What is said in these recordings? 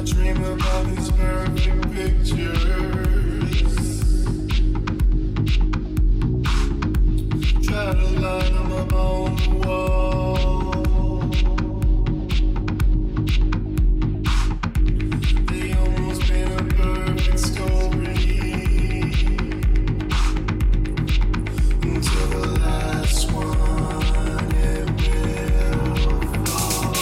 dream about these perfect pictures. Try to line them up on the wall. They almost paint a perfect story until the last one it will fall.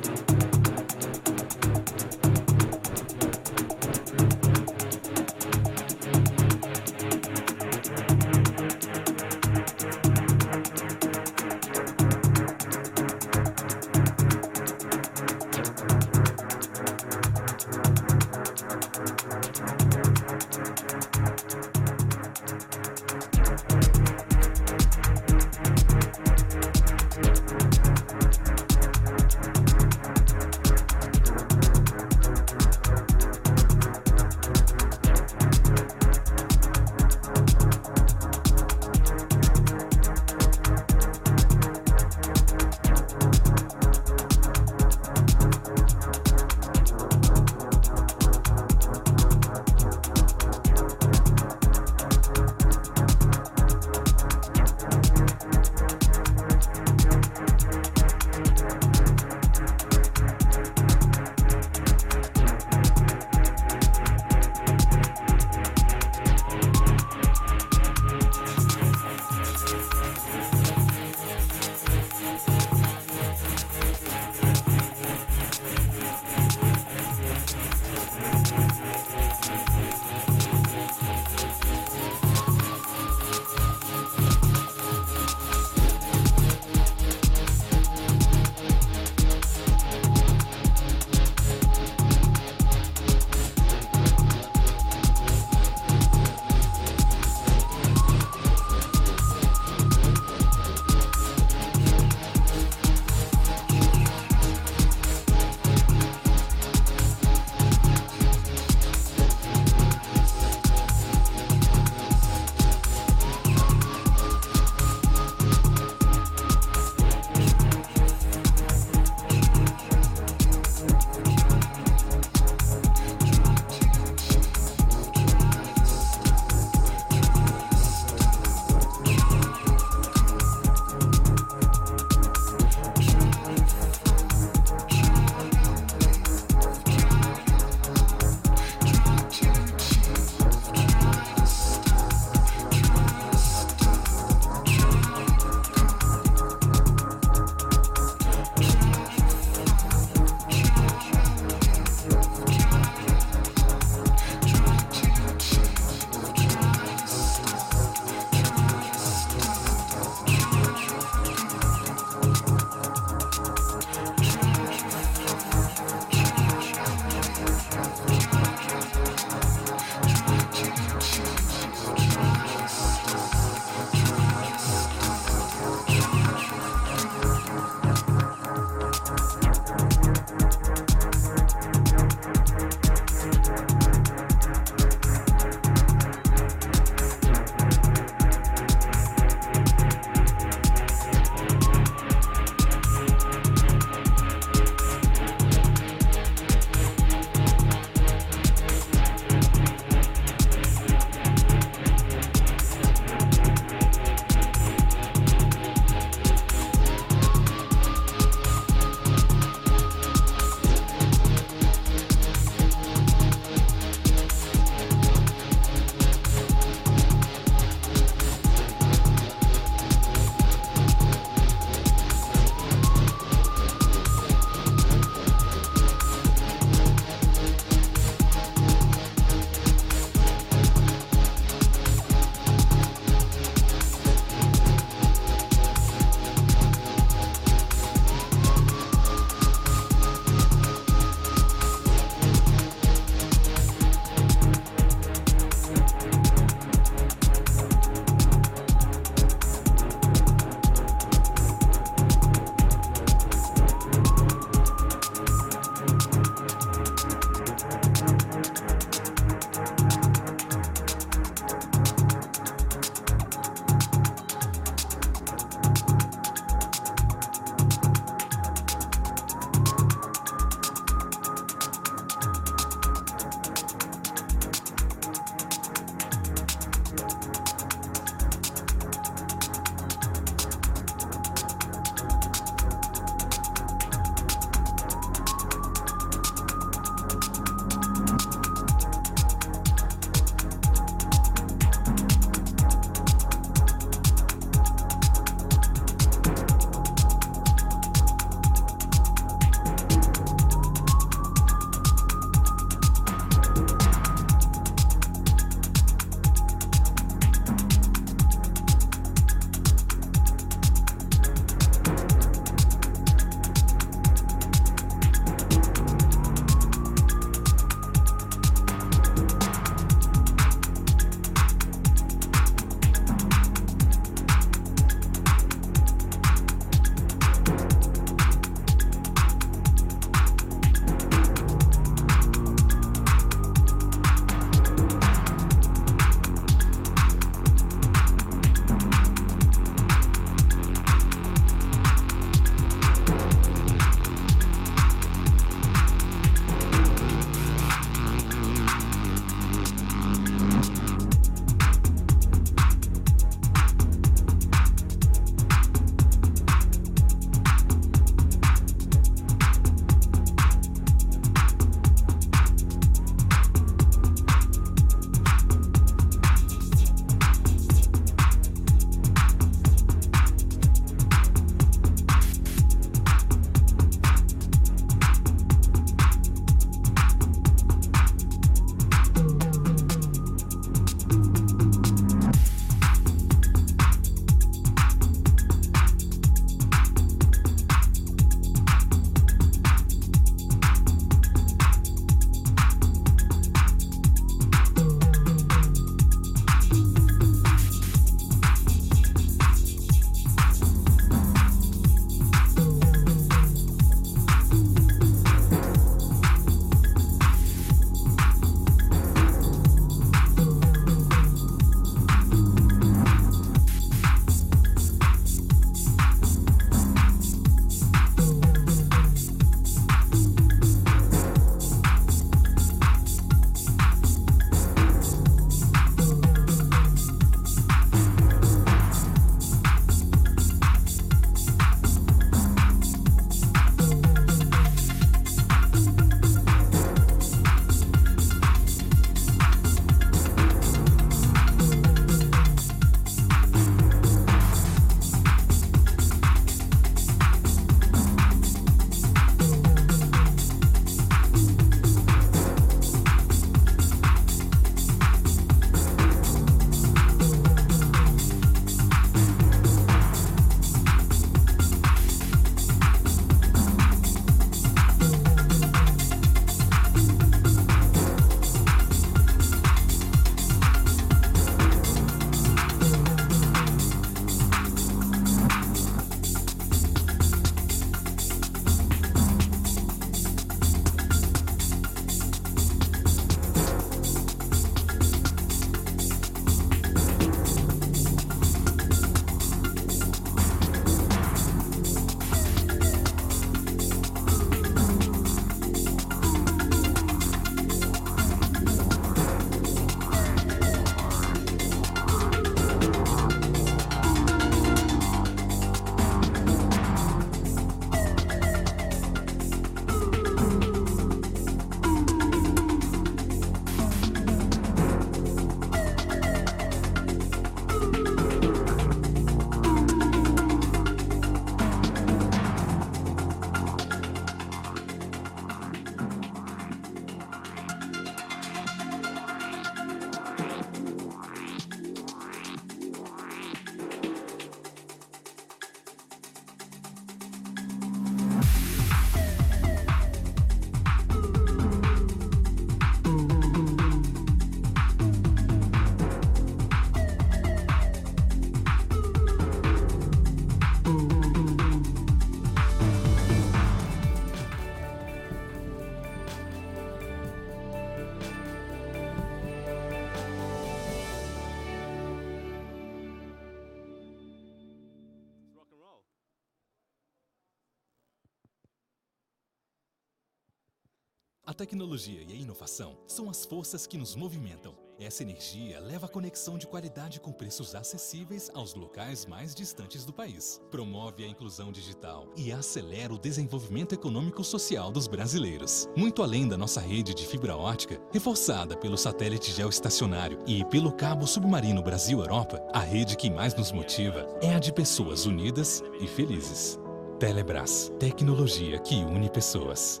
A tecnologia e a inovação são as forças que nos movimentam. Essa energia leva a conexão de qualidade com preços acessíveis aos locais mais distantes do país. Promove a inclusão digital e acelera o desenvolvimento econômico-social dos brasileiros. Muito além da nossa rede de fibra ótica, reforçada pelo satélite geoestacionário e pelo cabo submarino Brasil-Europa, a rede que mais nos motiva é a de pessoas unidas e felizes. Telebrás, tecnologia que une pessoas.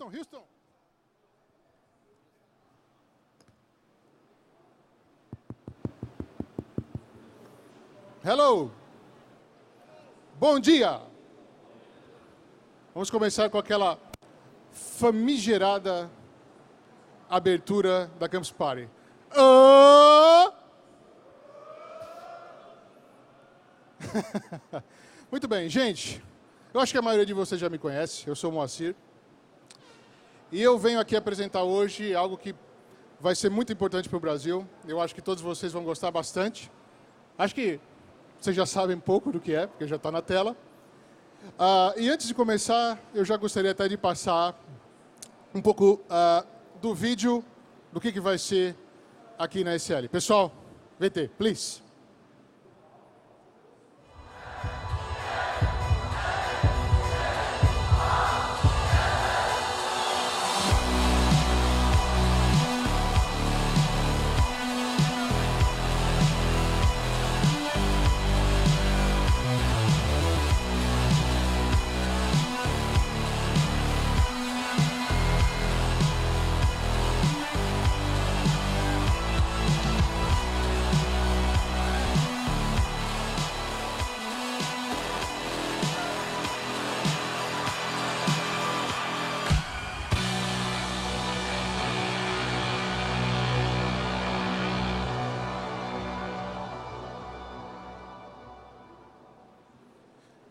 Houston. Hello. Bom dia. Vamos começar com aquela famigerada abertura da Campus Party. Muito bem, gente. Eu acho que a maioria de vocês já me conhece. Eu sou o Moacir. E eu venho aqui apresentar hoje algo que vai ser muito importante para o Brasil. Eu acho que todos vocês vão gostar bastante. Acho que vocês já sabem um pouco do que é, porque já está na tela. E antes de começar, eu já gostaria até de passar um pouco do vídeo do que vai ser aqui na SL. Pessoal, VT, please.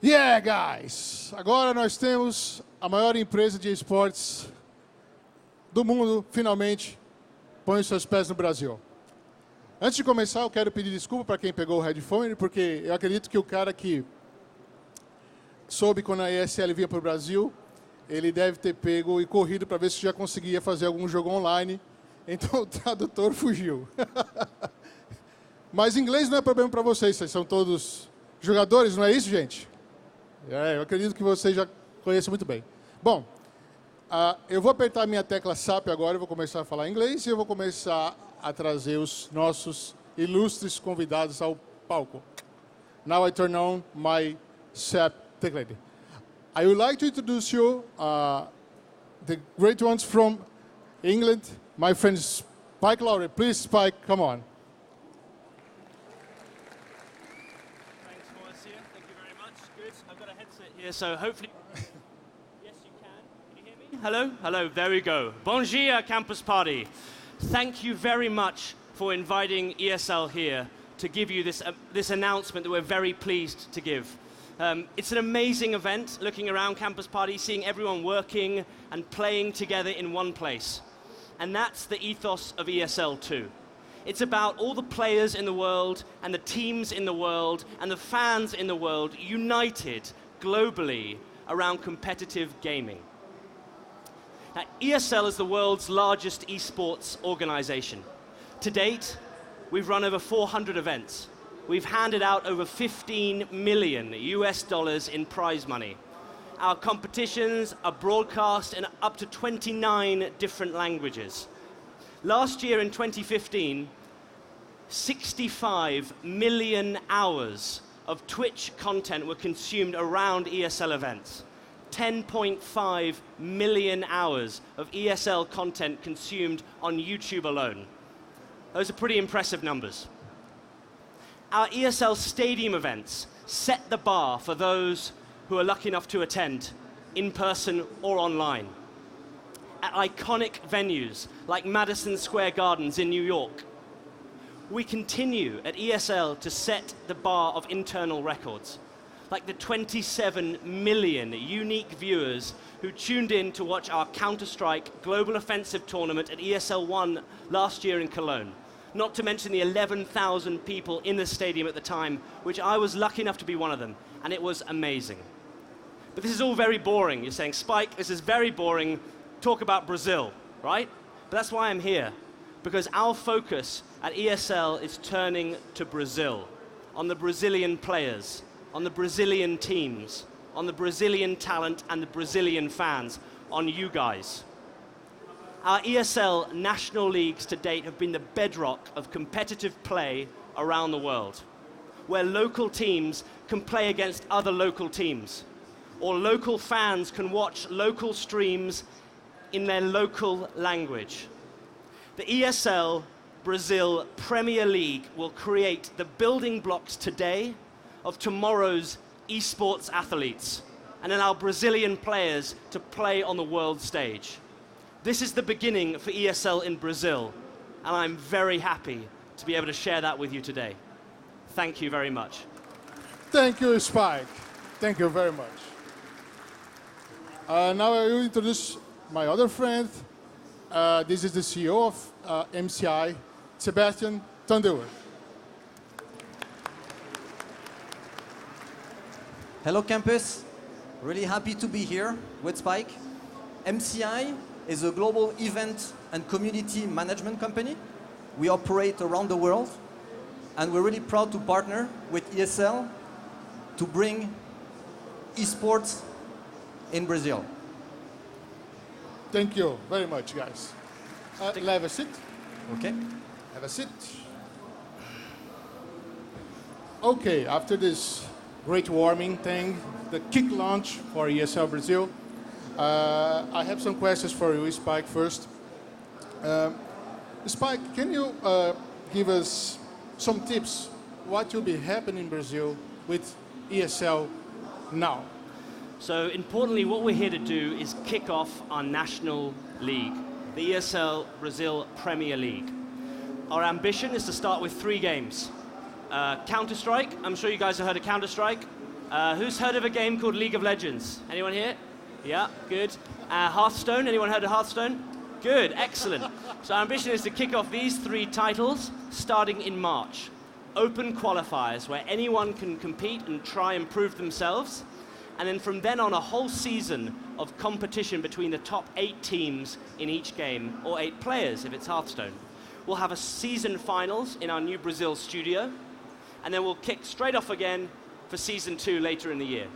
Yeah, guys! Agora nós temos a maior empresa de esportes do mundo, finalmente, põe os seus pés no Brasil. Antes de começar, eu quero pedir desculpa para quem pegou o headphone, porque eu acredito que o cara que soube quando a ESL vinha para o Brasil, ele deve ter pego e corrido para ver se já conseguia fazer algum jogo online, então o tradutor fugiu. Mas inglês não é problema para vocês são todos jogadores, não é isso, gente? Eu acredito que vocês já conhecem muito bem. Bom, eu vou apertar a minha tecla SAP agora, eu vou começar a falar inglês e eu vou começar a trazer os nossos ilustres convidados ao palco. Now I turn on my SAP tecla. I would like to introduce you the great ones from England, my friend Spike Lowry. Please, Spike, come on. Here, so hopefully, yes you can you hear me? Hello, there we go. Bon dia, Campus Party. Thank you very much for inviting ESL here to give you this announcement that we're very pleased to give. It's an amazing event, looking around Campus Party, seeing everyone working and playing together in one place. And that's the ethos of ESL too. It's about all the players in the world and the teams in the world and the fans in the world united globally around competitive gaming. Now, ESL is the world's largest esports organization. To date, we've run over 400 events. We've handed out over $15 million in prize money. Our competitions are broadcast in up to 29 different languages. Last year in 2015, 65 million hours of Twitch content were consumed around ESL events. 10.5 million hours of ESL content consumed on YouTube alone. Those are pretty impressive numbers. Our ESL Stadium events set the bar for those who are lucky enough to attend, in person or online. At iconic venues like Madison Square Gardens in New York, we continue at ESL to set the bar of internal records, like the 27 million unique viewers who tuned in to watch our Counter-Strike Global Offensive tournament at ESL 1 last year in Cologne. not to mention the 11,000 people in the stadium at the time, which I was lucky enough to be one of them, and it was amazing. But this is all very boring. You're saying, Spike, this is very boring. Talk about Brazil, right? But that's why I'm here, because our focus at ESL is turning to Brazil, on the Brazilian players, on the Brazilian teams, on the Brazilian talent and the Brazilian fans, on you guys. Our ESL national leagues to date have been the bedrock of competitive play around the world, where local teams can play against other local teams, or local fans can watch local streams in their local language. The ESL Brazil Premier League will create the building blocks today of tomorrow's esports athletes and allow Brazilian players to play on the world stage. This is the beginning for ESL in Brazil, and I'm very happy to be able to share that with you today. Thank you very much. Thank you, Spike. Thank you very much. Now I will introduce my other friend. This is the CEO of MCI, Sebastian Thunderwood. Hello, campus. Really happy to be here with Spike. MCI is a global event and community management company. We operate around the world, and we're really proud to partner with ESL to bring esports in Brazil. Thank you very much, guys. Have a seat. Okay. Have a seat. Okay, after this great warming thing, the kick launch for ESL Brazil, I have some questions for you, Spike, first. Spike, can you give us some tips what will be happening in Brazil with ESL now? So importantly, what we're here to do is kick off our national league, the ESL Brazil Premier League. Our ambition is to start with 3 games. Counter-Strike, I'm sure you guys have heard of Counter-Strike. Who's heard of a game called League of Legends? Anyone here? Yeah, good. Hearthstone, anyone heard of Hearthstone? Good, excellent. So our ambition is to kick off these 3 titles starting in March. Open qualifiers where anyone can compete and try and prove themselves. And then from then on, a whole season of competition between the top 8 teams in each game, or 8 players if it's Hearthstone. We'll have a season finals in our new Brazil studio, and then we'll kick straight off again for season 2 later in the year.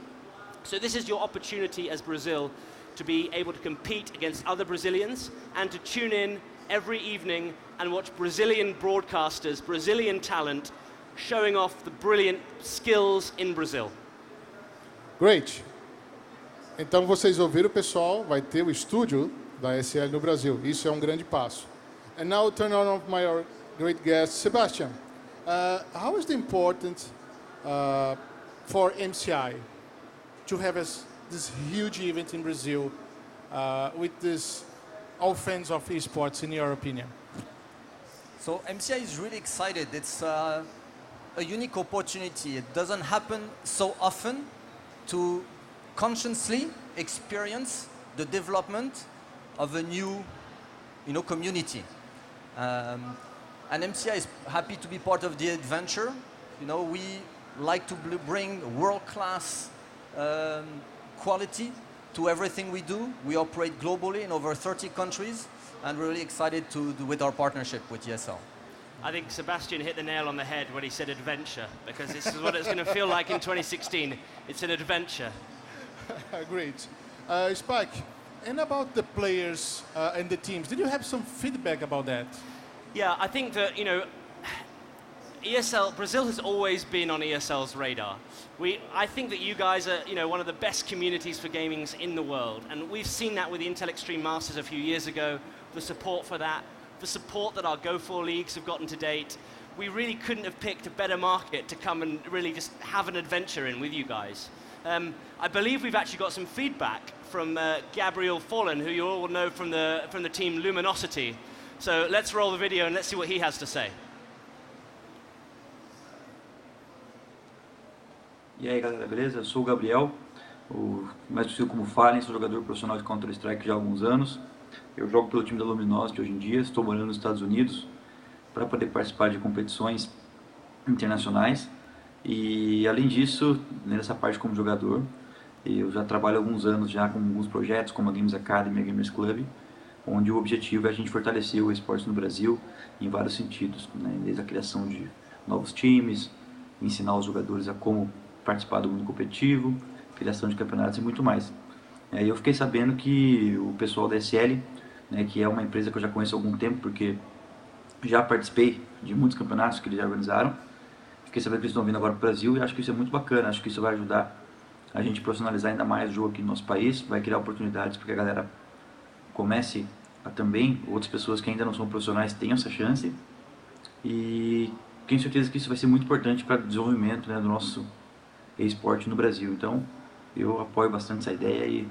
So this is your opportunity as Brazil to be able to compete against other Brazilians and to tune in every evening and watch Brazilian broadcasters, Brazilian talent, showing off the brilliant skills in Brazil. Great. Então vocês ouviram, pessoal, vai ter o estúdio da ESL no Brasil. Isso é um grande passo. And now turn on my great guest, Sebastian. How is it important for MCI to have this huge event in Brazil with this all fans of esports, in your opinion? So MCI is really excited. It's a unique opportunity. It doesn't happen so often to consciously experience the development of a new, community. And MCI is happy to be part of the adventure. We like to bring world-class quality to everything we do. We operate globally in over 30 countries, and we're really excited with our partnership with ESL. I think Sebastian hit the nail on the head when he said adventure, because this is what it's going to feel like in 2016. It's an adventure. Great. Spike, and about the players and the teams, did you have some feedback about that? Yeah, I think that, ESL, Brazil has always been on ESL's radar. I think that you guys are, one of the best communities for gaming in the world, and we've seen that with the Intel Extreme Masters a few years ago, the support for that, the support that our Go4 leagues have gotten to date. We really couldn't have picked a better market to come and really just have an adventure in with you guys. I believe we've actually got some feedback from Gabriel Fallen, who you all know from the team Luminosity. So let's roll the video and let's see what he has to say. E aí galera, beleza? Eu sou o Gabriel, mais conhecido como Fallen, sou jogador profissional de Counter-Strike já há alguns anos. Eu jogo pelo time da Luminosity hoje em dia, estou morando nos Estados Unidos. para poder participar de competições internacionais. E além disso, nessa parte como jogador, eu já trabalho há alguns anos já com alguns projetos como a Games Academy e a Gamers Club, onde o objetivo é a gente fortalecer o esporte no Brasil em vários sentidos, né? Desde a criação de novos times, ensinar os jogadores a como participar do mundo competitivo, criação de campeonatos e muito mais. E eu fiquei sabendo que o pessoal da SL, né, que é uma empresa que eu já conheço há algum tempo, porque já participei de muitos campeonatos que eles já organizaram, fiquei sabendo que eles estão vindo agora para o Brasil e acho que isso é muito bacana, acho que isso vai ajudar a gente profissionalizar ainda mais o jogo aqui no nosso país, vai criar oportunidades para que a galera comece a também, outras pessoas que ainda não são profissionais tenham essa chance, e tenho certeza que isso vai ser muito importante para o desenvolvimento, né, do nosso esporte no Brasil. Então eu apoio bastante essa ideia e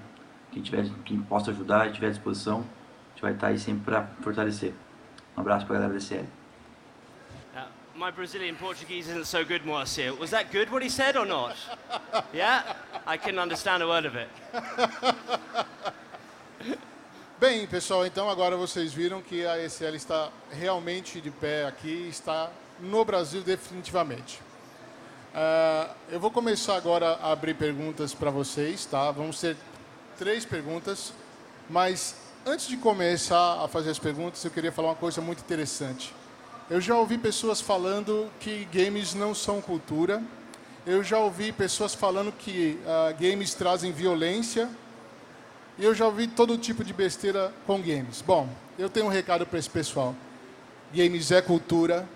quem possa ajudar e tiver à disposição, a gente vai estar aí sempre para fortalecer. Um abraço para a galera da CL. My Brazilian Portuguese isn't so good, Moacir. Was that good what he said or not? Yeah? I couldn't understand a word of it. Bem, pessoal, então agora vocês viram que a ESL está realmente de pé aqui, está no Brasil definitivamente. Eu vou começar agora a abrir perguntas para vocês, tá? Vão ser 3 perguntas, mas antes de começar a fazer as perguntas, eu queria falar uma coisa muito interessante. Eu já ouvi pessoas falando que games não são cultura. Eu já ouvi pessoas falando que games trazem violência. E eu já ouvi todo tipo de besteira com games. Bom, eu tenho um recado para esse pessoal. Games é cultura,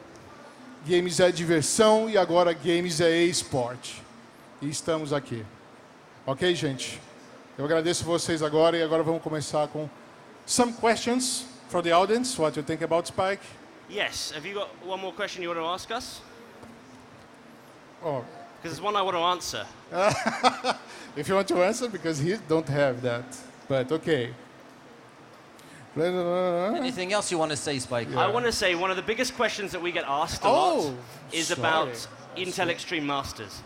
games é diversão e agora games é e-sport. E estamos aqui. Ok, gente? Eu agradeço vocês agora e agora vamos começar com some questions from the audience. What you think about Spike? Yes. Have you got one more question you want to ask us? Oh. Because there's one I want to answer. If you want to answer, because he don't have that. But okay. Anything else you want to say, Spike? I want to say one of the biggest questions that we get asked a lot is about Intel Extreme Masters.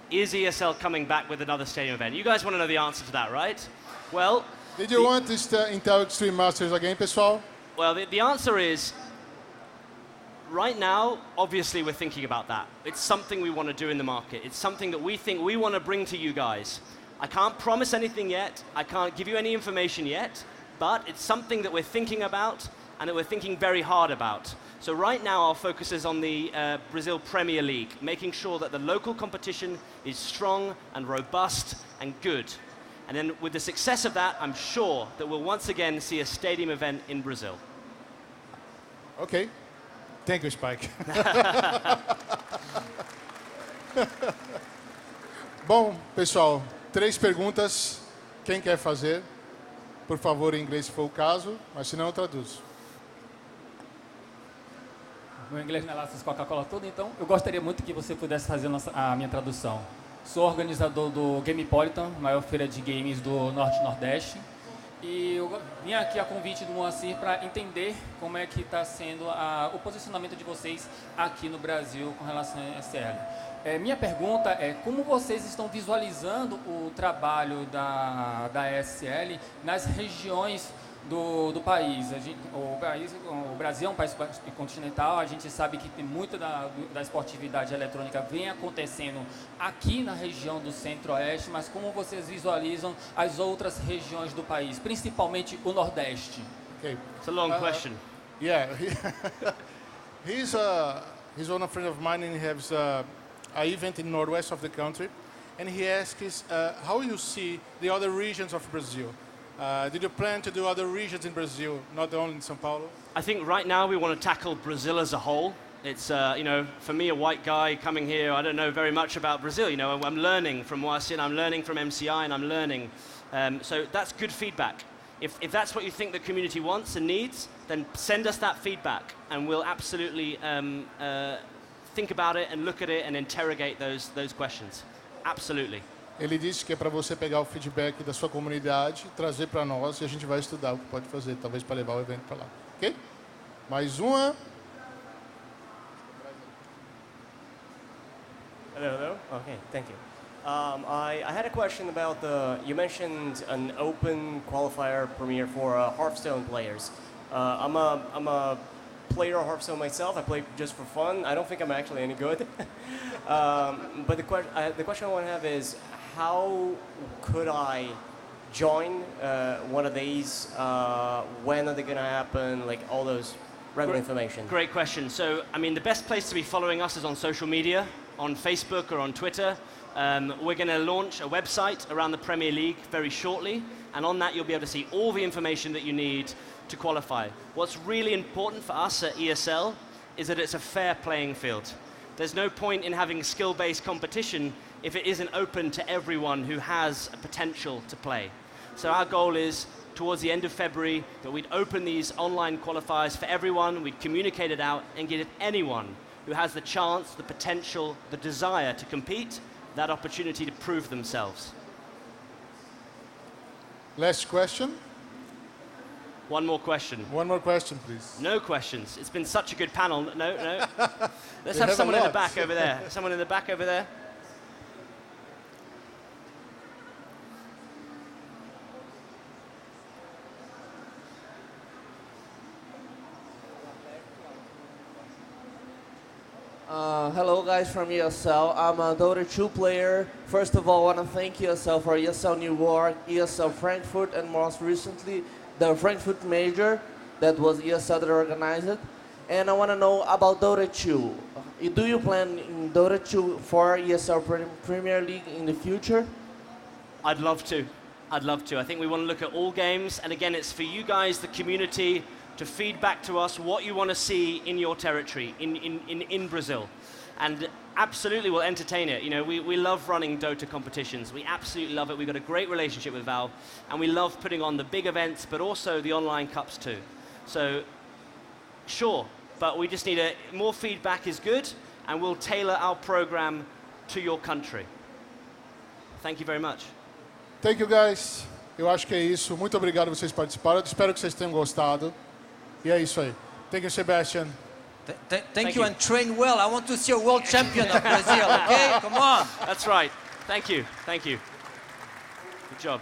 Is ESL coming back with another stadium event? You guys want to know the answer to that, right? Well... Did you want this Intel Extreme Masters again, pessoal? Well, the answer is... Right now, obviously, we're thinking about that. It's something we want to do in the market. It's something that we think we want to bring to you guys. I can't promise anything yet. I can't give you any information yet. But it's something that we're thinking about and that we're thinking very hard about. So right now, our focus is on the Brazil Premier League, making sure that the local competition is strong and robust and good. And then with the success of that, I'm sure that we'll once again see a stadium event in Brazil. Okay. Thank you, Spike. Bom, pessoal, 3 perguntas. Quem quer fazer? Por favor, em inglês, se for o caso, mas se não, eu traduzo. Meu inglês não é lá essas Coca-Cola toda, então eu gostaria muito que você pudesse fazer a minha tradução. Sou organizador do Gamepolitan, maior feira de games do Norte e Nordeste. E eu vim aqui a convite do Moacir para entender como é que está sendo o posicionamento de vocês aqui no Brasil com relação à ESL. Minha pergunta é como vocês estão visualizando o trabalho da ESL nas regiões do país. O Brasil é um país continental, a gente sabe que tem muita da esportividade eletrônica vem acontecendo aqui na região do Centro-Oeste, mas como vocês visualizam as outras regiões do país, principalmente o Nordeste? Okay. It's a long question. Yeah. he's one friend of mine and he has an event in northwest of the country. And he asks how you see the other regions of Brazil. Did you plan to do other regions in Brazil, not only in São Paulo? I think right now we want to tackle Brazil as a whole. It's, for me, a white guy coming here, I don't know very much about Brazil. I'm learning from Moacir, I'm learning from MCI, and I'm learning. So that's good feedback. If that's what you think the community wants and needs, then send us that feedback, and we'll absolutely think about it and look at it and interrogate those questions. Absolutely. Ele disse que é para você pegar o feedback da sua comunidade, trazer para nós e a gente vai estudar o que pode fazer, talvez para levar o evento para lá. Ok? Mais uma. Hello. Okay, thank you. I had a question about you mentioned an open qualifier premiere for Hearthstone players. I'm a player of Hearthstone myself. I play just for fun. I don't think I'm actually any good. But the question I want to have is, how could I join one of these? When are they going to happen? Like all those relevant information. Great question. So, I mean, the best place to be following us is on social media, on Facebook or on Twitter. We're going to launch a website around the Premier League very shortly, and on that you'll be able to see all the information that you need to qualify. What's really important for us at ESL is that it's a fair playing field. There's no point in having skill-based competition if it isn't open to everyone who has a potential to play. So our goal is, towards the end of February, that we'd open these online qualifiers for everyone, we'd communicate it out, and give anyone who has the chance, the potential, the desire to compete, that opportunity to prove themselves. Last question. One more question. One more question, please. No questions. It's been such a good panel. No. Let's We have have someone a in the lot. back over there. Someone in the back over there. Hello guys from ESL. I'm a Dota 2 player. First of all, I want to thank ESL for ESL New York, ESL Frankfurt, and most recently the Frankfurt Major that was ESL that organized it. And I want to know about Dota 2. Do you plan in Dota 2 for ESL Premier League in the future? I'd love to. I'd love to. I think we want to look at all games, and again, it's for you guys, the community, to feed back to us what you want to see in your territory, in Brazil. And absolutely we'll entertain it. You know, we love running Dota competitions. We absolutely love it. We've got a great relationship with Valve, and we love putting on the big events, but also the online cups too. So, sure, but we just need more feedback is good, and we'll tailor our program to your country. Thank you very much. Thank you, guys. Eu acho que é isso. Muito obrigado por vocês participaram. Eu espero que vocês tenham gostado. E é isso aí. Thank you, Sebastian. Thank you, and train well. I want to see a world champion of Brazil, okay? Come on. That's right. Thank you. Thank you. Good job.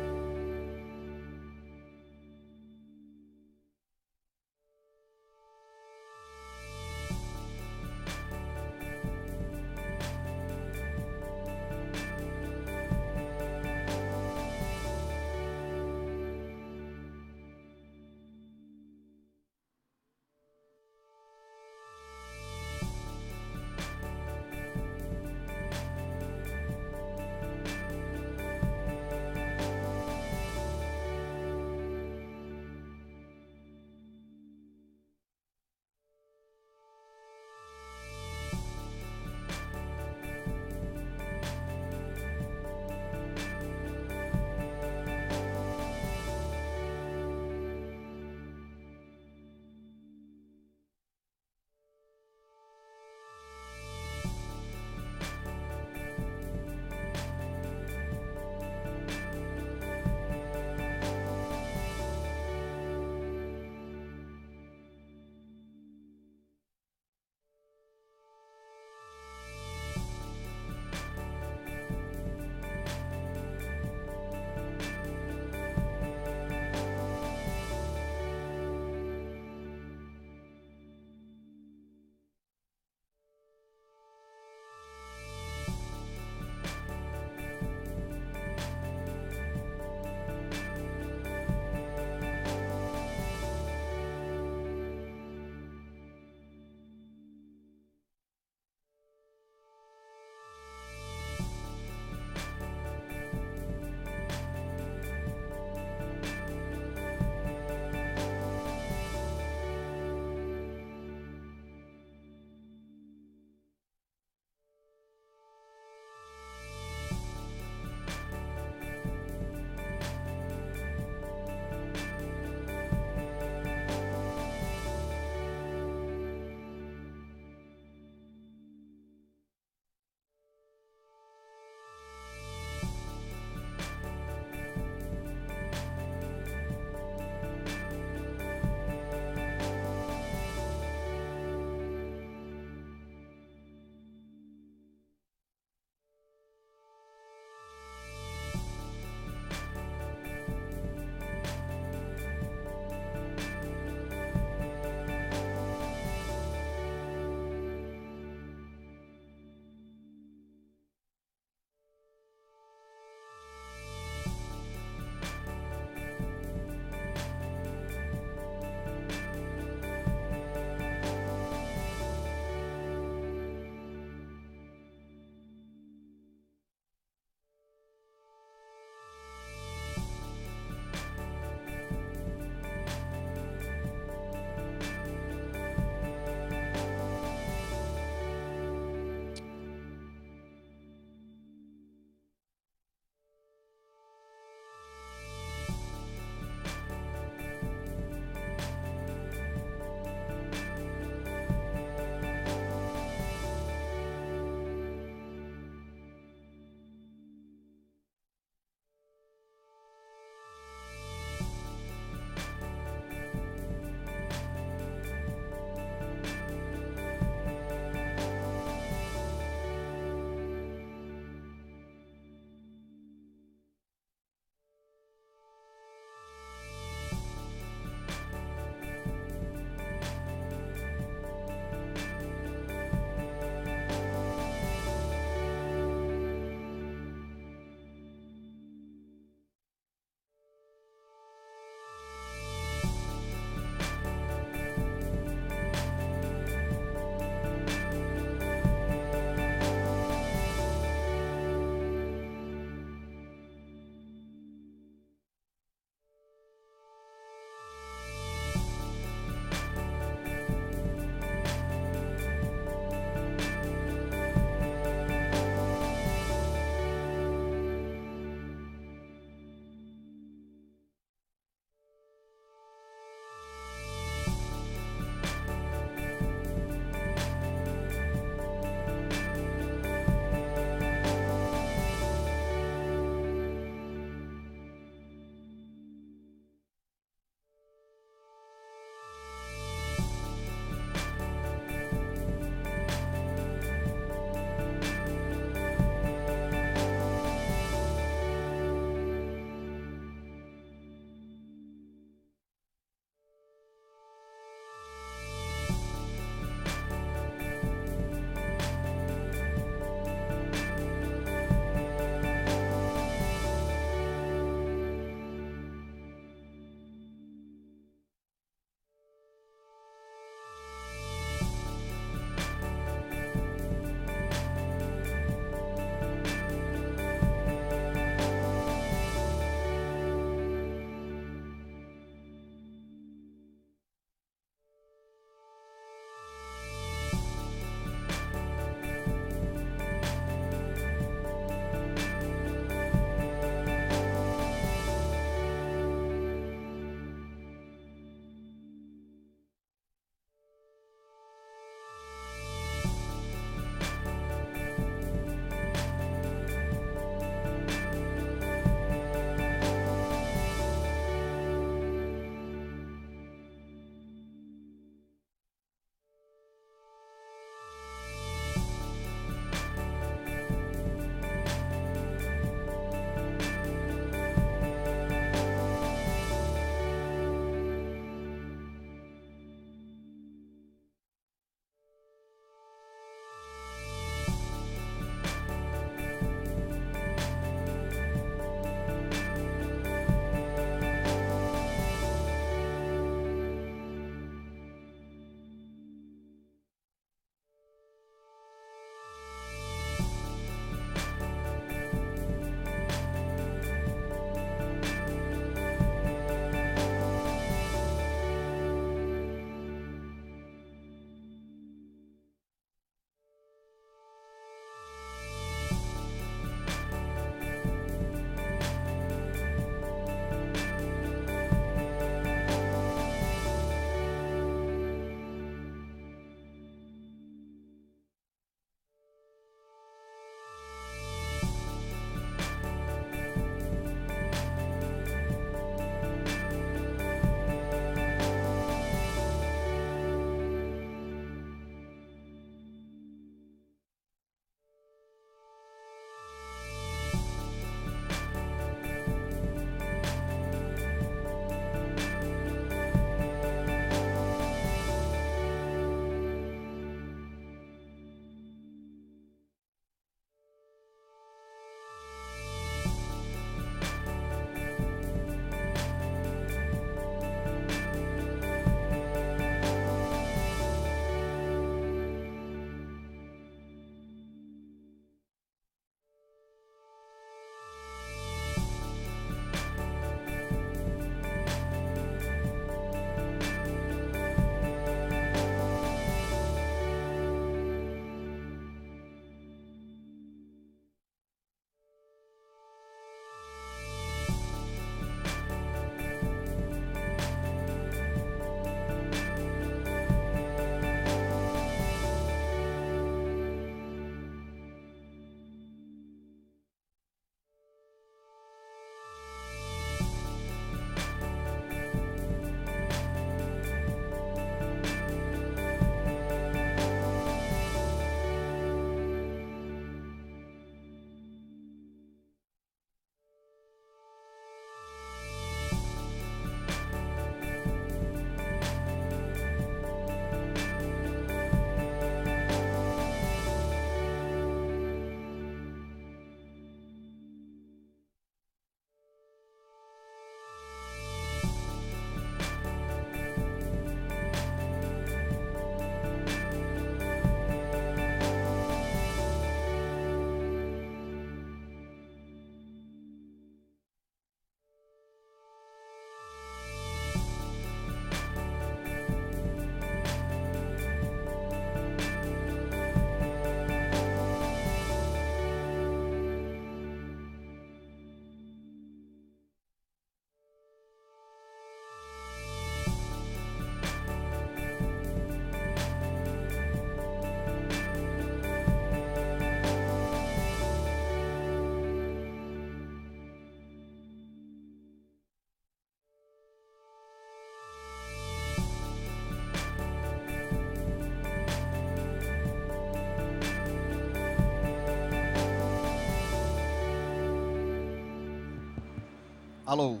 Alô.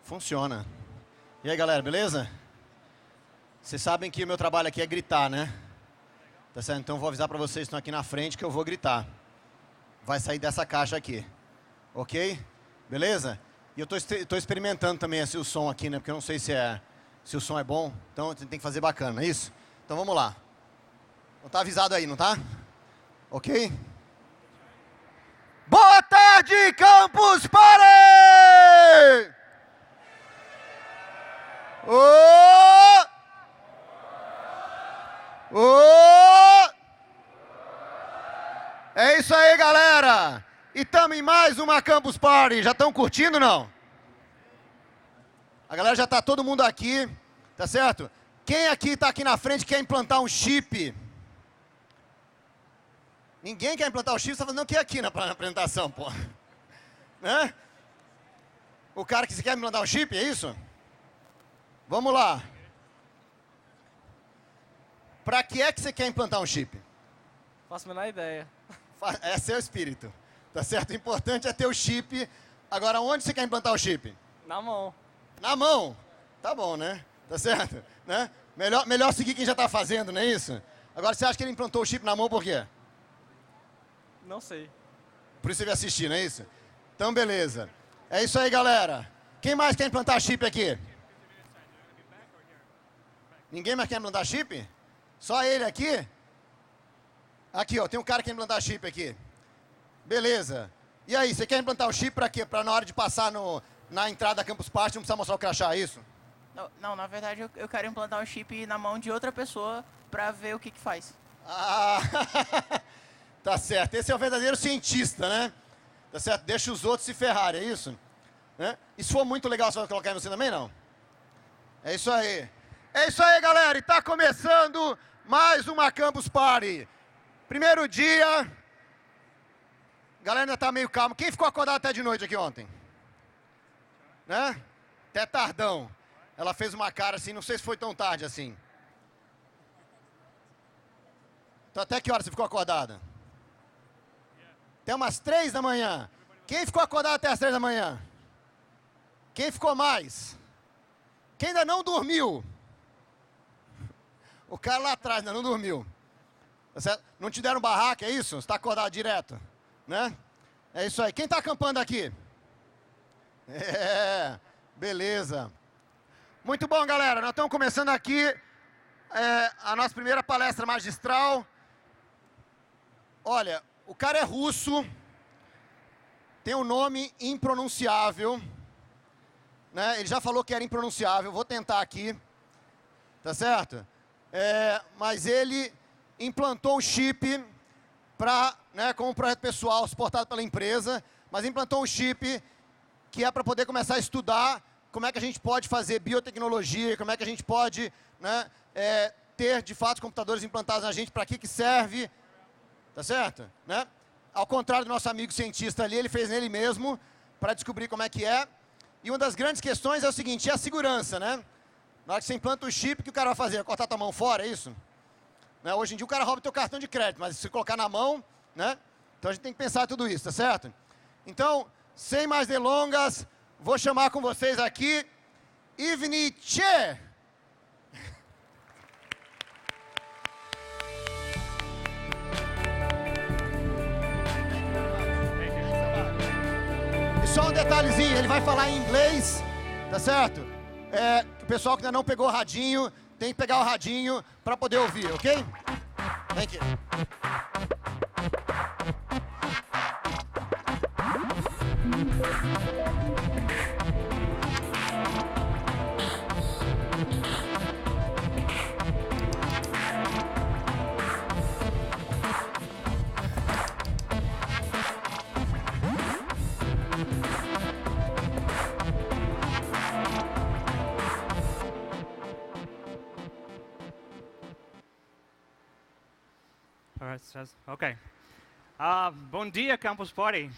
Funciona. E aí, galera, beleza? Vocês sabem que o meu trabalho aqui é gritar, né? Tá certo? Então eu vou avisar pra vocês que estão aqui na frente que eu vou gritar. Vai sair dessa caixa aqui. Ok? Beleza? E eu tô experimentando também o som aqui, né? Porque eu não sei se o som é bom. Então tem que fazer bacana, é isso? Então vamos lá. Não tá avisado aí, não tá? Ok? Boa tarde, Campus Party! Ô! Ô! É isso aí, galera! E estamos em mais uma Campus Party. Já estão curtindo, não? A galera já está todo mundo aqui, tá certo? Quem aqui está aqui na frente quer implantar um chip? Ninguém quer implantar o chip, você está fazendo o que aqui na apresentação, pô? Né? O cara que quer implantar um chip, é isso? Vamos lá. Para que é que você quer implantar um chip? Faço a menor ideia. Esse é o espírito, tá certo? O importante é ter o chip. Agora, onde você quer implantar o chip? Na mão. Na mão. Tá bom, né? Tá certo? Né? Melhor seguir quem já está fazendo, não é isso? Agora, você acha que ele implantou o chip na mão por quê? Não sei. Por isso você veio assistir, não é isso? Então, beleza. É isso aí, galera. Quem mais quer implantar chip aqui? Ninguém mais quer implantar chip? Só ele aqui? Aqui, ó, tem um cara que quer implantar chip aqui. Beleza. E aí, você quer implantar o chip pra quê? Pra na hora de passar na entrada da Campus Party não precisar mostrar o crachá, é isso? Não, na verdade eu quero implantar um chip na mão de outra pessoa pra ver o que faz. Ah, tá certo. Esse é o verdadeiro cientista, né? Tá certo? Deixa os outros se ferrarem, é isso? Né? E se for muito legal, você vai colocar em você também, não? É isso aí. É isso aí, galera. E tá começando mais uma Campus Party. Primeiro dia. A galera ainda tá meio calma. Quem ficou acordado até de noite aqui ontem? Né? Até tardão. Ela fez uma cara assim, não sei se foi tão tarde assim. Então até que hora você ficou acordada? Até umas 3 da manhã. Quem ficou acordado até as 3 da manhã? Quem ficou mais? Quem ainda não dormiu? O cara lá atrás ainda não dormiu. Não te deram barraca, é isso? Você está acordado direto, né? É isso aí. Quem está acampando aqui? É, beleza. Muito bom, galera. Nós estamos começando aqui a nossa primeira palestra magistral. Olha, o cara é russo, tem um nome impronunciável, né? Ele já falou que era impronunciável, vou tentar aqui, tá certo? Mas ele implantou o chip como um projeto pessoal suportado pela empresa, mas implantou um chip que é para poder começar a estudar como é que a gente pode fazer biotecnologia, como é que a gente pode, né, ter de fato computadores implantados na gente, para que serve, tá certo? Né? Ao contrário do nosso amigo cientista ali, ele fez nele mesmo para descobrir como é que é. E uma das grandes questões é o seguinte, é a segurança, né? Na hora que você implanta o chip, o que o cara vai fazer? Cortar tua mão fora, é isso? Né? Hoje em dia o cara rouba teu cartão de crédito, mas se colocar na mão, né? Então a gente tem que pensar tudo isso, tá certo? Então, sem mais delongas, vou chamar com vocês aqui Ivni Che. E só um detalhezinho, ele vai falar em inglês, tá certo? O pessoal que ainda não pegou o radinho, tem que pegar o radinho para poder ouvir, ok? Thank you. All right, okay. Bom dia, Campus Party.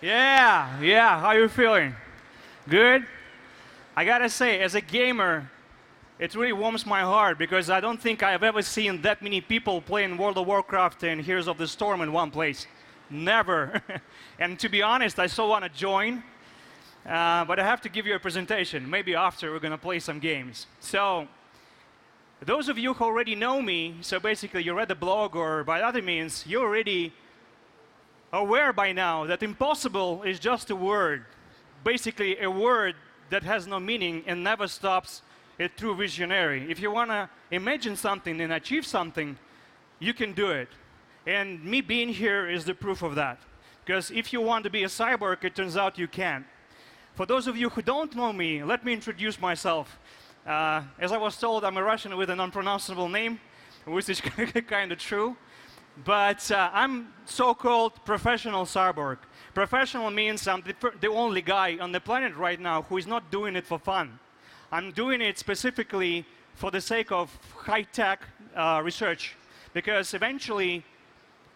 Yeah, how you feeling? Good? I gotta say, as a gamer, it really warms my heart because I don't think I've ever seen that many people playing World of Warcraft and Heroes of the Storm in one place. Never. And to be honest, I so want to join But I have to give you a presentation. Maybe after we're going to play some games. So those of you who already know me, so basically you read the blog or by other means, you're already aware by now that impossible is just a word. Basically a word that has no meaning and never stops a true visionary. If you want to imagine something and achieve something, you can do it. And me being here is the proof of that. Because if you want to be a cyborg, it turns out you can. For those of you who don't know me, let me introduce myself. As I was told, I'm a Russian with an unpronounceable name, which is kind of true. But I'm so-called professional cyborg. Professional means I'm the only guy on the planet right now who is not doing it for fun. I'm doing it specifically for the sake of high-tech research. Because eventually,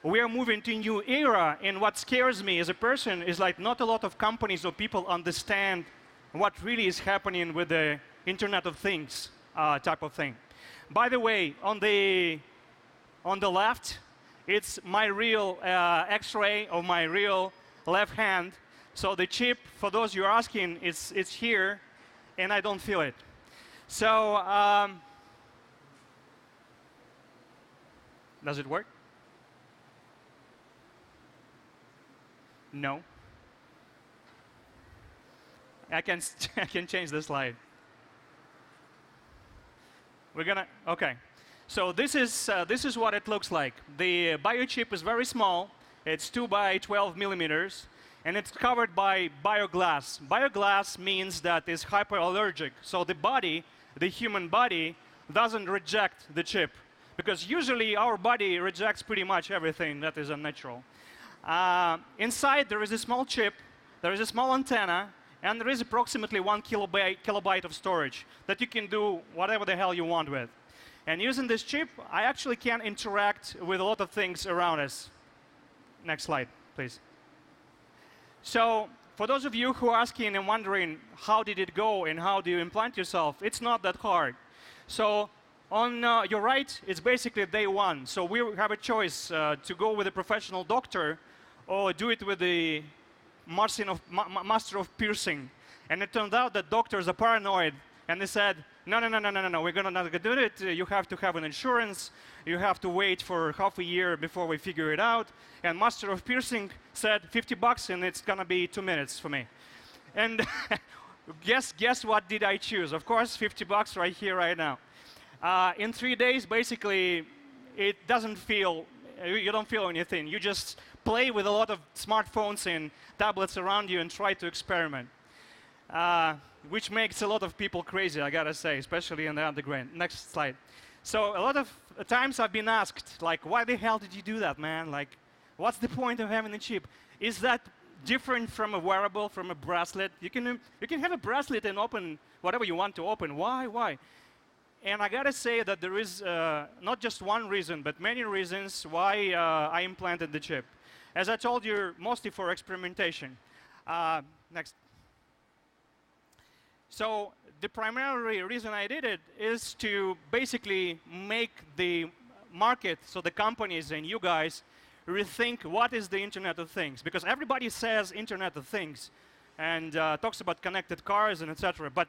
we are moving to a new era, and what scares me as a person is like not a lot of companies or people understand what really is happening with the Internet of Things type of thing. By the way, on the left, it's my real X-ray of my real left hand. So the chip, for those you're asking, it's here, and I don't feel it. So does it work? No. I can change the slide. We're gonna, okay. So this is what it looks like. The biochip is very small. It's 2 by 12 millimeters, and it's covered by bioglass. Bioglass means that it's hyperallergic. So the body, the human body, doesn't reject the chip, because usually our body rejects pretty much everything that is unnatural. Inside there is a small chip, there is a small antenna, and there is approximately 1 kilobyte of storage that you can do whatever the hell you want with. And using this chip, I actually can interact with a lot of things around us. Next slide, please. So for those of you who are asking and wondering how did it go and how do you implant yourself, it's not that hard. So on your right, it's basically day one. So we have a choice to go with a professional doctor or do it with the master of piercing. And it turned out that doctors are paranoid, and they said, no, we're gonna not do it. You have to have an insurance. You have to wait for half a year before we figure it out. And master of piercing said $50, and it's gonna be 2 minutes for me. And guess what did I choose? Of course, $50 right here, right now. In 3 days, basically, it doesn't feel, you don't feel anything. You just play with a lot of smartphones and tablets around you and try to experiment. Which makes a lot of people crazy, I gotta say, especially in the underground. Next slide. So a lot of times I've been asked, like, why the hell did you do that, man? Like, what's the point of having a chip? Is that different from a wearable, from a bracelet? You can have a bracelet and open whatever you want to open. Why? And I gotta say that there is not just one reason, but many reasons why I implanted the chip. As I told you, mostly for experimentation. Next. So the primary reason I did it is to basically make the market, so the companies and you guys, rethink what is the Internet of Things. Because everybody says Internet of Things and talks about connected cars and etc. But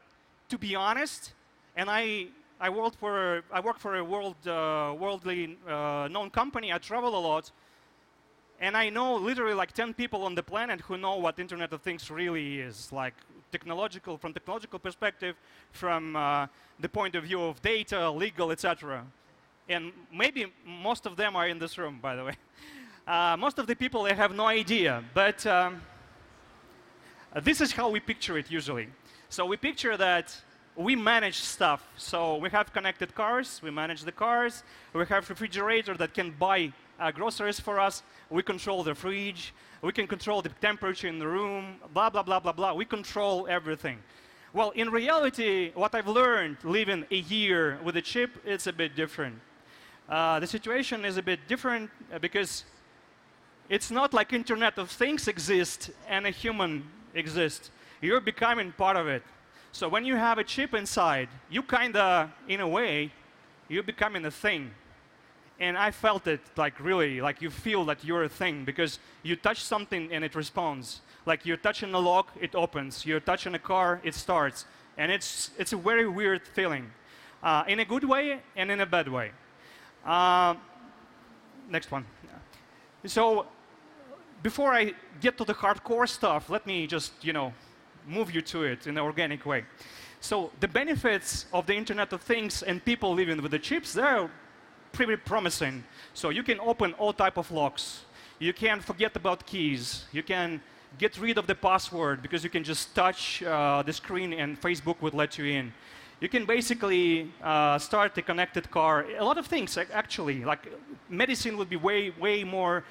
to be honest, and I work for a worldly known company. I travel a lot. And I know literally like 10 people on the planet who know what Internet of Things really is. Like from technological perspective, from the point of view of data, legal, etc. And maybe most of them are in this room, by the way. Most of the people, they have no idea. But this is how we picture it usually. So we picture that we manage stuff. So we have connected cars, we manage the cars. We have refrigerator that can buy groceries for us. We control the fridge. We can control the temperature in the room, blah, blah, blah, blah, blah. We control everything. Well, in reality, what I've learned living a year with a chip, it's a bit different. The situation is a bit different because it's not like Internet of Things exists and a human exists. You're becoming part of it. So when you have a chip inside, you kind of, in a way, you're becoming a thing. And I felt it like really, like you feel that you're a thing because you touch something and it responds. Like you're touching a lock, it opens. You're touching a car, it starts. And it's a very weird feeling, in a good way and in a bad way. Next one. So before I get to the hardcore stuff, let me just, move you to it in an organic way. So the benefits of the Internet of Things and people living with the chips, they're pretty promising. So you can open all type of locks. You can forget about keys. You can get rid of the password because you can just touch the screen and Facebook would let you in. You can basically start a connected car. A lot of things, actually. Like medicine would be way more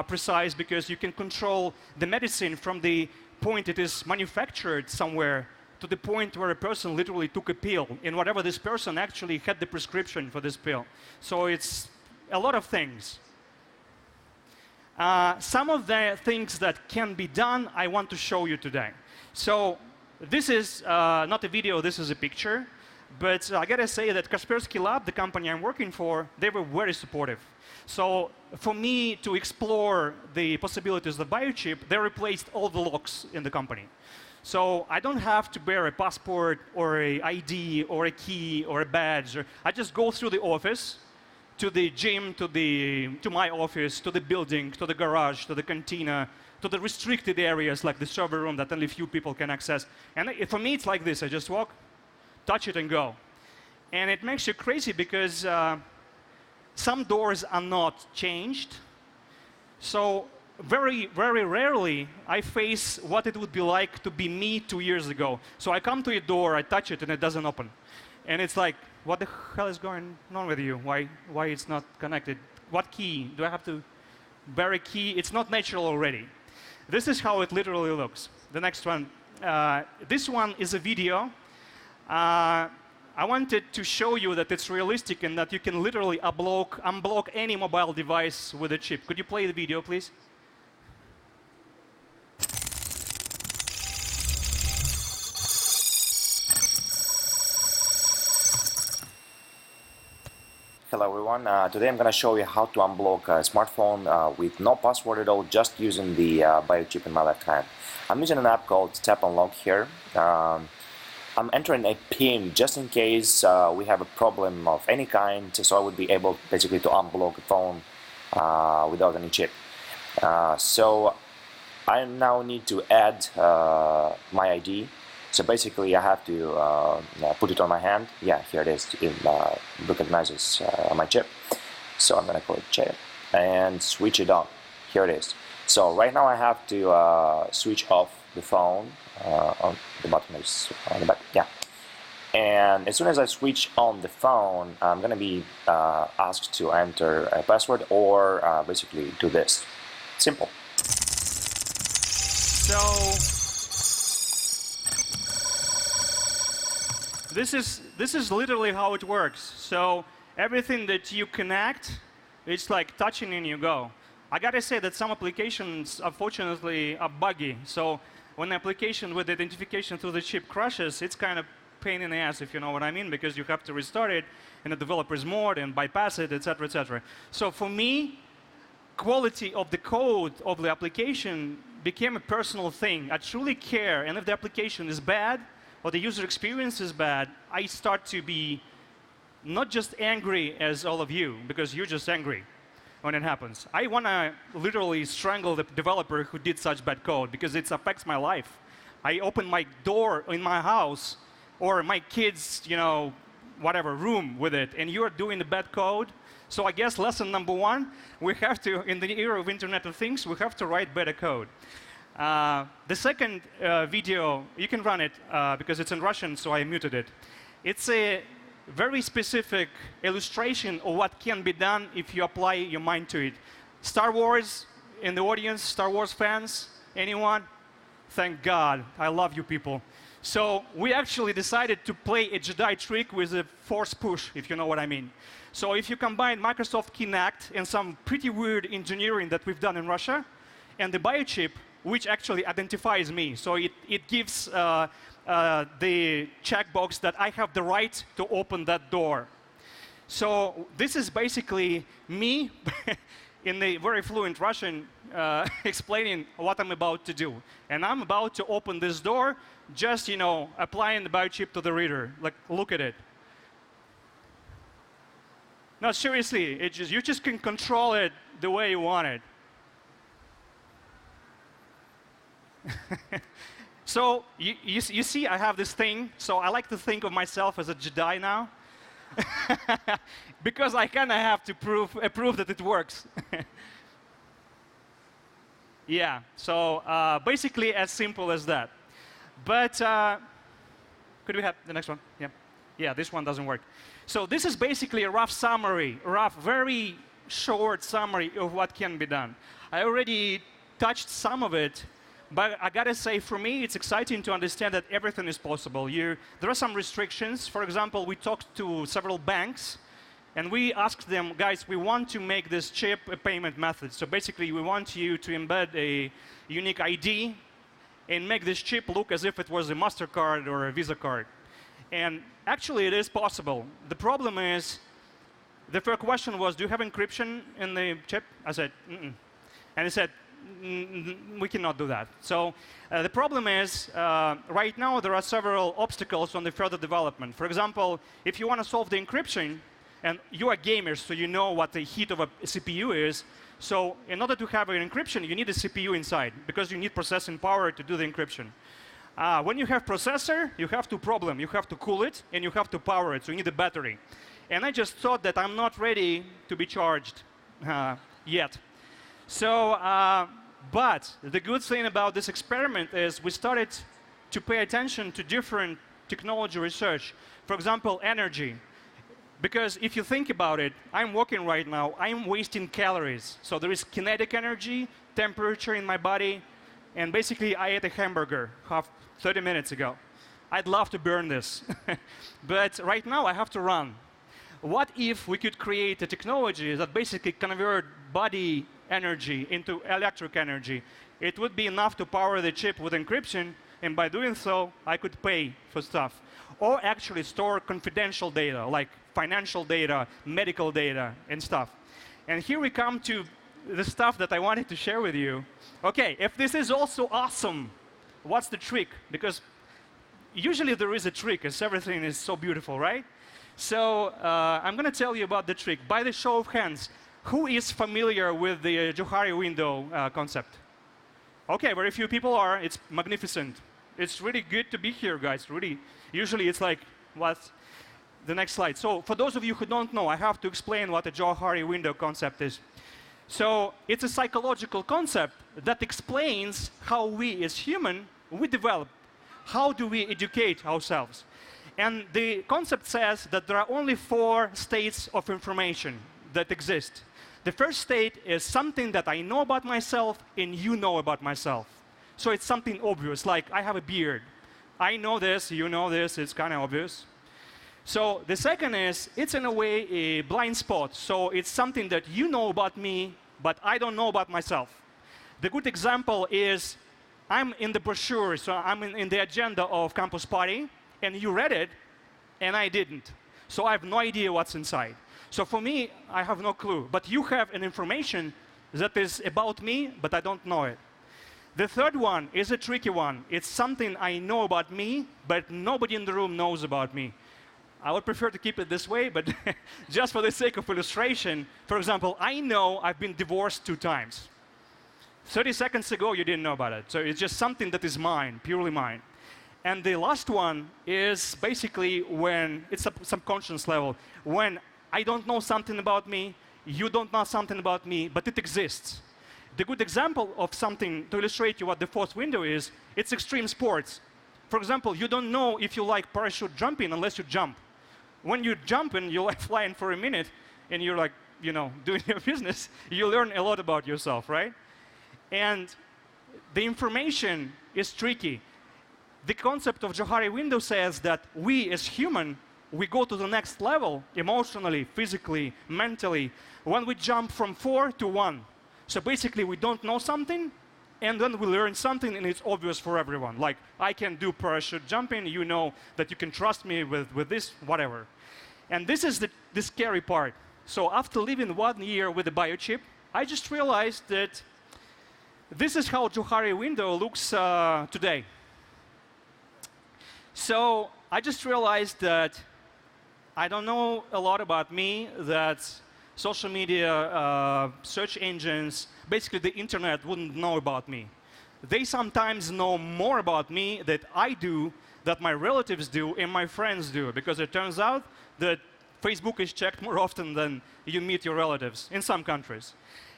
precise because you can control the medicine from the point it is manufactured somewhere to the point where a person literally took a pill, and whatever this person actually had the prescription for this pill. So it's a lot of things. Some of the things that can be done, I want to show you today. So this is not a video, this is a picture. But I gotta say that Kaspersky Lab, the company I'm working for, they were very supportive. So for me to explore the possibilities of the biochip, they replaced all the locks in the company. So I don't have to bear a passport or an ID or a key or a badge. I just go through the office, to the gym, to my office, to the building, to the garage, to the cantina, to the restricted areas like the server room that only few people can access. And for me, it's like this. I just walk, touch it, and go. And it makes you crazy because some doors are not changed. So very rarely, I face what it would be like to be me 2 years ago. So I come to a door, I touch it, and it doesn't open. And it's like, what the hell is going on with you? Why it's not connected? What key? Do I have to bear a key? It's not natural already. This is how it literally looks. The next one. This one is a video. I wanted to show you that it's realistic and that you can literally unblock any mobile device with a chip. Could you play the video, please? Hello everyone, today I'm going to show you how to unblock a smartphone with no password at all, just using the biochip in my left hand. I'm using an app called Tap Unlock here. I'm entering a PIN just in case we have a problem of any kind, so I would be able basically to unblock a phone without any chip. So I now need to add my ID. So basically I have to put it on my hand. Yeah, here it is. It recognizes my chip. So I'm going to call it chip and switch it on. Here it is. So right now I have to switch off the phone. On the bottom is on the back. Yeah. And as soon as I switch on the phone, I'm going to be asked to enter a password or basically do this. Simple. So this is literally how it works. So everything that you connect, it's like touching and you go. I gotta say that some applications, unfortunately, are buggy. So when an application with identification through the chip crashes, it's kind of pain in the ass, if you know what I mean, because you have to restart it in the developer's mode and bypass it, etc., etc. So for me, quality of the code of the application became a personal thing. I truly care, and if the application is bad or the user experience is bad, I start to be not just angry as all of you, because you're just angry when it happens. I want to literally strangle the developer who did such bad code because it affects my life. I open my door in my house or my kids, whatever, room with it, and you're doing the bad code. So I guess lesson number one, we have to, in the era of Internet of Things, we have to write better code. The second video, you can run it because it's in Russian, so I muted it. It's a very specific illustration of what can be done if you apply your mind to it. Star Wars in the audience, Star Wars fans, anyone? Thank God, I love you people. So we actually decided to play a Jedi trick with a force push, if you know what I mean. So if you combine Microsoft Kinect and some pretty weird engineering that we've done in Russia, and the biochip, which actually identifies me, so it gives the checkbox that I have the right to open that door. So this is basically me in the very fluent Russian explaining what I'm about to do. And I'm about to open this door, just, applying the biochip to the reader. Like, look at it. No, seriously, you just can control it the way you want it. So you see, I have this thing. So I like to think of myself as a Jedi now, because I kind of have to prove that it works. Yeah. So basically, as simple as that. But could we have the next one? Yeah. Yeah, this one doesn't work. So this is basically a rough summary, very short summary of what can be done. I already touched some of it. But I gotta say, for me, it's exciting to understand that everything is possible. There are some restrictions. For example, we talked to several banks, and we asked them, guys, we want to make this chip a payment method. So basically, we want you to embed a unique ID and make this chip look as if it was a MasterCard or a Visa card. And actually, it is possible. The problem is, the first question was, do you have encryption in the chip? I said, mm-mm. And he said, we cannot do that. So the problem is, right now, there are several obstacles on the further development. For example, if you want to solve the encryption, and you are gamers, so you know what the heat of a CPU is. So in order to have an encryption, you need a CPU inside, because you need processing power to do the encryption. When you have processor, you have two problems. You have to cool it, and you have to power it, so you need a battery. And I just thought that I'm not ready to be charged yet. So, but the good thing about this experiment is we started to pay attention to different technology research. For example, energy. Because if you think about it, I'm walking right now, I'm wasting calories. So there is kinetic energy, temperature in my body, and basically I ate a hamburger 30 minutes ago. I'd love to burn this. But right now I have to run. What if we could create a technology that basically convert body energy into electric energy? It would be enough to power the chip with encryption, and by doing so, I could pay for stuff. Or actually store confidential data, like financial data, medical data, and stuff. And here we come to the stuff that I wanted to share with you. OK, if this is also awesome, what's the trick? Because usually there is a trick, as everything is so beautiful, right? So I'm going to tell you about the trick. By the show of hands, who is familiar with the Johari window concept? OK, very few people are. It's magnificent. It's really good to be here, guys. Really. Usually it's like, what's the next slide? So for those of you who don't know, I have to explain what a Johari window concept is. So it's a psychological concept that explains how we as human, we develop. How do we educate ourselves? And the concept says that there are only 4 states of information that exist. The first state is something that I know about myself and you know about myself. So it's something obvious, like I have a beard. I know this, you know this, it's kind of obvious. So the second is, it's in a way a blind spot. So it's something that you know about me, but I don't know about myself. The good example is, I'm in the brochure, so I'm in the agenda of Campus Party, and you read it, and I didn't. So I have no idea what's inside. So for me, I have no clue. But you have an information that is about me, but I don't know it. The third one is a tricky one. It's something I know about me, but nobody in the room knows about me. I would prefer to keep it this way, but just for the sake of illustration, for example, I know I've been divorced 2 times. 30 seconds ago, you didn't know about it. So it's just something that is mine, purely mine. And the last one is basically when it's a subconscious level. When I don't know something about me, you don't know something about me, but it exists. The good example of something to illustrate you what the 4th window is, it's extreme sports. For example, you don't know if you like parachute jumping unless you jump. When you jump and you're like flying for a minute and you're like, doing your business, you learn a lot about yourself, right? And the information is tricky. The concept of Johari window says that we as human, we go to the next level emotionally, physically, mentally, when we jump from 4 to 1. So basically, we don't know something, and then we learn something, and it's obvious for everyone. Like, I can do parachute jumping, you know that you can trust me with this, whatever. And this is the scary part. So after living 1 year with the biochip, I just realized that this is how Johari window looks today. So I just realized that I don't know a lot about me, that social media, search engines, basically the internet wouldn't know about me. They sometimes know more about me than I do, that my relatives do, and my friends do, because it turns out that Facebook is checked more often than you meet your relatives in some countries.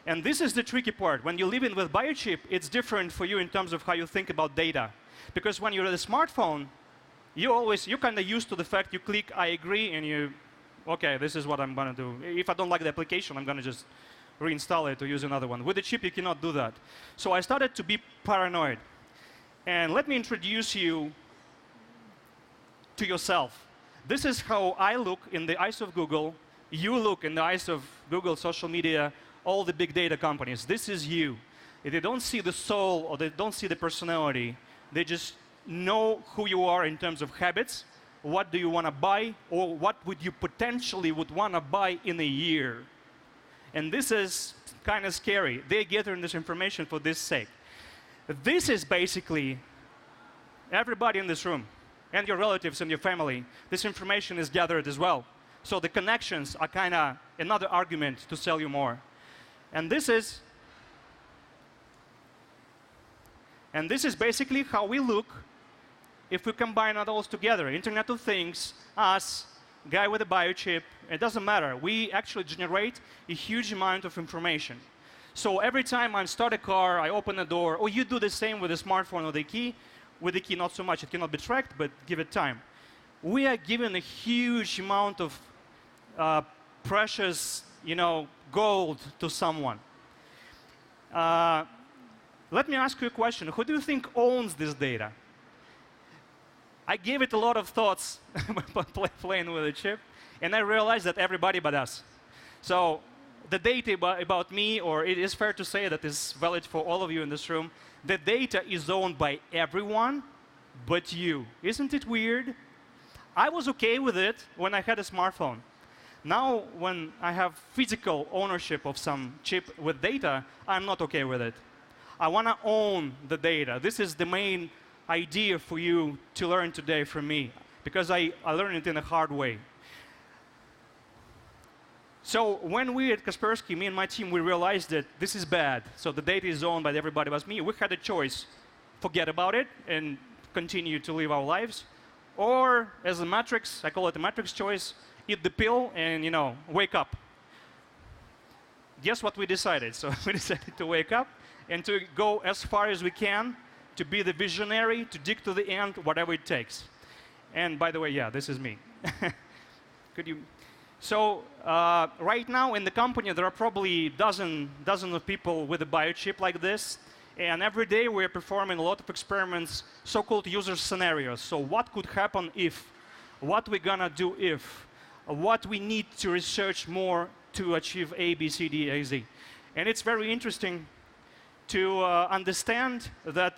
And this is the tricky part. When you live in with biochip, it's different for you in terms of how you think about data. Because when you're at a smartphone, you're kind of used to the fact you click, I agree, and you, OK, this is what I'm going to do. If I don't like the application, I'm going to just reinstall it or use another one. With the chip, you cannot do that. So I started to be paranoid. And let me introduce you to yourself. This is how I look in the eyes of Google. You look in the eyes of Google, social media, all the big data companies. This is you. If they don't see the soul or they don't see the personality, they just know who you are in terms of habits, what do you want to buy, or what would you potentially would want to buy in a year. And this is kind of scary. They gather this information for this sake. This is basically everybody in this room, and your relatives and your family. This information is gathered as well. So the connections are kind of another argument to sell you more. And this is basically how we look if we combine all those together. Internet of Things, us, guy with a biochip, it doesn't matter. We actually generate a huge amount of information. So every time I start a car, I open a door, or you do the same with a smartphone or the key. With the key, not so much. It cannot be tracked, but give it time. We are given a huge amount of precious, gold to someone. Let me ask you a question. Who do you think owns this data? I gave it a lot of thoughts playing with the chip, and I realized that everybody but us. So the data about me, or it is fair to say that is valid for all of you in this room, the data is owned by everyone but you. Isn't it weird? I was OK with it when I had a smartphone. Now, when I have physical ownership of some chip with data, I'm not OK with it. I want to own the data. This is the main idea for you to learn today from me, because I learned it in a hard way. So when we at Kaspersky, me and my team, we realized that this is bad. So the data is owned by everybody but me. We had a choice: forget about it and continue to live our lives, or as a matrix, I call it a matrix choice, eat the pill and wake up. Guess what we decided? So we decided to wake up and to go as far as we can, to be the visionary, to dig to the end, whatever it takes. And by the way, yeah, this is me. Could you? So right now in the company, there are probably dozen of people with a biochip like this. And every day we're performing a lot of experiments, so-called user scenarios. So what could happen if? What we're going to do if? What we need to research more to achieve A, B, C, D, A, Z. And it's very interesting to understand that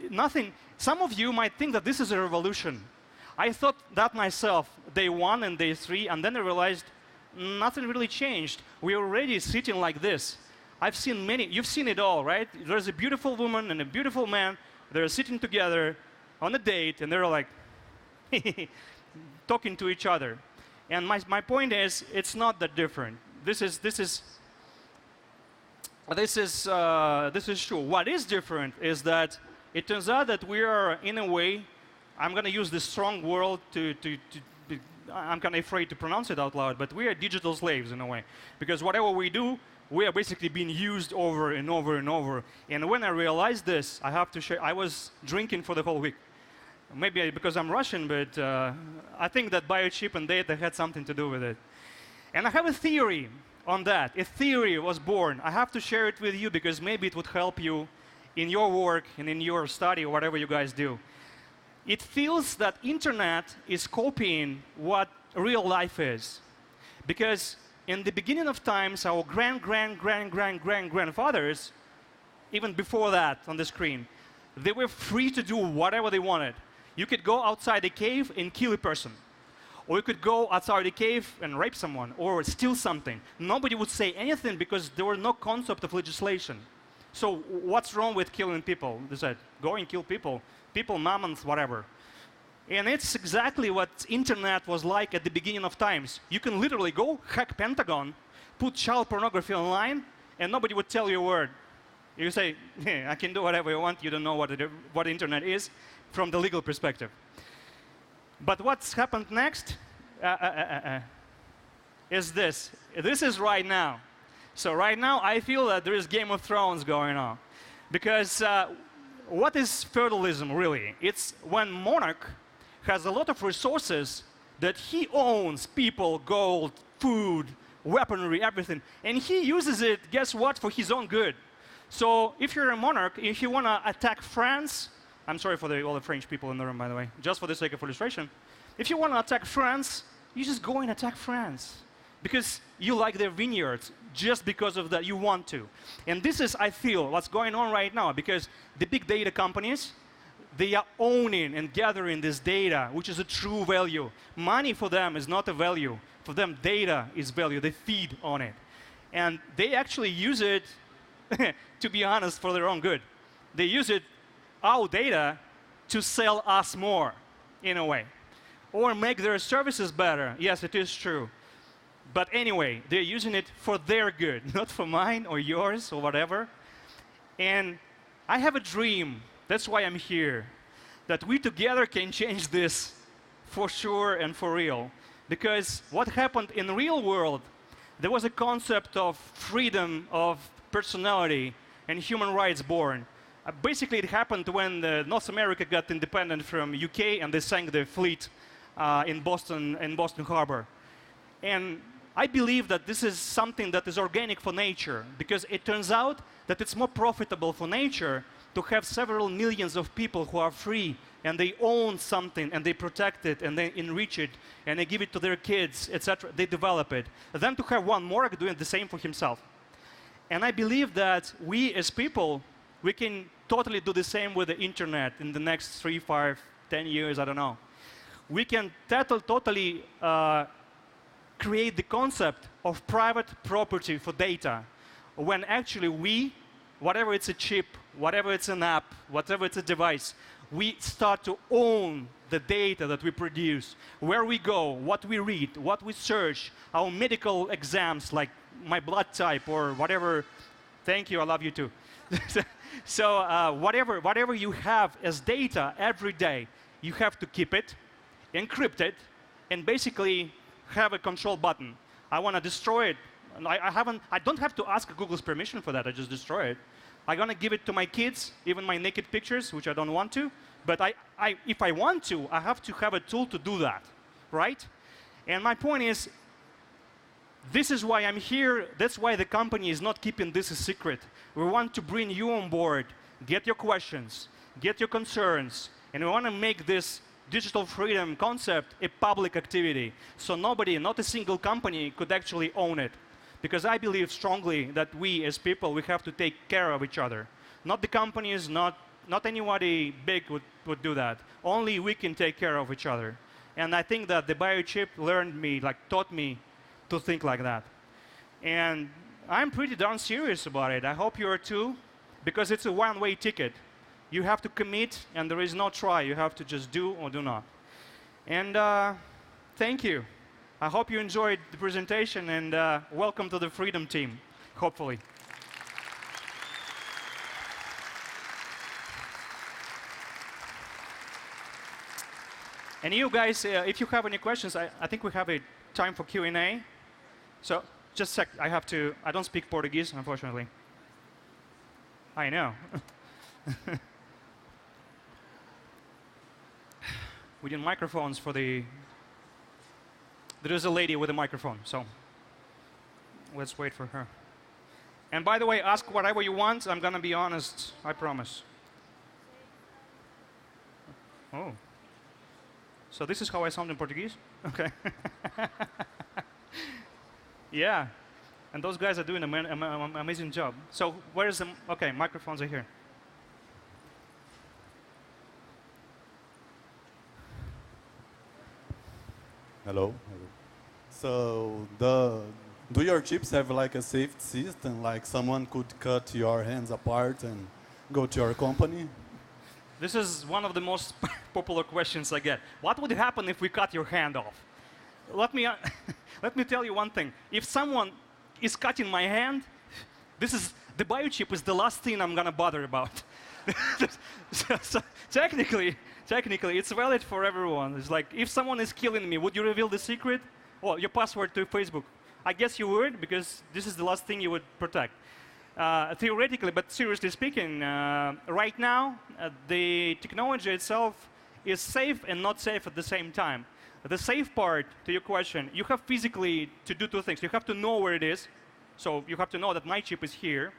nothing. Some of you might think that this is a revolution. I thought that myself, day 1 and day 3, and then I realized nothing really changed. We're already sitting like this. I've seen many. You've seen it all, right? There's a beautiful woman and a beautiful man. They're sitting together on a date, and they're like talking to each other. And my point is, it's not that different. This is true. What is different is that it turns out that we are, in a way, I'm going to use this strong word I'm kind of afraid to pronounce it out loud, but we are digital slaves in a way. Because whatever we do, we are basically being used over and over and over. And when I realized this, I have to share, I was drinking for the whole week. Maybe because I'm Russian, but I think that biochip and data had something to do with it. And I have a theory on that. A theory was born. I have to share it with you because maybe it would help you in your work and in your study or whatever you guys do. It feels that internet is copying what real life is. Because in the beginning of times, our grandfathers, even before that on the screen, they were free to do whatever they wanted. You could go outside a cave and kill a person. Or you could go outside the cave and rape someone or steal something. Nobody would say anything because there were no concept of legislation. So what's wrong with killing people? They said, go and kill people. People, mammons, whatever. And it's exactly what internet was like at the beginning of times. You can literally go hack Pentagon, put child pornography online, and nobody would tell you a word. You say, I can do whatever you want. You don't know what the internet is from the legal perspective. But what's happened next is this. This is right now. So right now, I feel that there is Game of Thrones going on. Because what is feudalism, really? It's when monarch has a lot of resources that he owns, people, gold, food, weaponry, everything. And he uses it, guess what, for his own good. So if you're a monarch, if you want to attack France, I'm sorry for all the French people in the room, by the way, just for the sake of illustration. If you want to attack France, you just go and attack France. Because you like their vineyards, just because of that, you want to. And this is, I feel, what's going on right now, because the big data companies, they are owning and gathering this data, which is a true value. Money for them is not a value. For them, data is value. They feed on it. And they actually use it, to be honest, for their own good. They use it, our data, to sell us more, in a way. Or make their services better. Yes, it is true. But anyway, they're using it for their good, not for mine or yours or whatever. And I have a dream. That's why I'm here. That we together can change this for sure and for real. Because what happened in the real world, there was a concept of freedom of personality and human rights born. Basically, it happened when North America got independent from UK and they sank their fleet in Boston Harbor. And I believe that this is something that is organic for nature, because it turns out that it's more profitable for nature to have several millions of people who are free and they own something and they protect it and they enrich it and they give it to their kids, etc. They develop it. Than to have one monarch doing the same for himself. And I believe that we as people, we can totally do the same with the internet in the next 3, 5, 10 years, I don't know. We can totally create the concept of private property for data, when actually we, whatever it's a chip, whatever it's an app, whatever it's a device, we start to own the data that we produce, where we go, what we read, what we search, our medical exams, like my blood type or whatever. Thank you, I love you too. So whatever you have as data every day, you have to keep it, encrypt it, and basically have a control button. I want to destroy it. I don't have to ask Google's permission for that. I just destroy it. I'm going to give it to my kids, even my naked pictures, which I don't want to. But if I want to, I have to have a tool to do that, right? And my point is, this is why I'm here. That's why the company is not keeping this a secret. We want to bring you on board, get your questions, get your concerns, and we want to make this digital freedom concept a public activity. So nobody, not a single company, could actually own it. Because I believe strongly that we as people, we have to take care of each other. Not the companies, not anybody big would do that. Only we can take care of each other. And I think that the biochip taught me to think like that. And I'm pretty darn serious about it. I hope you are too, because it's a one-way ticket. You have to commit, and there is no try. You have to just do or do not. And thank you. I hope you enjoyed the presentation, and welcome to the Freedom team, hopefully. And you guys, if you have any questions, I think we have a time for Q&A. So just a sec, I don't speak Portuguese, unfortunately. I know. We need microphones for the... There is a lady with a microphone, so let's wait for her. And by the way, ask whatever you want. I'm going to be honest, I promise. Oh. So this is how I sound in Portuguese? Okay. Yeah. And those guys are doing an amazing job. So where is the... OK, microphones are here. Hello. So do your chips have like a safety system? Like someone could cut your hands apart and go to your company? This is one of the most popular questions I get. What would happen if we cut your hand off? Let me, let me tell you one thing. If someone is cutting my hand, the biochip is the last thing I'm gonna bother about. So technically, it's valid for everyone. It's like, if someone is killing me, would you reveal the secret? Well, your password to Facebook. I guess you would, because this is the last thing you would protect. Theoretically, but seriously speaking, right now, the technology itself is safe and not safe at the same time. The safe part, to your question, you have physically to do two things. You have to know where it is. So you have to know that my chip is here.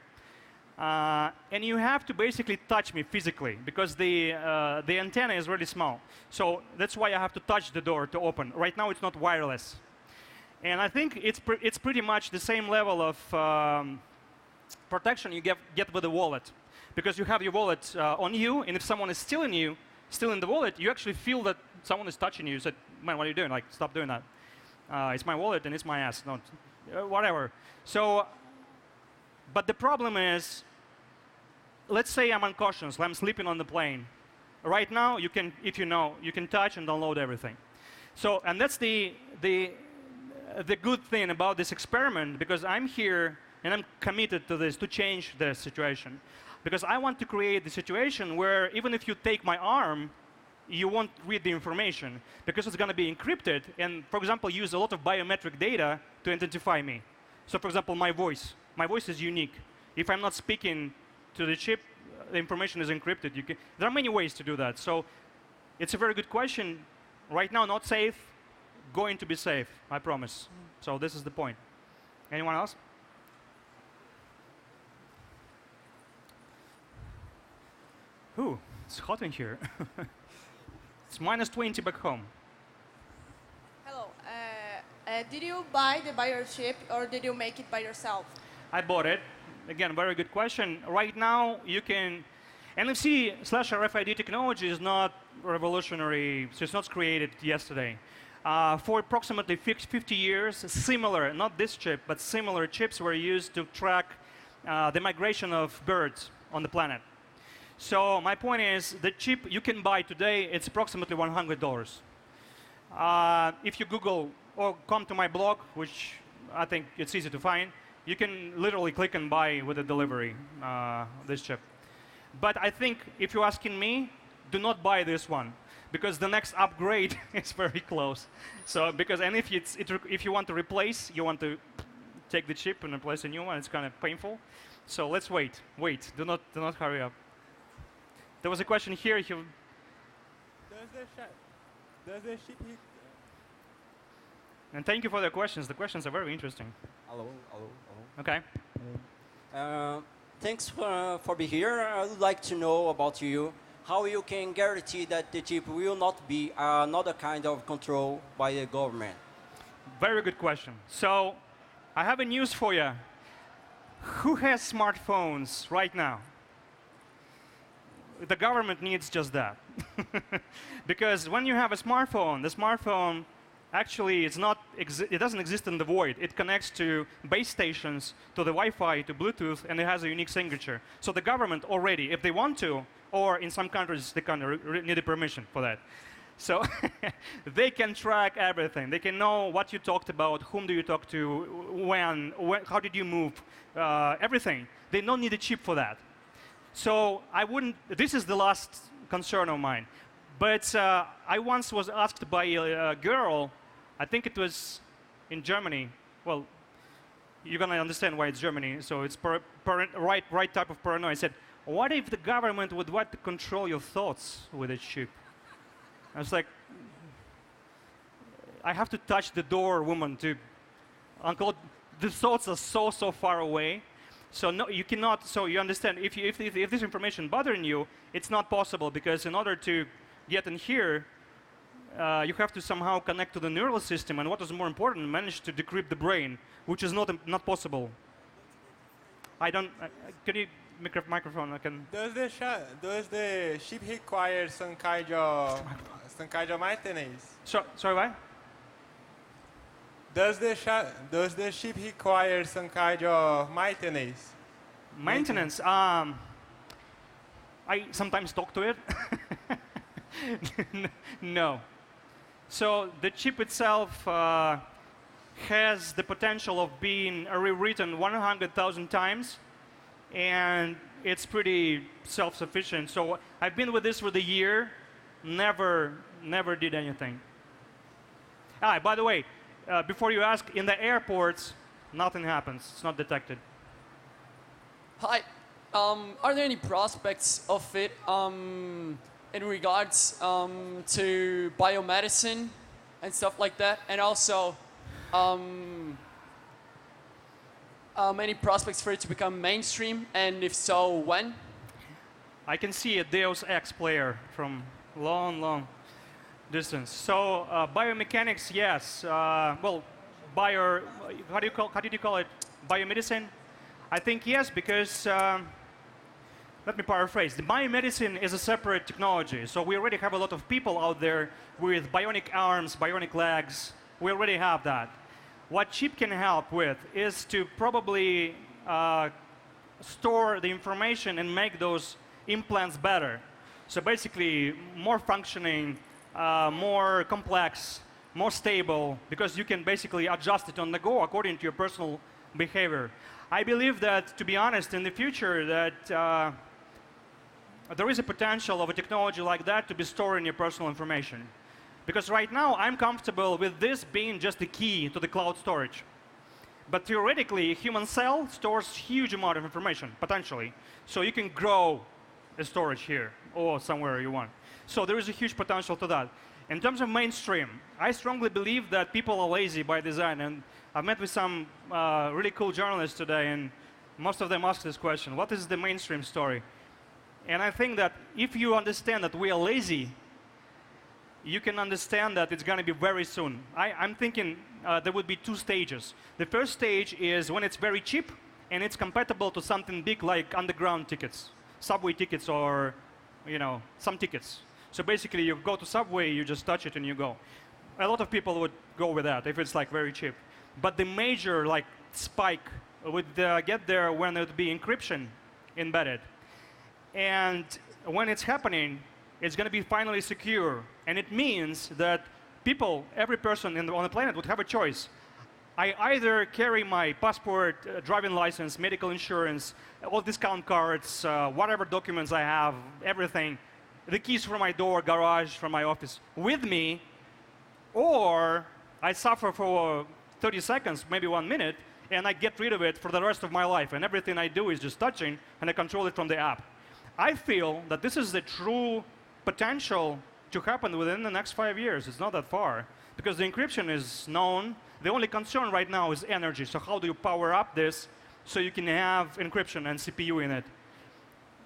And you have to basically touch me physically, because the antenna is really small. So that's why I have to touch the door to open. Right now, it's not wireless. And I think it's pretty much the same level of protection you get with a wallet. Because you have your wallet on you, and if someone is stealing the wallet, you actually feel that someone is touching you. You said, man, what are you doing? Like, stop doing that. It's my wallet and it's my ass. Not, whatever. So, but the problem is, let's say I'm unconscious, I'm sleeping on the plane. Right now, you can, if you know, you can touch and download everything. So, and that's the good thing about this experiment, because I'm here and I'm committed to this, to change the situation. Because I want to create the situation where even if you take my arm, you won't read the information, because it's going to be encrypted and, for example, use a lot of biometric data to identify me. So, for example, my voice is unique. If I'm not speaking to the chip, the information is encrypted. There are many ways to do that. So it's a very good question. Right now, not safe. Going to be safe, I promise. So this is the point. Anyone else? Ooh, it's hot in here. It's -20 back home. Hello. Did you buy the biochip or did you make it by yourself? I bought it. Again, very good question. Right now, you can... NFC/RFID technology is not revolutionary, so it's not created yesterday. For approximately 50 years, similar, not this chip, but similar chips were used to track the migration of birds on the planet. So my point is, the chip you can buy today, it's approximately $100. If you Google or come to my blog, which I think it's easy to find, you can literally click and buy with a delivery this chip. But I think if you're asking me, do not buy this one, because the next upgrade is very close. So and if you want to replace, you want to take the chip and replace a new one, it's kind of painful. So let's wait. Wait. Do not hurry up. There was a question here. Does the ship hit? And thank you for the questions. The questions are very interesting. Hello. Okay. Thanks for being here. I would like to know about you, how you can guarantee that the chip will not be another kind of control by the government. Very good question. So I have a news for you. Who has smartphones right now? The government needs just that. Because when you have a smartphone, the smartphone actually it doesn't exist in the void. It connects to base stations, to the Wi-Fi, to Bluetooth, and it has a unique signature. So the government already, if they want to, or in some countries they kind of need a permission for that. So they can track everything. They can know what you talked about, whom do you talk to, when how did you move, everything. They don't need a chip for that. So I wouldn't, this is the last concern of mine. But I once was asked by a girl, I think it was in Germany. Well, you're going to understand why it's Germany. So it's right type of paranoia. I said, what if the government would want to control your thoughts with a chip? I was like, I have to touch the door, woman, to uncle. The thoughts are so far away. So no, you cannot. So you understand, if this information bothering you, it's not possible, because in order to get in here, you have to somehow connect to the neural system, and what is more important, manage to decrypt the brain, which is not possible. I don't. Can you microphone? I can. Does the ship require some kind of maintenance? Sorry, what? Does the ship require some kind of maintenance? Maintenance. I sometimes talk to it. No. So the chip itself has the potential of being rewritten 100,000 times, and it's pretty self-sufficient. So I've been with this for the year, never did anything. By the way, before you ask, in the airports, nothing happens. It's not detected. Hi. Are there any prospects of it in regards to biomedicine and stuff like that? And also, any prospects for it to become mainstream? And if so, when? I can see a Deus Ex player from long distance. So biomechanics, yes. Well, how did you call it? Biomedicine? I think yes, because let me paraphrase. The biomedicine is a separate technology. So we already have a lot of people out there with bionic arms, bionic legs. We already have that. What chip can help with is to probably store the information and make those implants better. So basically, more functioning, more complex, more stable, because you can basically adjust it on the go according to your personal behavior. I believe that, to be honest, in the future, that there is a potential of a technology like that to be storing your personal information. Because right now, I'm comfortable with this being just the key to the cloud storage. But theoretically, a human cell stores huge amount of information, potentially. So you can grow the storage here or somewhere you want. So there is a huge potential to that. In terms of mainstream, I strongly believe that people are lazy by design. And I've met with some really cool journalists today, and most of them ask this question: what is the mainstream story? And I think that if you understand that we are lazy, you can understand that it's going to be very soon. I'm thinking there would be two stages. The first stage is when it's very cheap and it's compatible to something big like underground tickets, subway tickets, or some tickets. So basically, you go to subway, you just touch it and you go. A lot of people would go with that if it's like very cheap. But the major spike would get there when there would be encryption embedded. And when it's happening, it's going to be finally secure. And it means that people, every person on the planet would have a choice. I either carry my passport, driving license, medical insurance, all discount cards, whatever documents I have, everything, the keys for my door, garage, from my office with me, or I suffer for 30 seconds, maybe 1 minute, and I get rid of it for the rest of my life. And everything I do is just touching, and I control it from the app. I feel that this is the true potential to happen within the next 5 years. It's not that far, because the encryption is known. The only concern right now is energy. So how do you power up this so you can have encryption and CPU in it?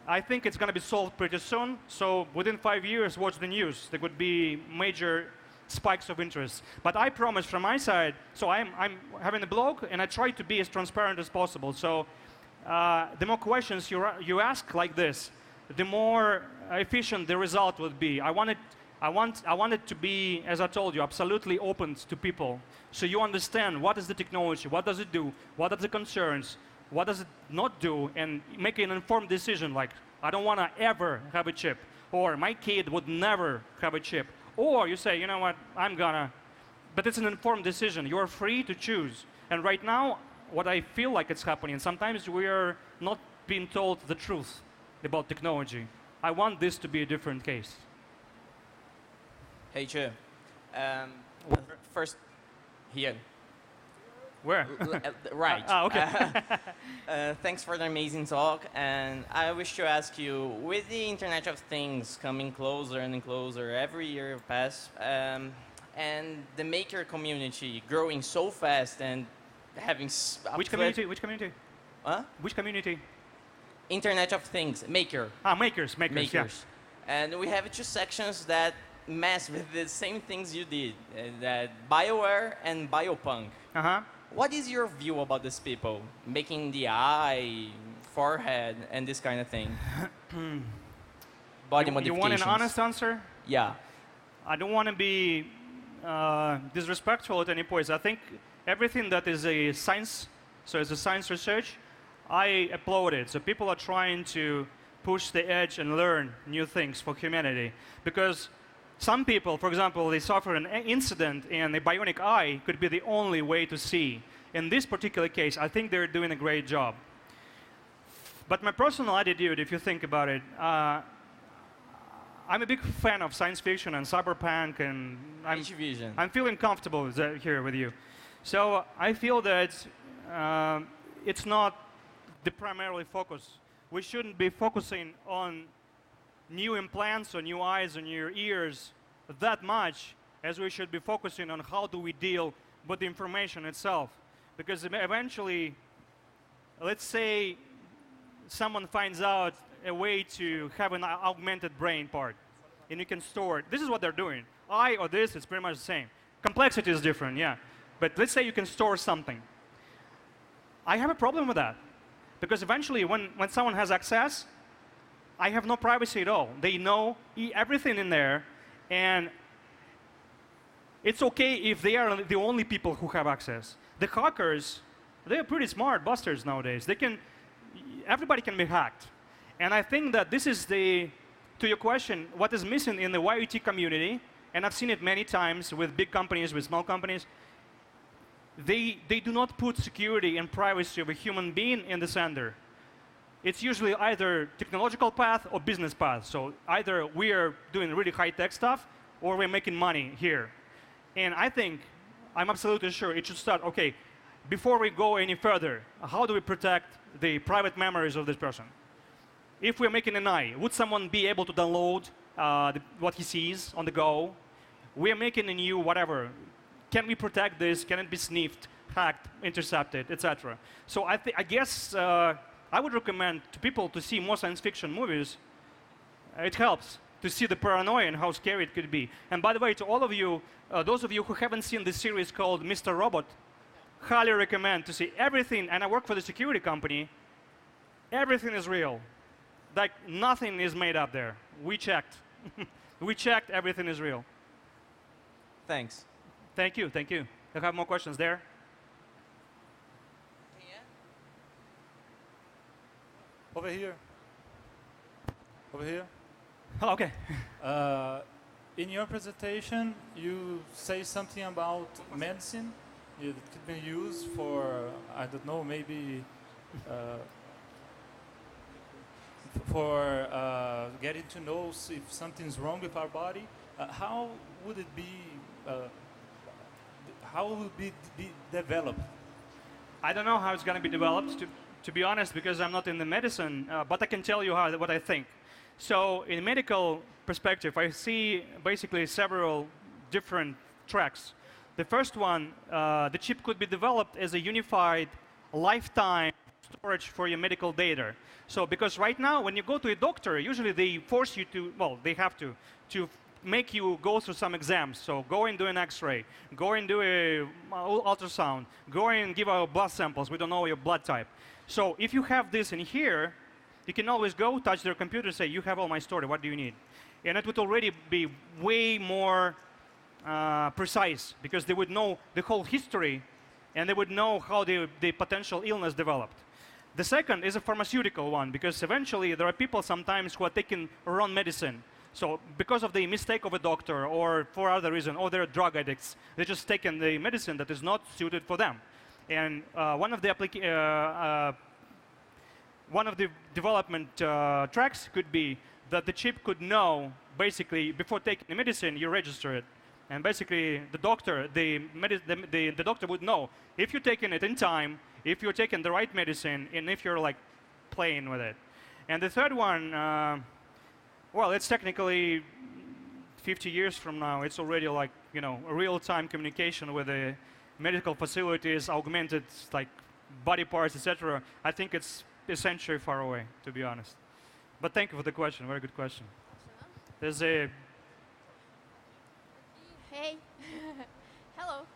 I think it's going to be solved pretty soon. So within 5 years, watch the news. There could be major spikes of interest. But I promise from my side, so I'm having a blog, and I try to be as transparent as possible. So the more questions you ask like this, the more efficient the result would be. I want it to be, as I told you, absolutely open to people. So you understand what is the technology, what does it do, what are the concerns, what does it not do, and make an informed decision like, I don't want to ever have a chip, or my kid would never have a chip. Or you say, you know what, I'm gonna. But it's an informed decision. You're free to choose. And right now, what I feel like it's happening, sometimes we are not being told the truth about technology. I want this to be a different case. Hey, Joe. First, here. Where? Right. Okay. Thanks for the amazing talk. And I wish to ask you, with the Internet of Things coming closer and closer every year pass, and the maker community growing so fast and having... Which community? Which community? Huh? Which community? Internet of Things, maker. Makers, yeah. And we have two sections that mess with the same things you did, that BioWare and BioPunk. What is your view about these people making the eye, forehead, and this kind of thing? Body modifications. You want an honest answer? Yeah. I don't want to be disrespectful at any point. I think everything that is a science, so it's a science research, I applaud it. So people are trying to push the edge and learn new things for humanity. Because some people, for example, they suffer an incident and a bionic eye could be the only way to see. In this particular case, I think they're doing a great job. But my personal attitude, if you think about it, I'm a big fan of science fiction and cyberpunk, and I'm feeling comfortable here with you. So I feel that it's not the primarily focus. We shouldn't be focusing on new implants or new eyes or new ears that much as we should be focusing on how do we deal with the information itself. Because eventually, let's say someone finds out a way to have an augmented brain part, and you can store it. This is what they're doing. I or this, it's pretty much the same. Complexity is different, yeah. But let's say you can store something. I have a problem with that. Because eventually, when someone has access, I have no privacy at all. They know everything in there, and it's okay if they are the only people who have access. The hackers, they're pretty smart busters nowadays. Everybody can be hacked. And I think that this is to your question, what is missing in the YOT community, and I've seen it many times with big companies, with small companies, they do not put security and privacy of a human being in the center. It's usually either technological path or business path. So either we are doing really high-tech stuff, or we're making money here. And I think, I'm absolutely sure it should start, okay, before we go any further, how do we protect the private memories of this person? If we're making an eye, would someone be able to download what he sees on the go? We're making a new whatever. Can we protect this? Can it be sniffed, hacked, intercepted, etc.? So I guess I would recommend to people to see more science fiction movies. It helps to see the paranoia and how scary it could be. And by the way, to all of you, those of you who haven't seen this series called Mr. Robot, highly recommend to see everything. And I work for the security company. Everything is real. Like, nothing is made up there. We checked. We checked, everything is real. Thanks. Thank you, thank you. I have more questions there. Over here. Over here. Okay. In your presentation, you say something about medicine. It could be used for, I don't know, maybe for getting to know if something's wrong with our body. How would it be? How will it be developed? I don't know how it's going to be developed, to be honest, because I'm not in the medicine, but I can tell you what I think. So in a medical perspective, I see basically several different tracks. The first one, the chip could be developed as a unified lifetime storage for your medical data. So because right now, when you go to a doctor, usually they force you to, well, they have to make you go through some exams. So go and do an X-ray, go and do a ultrasound, go and give out blood samples. We don't know your blood type. So if you have this in here, you can always go, touch their computer, say, you have all my story, what do you need? And it would already be way more precise, because they would know the whole history, and they would know how the potential illness developed. The second is a pharmaceutical one, because eventually there are people sometimes who are taking wrong medicine. So because of the mistake of a doctor, or for other reason, or they're drug addicts, they're just taking the medicine that is not suited for them. And one of the development tracks could be that the chip could know, basically, before taking the medicine, you register it. And basically, the doctor, the doctor would know if you're taking it in time, if you're taking the right medicine, and if you're like playing with it. And the third one, well, it's technically 50 years from now. It's already like, you know, real-time communication with the medical facilities, augmented like body parts, etc. I think it's a century far away, to be honest. But thank you for the question. Very good question. There's a... Hey. Hello.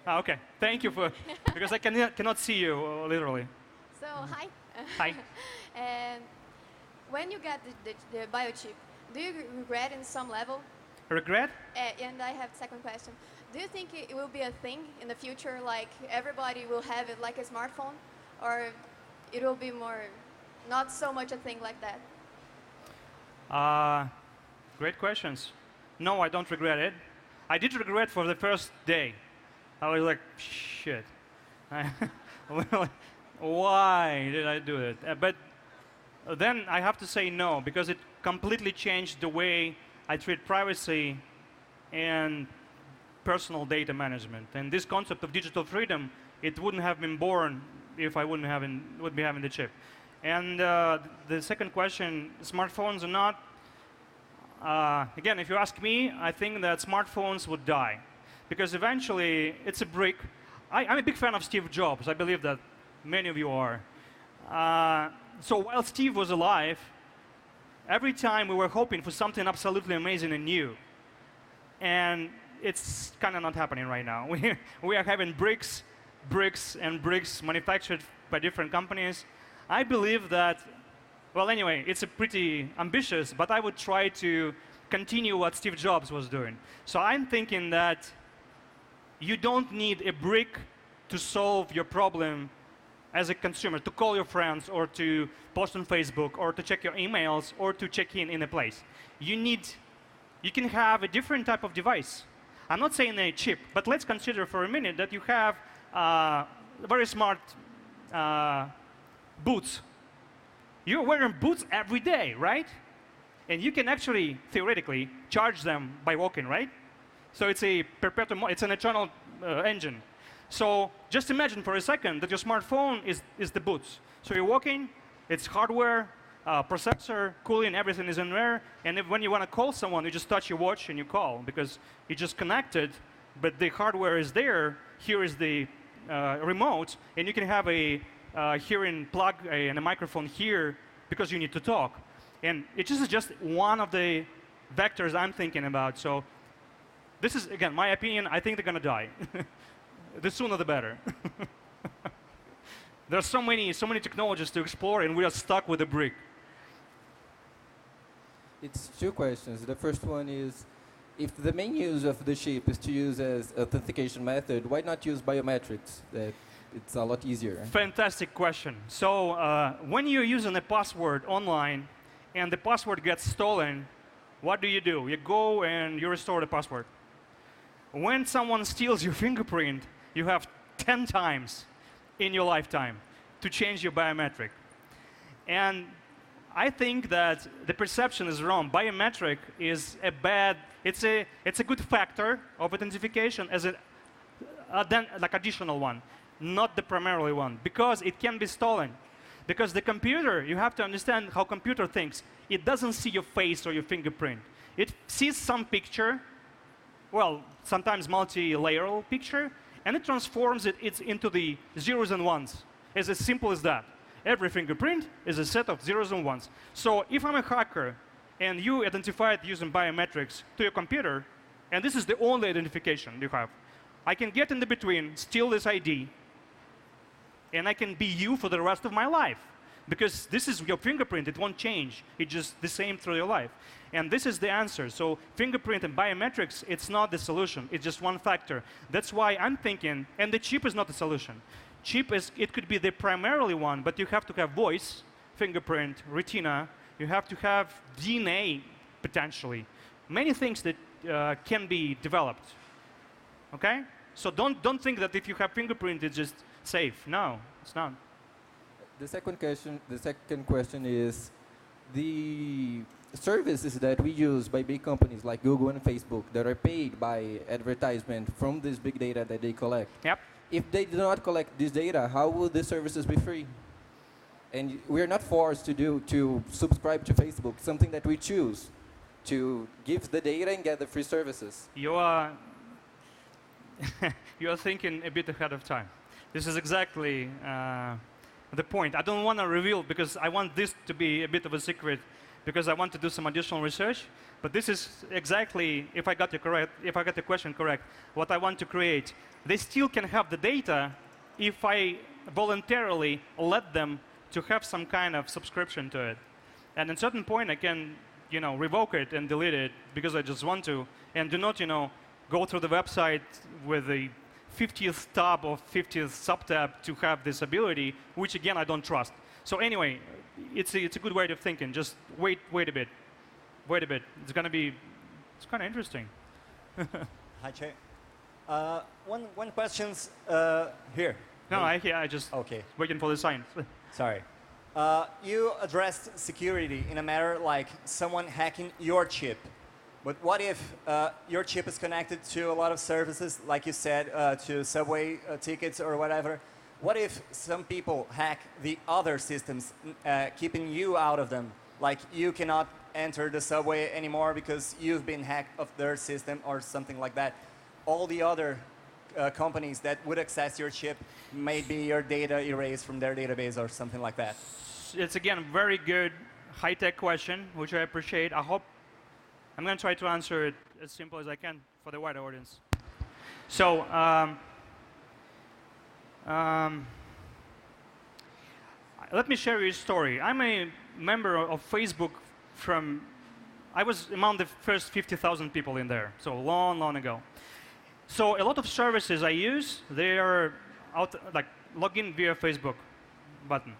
Okay. Thank you for... because I cannot see you, literally. So, hi. Hi. And when you get the biochip, do you regret in some level? Regret? And I have the second question. do you think it will be a thing in the future, like everybody will have it like a smartphone, or it will be more, not so much a thing like that? Great questions. No, I don't regret it. I did regret for the first day. I was like, shit. Why did I do it? But then I have to say no, because it completely changed the way I treat privacy and personal data management. And this concept of digital freedom, it wouldn't have been born if I would be having the chip. And the second question, smartphones or not, again, if you ask me, I think that smartphones would die. Because eventually, it's a brick. I'm a big fan of Steve Jobs. I believe that many of you are. So while Steve was alive, every time we were hoping for something absolutely amazing and new. And it's kind of not happening right now. We are having bricks manufactured by different companies. I believe that, well, anyway, it's a pretty ambitious, but I would try to continue what Steve Jobs was doing. So I'm thinking that you don't need a brick to solve your problem as a consumer, to call your friends or to post on Facebook or to check your emails or to check in a place. You can have a different type of device. I'm not saying a chip, but let's consider for a minute that you have very smart boots. You're wearing boots every day, right? And you can actually, theoretically, charge them by walking, right? So it's a perpetual, it's an eternal engine. So just imagine for a second that your smartphone is the boots. So you're walking, it's hardware, processor, cooling, everything is in there. And when you want to call someone, you just touch your watch and you call because you just connected, but the hardware is there. Here is the remote, and you can have a hearing plug and a microphone here because you need to talk. And it is just one of the vectors I'm thinking about. So this is, again, my opinion. I think they're going to die. The sooner the better. There are so many technologies to explore, and we are stuck with a brick. It's two questions. The first one is, if the main use of the chip is to use as authentication method, why not use biometrics? That it's a lot easier. Fantastic question. So when you're using a password online and the password gets stolen, what do? You go and you restore the password. When someone steals your fingerprint, you have 10 times in your lifetime to change your biometric. And I think that the perception is wrong. Biometric is a bad, it's a good factor of authentication as like additional one, not the primarily one, because it can be stolen. Because the computer, you have to understand how computer thinks. It doesn't see your face or your fingerprint. It sees some picture, well, sometimes multi-layeral picture, and it transforms it into the zeros and ones. It's as simple as that. Every fingerprint is a set of zeros and ones. So if I'm a hacker and you identify it using biometrics to your computer, and this is the only identification you have, I can get in the between, steal this ID, and I can be you for the rest of my life. Because this is your fingerprint, it won't change. It's just the same through your life. And this is the answer. So fingerprint and biometrics, it's not the solution. It's just one factor. That's why I'm thinking, and the chip is not the solution. Chip it could be the primarily one, but you have to have voice, fingerprint, retina. You have to have DNA, potentially. Many things that can be developed. OK? So don't think that if you have fingerprint, it's just safe. No, it's not. The second question is, the services that we use by big companies like Google and Facebook that are paid by advertisement from this big data that they collect. Yep. If they do not collect this data, how would the services be free? And we are not forced to subscribe to Facebook, something that we choose to give the data and get the free services. You are thinking a bit ahead of time. This is exactly the point. I don't want to reveal because I want this to be a bit of a secret because I want to do some additional research. But this is exactly, if I got the question correct, what I want to create. They still can have the data if I voluntarily let them to have some kind of subscription to it. And at a certain point, I can revoke it and delete it because I just want to, and do not go through the website with the 50th tab or 50th subtab to have this ability, which again I don't trust. So anyway, it's a good way of thinking. Just wait a bit. Wait a bit. It's kind of interesting. Hi, Che. One question's here. No, I just waiting for the sign. Sorry. You addressed security in a matter like someone hacking your chip. But what if your chip is connected to a lot of services, like you said, to subway tickets or whatever? What if some people hack the other systems, keeping you out of them? Like you cannot enter the subway anymore because you've been hacked of their system or something like that. All the other companies that would access your chip, maybe your data erased from their database or something like that. It's again a very good high-tech question, which I appreciate. I hope I'm going to try to answer it as simple as I can for the wider audience. So, let me share you a story. I'm a member of Facebook I was among the first 50,000 people in there, so long, long ago. So a lot of services I use, they are like login via Facebook button.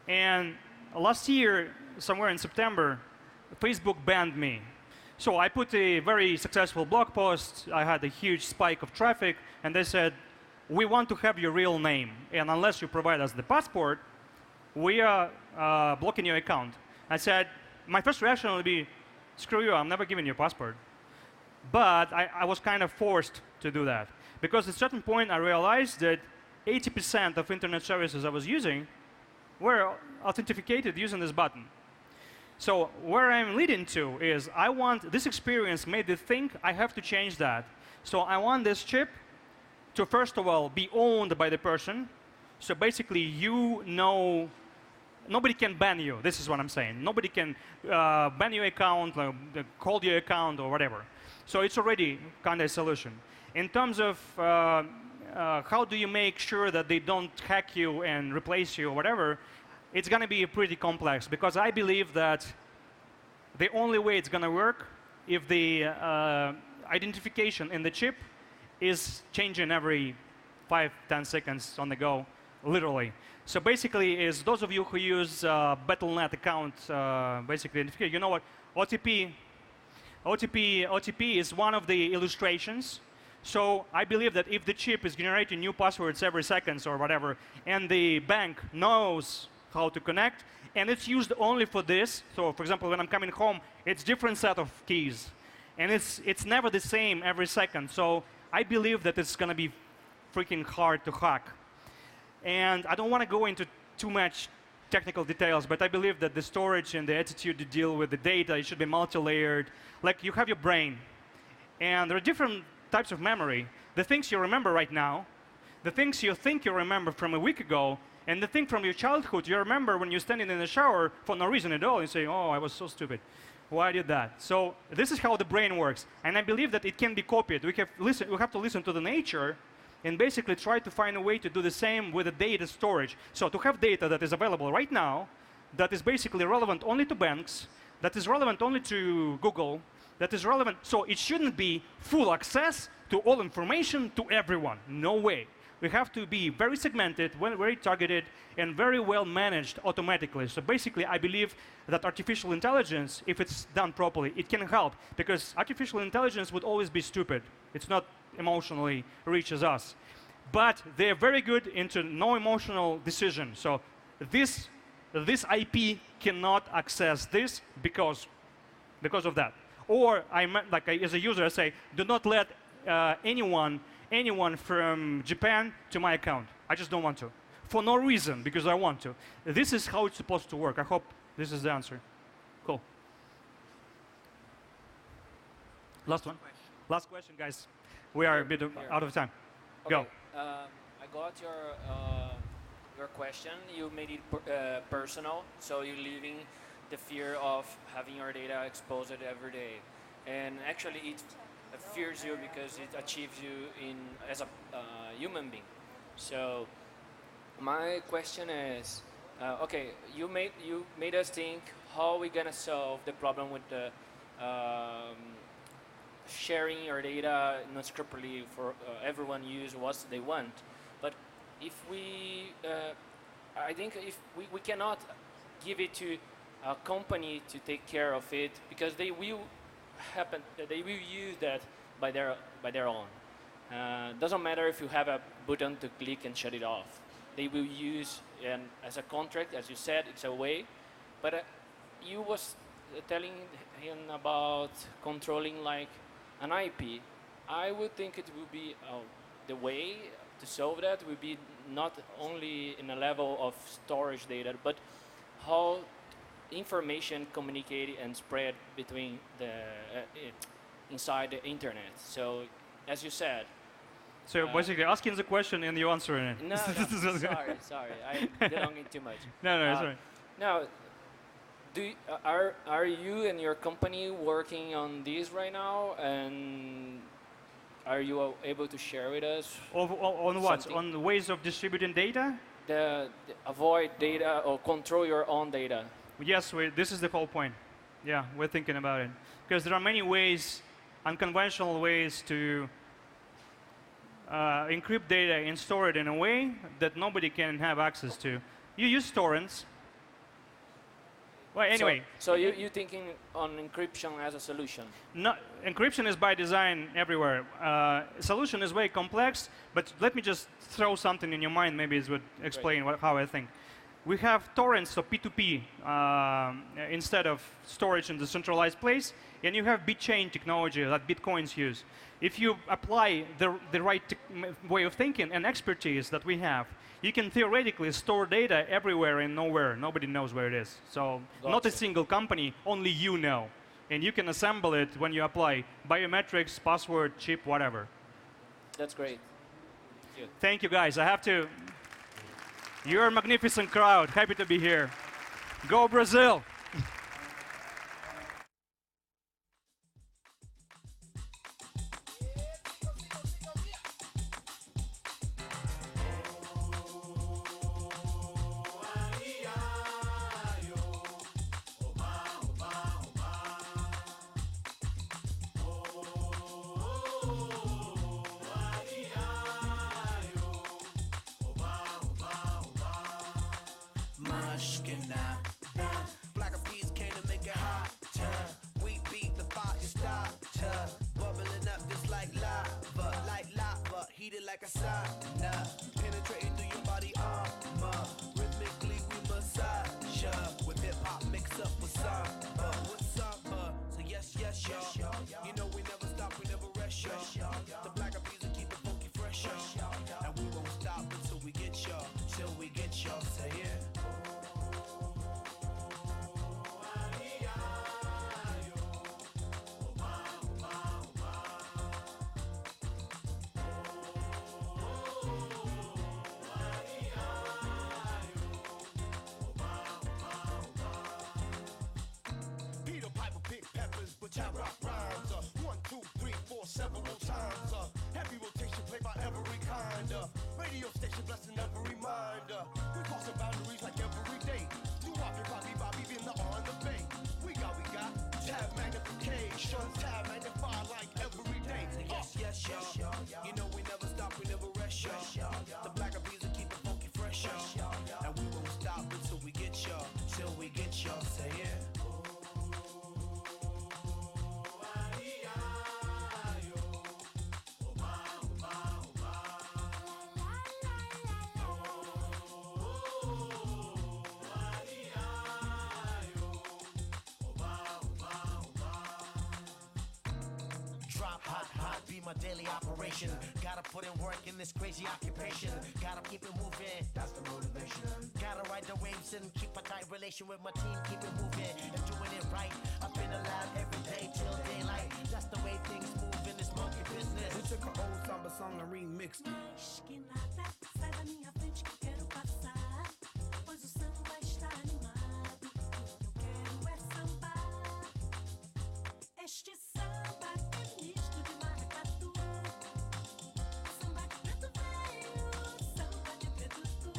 And last year, somewhere in September, Facebook banned me. So I put a very successful blog post. I had a huge spike of traffic, and they said, we want to have your real name, and unless you provide us the passport, we are blocking your account. I said, my first reaction would be, screw you, I'm never giving you a passport. But I was kind of forced to do that. Because at a certain point, I realized that 80% of internet services I was using were authenticated using this button. So where I'm leading to is I want this experience made me think I have to change that. So I want this chip to, first of all, be owned by the person. So basically, you know, nobody can ban you. This is what I'm saying. Nobody can ban your account, call your account, or whatever. So it's already kind of a solution. In terms of how do you make sure that they don't hack you and replace you or whatever, it's going to be pretty complex. Because I believe that the only way it's going to work if the identification in the chip is changing every 5-10 seconds on the go, literally. So basically, is those of you who use Battle.net account, basically, you know what OTP is one of the illustrations. So I believe that if the chip is generating new passwords every second or whatever, and the bank knows how to connect, and it's used only for this. So for example, when I'm coming home, it's different set of keys. And it's never the same every second. So I believe that it's going to be freaking hard to hack. And I don't want to go into too much technical details, but I believe that the storage and the attitude to deal with the data, it should be multi-layered. Like you have your brain, and there are different types of memory. The things you remember right now, the things you think you remember from a week ago, and the thing from your childhood you remember when you're standing in the shower for no reason at all and say, oh, I was so stupid. Why did that? So this is how the brain works. And I believe that it can be copied. We have to listen to the nature and basically try to find a way to do the same with the data storage. So to have data that is available right now, that is basically relevant only to banks, that is relevant only to Google, that is relevant. So it shouldn't be full access to all information to everyone. No way. We have to be very segmented, very targeted, and very well managed automatically. So basically, I believe that artificial intelligence, if it's done properly, it can help. Because artificial intelligence would always be stupid. It's not emotionally rich as us. But they're very good into no emotional decision. So this IP cannot access this because of that. Or as a user, I say, do not let anyone from Japan to my account. I just don't want to. For no reason, because I want to. This is how it's supposed to work. I hope this is the answer. Cool. Last one. Last question, guys. We are a bit out of time. Okay. Go. I got your question. You made it personal, so you're leaving the fear of having your data exposed every day. And actually, it fears you because it achieves you as a human being. So my question is, okay, you made us think how we gonna solve the problem with the sharing your data unscrupulously for everyone use what they want. But if I think if we cannot give it to a company to take care of it, because they will use that by their own. Doesn't matter if you have a button to click and shut it off. They will use, and as a contract, as you said, it's a way. But you was telling him about controlling like an IP. I would think it would be the way to solve that would be not only in a level of storage data, but how information communicate and spread between inside the internet. So, as you said. So basically, asking the question and you answering it. No, sorry, I belonging too much. No, it's right. Now, are you and your company working on this right now, and are you able to share with us? On what? On the ways of distributing data? The avoid data or control your own data. Yes, this is the whole point. Yeah, we're thinking about it. Because there are many ways, unconventional ways to encrypt data and store it in a way that nobody can have access to. You use torrents. Well, anyway. So you're thinking on encryption as a solution? No, encryption is by design everywhere. Solution is very complex, but let me just throw something in your mind. Maybe it would explain how I think. We have torrents, so P2P, instead of storage in the centralized place, and you have bit chain technology that Bitcoins use. If you apply the right way of thinking and expertise that we have, you can theoretically store data everywhere and nowhere. Nobody knows where it is. So not a single company, only you know. And you can assemble it when you apply biometrics, password, chip, whatever. That's great. Thank you, guys. I have to. You're a magnificent crowd. Happy to be here. Go Brazil! Black of peas came to make it hot. We beat the fire starter, bubbling up just like lava, heated like a sauna, penetrating through your body armor. Rhythmically we massage with hip hop mixed up with samba. With samba, so yes, y'all. You know we never stop, we never rest, y'all. The black of peas will keep it funky fresh, y'all. And we won't stop until we get y'all, say it. I rock rhymes, 1, 2, 3, 4, several times. Heavy rotation played by every kind. Radio station blessing every mind. We crossing boundaries like every day. Do Bobby, been the on the bay. We got tab magnification, tab magnify like every day. Yes, y'all. You know we never stop, we never rest, y'all. The black of bees will keep it funky fresh, y'all. And we won't stop until we get y'all, say it. Hot, be my daily operation. Gotta put in work in this crazy occupation. Gotta keep it moving, that's the motivation. Gotta ride the waves and keep a tight relation with my team. Keep it moving and doing it right. I've been alive every day till daylight. That's the way things move in this monkey business. We took an old samba song and remixed. Que nada, sai da minha frente que eu quero passar. Pois o samba está animado. O que eu quero é sambar. Este samba é misto de maracatu. Samba de preto velho, samba de preto tu.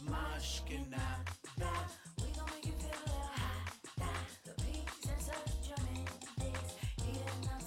Mas que nada. We gon' make you feel hot. The beats and such your mandate. Eating up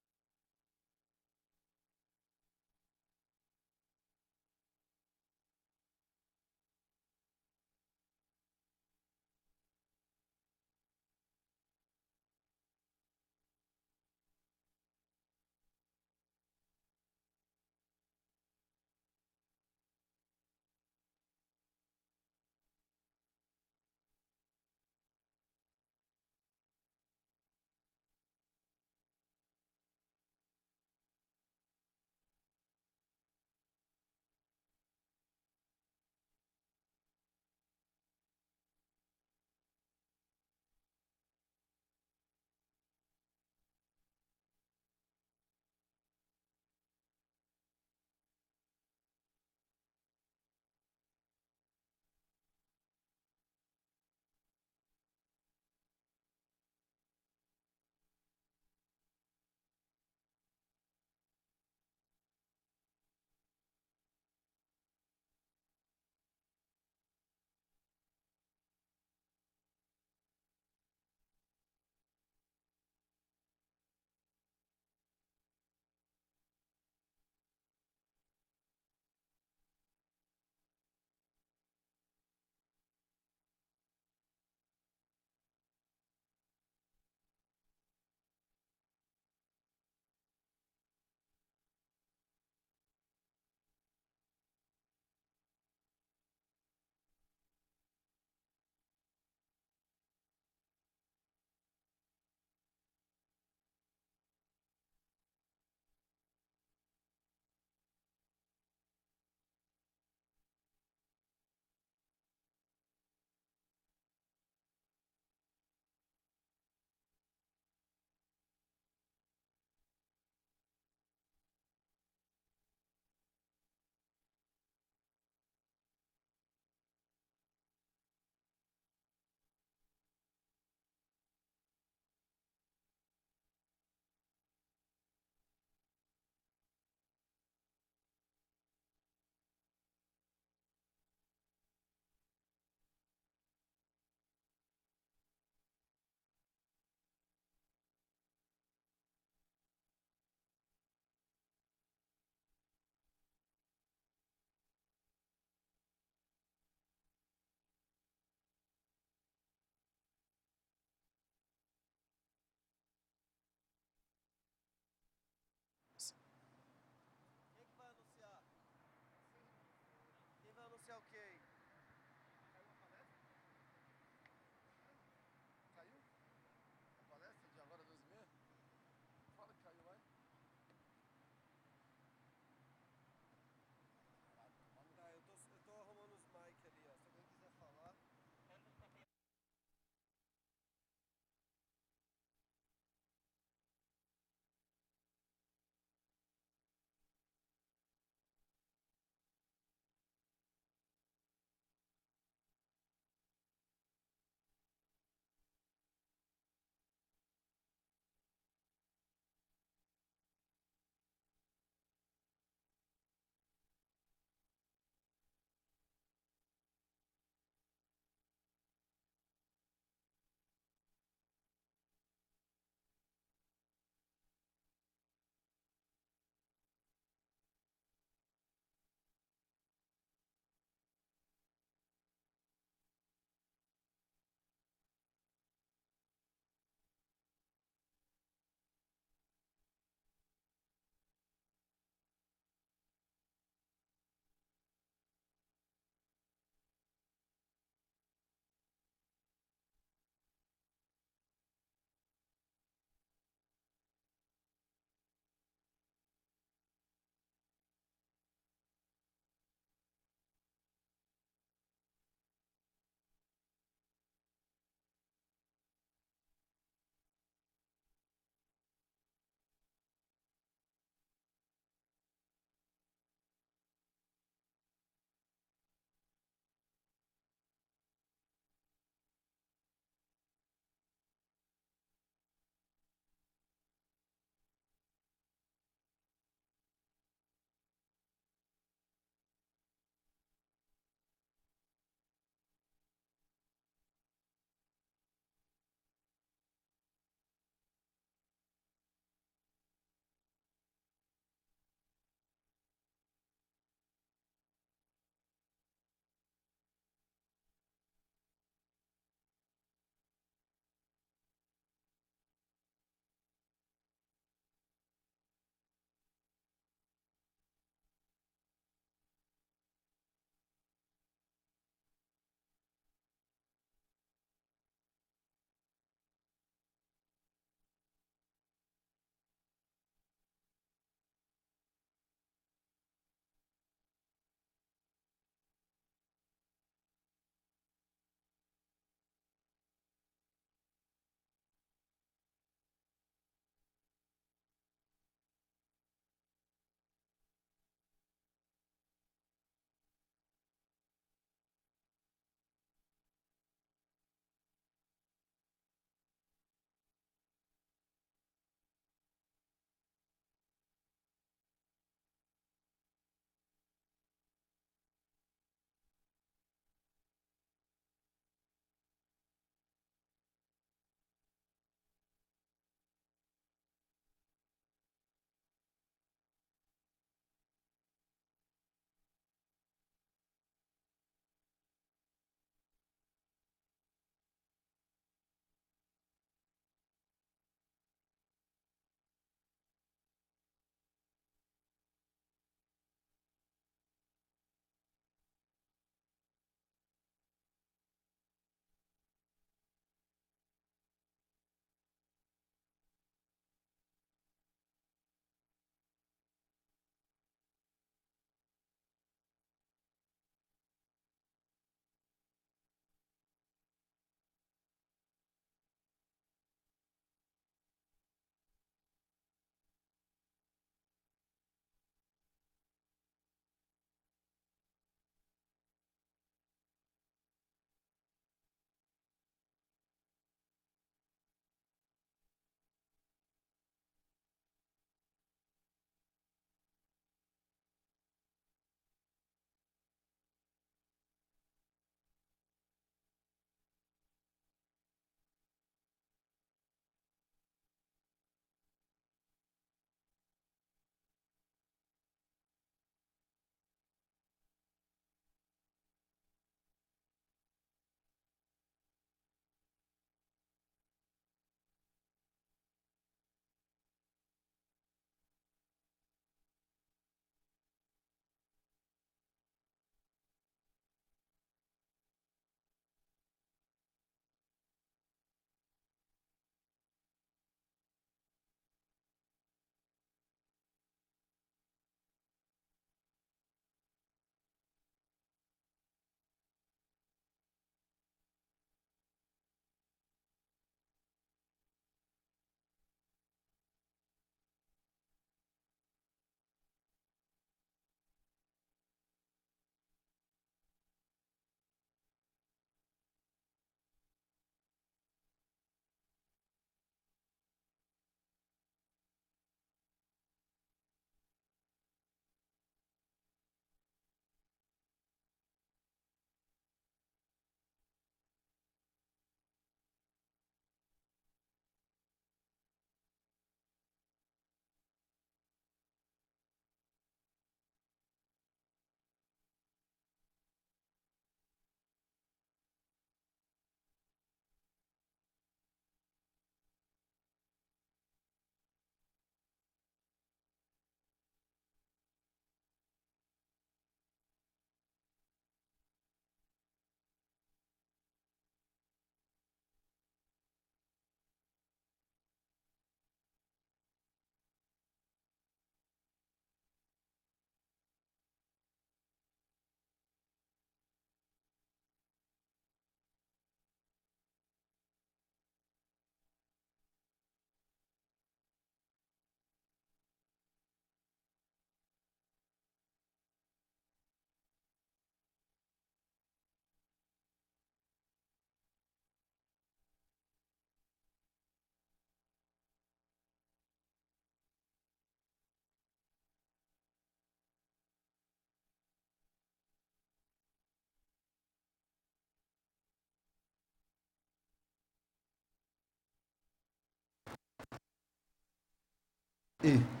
aqui.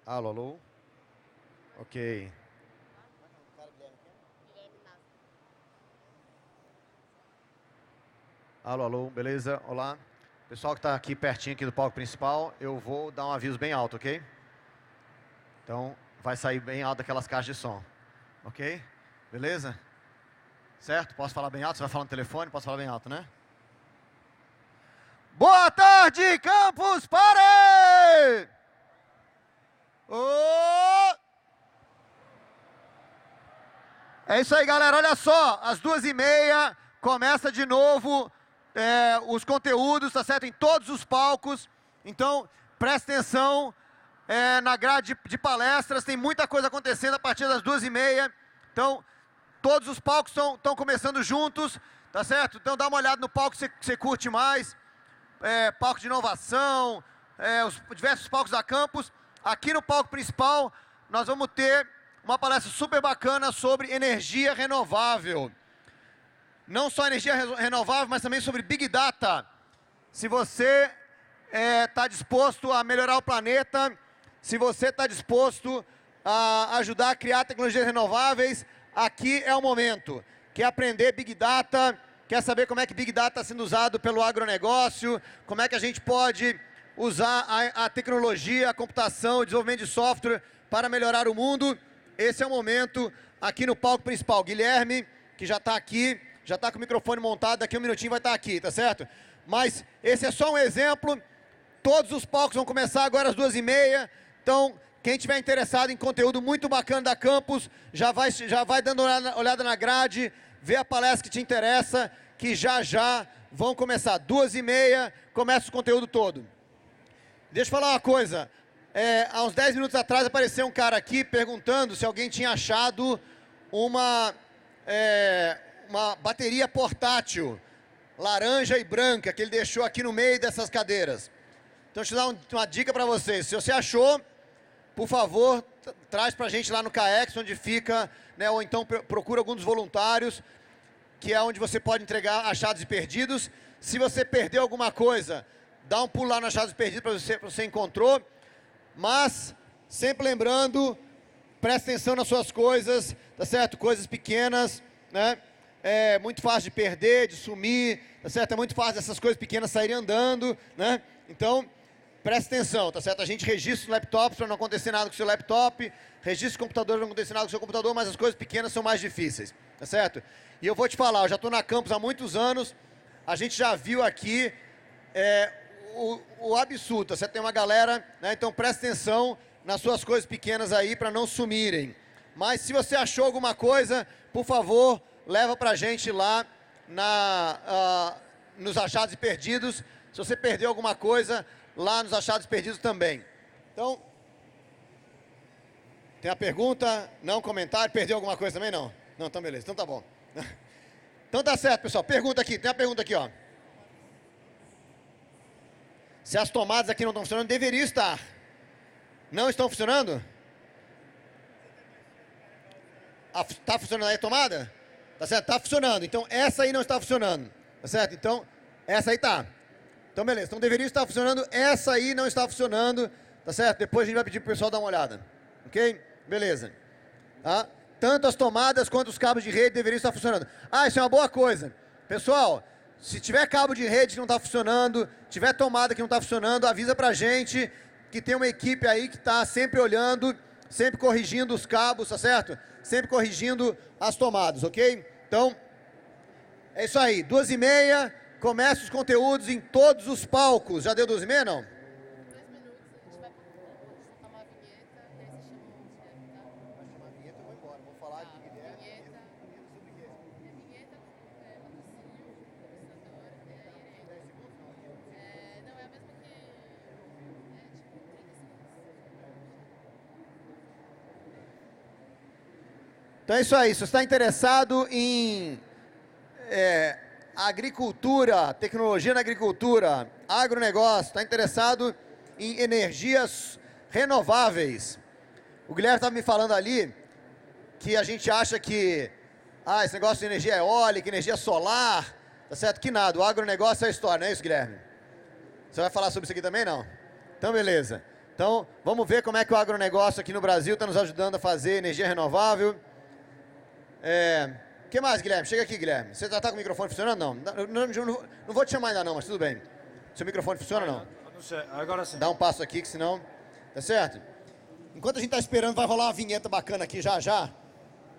Alô, alô. Ok. Alô, alô, beleza? Olá. Pessoal que está aqui pertinho aqui do palco principal, eu vou dar um aviso bem alto, ok? Então, vai sair bem alto aquelas caixas de som. Ok? Beleza? Certo? Posso falar bem alto? Você vai falar no telefone? Posso falar bem alto, né? Boa tarde, Campus Party! Oh! É isso aí, galera. Olha só, às 2h30 começa de novo os conteúdos, tá certo? Em todos os palcos. Então, presta atenção na grade de palestras. Tem muita coisa acontecendo a partir das 2h30. Então, todos os palcos estão começando juntos, tá certo? Então, dá uma olhada no palco que você curte mais. Palco de inovação, os diversos palcos da campus. Aqui no palco principal, nós vamos ter uma palestra super bacana sobre energia renovável. Não só energia renovável, mas também sobre Big Data. Se você está disposto a melhorar o planeta, se você está disposto a ajudar a criar tecnologias renováveis, aqui é o momento. Quer aprender Big Data, quer saber como é que Big Data está sendo usado pelo agronegócio, como é que a gente pode usar a tecnologia, a computação, o desenvolvimento de software para melhorar o mundo. Esse é o momento aqui no palco principal. Guilherme, que já está aqui, já está com o microfone montado, daqui a um minutinho vai estar aqui, tá certo? Mas esse é só um exemplo. Todos os palcos vão começar agora às 2h30. Então, quem tiver interessado em conteúdo muito bacana da campus, já vai dando uma olhada na grade, vê a palestra que te interessa, que já vão começar. 2h30, começa o conteúdo todo. Deixa eu falar uma coisa. Há uns 10 minutos atrás apareceu um cara aqui perguntando se alguém tinha achado uma bateria portátil, laranja e branca, que ele deixou aqui no meio dessas cadeiras. Então, deixa eu dar uma dica para vocês. Se você achou, por favor, traz para a gente lá no CAEX, onde fica, né, ou então procura algum dos voluntários, que é onde você pode entregar achados e perdidos. Se você perdeu alguma coisa, dá um pulo lá no achados e perdidos para você encontrou. Mas, sempre lembrando, presta atenção nas suas coisas, tá certo? Coisas pequenas, né? É muito fácil de perder, de sumir, tá certo? É muito fácil essas coisas pequenas saírem andando, né? Então, presta atenção, tá certo? A gente registra os laptops para não acontecer nada com o seu laptop, registra o computador para não acontecer nada com o seu computador, mas as coisas pequenas são mais difíceis, tá certo? E eu vou te falar, eu já estou na campus há muitos anos, a gente já viu aqui o absurdo, tá certo? Tem uma galera, né? Então presta atenção nas suas coisas pequenas aí para não sumirem. Mas se você achou alguma coisa, por favor, leva pra gente lá nos achados e perdidos. Se você perdeu alguma coisa, lá nos achados e perdidos também. Então, tem a pergunta, não comentário, perdeu alguma coisa também? Não. Não, então beleza, então tá bom. Então tá certo, pessoal. Pergunta aqui, tem uma pergunta aqui, ó. Se as tomadas aqui não estão funcionando, deveriam estar. Não estão funcionando? Tá funcionando aí a tomada? Tá certo? Tá funcionando. Então essa aí não está funcionando. Tá certo? Então essa aí tá. Então beleza. Então deveria estar funcionando. Essa aí não está funcionando. Tá certo? Depois a gente vai pedir pro pessoal dar uma olhada. Ok? Beleza. Tá? Tanto as tomadas quanto os cabos de rede deveriam estar funcionando. Ah, isso é uma boa coisa. Pessoal, se tiver cabo de rede que não está funcionando, tiver tomada que não está funcionando, avisa pra gente que tem uma equipe aí que está sempre olhando, sempre corrigindo os cabos, tá certo? Sempre corrigindo as tomadas, ok? Então, é isso aí. 2h30, começa os conteúdos em todos os palcos. Já deu 2h30, não? Então é isso aí, se você está interessado em agricultura, tecnologia na agricultura, agronegócio, está interessado em energias renováveis. O Guilherme estava me falando ali que a gente acha que esse negócio de energia eólica, energia solar, tá certo? Que nada, o agronegócio é a história, não é isso, Guilherme? Você vai falar sobre isso aqui também, não? Então, beleza. Então, vamos ver como é que o agronegócio aqui no Brasil está nos ajudando a fazer energia renovável. O que mais, Guilherme? Chega aqui, Guilherme. Você já está com o microfone funcionando? Não. Não vou te chamar ainda não, mas tudo bem. Seu microfone funciona ou não? Não sei, agora sim. Dá um passo aqui, que senão... Tá certo? Enquanto a gente está esperando, vai rolar uma vinheta bacana aqui já já.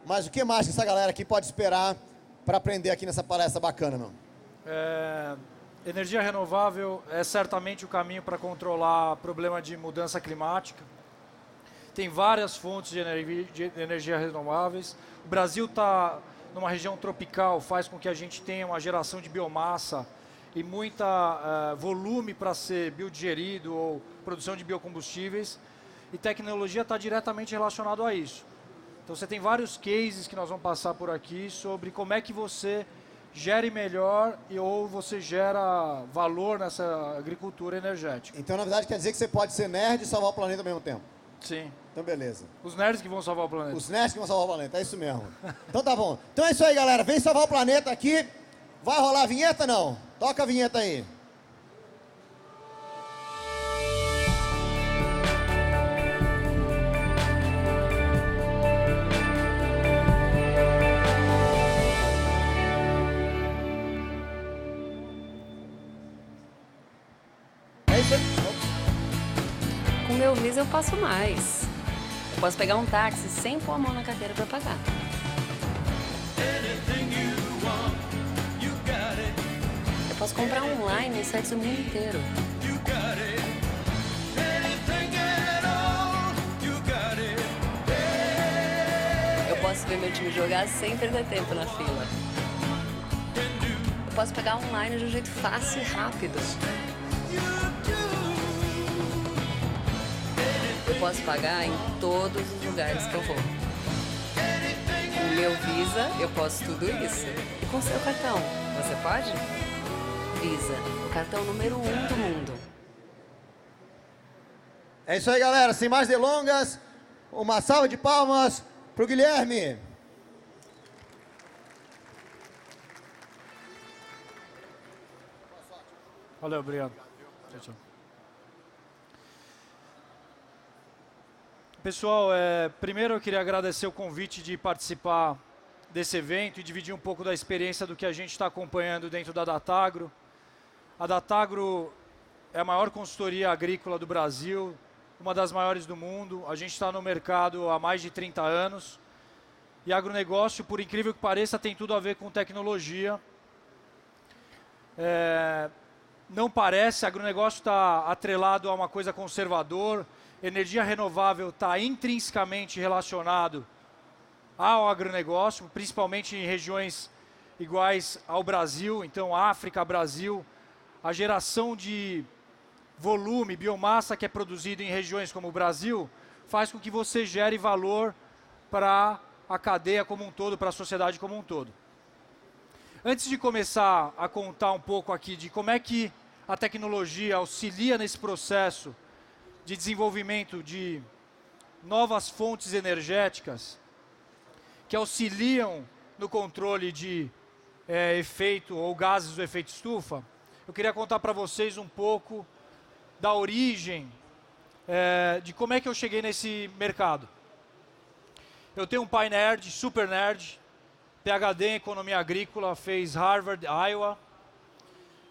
Mas o que mais que essa galera aqui pode esperar para aprender aqui nessa palestra bacana, meu? Energia renovável é certamente o caminho para controlar problema de mudança climática. Tem várias fontes de energia renováveis. O Brasil está numa região tropical, faz com que a gente tenha uma geração de biomassa e muita volume para ser biodigerido ou produção de biocombustíveis. E tecnologia está diretamente relacionado a isso. Então você tem vários cases que nós vamos passar por aqui sobre como é que você gere melhor ou você gera valor nessa agricultura energética. Então, na verdade, quer dizer que você pode ser nerd e salvar o planeta ao mesmo tempo. Sim. Então, beleza. Os nerds que vão salvar o planeta. Os nerds que vão salvar o planeta, é isso mesmo. Então tá bom. Então é isso aí, galera. Vem salvar o planeta aqui. Vai rolar a vinheta, não? Toca a vinheta aí. Com o meu Visa eu passo mais. Eu posso pegar um táxi sem pôr a mão na carteira para pagar. Eu posso comprar online em sites do mundo inteiro. Eu posso ver meu time jogar sem perder tempo na fila. Eu posso pegar online de um jeito fácil e rápido. Eu posso pagar em todos os lugares que eu vou. Com o meu Visa, eu posso tudo isso. E com o seu cartão, você pode? Visa, o cartão número 1 do mundo. É isso aí, galera. Sem mais delongas, uma salva de palmas pro Guilherme. Valeu, obrigado. Tchau, tchau. Pessoal, primeiro eu queria agradecer o convite de participar desse evento e dividir um pouco da experiência do que a gente está acompanhando dentro da Datagro. A Datagro é a maior consultoria agrícola do Brasil, uma das maiores do mundo. A gente está no mercado há mais de 30 anos. E agronegócio, por incrível que pareça, tem tudo a ver com tecnologia. Não parece, agronegócio está atrelado a uma coisa conservadora. Energia renovável está intrinsecamente relacionado ao agronegócio, principalmente em regiões iguais ao Brasil, então África, Brasil, a geração de volume, biomassa que é produzido em regiões como o Brasil, faz com que você gere valor para a cadeia como um todo, para a sociedade como um todo. Antes de começar a contar um pouco aqui de como é que a tecnologia auxilia nesse processo de desenvolvimento de novas fontes energéticas que auxiliam no controle de efeito ou gases do efeito estufa, eu queria contar para vocês um pouco da origem de como é que eu cheguei nesse mercado. Eu tenho um pai nerd, super nerd, PhD em economia agrícola, fez Harvard, Iowa,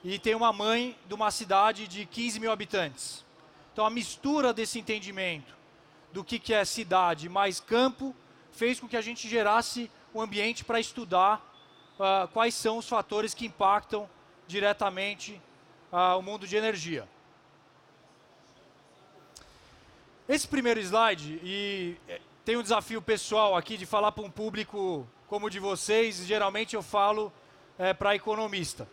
e tem uma mãe de uma cidade de 15 mil habitantes. Então a mistura desse entendimento do que é cidade mais campo fez com que a gente gerasse um ambiente para estudar quais são os fatores que impactam diretamente o mundo de energia. Esse primeiro slide, e tem um desafio pessoal aqui de falar para um público como o de vocês, geralmente eu falo para economista.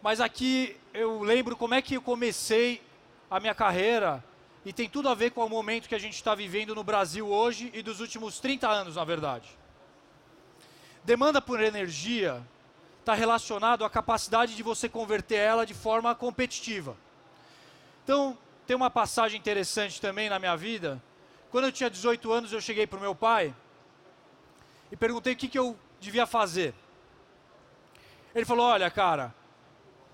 Mas aqui eu lembro como é que eu comecei a minha carreira e tem tudo a ver com o momento que a gente está vivendo no Brasil hoje e dos últimos 30 anos, na verdade. Demanda por energia está relacionado à capacidade de você converter ela de forma competitiva. Então, tem uma passagem interessante também na minha vida. Quando eu tinha 18 anos, eu cheguei para o meu pai e perguntei o que eu devia fazer. Ele falou, olha, cara,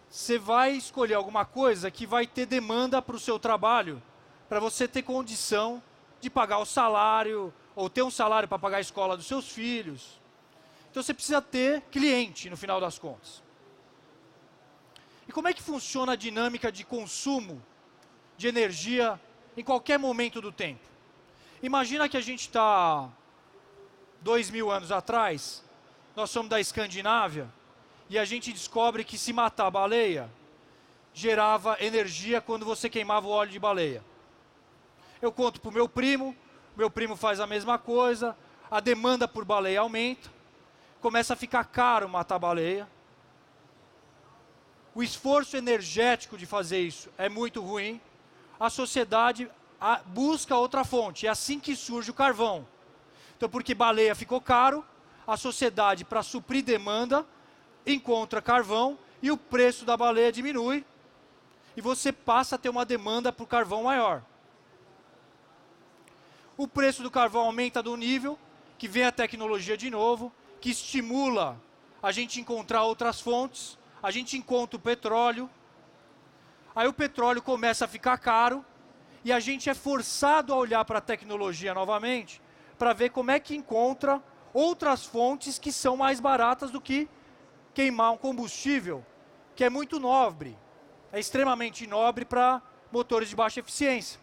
você vai escolher alguma coisa que vai ter demanda para o seu trabalho, para você ter condição de pagar o salário, ou ter um salário para pagar a escola dos seus filhos. Então você precisa ter cliente, no final das contas. E como é que funciona a dinâmica de consumo de energia em qualquer momento do tempo? Imagina que a gente está 2000 anos atrás, nós somos da Escandinávia, e a gente descobre que se matar a baleia, gerava energia quando você queimava o óleo de baleia. Eu conto para o meu primo faz a mesma coisa, a demanda por baleia aumenta, começa a ficar caro matar a baleia. O esforço energético de fazer isso é muito ruim, a sociedade busca outra fonte, é assim que surge o carvão. Então, porque baleia ficou caro, a sociedade, para suprir demanda, encontra carvão e o preço da baleia diminui e você passa a ter uma demanda por carvão maior. O preço do carvão aumenta do nível, que vem a tecnologia de novo, que estimula a gente encontrar outras fontes, a gente encontra o petróleo, aí o petróleo começa a ficar caro e a gente é forçado a olhar para a tecnologia novamente, para ver como é que encontra outras fontes que são mais baratas do que queimar um combustível que é muito nobre, é extremamente nobre para motores de baixa eficiência.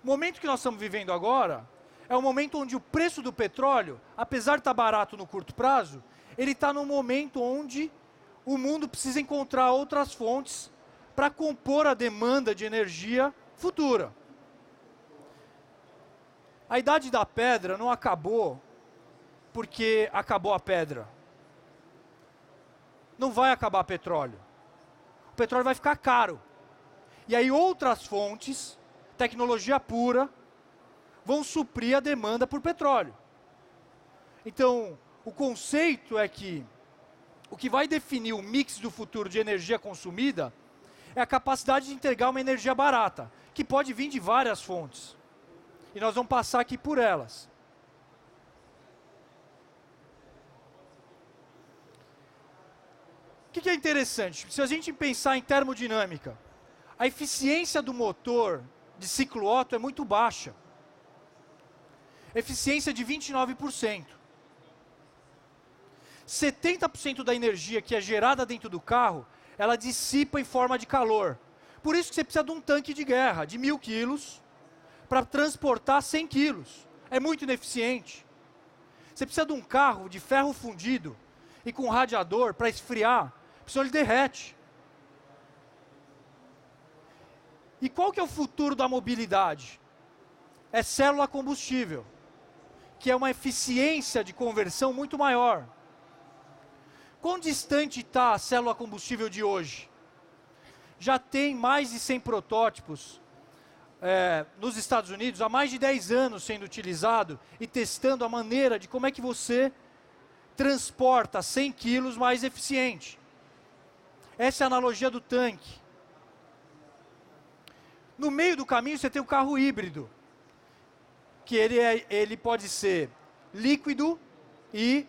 O momento que nós estamos vivendo agora é um momento onde o preço do petróleo, apesar de estar barato no curto prazo, ele está num momento onde o mundo precisa encontrar outras fontes para compor a demanda de energia futura. A idade da pedra não acabou porque acabou a pedra. Não vai acabar petróleo. O petróleo vai ficar caro. E aí outras fontes, tecnologia pura, vão suprir a demanda por petróleo. Então, o conceito é que o que vai definir o mix do futuro de energia consumida é a capacidade de entregar uma energia barata, que pode vir de várias fontes. E nós vamos passar aqui por elas. O que é interessante? Se a gente pensar em termodinâmica, a eficiência do motor de ciclo Otto é muito baixa. Eficiência de 29%. 70% da energia que é gerada dentro do carro, ela dissipa em forma de calor. Por isso que você precisa de um tanque de guerra de 1000 quilos para transportar 100 quilos. É muito ineficiente. Você precisa de um carro de ferro fundido e com um radiador para esfriar, senão ele derrete. E qual que é o futuro da mobilidade? É célula combustível. que é uma eficiência de conversão muito maior. Quão distante está a célula combustível de hoje? Já tem mais de 100 protótipos nos Estados Unidos, há mais de 10 anos sendo utilizado e testando a maneira de como é que você transporta 100 quilos mais eficiente. Essa é a analogia do tanque. No meio do caminho você tem o carro híbrido, que ele pode ser líquido e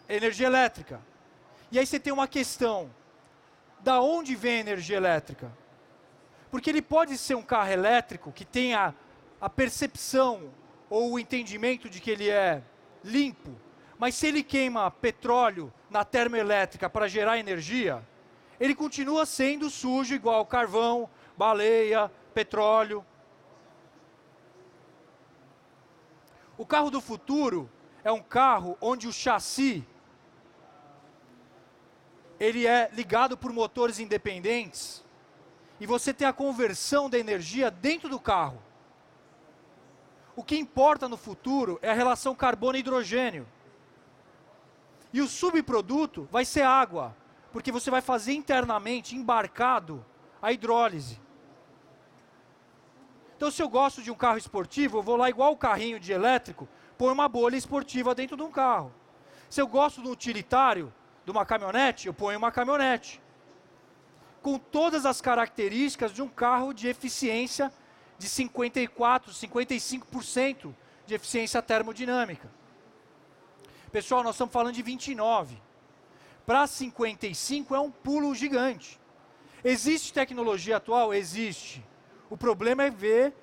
energia elétrica. E aí você tem uma questão, da onde vem a energia elétrica? Porque ele pode ser um carro elétrico que tenha a percepção ou o entendimento de que ele é limpo, mas se ele queima petróleo na termoelétrica para gerar energia, ele continua sendo sujo igual carvão, baleia, petróleo. O carro do futuro é um carro onde o chassi ele é ligado por motores independentes e você tem a conversão da energia dentro do carro. O que importa no futuro é a relação carbono-hidrogênio. E o subproduto vai ser água, porque você vai fazer internamente, embarcado, a hidrólise. Então, se eu gosto de um carro esportivo, eu vou lá igual o carrinho de elétrico, põe uma bolha esportiva dentro de um carro. Se eu gosto do utilitário, de uma caminhonete, eu ponho uma caminhonete. Com todas as características de um carro de eficiência de 54%, 55% de eficiência termodinâmica. Pessoal, nós estamos falando de 29. Para 55 é um pulo gigante. Existe tecnologia atual? Existe. O problema é ver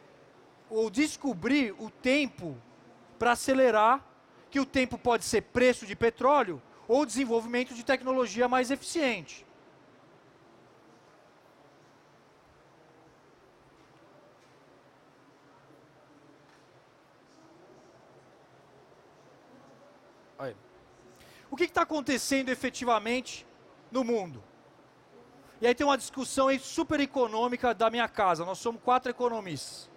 ou descobrir o tempo para acelerar, que o tempo pode ser preço de petróleo ou desenvolvimento de tecnologia mais eficiente. Aí. O que está acontecendo efetivamente no mundo? E aí tem uma discussão aí super econômica da minha casa. Nós somos 4 economistas.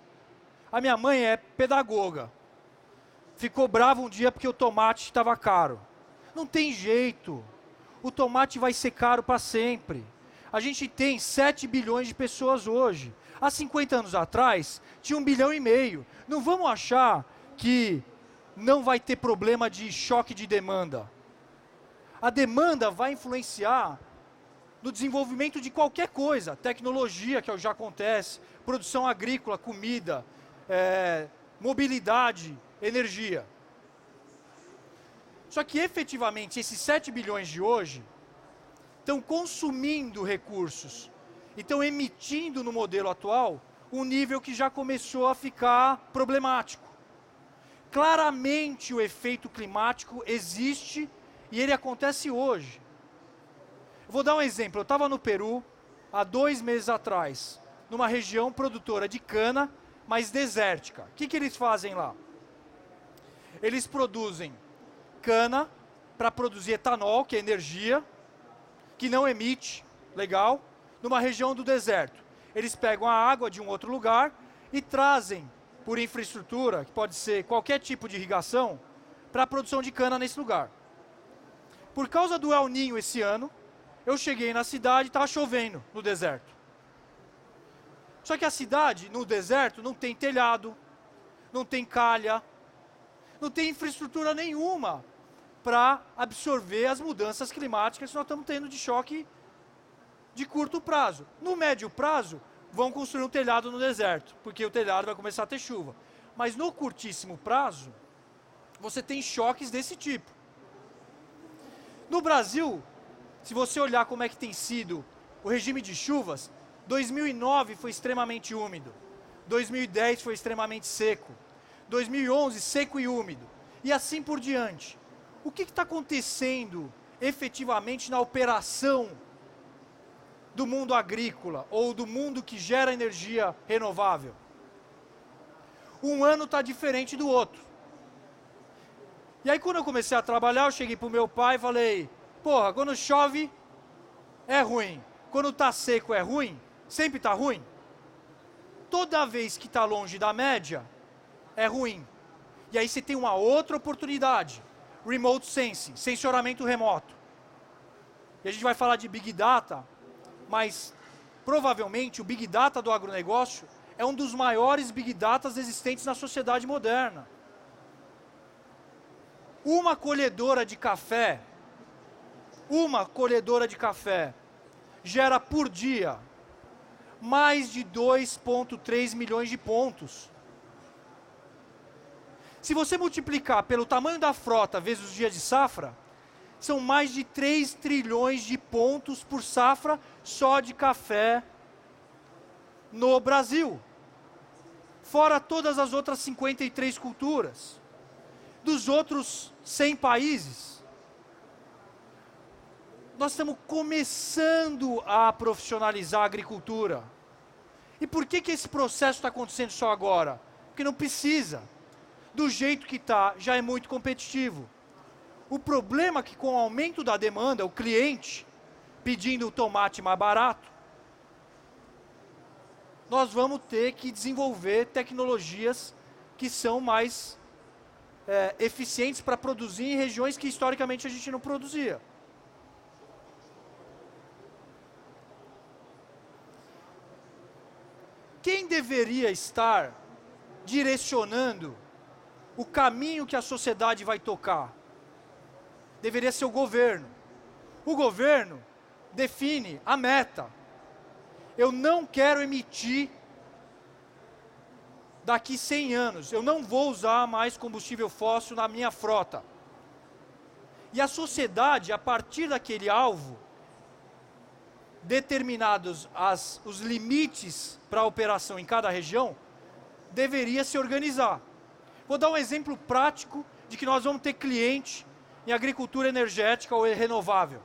A minha mãe é pedagoga. Ficou brava um dia porque o tomate estava caro. Não tem jeito. O tomate vai ser caro para sempre. A gente tem 7 bilhões de pessoas hoje. Há 50 anos atrás, tinha 1,5 bilhão. Não vamos achar que não vai ter problema de choque de demanda. A demanda vai influenciar no desenvolvimento de qualquer coisa. Tecnologia, que já acontece, produção agrícola, comida, mobilidade, energia. Só que, efetivamente, esses 7 bilhões de hoje estão consumindo recursos e estão emitindo no modelo atual um nível que já começou a ficar problemático. Claramente o efeito climático existe e ele acontece hoje. Vou dar um exemplo. Eu estava no Peru há 2 meses atrás, numa região produtora de cana, mas desértica. O que eles fazem lá? Eles produzem cana para produzir etanol, que é energia, que não emite, legal, numa região do deserto. Eles pegam a água de um outro lugar e trazem por infraestrutura, que pode ser qualquer tipo de irrigação, para a produção de cana nesse lugar. Por causa do El Niño esse ano, eu cheguei na cidade e estava chovendo no deserto. Só que a cidade, no deserto, não tem telhado, não tem calha, não tem infraestrutura nenhuma para absorver as mudanças climáticas que nós estamos tendo de choque de curto prazo. No médio prazo, vão construir um telhado no deserto, porque o telhado vai começar a ter chuva. Mas no curtíssimo prazo, você tem choques desse tipo. No Brasil, se você olhar como é que tem sido o regime de chuvas, 2009 foi extremamente úmido, 2010 foi extremamente seco, 2011 seco e úmido, e assim por diante. O que está acontecendo efetivamente na operação do mundo agrícola ou do mundo que gera energia renovável? Um ano está diferente do outro. E aí quando eu comecei a trabalhar, eu cheguei para o meu pai e falei, porra, quando chove é ruim, quando está seco é ruim, sempre está ruim. Toda vez que está longe da média, é ruim. E aí você tem uma outra oportunidade, remote sensing, sensoramento remoto. E a gente vai falar de Big Data, mas provavelmente o Big Data do agronegócio é um dos maiores Big Datas existentes na sociedade moderna. Uma colhedora de café gera por dia mais de 2,3 milhões de pontos. Se você multiplicar pelo tamanho da frota vezes os dias de safra, são mais de 3 trilhões de pontos por safra só de café no Brasil. Fora todas as outras 53 culturas. Dos outros 100 países. Nós estamos começando a profissionalizar a agricultura. E por que esse processo está acontecendo só agora? Porque não precisa. Do jeito que está, já é muito competitivo. O problema é que com o aumento da demanda, o cliente pedindo o tomate mais barato, nós vamos ter que desenvolver tecnologias que são mais eficientes para produzir em regiões que historicamente a gente não produzia. Quem deveria estar direcionando o caminho que a sociedade vai tocar? Deveria ser o governo. O governo define a meta. Eu não quero emitir daqui 100 anos. Eu não vou usar mais combustível fóssil na minha frota. E a sociedade, a partir daquele alvo, determinados os limites para a operação em cada região, deveria se organizar. Vou dar um exemplo prático de que nós vamos ter cliente em agricultura energética ou renovável.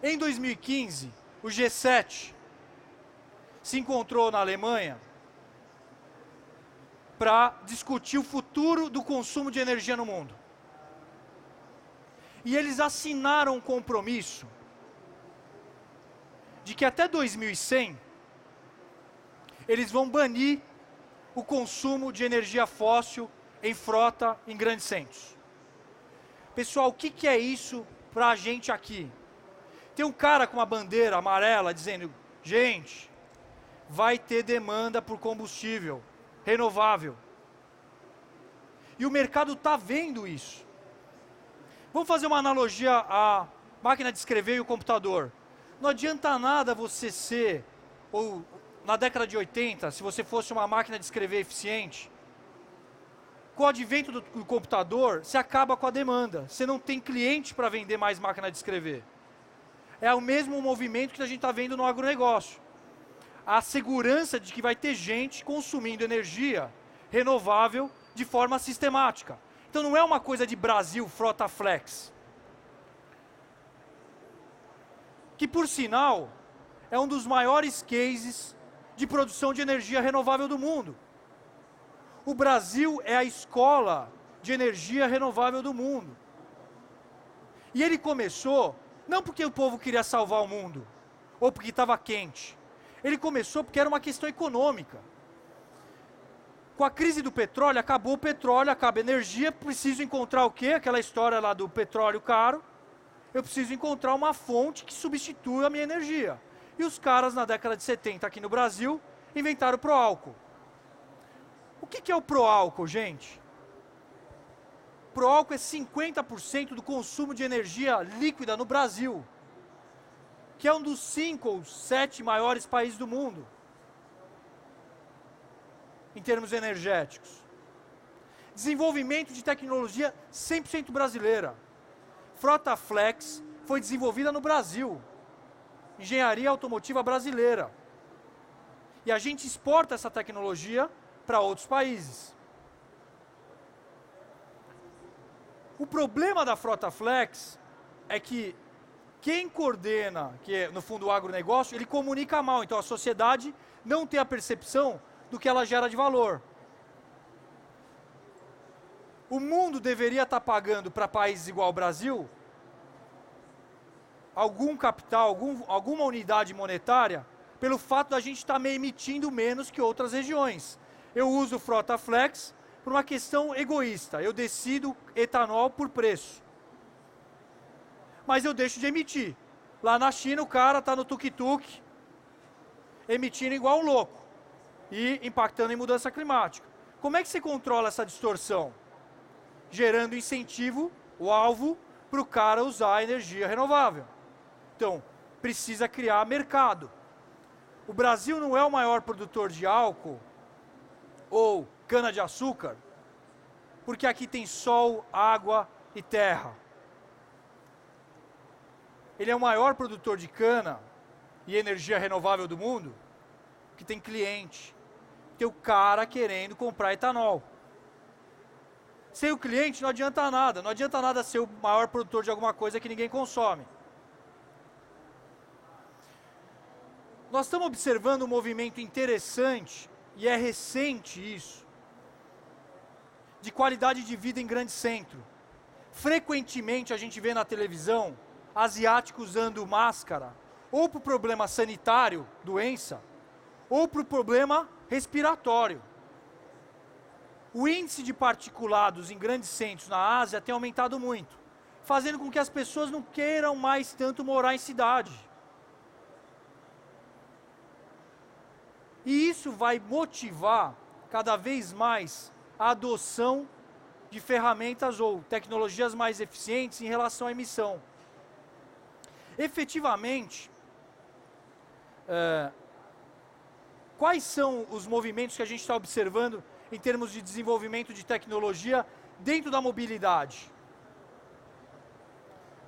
Em 2015, o G7 se encontrou na Alemanha para discutir o futuro do consumo de energia no mundo. E eles assinaram um compromisso de que até 2100 eles vão banir o consumo de energia fóssil em frota em grandes centros. Pessoal, o que é isso para a gente aqui? Tem um cara com uma bandeira amarela dizendo, gente, vai ter demanda por combustível renovável. E o mercado está vendo isso. Vamos fazer uma analogia à máquina de escrever e o computador. Não adianta nada você ser, ou na década de 80, se você fosse uma máquina de escrever eficiente, com o advento do computador, você acaba com a demanda. Você não tem cliente para vender mais máquina de escrever. É o mesmo movimento que a gente está vendo no agronegócio. A segurança de que vai ter gente consumindo energia renovável de forma sistemática. Então não é uma coisa de Brasil, frota flex. Que, por sinal, é um dos maiores cases de produção de energia renovável do mundo. O Brasil é a escola de energia renovável do mundo. E ele começou, não porque o povo queria salvar o mundo, ou porque estava quente. Ele começou porque era uma questão econômica. Com a crise do petróleo, acabou o petróleo, acaba a energia, preciso encontrar o quê? Aquela história lá do petróleo caro. Eu preciso encontrar uma fonte que substitua a minha energia. E os caras, na década de 70, aqui no Brasil, inventaram o proálcool. O que é o proálcool, gente? Proálcool é 50% do consumo de energia líquida no Brasil, que é um dos 5 ou 7 maiores países do mundo, em termos energéticos. Desenvolvimento de tecnologia 100% brasileira. Frota Flex foi desenvolvida no Brasil. Engenharia automotiva brasileira. E a gente exporta essa tecnologia para outros países. O problema da Frota Flex é que quem coordena, que é no fundo o agronegócio, ele comunica mal. Então a sociedade não tem a percepção do que ela gera de valor. O mundo deveria estar pagando para países igual ao Brasil algum capital, alguma unidade monetária, pelo fato da gente estar emitindo menos que outras regiões. Eu uso Frota Flex por uma questão egoísta. Eu decido etanol por preço. Mas eu deixo de emitir. Lá na China, o cara está no tuk-tuk, emitindo igual um louco e impactando em mudança climática. Como é que você controla essa distorção? Gerando incentivo, o alvo, para o cara usar a energia renovável. Então, precisa criar mercado. O Brasil não é o maior produtor de álcool ou cana-de-açúcar, porque aqui tem sol, água e terra. Ele é o maior produtor de cana e energia renovável do mundo, que tem cliente. Tem o cara querendo comprar etanol. Sem o cliente não adianta nada. Não adianta nada ser o maior produtor de alguma coisa que ninguém consome. Nós estamos observando um movimento interessante, e é recente isso, de qualidade de vida em grande centro. Frequentemente a gente vê na televisão asiáticos usando máscara, ou para o problema sanitário, doença, ou para o problema respiratório. O índice de particulados em grandes centros na Ásia tem aumentado muito, fazendo com que as pessoas não queiram mais tanto morar em cidade. E isso vai motivar cada vez mais a adoção de ferramentas ou tecnologias mais eficientes em relação à emissão. Efetivamente, quais são os movimentos que a gente está observando em termos de desenvolvimento de tecnologia dentro da mobilidade?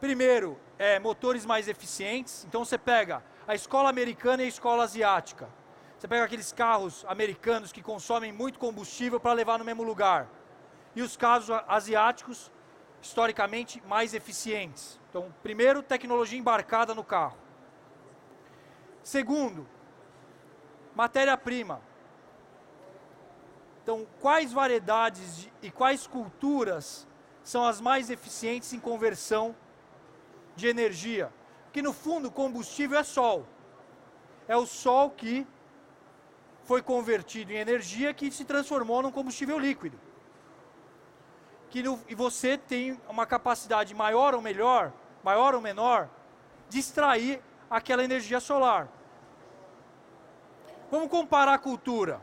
Primeiro, motores mais eficientes. Então você pega a escola americana e a escola asiática. Você pega aqueles carros americanos que consomem muito combustível para levar no mesmo lugar. E os carros asiáticos, historicamente, mais eficientes. Então, primeiro, tecnologia embarcada no carro. Segundo, matéria-prima. Então, quais variedades e quais culturas são as mais eficientes em conversão de energia? Porque, no fundo, combustível é sol. É o sol que foi convertido em energia que se transformou num combustível líquido. E você tem uma capacidade maior ou menor, de extrair aquela energia solar. Vamos comparar a cultura.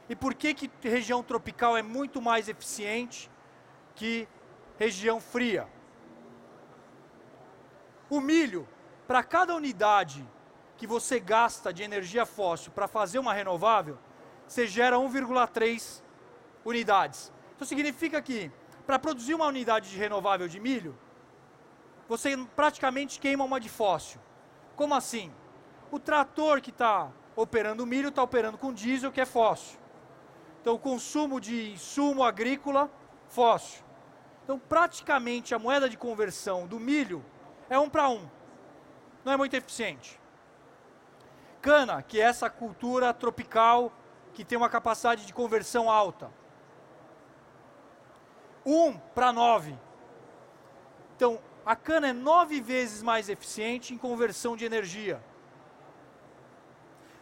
E por que região tropical é muito mais eficiente que região fria? O milho, para cada unidade que você gasta de energia fóssil para fazer uma renovável, você gera 1,3 unidades. Então significa que, para produzir uma unidade de renovável de milho, você praticamente queima uma de fóssil. Como assim? O trator que está operando o milho está operando com diesel, que é fóssil. Então o consumo de insumo agrícola, fóssil. Então praticamente a moeda de conversão do milho é 1 para 1. Não é muito eficiente. Cana, que é essa cultura tropical que tem uma capacidade de conversão alta. 1 para 9. Então, a cana é 9 vezes mais eficiente em conversão de energia.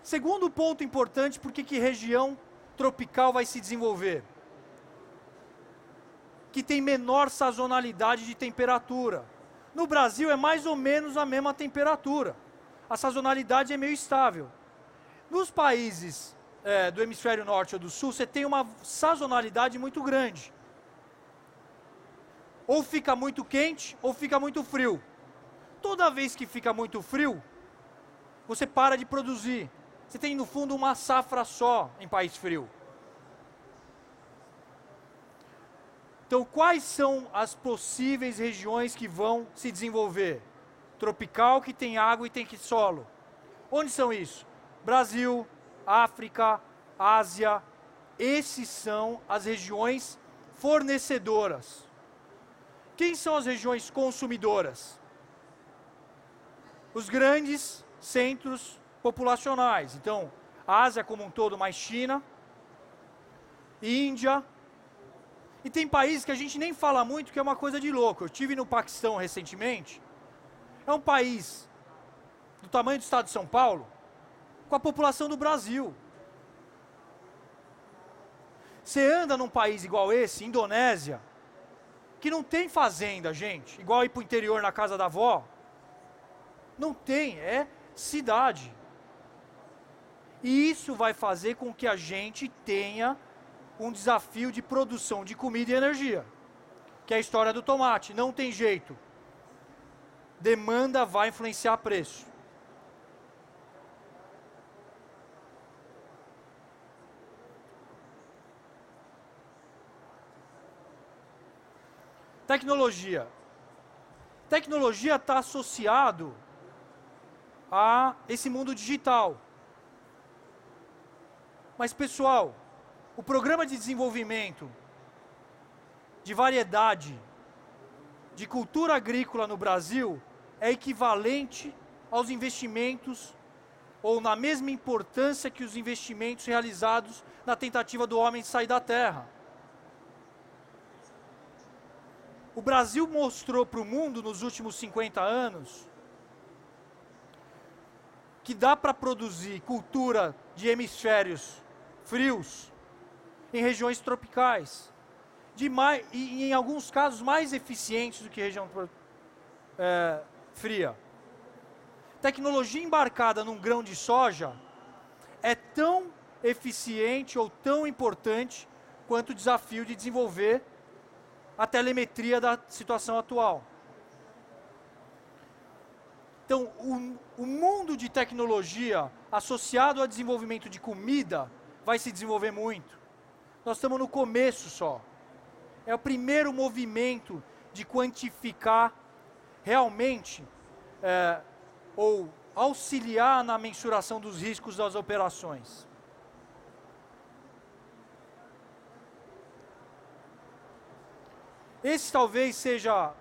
Segundo ponto importante, por que região tropical vai se desenvolver? Que tem menor sazonalidade de temperatura. No Brasil é mais ou menos a mesma temperatura. A sazonalidade é meio estável. Nos países do hemisfério norte ou do sul, você tem uma sazonalidade muito grande. Ou fica muito quente, ou fica muito frio. Toda vez que fica muito frio, você para de produzir. Você tem, no fundo, uma safra só em país frio. Então, quais são as possíveis regiões que vão se desenvolver? Tropical, que tem água e tem solo. Onde são isso? Brasil, África, Ásia. Esses são as regiões fornecedoras. Quem são as regiões consumidoras? Os grandes centros populacionais. Então, Ásia como um todo, mais China, Índia. E tem países que a gente nem fala muito, que é uma coisa de louco. Eu estive no Paquistão recentemente. É um país do tamanho do estado de São Paulo, com a população do Brasil. Você anda num país igual esse, Indonésia, que não tem fazenda, gente, igual ir para o interior na casa da avó. Não tem, é cidade. E isso vai fazer com que a gente tenha um desafio de produção de comida e energia, que é a história do tomate. Não tem jeito. Demanda vai influenciar preço. Tecnologia. Tecnologia está associado a esse mundo digital. Mas, pessoal, o programa de desenvolvimento de variedade de cultura agrícola no Brasil é equivalente aos investimentos, ou na mesma importância que os investimentos realizados na tentativa do homem sair da Terra. O Brasil mostrou para o mundo nos últimos 50 anos que dá para produzir cultura de hemisférios frios em regiões tropicais, e em alguns casos mais eficientes do que região fria. Tecnologia embarcada num grão de soja é tão eficiente ou tão importante quanto o desafio de desenvolver a telemetria da situação atual. Então, o mundo de tecnologia associado ao desenvolvimento de comida vai se desenvolver muito. Nós estamos no começo só. É o primeiro movimento de quantificar realmente, ou auxiliar na mensuração dos riscos das operações. Esse talvez seja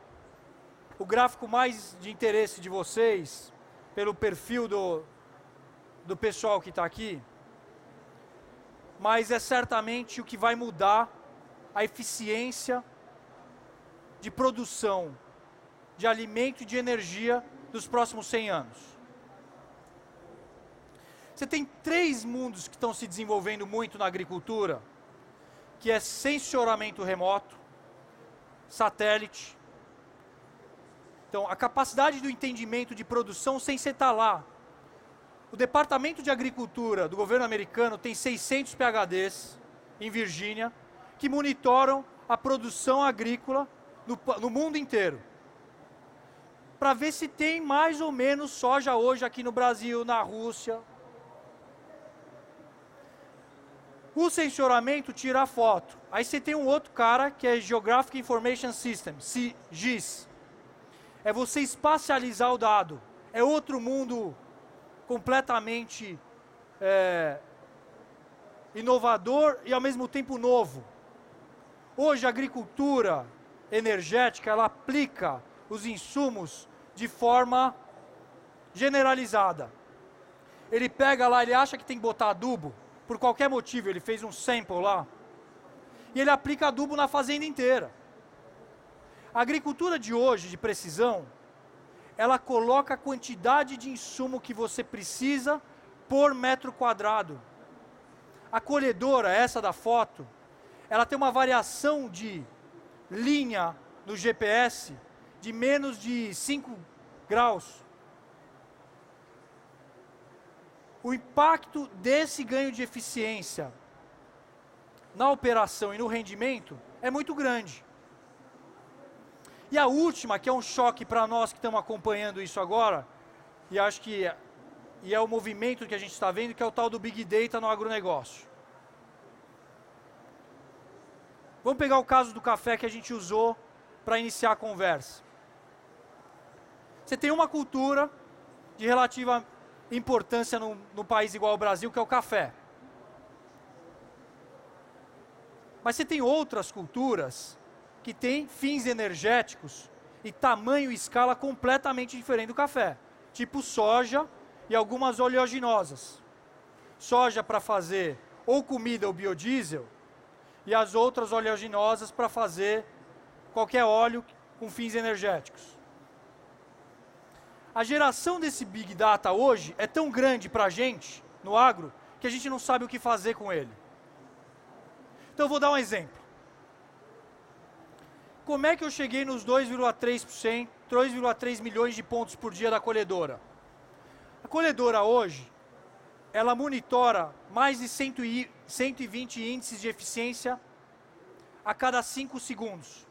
o gráfico mais de interesse de vocês, pelo perfil do pessoal que está aqui, mas é certamente o que vai mudar a eficiência de produção de alimento e de energia dos próximos 100 anos. Você tem 3 mundos que estão se desenvolvendo muito na agricultura, que é sensoramento remoto, satélite. Então, a capacidade do entendimento de produção sem você estar lá. O Departamento de Agricultura do governo americano tem 600 PhDs em Virgínia que monitoram a produção agrícola no mundo inteiro, para ver se tem mais ou menos soja hoje aqui no Brasil, na Rússia. O sensoramento tira a foto. Aí você tem um outro cara que é Geographic Information System, GIS. É você espacializar o dado. É outro mundo completamente inovador e ao mesmo tempo novo. Hoje a agricultura energética, ela aplica os insumos de forma generalizada. Ele pega lá, ele acha que tem que botar adubo, por qualquer motivo, ele fez um sample lá, e ele aplica adubo na fazenda inteira. A agricultura de hoje, de precisão, ela coloca a quantidade de insumo que você precisa por metro quadrado. A colhedora, essa da foto, ela tem uma variação de linha no GPS de menos de 5 graus. O impacto desse ganho de eficiência na operação e no rendimento é muito grande. E a última, que é um choque para nós que estamos acompanhando isso agora, e acho que é o movimento que a gente está vendo, que é o tal do Big Data no agronegócio. Vamos pegar o caso do café que a gente usou para iniciar a conversa. Você tem uma cultura de relativa importância no país igual ao Brasil, que é o café. Mas você tem outras culturas que têm fins energéticos e tamanho e escala completamente diferente do café. Tipo soja e algumas oleaginosas. Soja para fazer ou comida ou biodiesel, e as outras oleaginosas para fazer qualquer óleo com fins energéticos. A geração desse Big Data hoje é tão grande para a gente, no agro, que a gente não sabe o que fazer com ele. Então, eu vou dar um exemplo. Como é que eu cheguei nos 2,3%, 3,3 milhões de pontos por dia da colhedora? A colhedora hoje, ela monitora mais de 120 índices de eficiência a cada 5 segundos.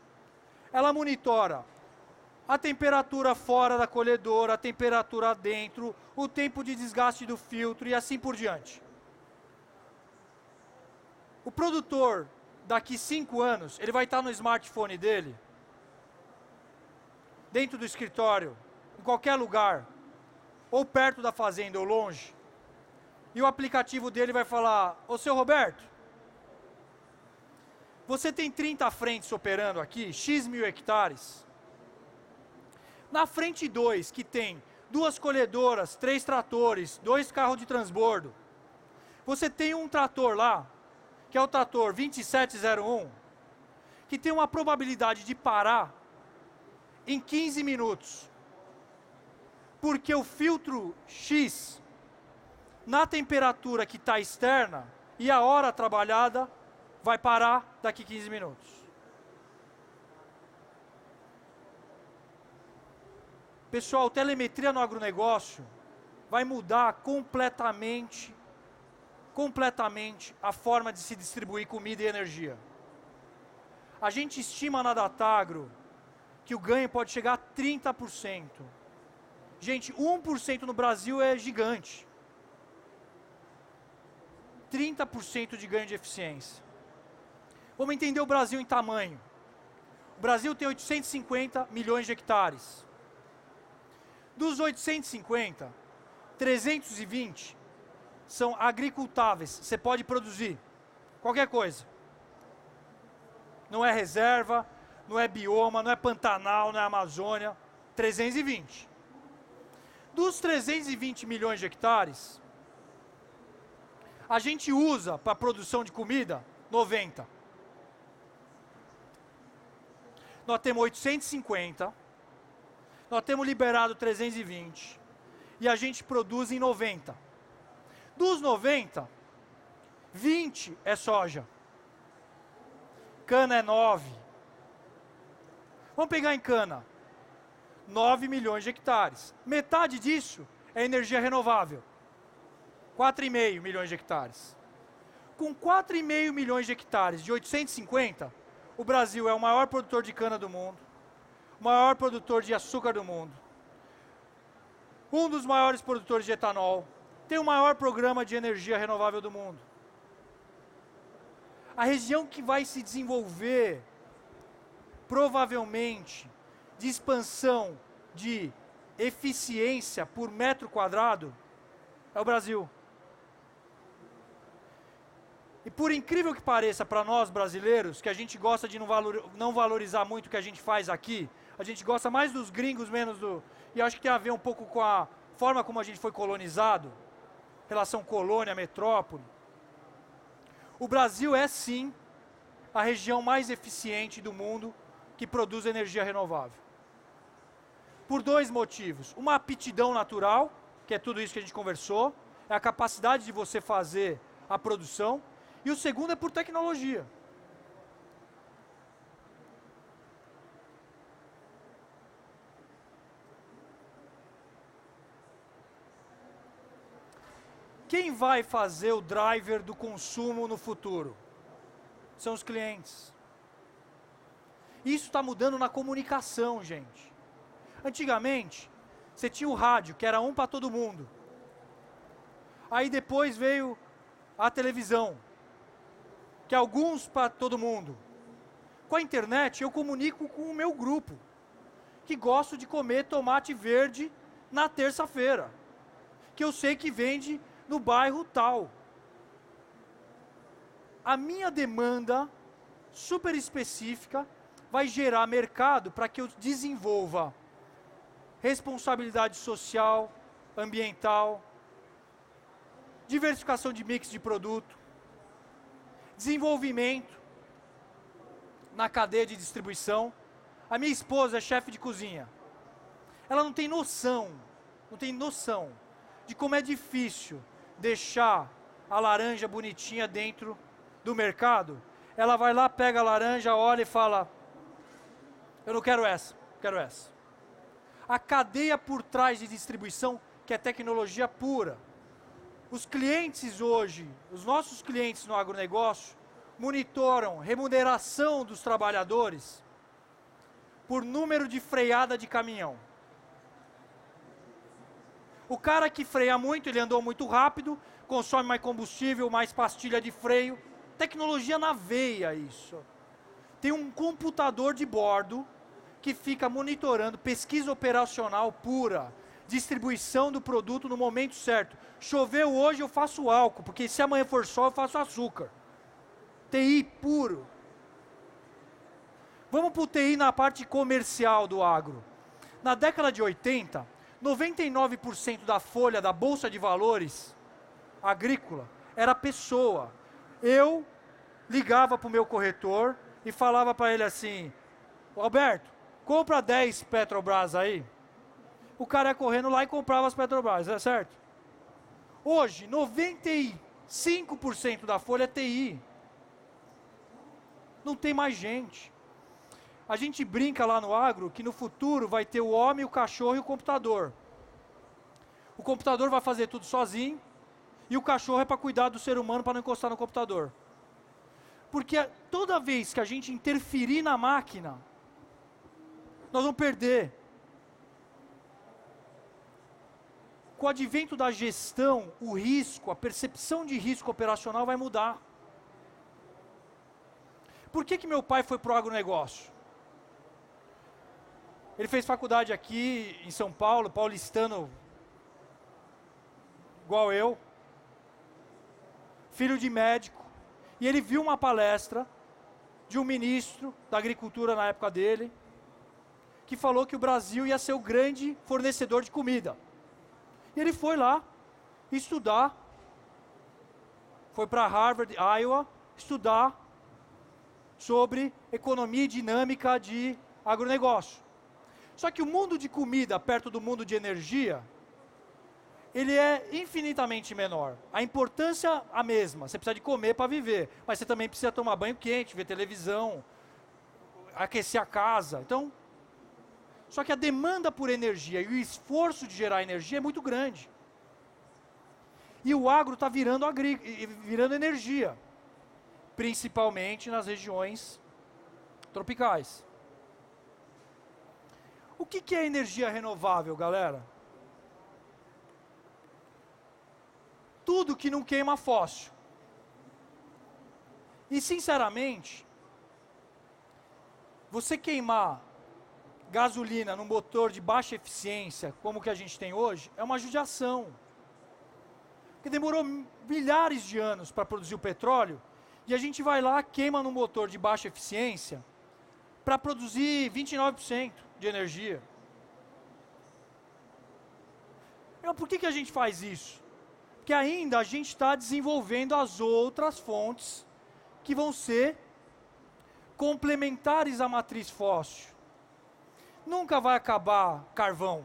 Ela monitora a temperatura fora da colhedora, a temperatura dentro, o tempo de desgaste do filtro e assim por diante. O produtor, daqui 5 anos, ele vai estar no smartphone dele, dentro do escritório, em qualquer lugar, ou perto da fazenda ou longe, e o aplicativo dele vai falar: ô seu Roberto, você tem 30 frentes operando aqui, X mil hectares. Na frente 2, que tem 2 colhedoras, 3 tratores, 2 carros de transbordo, você tem um trator lá, que é o trator 2701, que tem uma probabilidade de parar em 15 minutos. Porque o filtro X, na temperatura que está externa e a hora trabalhada, vai parar daqui 15 minutos. Pessoal, telemetria no agronegócio vai mudar completamente a forma de se distribuir comida e energia. A gente estima na Datagro que o ganho pode chegar a 30%. Gente, 1% no Brasil é gigante. 30% de ganho de eficiência. Vamos entender o Brasil em tamanho. O Brasil tem 850 milhões de hectares. Dos 850, 320 são agricultáveis. Você pode produzir qualquer coisa. Não é reserva, não é bioma, não é Pantanal, não é Amazônia. 320. Dos 320 milhões de hectares, a gente usa para produção de comida 90. Nós temos 850, nós temos liberado 320 e a gente produz em 90. Dos 90, 20 é soja. Cana é 9. Vamos pegar em cana. 9 milhões de hectares. Metade disso é energia renovável. 4,5 milhões de hectares. Com 4,5 milhões de hectares de 850, o Brasil é o maior produtor de cana do mundo, o maior produtor de açúcar do mundo, um dos maiores produtores de etanol, tem o maior programa de energia renovável do mundo. A região que vai se desenvolver, provavelmente, de expansão de eficiência por metro quadrado, é o Brasil. E por incrível que pareça para nós brasileiros, que a gente gosta de não valorizar muito o que a gente faz aqui, a gente gosta mais dos gringos, menos do... E acho que tem a ver um pouco com a forma como a gente foi colonizado, relação colônia, metrópole. O Brasil é sim a região mais eficiente do mundo que produz energia renovável. Por 2 motivos. Uma aptidão natural, que é tudo isso que a gente conversou, é a capacidade de você fazer a produção. E o segundo é por tecnologia. Quem vai fazer o driver do consumo no futuro? São os clientes. Isso está mudando na comunicação, gente. Antigamente, você tinha o rádio, que era um para todo mundo. Aí depois veio a televisão, que é alguns para todo mundo. Com a internet, eu comunico com o meu grupo, que gosto de comer tomate verde na terça-feira, que eu sei que vende no bairro tal. A minha demanda super específica vai gerar mercado para que eu desenvolva responsabilidade social, ambiental, diversificação de mix de produto, desenvolvimento na cadeia de distribuição. A minha esposa é chefe de cozinha. Ela não tem noção de como é difícil deixar a laranja bonitinha dentro do mercado. ela vai lá, pega a laranja, olha e fala, eu não quero essa, quero essa. A cadeia por trás de distribuição, que é tecnologia pura. Os clientes hoje, os nossos clientes no agronegócio, monitoram remuneração dos trabalhadores por número de freada de caminhão. O cara que freia muito, ele andou muito rápido, consome mais combustível, mais pastilha de freio. Tecnologia na veia, isso. Tem um computador de bordo que fica monitorando pesquisa operacional pura, distribuição do produto no momento certo. Choveu hoje, eu faço álcool, porque se amanhã for sol, eu faço açúcar. TI puro. Vamos para o TI na parte comercial do agro. Na década de 80, 99% da folha da Bolsa de Valores agrícola era pessoa. Eu ligava para o meu corretor e falava para ele assim, Alberto, compra 10 Petrobras aí. O cara ia correndo lá e comprava as Petrobras, é certo? Hoje, 95% da folha é TI. Não tem mais gente. A gente brinca lá no agro que no futuro vai ter o homem, o cachorro e o computador. O computador vai fazer tudo sozinho e o cachorro é para cuidar do ser humano para não encostar no computador. Porque toda vez que a gente interferir na máquina, nós vamos perder. Com o advento da gestão, o risco, a percepção de risco operacional vai mudar. Por que meu pai foi para o agronegócio? Ele fez faculdade aqui em São Paulo, paulistano, igual eu, filho de médico, e ele viu uma palestra de um ministro da agricultura na época dele, que falou que o Brasil ia ser o grande fornecedor de comida. E ele foi lá estudar, foi para Harvard, Iowa, estudar sobre economia e dinâmica de agronegócio. Só que o mundo de comida, perto do mundo de energia, ele é infinitamente menor. A importância a mesma, você precisa de comer para viver, mas você também precisa tomar banho quente, ver televisão, aquecer a casa. Então, só que a demanda por energia e o esforço de gerar energia é muito grande. E o agro está virando energia, principalmente nas regiões tropicais. O que é energia renovável, galera? Tudo que não queima fóssil. E, sinceramente, você queimar gasolina num motor de baixa eficiência, como o que a gente tem hoje, é uma judiação. Porque demorou milhares de anos para produzir o petróleo, e a gente vai lá, queima num motor de baixa eficiência, para produzir 29% de energia. Então, por que a gente faz isso? Porque ainda a gente está desenvolvendo as outras fontes que vão ser complementares à matriz fóssil. Nunca vai acabar carvão.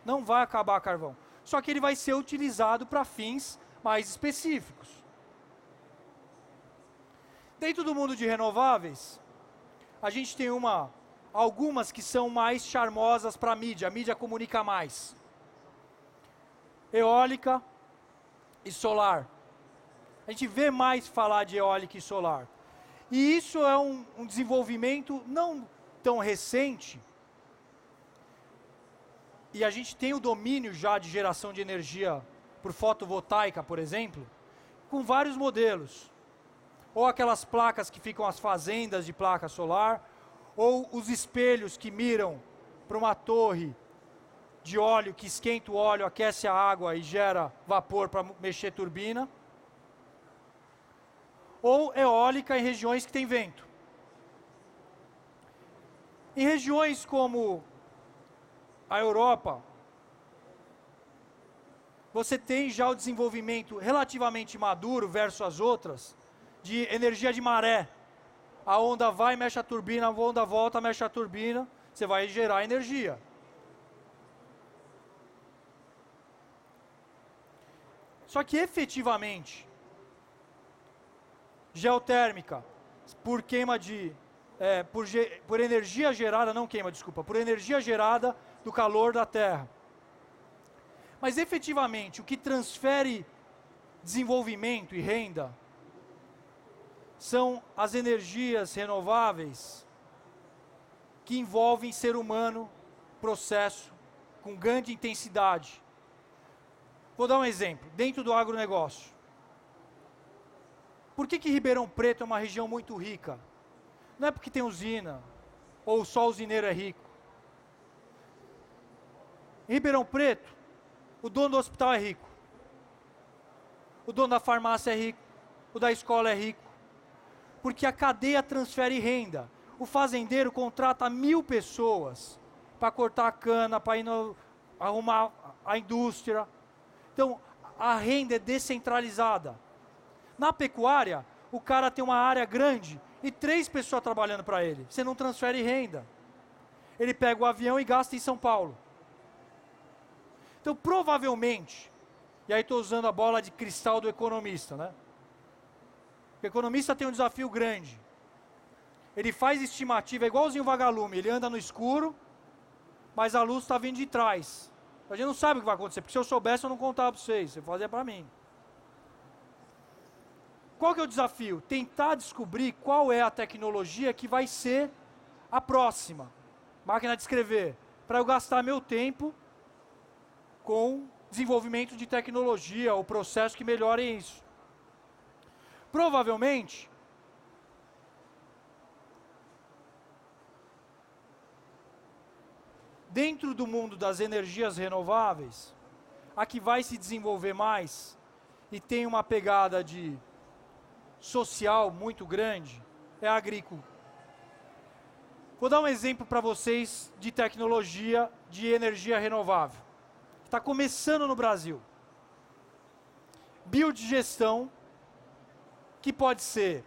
Não vai acabar carvão. Só que ele vai ser utilizado para fins mais específicos. Dentro do mundo de renováveis, a gente tem algumas que são mais charmosas para a mídia comunica mais. Eólica e solar. A gente vê mais falar de eólica e solar. E isso é um desenvolvimento não tão recente, e a gente tem o domínio já de geração de energia por fotovoltaica, por exemplo, com vários modelos. Ou aquelas placas que ficam as fazendas de placa solar, ou os espelhos que miram para uma torre de óleo, que esquenta o óleo, aquece a água e gera vapor para mexer turbina. Ou eólica em regiões que tem vento. Em regiões como a Europa, você tem já o desenvolvimento relativamente maduro versus as outras, de energia de maré. A onda vai, mexe a turbina, a onda volta, mexe a turbina, você vai gerar energia. Só que efetivamente, Geotérmica, por queima de... por energia gerada, não queima, desculpa, por energia gerada do calor da Terra. Mas efetivamente, o que transfere desenvolvimento e renda são as energias renováveis que envolvem ser humano, processo, com grande intensidade. Vou dar um exemplo, dentro do agronegócio. Por que Ribeirão Preto é uma região muito rica? Não é porque tem usina, ou só o usineiro é rico. Em Ribeirão Preto, o dono do hospital é rico. O dono da farmácia é rico. O da escola é rico. Porque a cadeia transfere renda. O fazendeiro contrata 1000 pessoas para cortar a cana, para arrumar a indústria. Então, a renda é descentralizada. Na pecuária, o cara tem uma área grande e 3 pessoas trabalhando para ele. Você não transfere renda. Ele pega o avião e gasta em São Paulo. Então, provavelmente, e aí estou usando a bola de cristal do economista, né? O economista tem um desafio grande. Ele faz estimativa, é igualzinho o vagalume, ele anda no escuro, mas a luz está vindo de trás. A gente não sabe o que vai acontecer, porque se eu soubesse eu não contava para vocês, você fazia para mim. Qual que é o desafio? Tentar descobrir qual é a tecnologia que vai ser a próxima. Máquina de escrever. Para eu gastar meu tempo com desenvolvimento de tecnologia ou processo que melhorem isso. Provavelmente, dentro do mundo das energias renováveis, a que vai se desenvolver mais e tem uma pegada de social muito grande, é a agrícola. Vou dar um exemplo para vocês de tecnologia de energia renovável. Está começando no Brasil. Biodigestão, que pode ser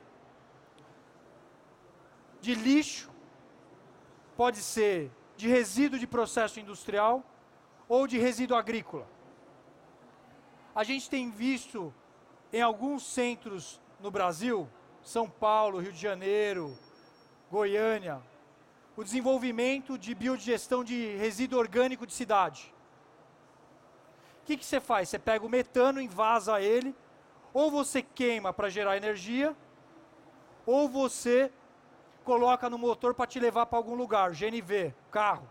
de lixo, pode ser de resíduo de processo industrial ou de resíduo agrícola. A gente tem visto em alguns centros no Brasil, São Paulo, Rio de Janeiro, Goiânia, o desenvolvimento de biodigestão de resíduo orgânico de cidade. O que você faz? Você pega o metano, envasa ele, ou você queima para gerar energia, ou você coloca no motor para te levar para algum lugar, GNV, carro.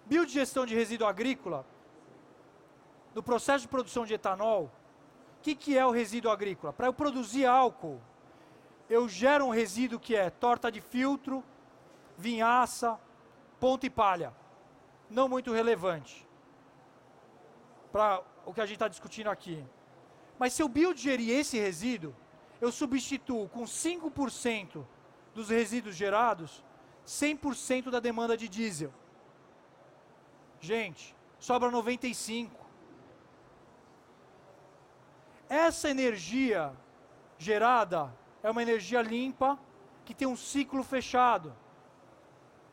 Biodigestão de resíduo agrícola, no processo de produção de etanol, o que é o resíduo agrícola? Para eu produzir álcool, eu gero um resíduo que é torta de filtro, vinhaça, ponta e palha. Não muito relevante para o que a gente está discutindo aqui. Mas se eu biodigerir esse resíduo, eu substituo com 5% dos resíduos gerados, 100% da demanda de diesel. Gente, sobra 95%. Essa energia gerada é uma energia limpa, que tem um ciclo fechado,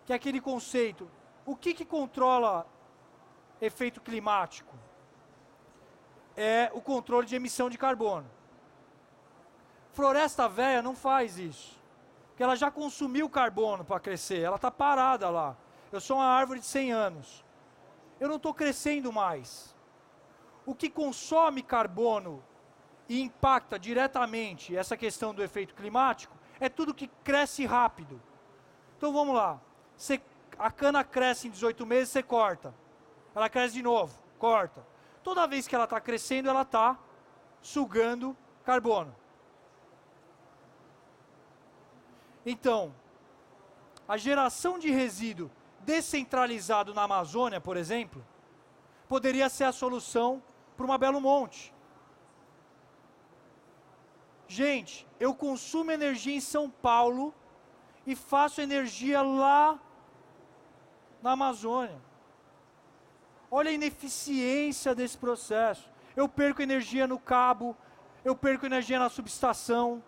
que é aquele conceito. O que controla efeito climático? É o controle de emissão de carbono. Floresta velha não faz isso, porque ela já consumiu carbono para crescer, ela está parada lá. Eu sou uma árvore de 100 anos. Eu não estou crescendo mais. O que consome carbono e impacta diretamente essa questão do efeito climático é tudo que cresce rápido. Então vamos lá. A cana cresce em 18 meses, você corta. Ela cresce de novo, corta. Toda vez que ela está crescendo, ela está sugando carbono. Então, a geração de resíduo descentralizado na Amazônia, por exemplo, poderia ser a solução para uma Belo Monte. Gente, eu consumo energia em São Paulo e faço energia lá na Amazônia. Olha a ineficiência desse processo. Eu perco energia no cabo, eu perco energia na subestação.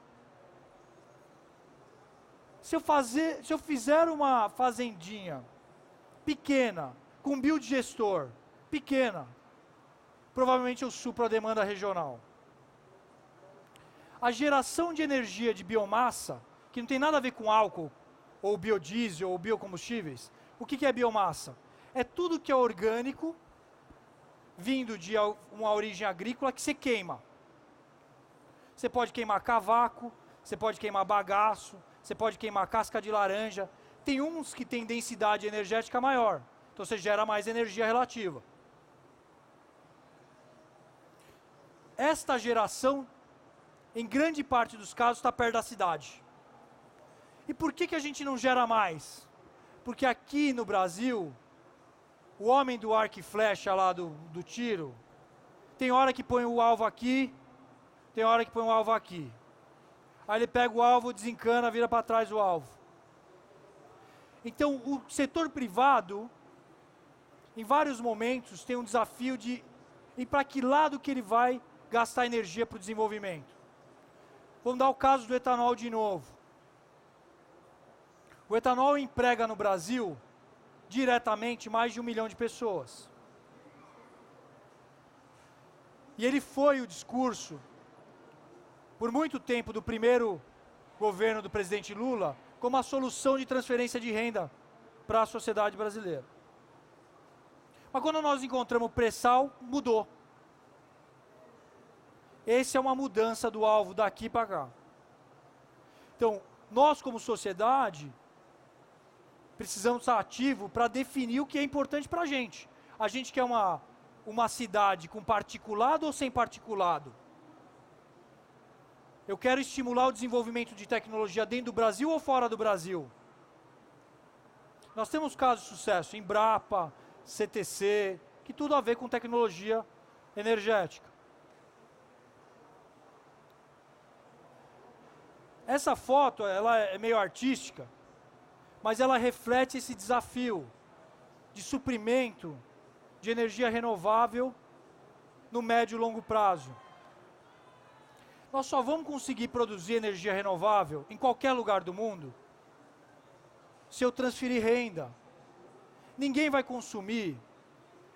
Se eu fizer uma fazendinha pequena, com biodigestor, pequena, provavelmente eu supro a demanda regional. A geração de energia de biomassa, que não tem nada a ver com álcool, ou biodiesel, ou biocombustíveis, o que é biomassa? É tudo que é orgânico, vindo de uma origem agrícola, que você queima. Você pode queimar cavaco, você pode queimar bagaço, você pode queimar casca de laranja. Tem uns que têm densidade energética maior, então você gera mais energia relativa. Esta geração, em grande parte dos casos, está perto da cidade. E por que a gente não gera mais? Porque aqui no Brasil, o homem do arco e flecha lá do tiro, tem hora que põe o alvo aqui, tem hora que põe o alvo aqui. Aí ele pega o alvo, desencana, vira para trás o alvo. Então, o setor privado, em vários momentos, tem um desafio de ir para que lado que ele vai gastar energia para o desenvolvimento. Vamos dar o caso do etanol de novo. O etanol emprega no Brasil, diretamente, mais de 1 milhão de pessoas. E ele foi o discurso, por muito tempo, do primeiro governo do presidente Lula, como a solução de transferência de renda para a sociedade brasileira. Mas quando nós encontramos o pré-sal, mudou. Essa é uma mudança do alvo daqui para cá. Então, nós como sociedade, precisamos estar ativos para definir o que é importante para a gente. A gente quer uma cidade com particulado ou sem particulado? Eu quero estimular o desenvolvimento de tecnologia dentro do Brasil ou fora do Brasil? Nós temos casos de sucesso, Embrapa, CTC, que tudo a ver com tecnologia energética. Essa foto, ela é meio artística, mas ela reflete esse desafio de suprimento de energia renovável no médio e longo prazo. Nós só vamos conseguir produzir energia renovável em qualquer lugar do mundo se eu transferir renda. Ninguém vai consumir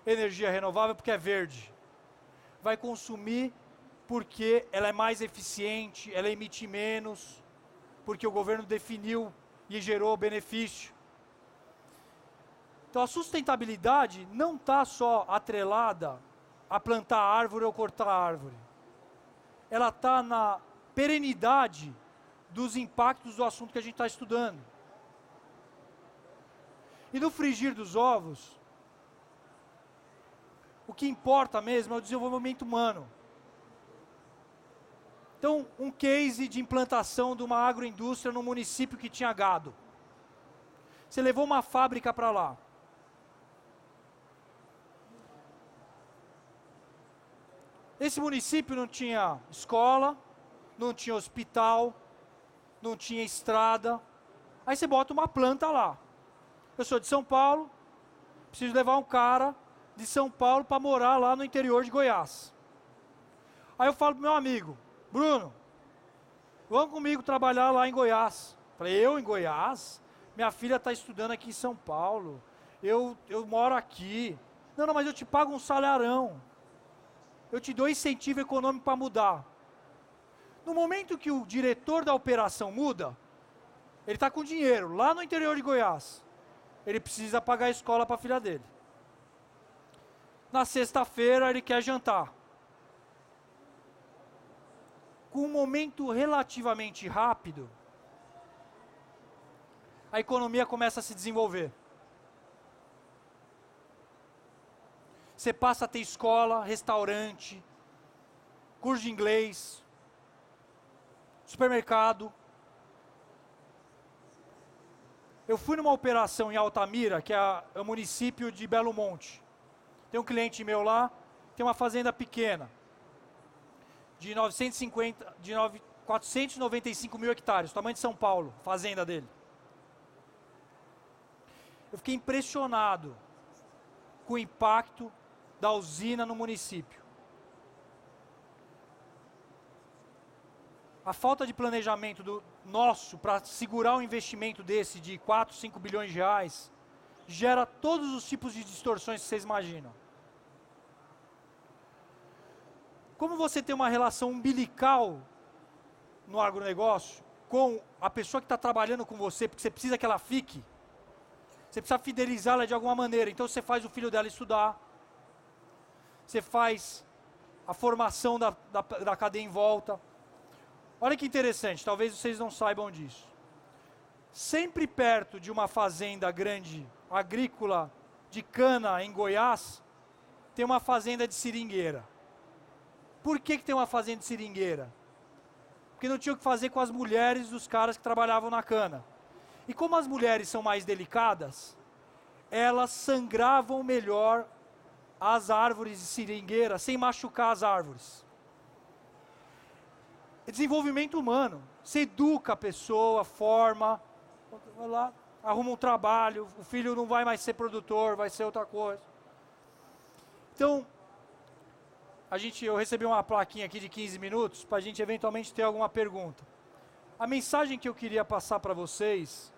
energia renovável porque é verde. Vai consumir porque ela é mais eficiente, ela emite menos, porque o governo definiu e gerou benefício. Então a sustentabilidade não está só atrelada a plantar árvore ou cortar árvore. Ela está na perenidade dos impactos do assunto que a gente está estudando. E no frigir dos ovos, o que importa mesmo é o desenvolvimento humano. Então, um case de implantação de uma agroindústria num município que tinha gado. Você levou uma fábrica para lá. Esse município não tinha escola, não tinha hospital, não tinha estrada. Aí você bota uma planta lá. Eu sou de São Paulo, preciso levar um cara de São Paulo para morar lá no interior de Goiás. Aí eu falo pro meu amigo, Bruno, vamos comigo trabalhar lá em Goiás. Falei, eu em Goiás? Minha filha está estudando aqui em São Paulo. Eu moro aqui. Não, mas eu te pago um salarão. Eu te dou incentivo econômico para mudar. No momento que o diretor da operação muda, ele está com dinheiro lá no interior de Goiás. Ele precisa pagar a escola para a filha dele. Na sexta-feira ele quer jantar. Com um momento relativamente rápido, a economia começa a se desenvolver. Você passa a ter escola, restaurante, curso de inglês, supermercado. Eu fui numa operação em Altamira, que é o município de Belo Monte. Tem um cliente meu lá, tem uma fazenda pequena, de 495 mil hectares, tamanho de São Paulo, fazenda dele. Eu fiquei impressionado com o impacto da usina no município. A falta de planejamento nosso para segurar um investimento desse de 4, 5 bilhões de reais gera todos os tipos de distorções que vocês imaginam. Como você tem uma relação umbilical no agronegócio com a pessoa que está trabalhando com você, porque você precisa que ela fique. Você precisa fidelizá-la de alguma maneira. Então você faz o filho dela estudar. Você faz a formação da cadeia em volta. Olha que interessante, talvez vocês não saibam disso. Sempre perto de uma fazenda grande, agrícola, de cana em Goiás, tem uma fazenda de seringueira. Por que tem uma fazenda de seringueira? Porque não tinha o que fazer com as mulheres dos caras que trabalhavam na cana. E como as mulheres são mais delicadas, elas sangravam melhor as árvores de seringueira sem machucar as árvores. É desenvolvimento humano. Você educa a pessoa, forma, vai lá, arruma um trabalho, o filho não vai mais ser produtor, vai ser outra coisa. Então, eu recebi uma plaquinha aqui de 15 minutos para a gente eventualmente ter alguma pergunta. A mensagem que eu queria passar para vocês,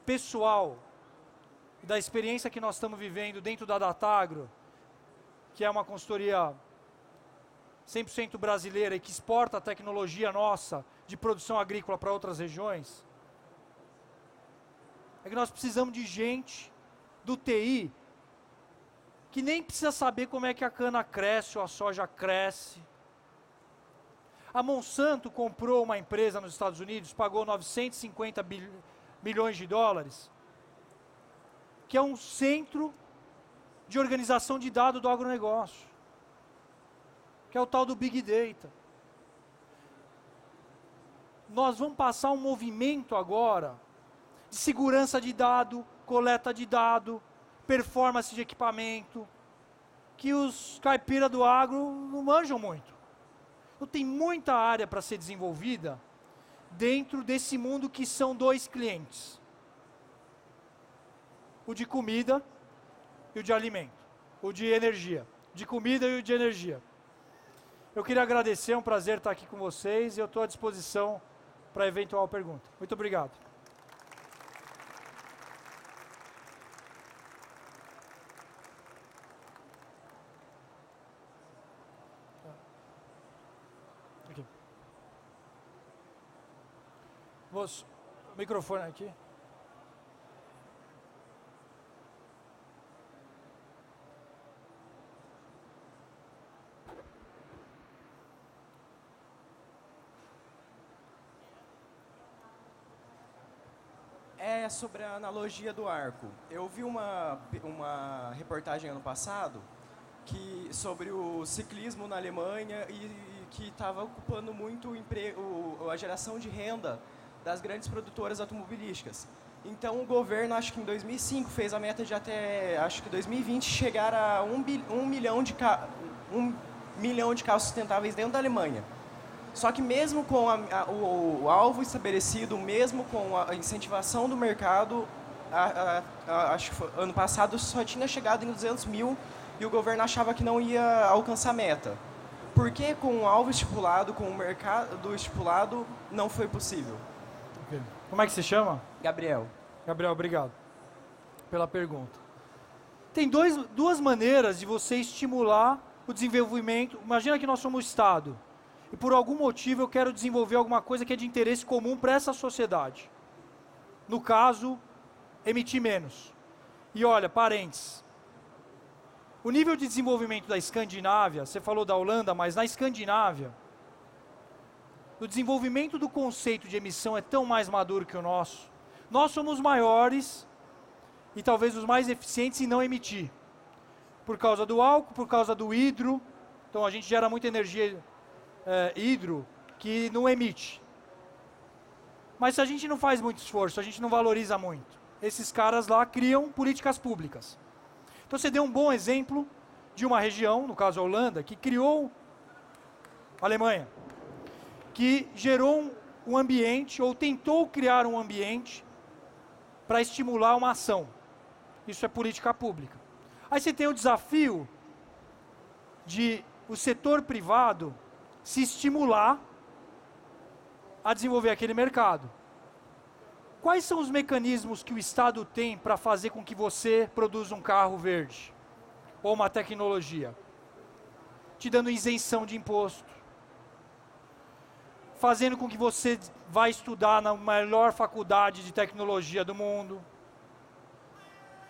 pessoal, da experiência que nós estamos vivendo dentro da Datagro, que é uma consultoria 100% brasileira e que exporta a tecnologia nossa de produção agrícola para outras regiões, é que nós precisamos de gente do TI que nem precisa saber como é que a cana cresce ou a soja cresce. A Monsanto comprou uma empresa nos Estados Unidos, pagou 950 milhões de dólares, que é um centro de organização de dados do agronegócio, que é o tal do Big Data. Nós vamos passar um movimento agora de segurança de dado, coleta de dado, performance de equipamento, que os caipiras do agro não manjam muito. Então tem muita área para ser desenvolvida dentro desse mundo que são dois clientes. O de comida e o de alimento. O de energia. De comida e o de energia. Eu queria agradecer, é um prazer estar aqui com vocês e eu estou à disposição para eventual pergunta. Muito obrigado. Aqui. Moço, microfone aqui. É sobre a analogia do arco. Eu vi uma reportagem ano passado sobre o ciclismo na Alemanha e que estava ocupando muito a geração de renda das grandes produtoras automobilísticas. Então o governo, acho que em 2005, fez a meta de até, acho que 2020, chegar a 1 milhão de carros sustentáveis dentro da Alemanha. Só que mesmo com o alvo estabelecido, mesmo com a incentivação do mercado, acho que ano passado só tinha chegado em 200 mil e o governo achava que não ia alcançar a meta. Por que com o alvo estipulado, com o mercado estipulado, não foi possível? Okay. Como é que se chama? Gabriel. Gabriel, obrigado pela pergunta. Tem duas maneiras de você estimular o desenvolvimento. Imagina que nós somos Estado. E por algum motivo eu quero desenvolver alguma coisa que é de interesse comum para essa sociedade. No caso, emitir menos. E olha, parênteses. O nível de desenvolvimento da Escandinávia, você falou da Holanda, mas na Escandinávia, o desenvolvimento do conceito de emissão é tão mais maduro que o nosso. Nós somos maiores e talvez os mais eficientes em não emitir. Por causa do álcool, por causa do hidro. Então a gente gera muita energia hidro que não emite. Mas se a gente não faz muito esforço, a gente não valoriza muito, esses caras lá criam políticas públicas. Então você deu um bom exemplo de uma região, no caso a Holanda, que criou, a Alemanha, que gerou um ambiente, ou tentou criar um ambiente para estimular uma ação. Isso é política pública. Aí você tem o desafio de o setor privado se estimular a desenvolver aquele mercado. Quais são os mecanismos que o Estado tem para fazer com que você produza um carro verde? Ou uma tecnologia? Te dando isenção de imposto. fazendo com que você vá estudar na melhor faculdade de tecnologia do mundo.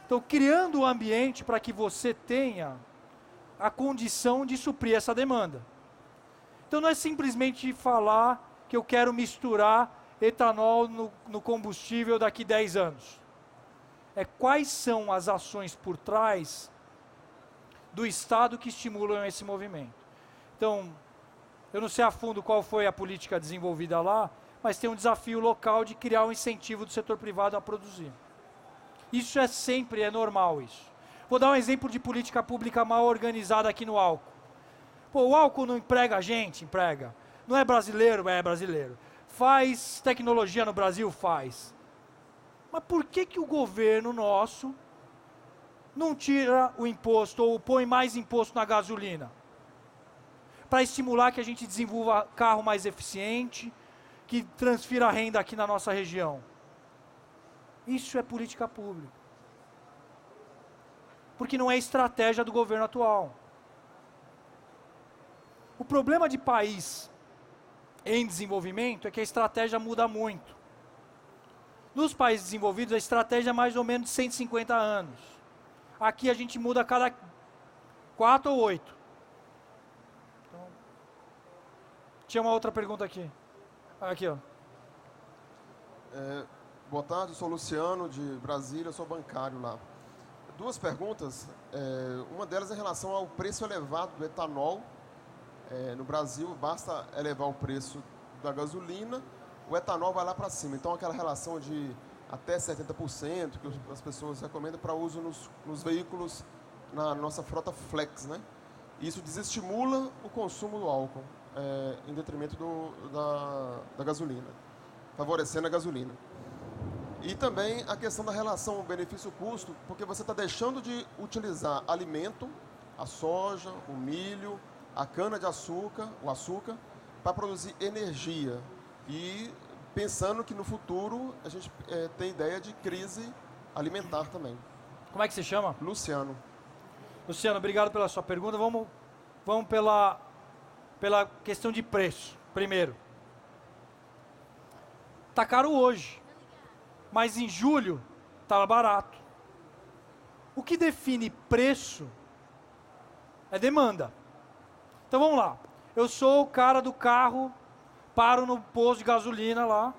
Então, criando o ambiente para que você tenha a condição de suprir essa demanda. Então, não é simplesmente falar que eu quero misturar etanol no combustível daqui 10 anos. É quais são as ações por trás do Estado que estimulam esse movimento. Então, eu não sei a fundo qual foi a política desenvolvida lá, mas tem um desafio local de criar um incentivo do setor privado a produzir. Isso é normal isso. Vou dar um exemplo de política pública mal organizada aqui no álcool. Pô, o álcool não emprega a gente? Emprega. Não é brasileiro? É brasileiro. Faz tecnologia no Brasil? Faz. Mas por que o governo nosso não tira o imposto ou põe mais imposto na gasolina? Para estimular que a gente desenvolva carro mais eficiente, que transfira renda aqui na nossa região. Isso é política pública. Porque não é estratégia do governo atual. O problema de país em desenvolvimento é que a estratégia muda muito. Nos países desenvolvidos, a estratégia é mais ou menos de 150 anos. Aqui a gente muda a cada 4 ou 8. Então, tinha uma outra pergunta aqui. Aqui, ó. Boa tarde, eu sou Luciano, de Brasília, eu sou bancário lá. Duas perguntas. Uma delas é em relação ao preço elevado do etanol. No Brasil, basta elevar o preço da gasolina, o etanol vai lá para cima. Então, aquela relação de até 70% que as pessoas recomendam para uso nos veículos na nossa frota flex, né? Isso desestimula o consumo do álcool, em detrimento da gasolina, favorecendo a gasolina. E também a questão da relação benefício-custo, porque você está deixando de utilizar alimento, a soja, o milho, a cana-de-açúcar, o açúcar, para produzir energia. E pensando que no futuro a gente tem ideia de crise alimentar também. Como é que se chama? Luciano. Luciano, obrigado pela sua pergunta. Vamos pela questão de preço, primeiro. Está caro hoje, mas em julho estava barato. O que define preço é demanda. Então vamos lá. Eu sou o cara do carro, paro no posto de gasolina lá.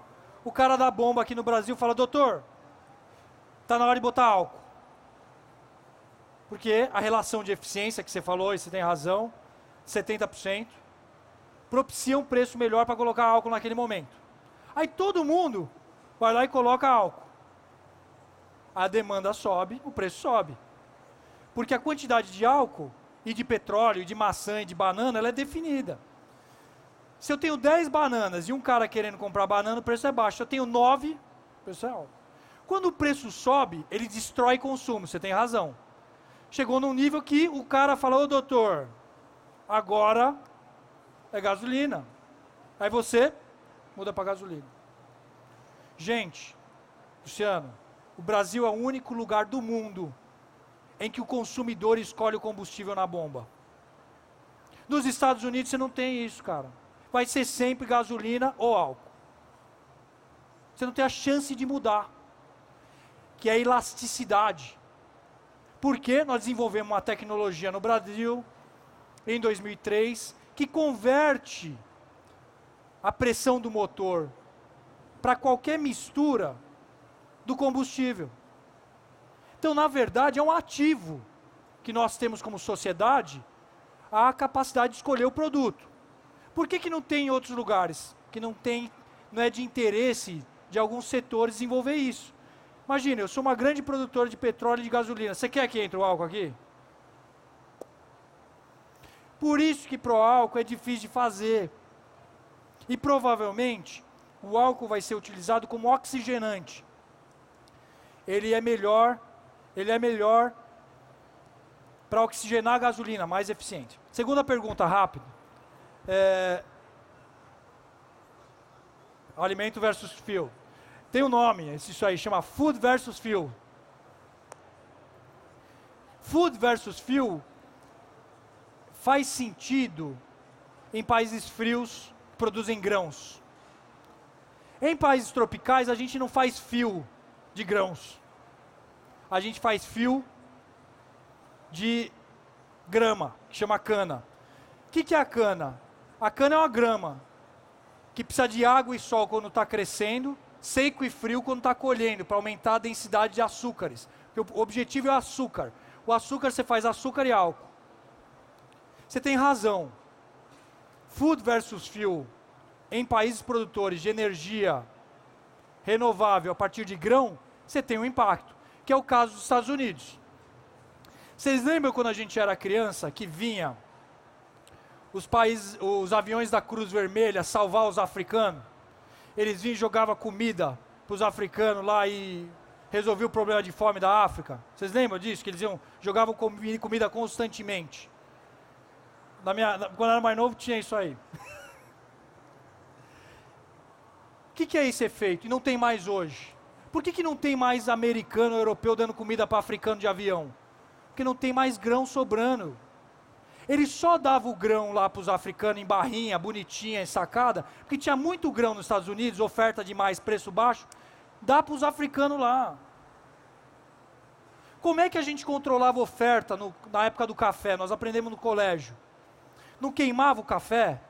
O cara da bomba aqui no Brasil fala: doutor, está na hora de botar álcool. Porque a relação de eficiência que você falou, e você tem razão, 70%, propicia um preço melhor para colocar álcool naquele momento. Aí todo mundo vai lá e coloca álcool. A demanda sobe, o preço sobe. Porque a quantidade de álcool e de petróleo, de maçã e de banana, ela é definida. Se eu tenho 10 bananas e um cara querendo comprar banana, o preço é baixo. Se eu tenho 9, o preço é alto. Quando o preço sobe, ele destrói consumo, você tem razão. Chegou num nível que o cara fala: ô doutor, agora é gasolina. Aí você muda para gasolina. Gente, Luciano, o Brasil é o único lugar do mundo em que o consumidor escolhe o combustível na bomba. Nos Estados Unidos você não tem isso, cara. Vai ser sempre gasolina ou álcool. Você não tem a chance de mudar, que é a elasticidade. Porque nós desenvolvemos uma tecnologia no Brasil, em 2003, que converte a pressão do motor para qualquer mistura do combustível. Então, na verdade, é um ativo que nós temos como sociedade, a capacidade de escolher o produto. Por que não tem em outros lugares? Que não é de interesse de alguns setores desenvolver isso. Imagina, eu sou uma grande produtora de petróleo e de gasolina. Você quer que entre o álcool aqui? Por isso que pro álcool é difícil de fazer. E provavelmente o álcool vai ser utilizado como oxigenante. Ele é melhor para oxigenar a gasolina, mais eficiente. Segunda pergunta, rápido. Alimento versus fuel. Tem um nome, isso aí, chama Food versus Fuel. Food versus Fuel faz sentido em países frios que produzem grãos. Em países tropicais, a gente não faz fio de grãos. A gente faz fio de grama, que chama cana. O que é a cana? A cana é uma grama, que precisa de água e sol quando está crescendo, seco e frio quando está colhendo, para aumentar a densidade de açúcares. Porque o objetivo é o açúcar. O açúcar, você faz açúcar e álcool. Você tem razão. Food versus fuel, em países produtores de energia renovável a partir de grão, você tem um impacto, que é o caso dos Estados Unidos. Vocês lembram quando a gente era criança, que vinha os aviões da Cruz Vermelha salvar os africanos? Eles vinham e jogavam comida para os africanos lá e resolviam o problema de fome da África. Vocês lembram disso? Que eles jogavam comida constantemente. Quando eu era mais novo tinha isso aí. O que é esse efeito? E não tem mais hoje. Por que não tem mais americano ou europeu dando comida para africano de avião? Porque não tem mais grão sobrando. Ele só dava o grão lá para os africanos em barrinha, bonitinha, ensacada, porque tinha muito grão nos Estados Unidos, oferta demais, preço baixo, dá para os africanos lá. Como é que a gente controlava a oferta na época do café? Nós aprendemos no colégio. Não queimava o café?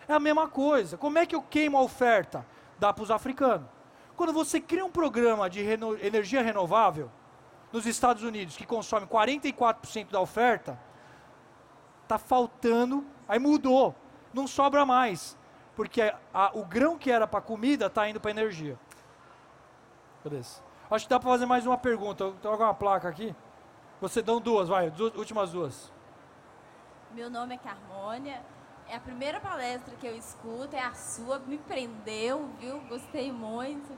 É a mesma coisa. Como é que eu queimo a oferta? Dá para os africanos. Quando você cria um programa de energia renovável, nos Estados Unidos, que consome 44% da oferta, está faltando, aí mudou, não sobra mais, porque o grão que era para comida está indo para energia. Beleza. Acho que dá para fazer mais uma pergunta. Eu trago uma placa aqui. Você dão duas, vai, últimas duas. Meu nome é Carmônia. É a primeira palestra que eu escuto, é a sua, me prendeu, viu? Gostei muito.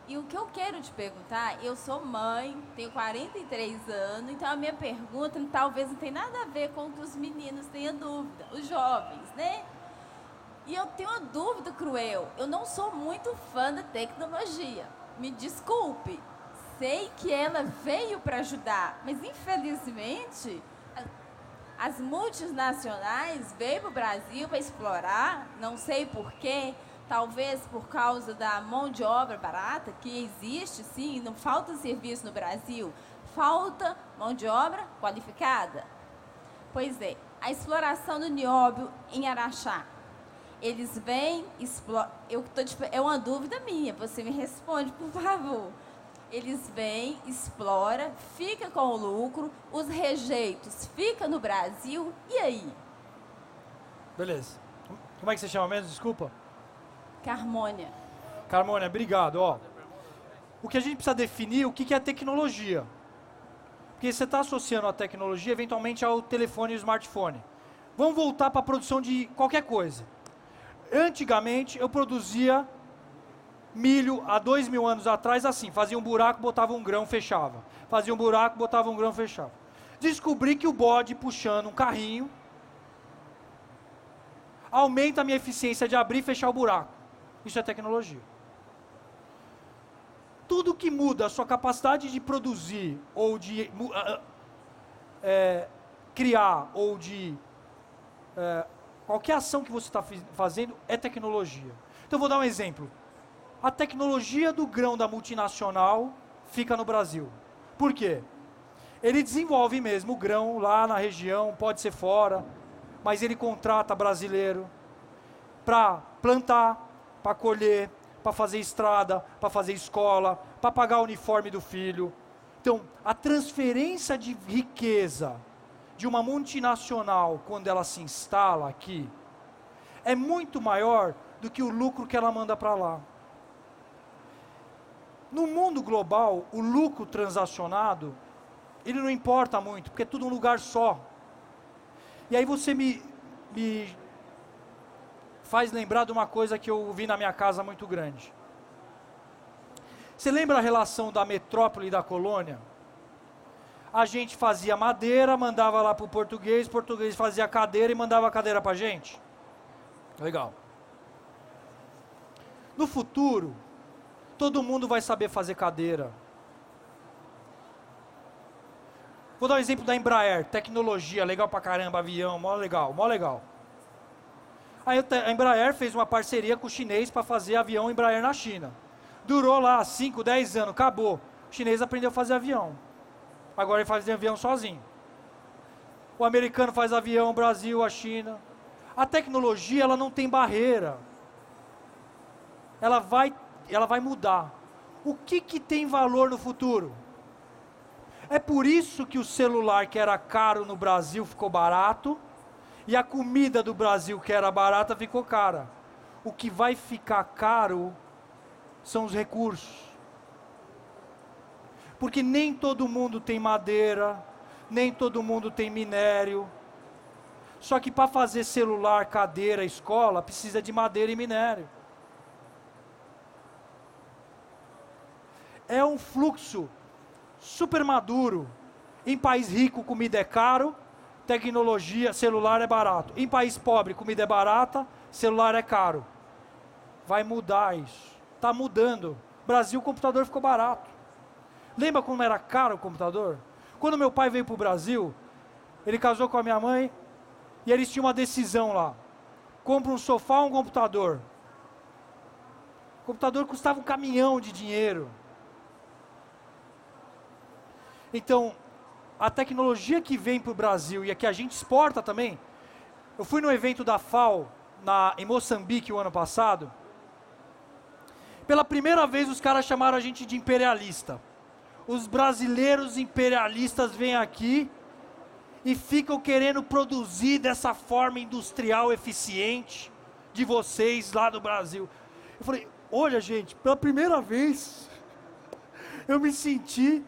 E o que eu quero te perguntar, eu sou mãe, tenho 43 anos, então a minha pergunta talvez não tenha nada a ver com o que os meninos tenham dúvida, os jovens, né? E eu tenho uma dúvida cruel, eu não sou muito fã da tecnologia, me desculpe, sei que ela veio para ajudar, mas infelizmente as multinacionais veio para o Brasil para explorar, não sei porquê, talvez por causa da mão de obra barata, que existe sim, não falta serviço no Brasil, falta mão de obra qualificada. Pois é, a exploração do nióbio em Araxá, eles vêm, é uma dúvida minha, você me responde, por favor. Eles vêm, explora, fica com o lucro, os rejeitos ficam no Brasil, e aí? Beleza. Como é que você chama mesmo? Desculpa. Carmônia. Carmônia, obrigado. Ó, o que a gente precisa definir, o que é tecnologia. Porque você está associando a tecnologia, eventualmente, ao telefone e ao smartphone. Vamos voltar para a produção de qualquer coisa. Antigamente, eu produzia milho há 2000 anos atrás assim, fazia um buraco, botava um grão, fechava. Fazia um buraco, botava um grão, fechava. Descobri que o bode puxando um carrinho aumenta a minha eficiência de abrir e fechar o buraco. Isso é tecnologia. Tudo que muda a sua capacidade de produzir, ou de criar, ou de qualquer ação que você está fazendo, é tecnologia. Então, eu vou dar um exemplo. A tecnologia do grão da multinacional fica no Brasil. Por quê? Ele desenvolve mesmo o grão lá na região, pode ser fora, mas ele contrata brasileiro para plantar, para colher, para fazer estrada, para fazer escola, para pagar o uniforme do filho. Então, a transferência de riqueza de uma multinacional, quando ela se instala aqui, é muito maior do que o lucro que ela manda para lá. No mundo global, o lucro transacionado, ele não importa muito, porque é tudo um lugar só. E aí você me faz lembrar de uma coisa que eu vi na minha casa muito grande. Você lembra a relação da metrópole e da colônia? A gente fazia madeira, mandava lá para o português fazia cadeira e mandava a cadeira para a gente. Legal. No futuro, todo mundo vai saber fazer cadeira. Vou dar um exemplo da Embraer, tecnologia, legal pra caramba, avião, mó legal, mó legal. Aí a Embraer fez uma parceria com o chinês para fazer avião Embraer na China. Durou lá 5, 10 anos, acabou. O chinês aprendeu a fazer avião. Agora ele faz avião sozinho. O americano faz avião, o Brasil, a China. A tecnologia, ela não tem barreira. Ela vai mudar. O que tem valor no futuro? É por isso que o celular que era caro no Brasil ficou barato e a comida do Brasil que era barata ficou cara. O que vai ficar caro são os recursos. Porque nem todo mundo tem madeira, nem todo mundo tem minério. Só que para fazer celular, cadeira, escola, precisa de madeira e minério. É um fluxo super maduro. Em país rico, comida é caro, tecnologia, celular é barato. Em país pobre, comida é barata, celular é caro. Vai mudar isso. Está mudando. Brasil, o computador ficou barato. Lembra como era caro o computador? Quando meu pai veio para o Brasil, ele casou com a minha mãe e eles tinham uma decisão lá. Compra um sofá ou um computador? O computador custava um caminhão de dinheiro. Então, a tecnologia que vem para o Brasil e a que a gente exporta também. Eu fui no evento da FAO em Moçambique o ano passado. Pela primeira vez os caras chamaram a gente de imperialista. Os brasileiros imperialistas vêm aqui e ficam querendo produzir dessa forma industrial eficiente de vocês lá do Brasil. Eu falei, olha gente, pela primeira vez eu me senti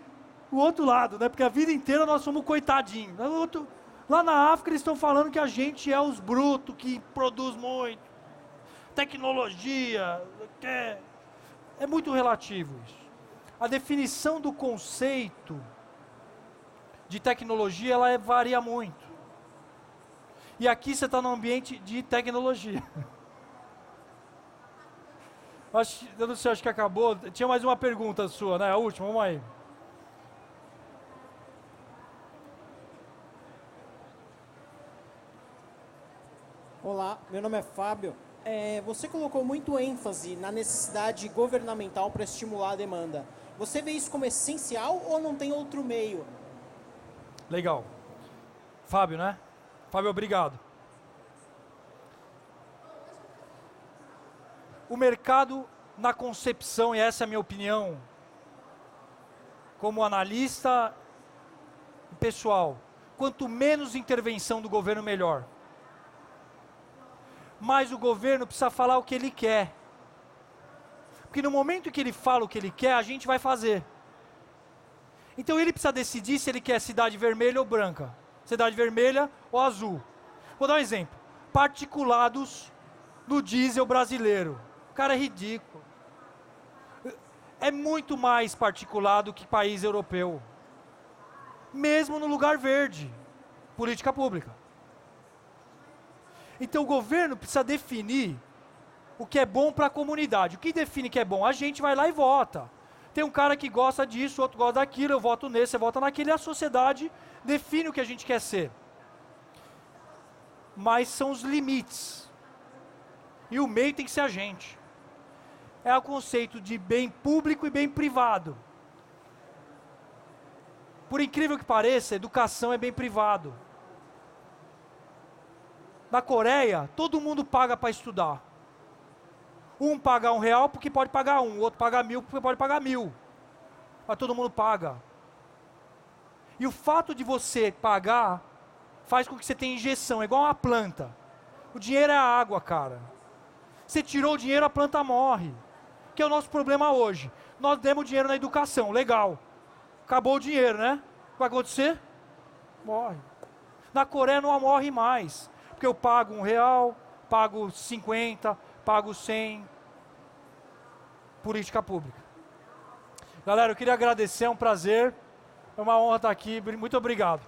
o outro lado, né? Porque a vida inteira nós somos coitadinhos. Lá na África eles estão falando que a gente é os brutos, que produz muito. Tecnologia, é muito relativo isso. A definição do conceito de tecnologia, ela varia muito. E aqui você está num ambiente de tecnologia. Eu não sei, acho que acabou. Tinha mais uma pergunta sua, né? A última, vamos aí. Olá, meu nome é Fábio. Você colocou muito ênfase na necessidade governamental para estimular a demanda. Você vê isso como essencial ou não tem outro meio? Legal. Fábio, né? Fábio, obrigado. O mercado, na concepção, e essa é a minha opinião, como analista pessoal, quanto menos intervenção do governo, melhor. Mas o governo precisa falar o que ele quer. Porque no momento que ele fala o que ele quer, a gente vai fazer. Então ele precisa decidir se ele quer cidade vermelha ou branca. Cidade vermelha ou azul. Vou dar um exemplo. Particulados no diesel brasileiro. O cara é ridículo. É muito mais particulado que país europeu. Mesmo no lugar verde. Política pública. Então o governo precisa definir o que é bom para a comunidade. O que define que é bom? A gente vai lá e vota. Tem um cara que gosta disso, outro gosta daquilo, eu voto nesse, você vota naquele, e a sociedade define o que a gente quer ser. Mas são os limites. E o meio tem que ser a gente. É o conceito de bem público e bem privado. Por incrível que pareça, educação é bem privado. Na Coreia, todo mundo paga para estudar. Um paga R$1 porque pode pagar um, o outro paga 1.000 porque pode pagar 1.000. Mas todo mundo paga. E o fato de você pagar faz com que você tenha injeção, é igual uma planta. O dinheiro é a água, cara. Você tirou o dinheiro, a planta morre. Que é o nosso problema hoje. Nós demos dinheiro na educação, legal. Acabou o dinheiro, né? O que vai acontecer? Morre. Na Coreia não morre mais. Porque eu pago R$1, pago 50, pago 100. Política pública. Galera, eu queria agradecer, é um prazer. É uma honra estar aqui. Muito obrigado.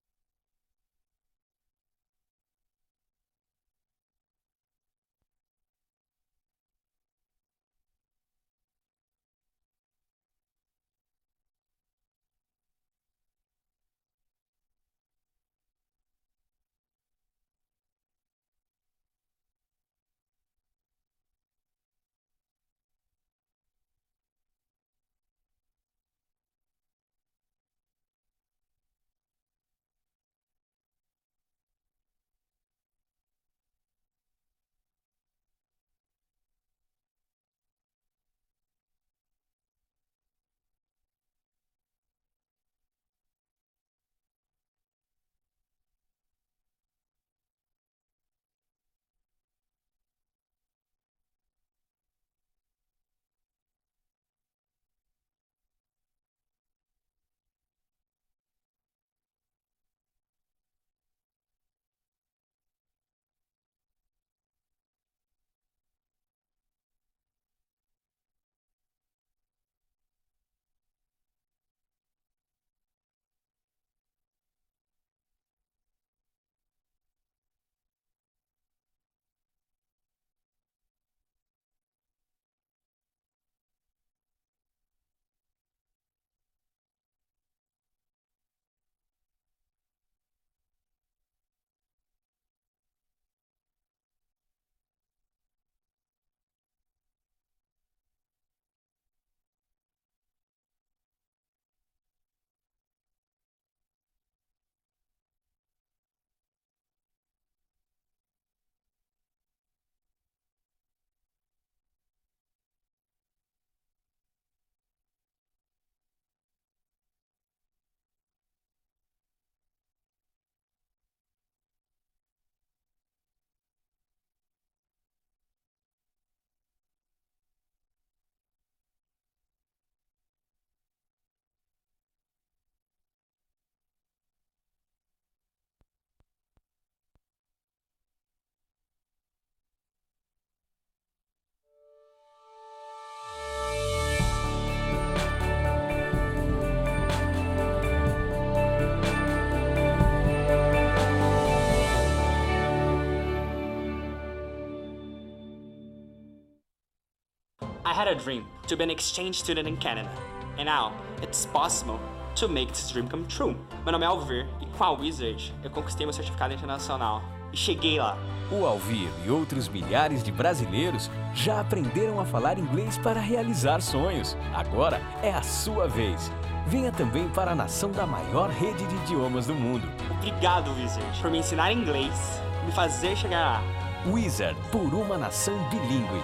I had a dream to be an exchange student in Canada, and now it's possible to make this dream come true. Meu nome é Alvir e com a Wizard eu conquistei meu certificado internacional e cheguei lá. O Alvir e outros milhares de brasileiros já aprenderam a falar inglês para realizar sonhos. Agora é a sua vez. Venha também para a nação da maior rede de idiomas do mundo. Obrigado, Wizard, por me ensinar inglês e me fazer chegar lá. Wizard, por uma nação bilíngue.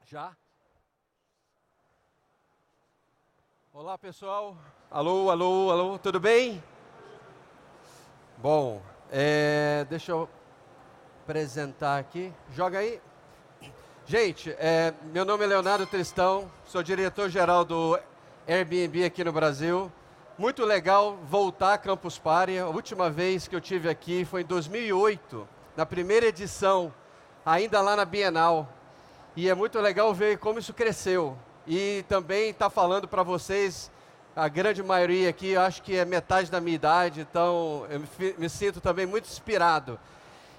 Já? Olá, pessoal. Alô, alô, alô, tudo bem? Bom, deixa eu apresentar aqui. Joga aí. Gente, meu nome é Leonardo Tristão, sou diretor-geral do Airbnb aqui no Brasil. Muito legal voltar a Campus Party. A última vez que eu tive aqui foi em 2008, na primeira edição, ainda lá na Bienal. E é muito legal ver como isso cresceu. E também está falando para vocês, a grande maioria aqui, acho que é metade da minha idade, então eu me sinto também muito inspirado.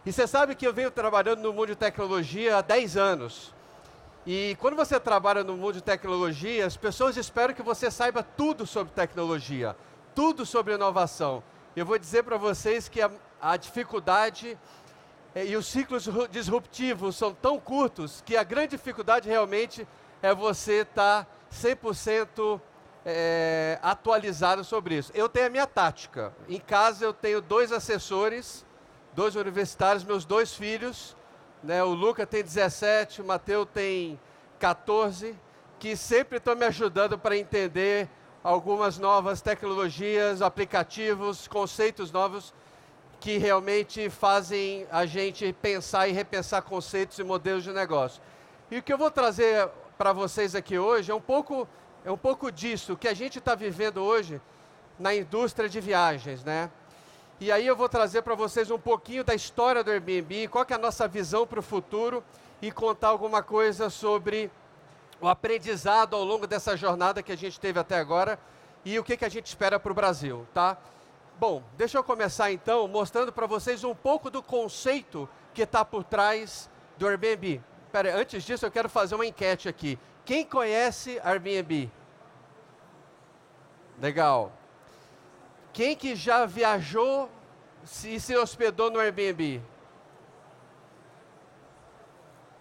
E você sabe que eu venho trabalhando no mundo de tecnologia há 10 anos. E quando você trabalha no mundo de tecnologia, as pessoas esperam que você saiba tudo sobre tecnologia, tudo sobre inovação. Eu vou dizer para vocês que a dificuldade e os ciclos disruptivos são tão curtos que a grande dificuldade realmente é você estar 100% atualizado sobre isso. Eu tenho a minha tática. Em casa eu tenho 2 assessores, 2 universitários, meus 2 filhos, né? O Luca tem 17, o Mateus tem 14, que sempre estão me ajudando para entender algumas novas tecnologias, aplicativos, conceitos novos que realmente fazem a gente pensar e repensar conceitos e modelos de negócio. E o que eu vou trazer para vocês aqui hoje é um pouco disso que a gente está vivendo hoje na indústria de viagens, né? E aí eu vou trazer para vocês um pouquinho da história do Airbnb, qual que é a nossa visão para o futuro e contar alguma coisa sobre o aprendizado ao longo dessa jornada que a gente teve até agora e o que a gente espera para o Brasil, tá? Bom, deixa eu começar então mostrando para vocês um pouco do conceito que está por trás do Airbnb. Pera, antes disso eu quero fazer uma enquete aqui. Quem conhece Airbnb? Legal. Quem que já viajou e se hospedou no Airbnb?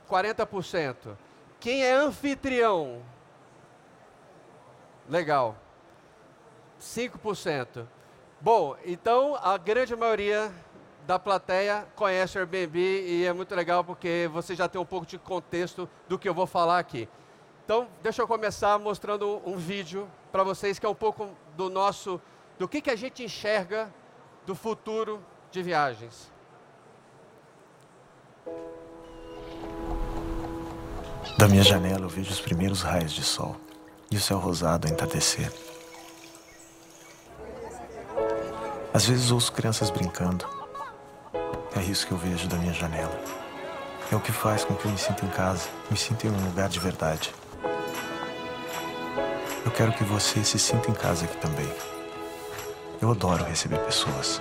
40%. Quem é anfitrião? Legal. 5%. Bom, então a grande maioria da plateia conhece o Airbnb e é muito legal porque você já tem um pouco de contexto do que eu vou falar aqui. Então, deixa eu começar mostrando um vídeo para vocês que é um pouco do que a gente enxerga do futuro de viagens. Da minha janela eu vejo os primeiros raios de sol e o céu rosado a entardecer. Às vezes ouço crianças brincando. É isso que eu vejo da minha janela. É o que faz com que eu me sinta em casa, me sinta em um lugar de verdade. Eu quero que você se sinta em casa aqui também. Eu adoro receber pessoas.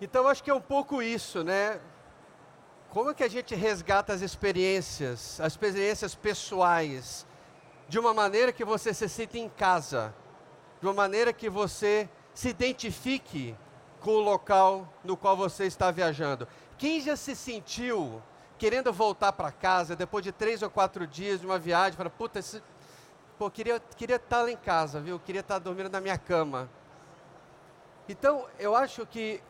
Então, acho que é um pouco isso, né? Como é que a gente resgata as experiências pessoais, de uma maneira que você se sinta em casa, de uma maneira que você se identifique com o local no qual você está viajando. Quem já se sentiu querendo voltar para casa depois de 3 ou 4 dias de uma viagem, fala, puta, queria estar lá em casa, viu? Queria estar dormindo na minha cama. Então, eu acho que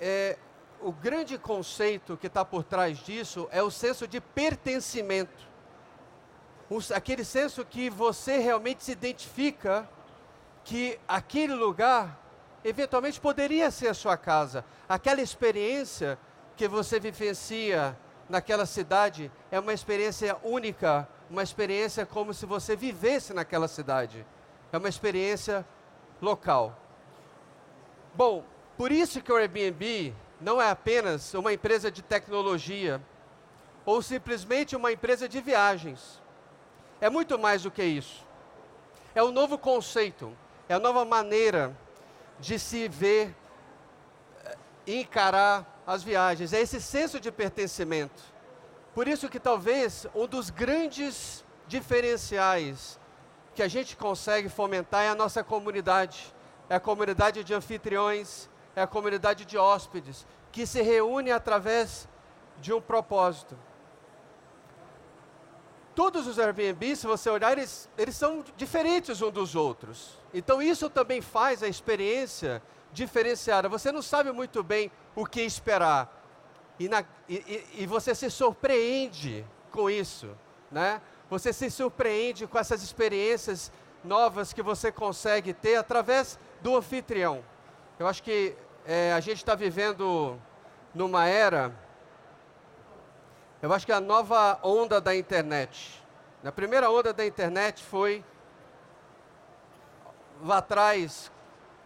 o grande conceito que está por trás disso é o senso de pertencimento. Aquele senso que você realmente se identifica que aquele lugar eventualmente poderia ser a sua casa. Aquela experiência que você vivencia naquela cidade é uma experiência única, uma experiência como se você vivesse naquela cidade. É uma experiência local. Bom, por isso que o Airbnb não é apenas uma empresa de tecnologia ou simplesmente uma empresa de viagens. É muito mais do que isso. É um novo conceito, é a nova maneira de se ver e encarar as viagens. É esse senso de pertencimento. Por isso que talvez um dos grandes diferenciais que a gente consegue fomentar é a nossa comunidade. É a comunidade de anfitriões, é a comunidade de hóspedes, que se reúne através de um propósito. Todos os Airbnb, se você olhar, eles são diferentes uns dos outros. Então isso também faz a experiência diferenciada. Você não sabe muito bem o que esperar. E você se surpreende com isso, né? Você se surpreende com essas experiências novas que você consegue ter através do anfitrião. Eu acho que a gente está vivendo numa era, eu acho que a nova onda da internet. A primeira onda da internet foi lá atrás,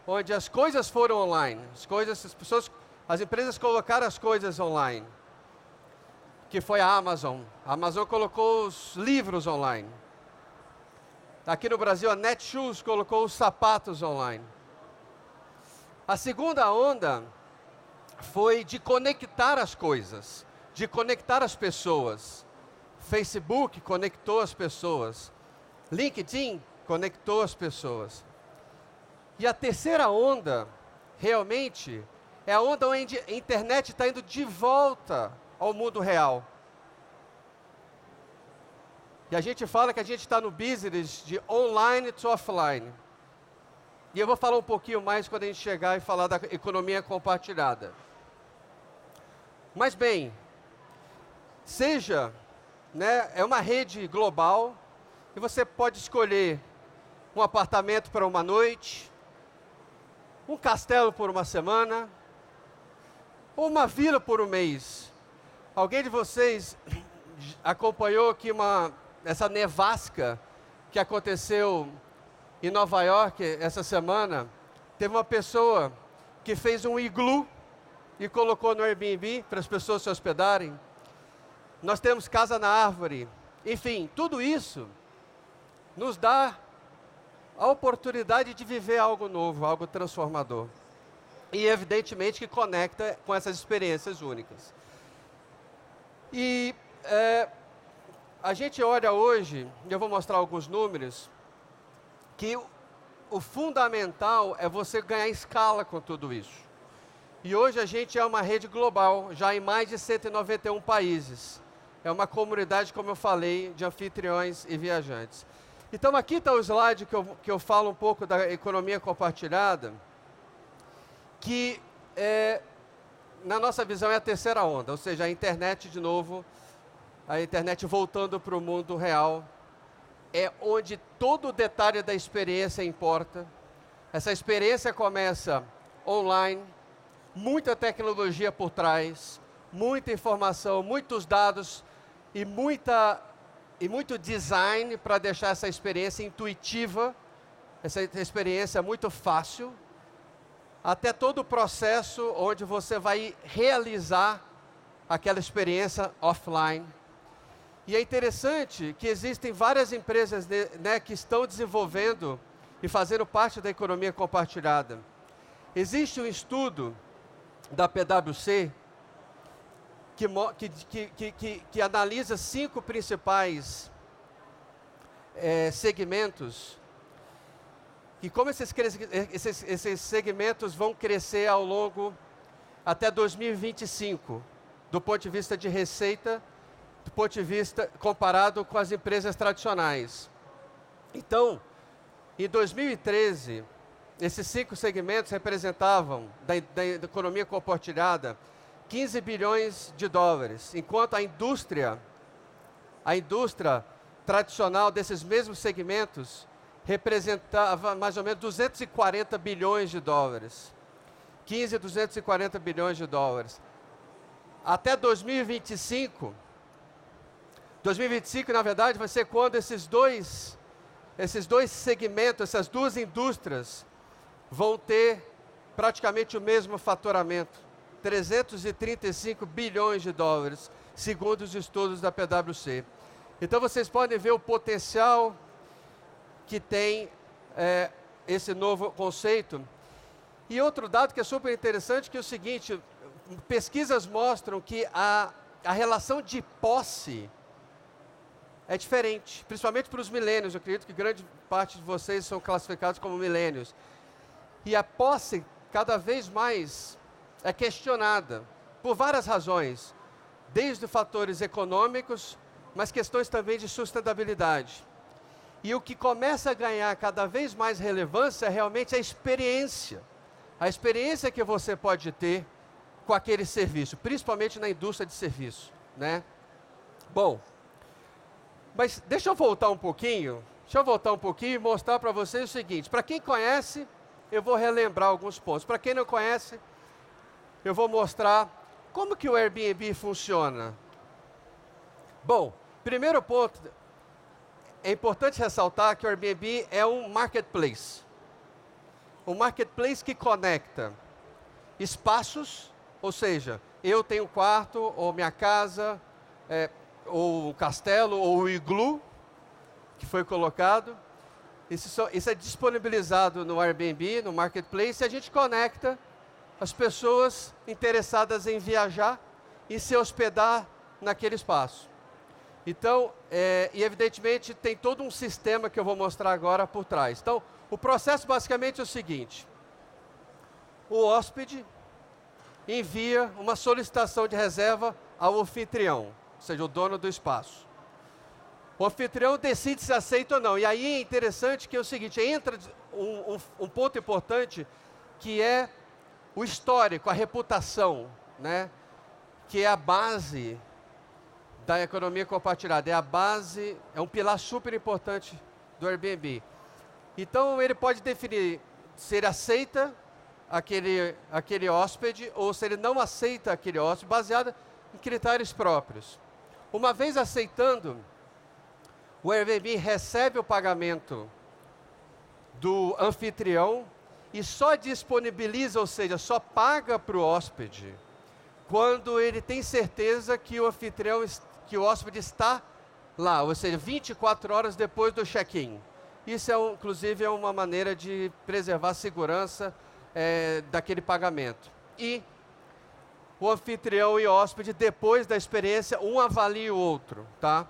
onde as coisas foram online. As empresas colocaram as coisas online. Que foi a Amazon. A Amazon colocou os livros online. Aqui no Brasil, a Netshoes colocou os sapatos online. A segunda onda foi de conectar as coisas, de conectar as pessoas. Facebook conectou as pessoas. LinkedIn conectou as pessoas. E a terceira onda, realmente, é a onda onde a internet está indo de volta ao mundo real. E a gente fala que a gente está no business de online to offline. E eu vou falar um pouquinho mais quando a gente chegar e falar da economia compartilhada. Mas bem, é uma rede global e você pode escolher um apartamento para uma noite, um castelo por uma semana, ou uma vila por um mês. Alguém de vocês acompanhou aqui essa nevasca que aconteceu em Nova York essa semana? Teve uma pessoa que fez um iglu e colocou no Airbnb para as pessoas se hospedarem. Nós temos casa na árvore. Enfim, tudo isso nos dá a oportunidade de viver algo novo, algo transformador. E evidentemente que conecta com essas experiências únicas. E a gente olha hoje, e eu vou mostrar alguns números, que o fundamental é você ganhar escala com tudo isso. E hoje a gente é uma rede global, já em mais de 191 países. É uma comunidade, como eu falei, de anfitriões e viajantes. Então aqui está o slide que eu falo um pouco da economia compartilhada, que na nossa visão é a terceira onda, ou seja, a internet de novo, a internet voltando para o mundo real, é onde todo o detalhe da experiência importa. Essa experiência começa online, muita tecnologia por trás, muita informação, muitos dados e muito design para deixar essa experiência intuitiva, essa experiência muito fácil, até todo o processo onde você vai realizar aquela experiência offline. E é interessante que existem várias empresas, né, que estão desenvolvendo e fazendo parte da economia compartilhada. Existe um estudo da PwC que analisa 5 principais segmentos e como esses segmentos vão crescer ao longo até 2025, do ponto de vista de receita, do ponto de vista comparado com as empresas tradicionais. Então, em 2013, esses 5 segmentos representavam, da economia compartilhada, 15 bilhões de dólares, enquanto a indústria tradicional desses mesmos segmentos representava mais ou menos 240 bilhões de dólares. 15 a 240 bilhões de dólares. Até 2025, na verdade, vai ser quando esses dois segmentos, essas duas indústrias, vão ter praticamente o mesmo faturamento, 335 bilhões de dólares, segundo os estudos da PwC. Então vocês podem ver o potencial que tem esse novo conceito. E outro dado que é super interessante, que é o seguinte, pesquisas mostram que a relação de posse é diferente, principalmente para os milênios. Eu acredito que grande parte de vocês são classificados como milênios. E a posse, cada vez mais, é questionada por várias razões, desde fatores econômicos, mas questões também de sustentabilidade. E o que começa a ganhar cada vez mais relevância é realmente a experiência que você pode ter com aquele serviço, principalmente na indústria de serviço, né? Bom, mas deixa eu voltar um pouquinho e mostrar para vocês o seguinte. Para quem conhece, eu vou relembrar alguns pontos. Para quem não conhece, eu vou mostrar como que o Airbnb funciona. Bom, primeiro ponto, é importante ressaltar que o Airbnb é um marketplace. Um marketplace que conecta espaços, ou seja, eu tenho um quarto, ou minha casa, ou um castelo, ou o iglu, que foi colocado. Isso é disponibilizado no Airbnb, no marketplace, e a gente conecta as pessoas interessadas em viajar e se hospedar naquele espaço. Então, e evidentemente tem todo um sistema que eu vou mostrar agora por trás. Então, o processo basicamente é o seguinte: o hóspede envia uma solicitação de reserva ao anfitrião, ou seja, o dono do espaço. O anfitrião decide se aceita ou não. E aí é interessante que é o seguinte, entra um ponto importante, que é o histórico, a reputação, né? Que é a base da economia compartilhada, é um pilar super importante do Airbnb. Então ele pode definir se ele aceita aquele hóspede ou se ele não aceita aquele hóspede, baseado em critérios próprios. Uma vez aceitando, o Airbnb recebe o pagamento do anfitrião e só disponibiliza, ou seja, só paga para o hóspede quando ele tem certeza que que o hóspede está lá, ou seja, 24 horas depois do check-in. Isso, inclusive, é uma maneira de preservar a segurança daquele pagamento. E o anfitrião e o hóspede, depois da experiência, um avalia o outro, tá?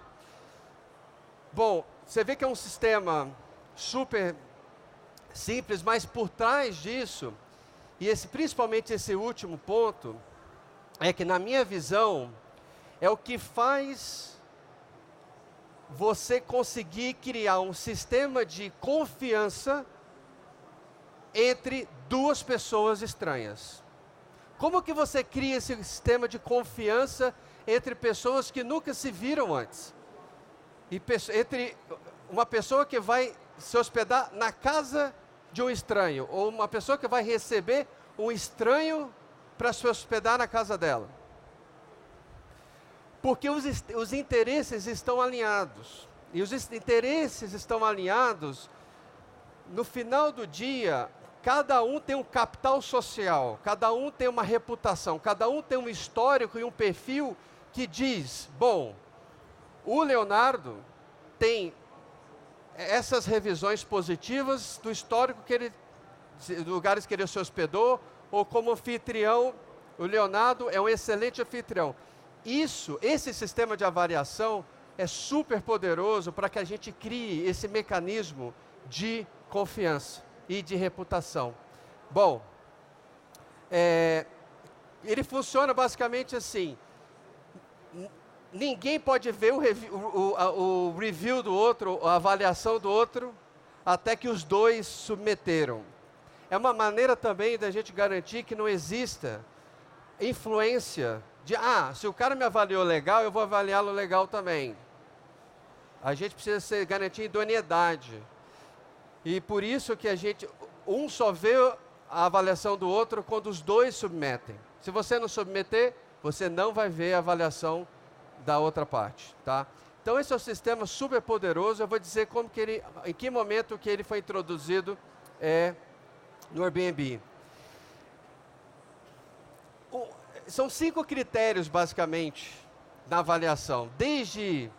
Bom, você vê que é um sistema super simples, mas por trás disso, e principalmente esse último ponto, é que, na minha visão, é o que faz você conseguir criar um sistema de confiança entre duas pessoas estranhas. Como que você cria esse sistema de confiança entre pessoas que nunca se viram antes? E entre uma pessoa que vai se hospedar na casa de um estranho, ou uma pessoa que vai receber um estranho para se hospedar na casa dela. Porque os interesses estão alinhados. E os interesses estão alinhados, no final do dia, cada um tem um capital social, cada um tem uma reputação, cada um tem um histórico e um perfil que diz, bom, o Leonardo tem essas revisões positivas do histórico dos lugares que ele se hospedou, ou como anfitrião, o Leonardo é um excelente anfitrião. Esse sistema de avaliação é super poderoso para que a gente crie esse mecanismo de confiança e de reputação. Bom, ele funciona basicamente assim. Ninguém pode ver o review do outro, a avaliação do outro, até que os dois submeteram. É uma maneira também da gente garantir que não exista influência de, se o cara me avaliou legal, eu vou avaliá-lo legal também. A gente precisa garantir idoneidade. E por isso que um só vê a avaliação do outro quando os dois submetem. Se você não submeter, você não vai ver a avaliação da outra parte, tá? Então esse é um sistema super poderoso. Eu vou dizer em que momento que ele foi introduzido no Airbnb. São 5 critérios, basicamente, na avaliação. Desde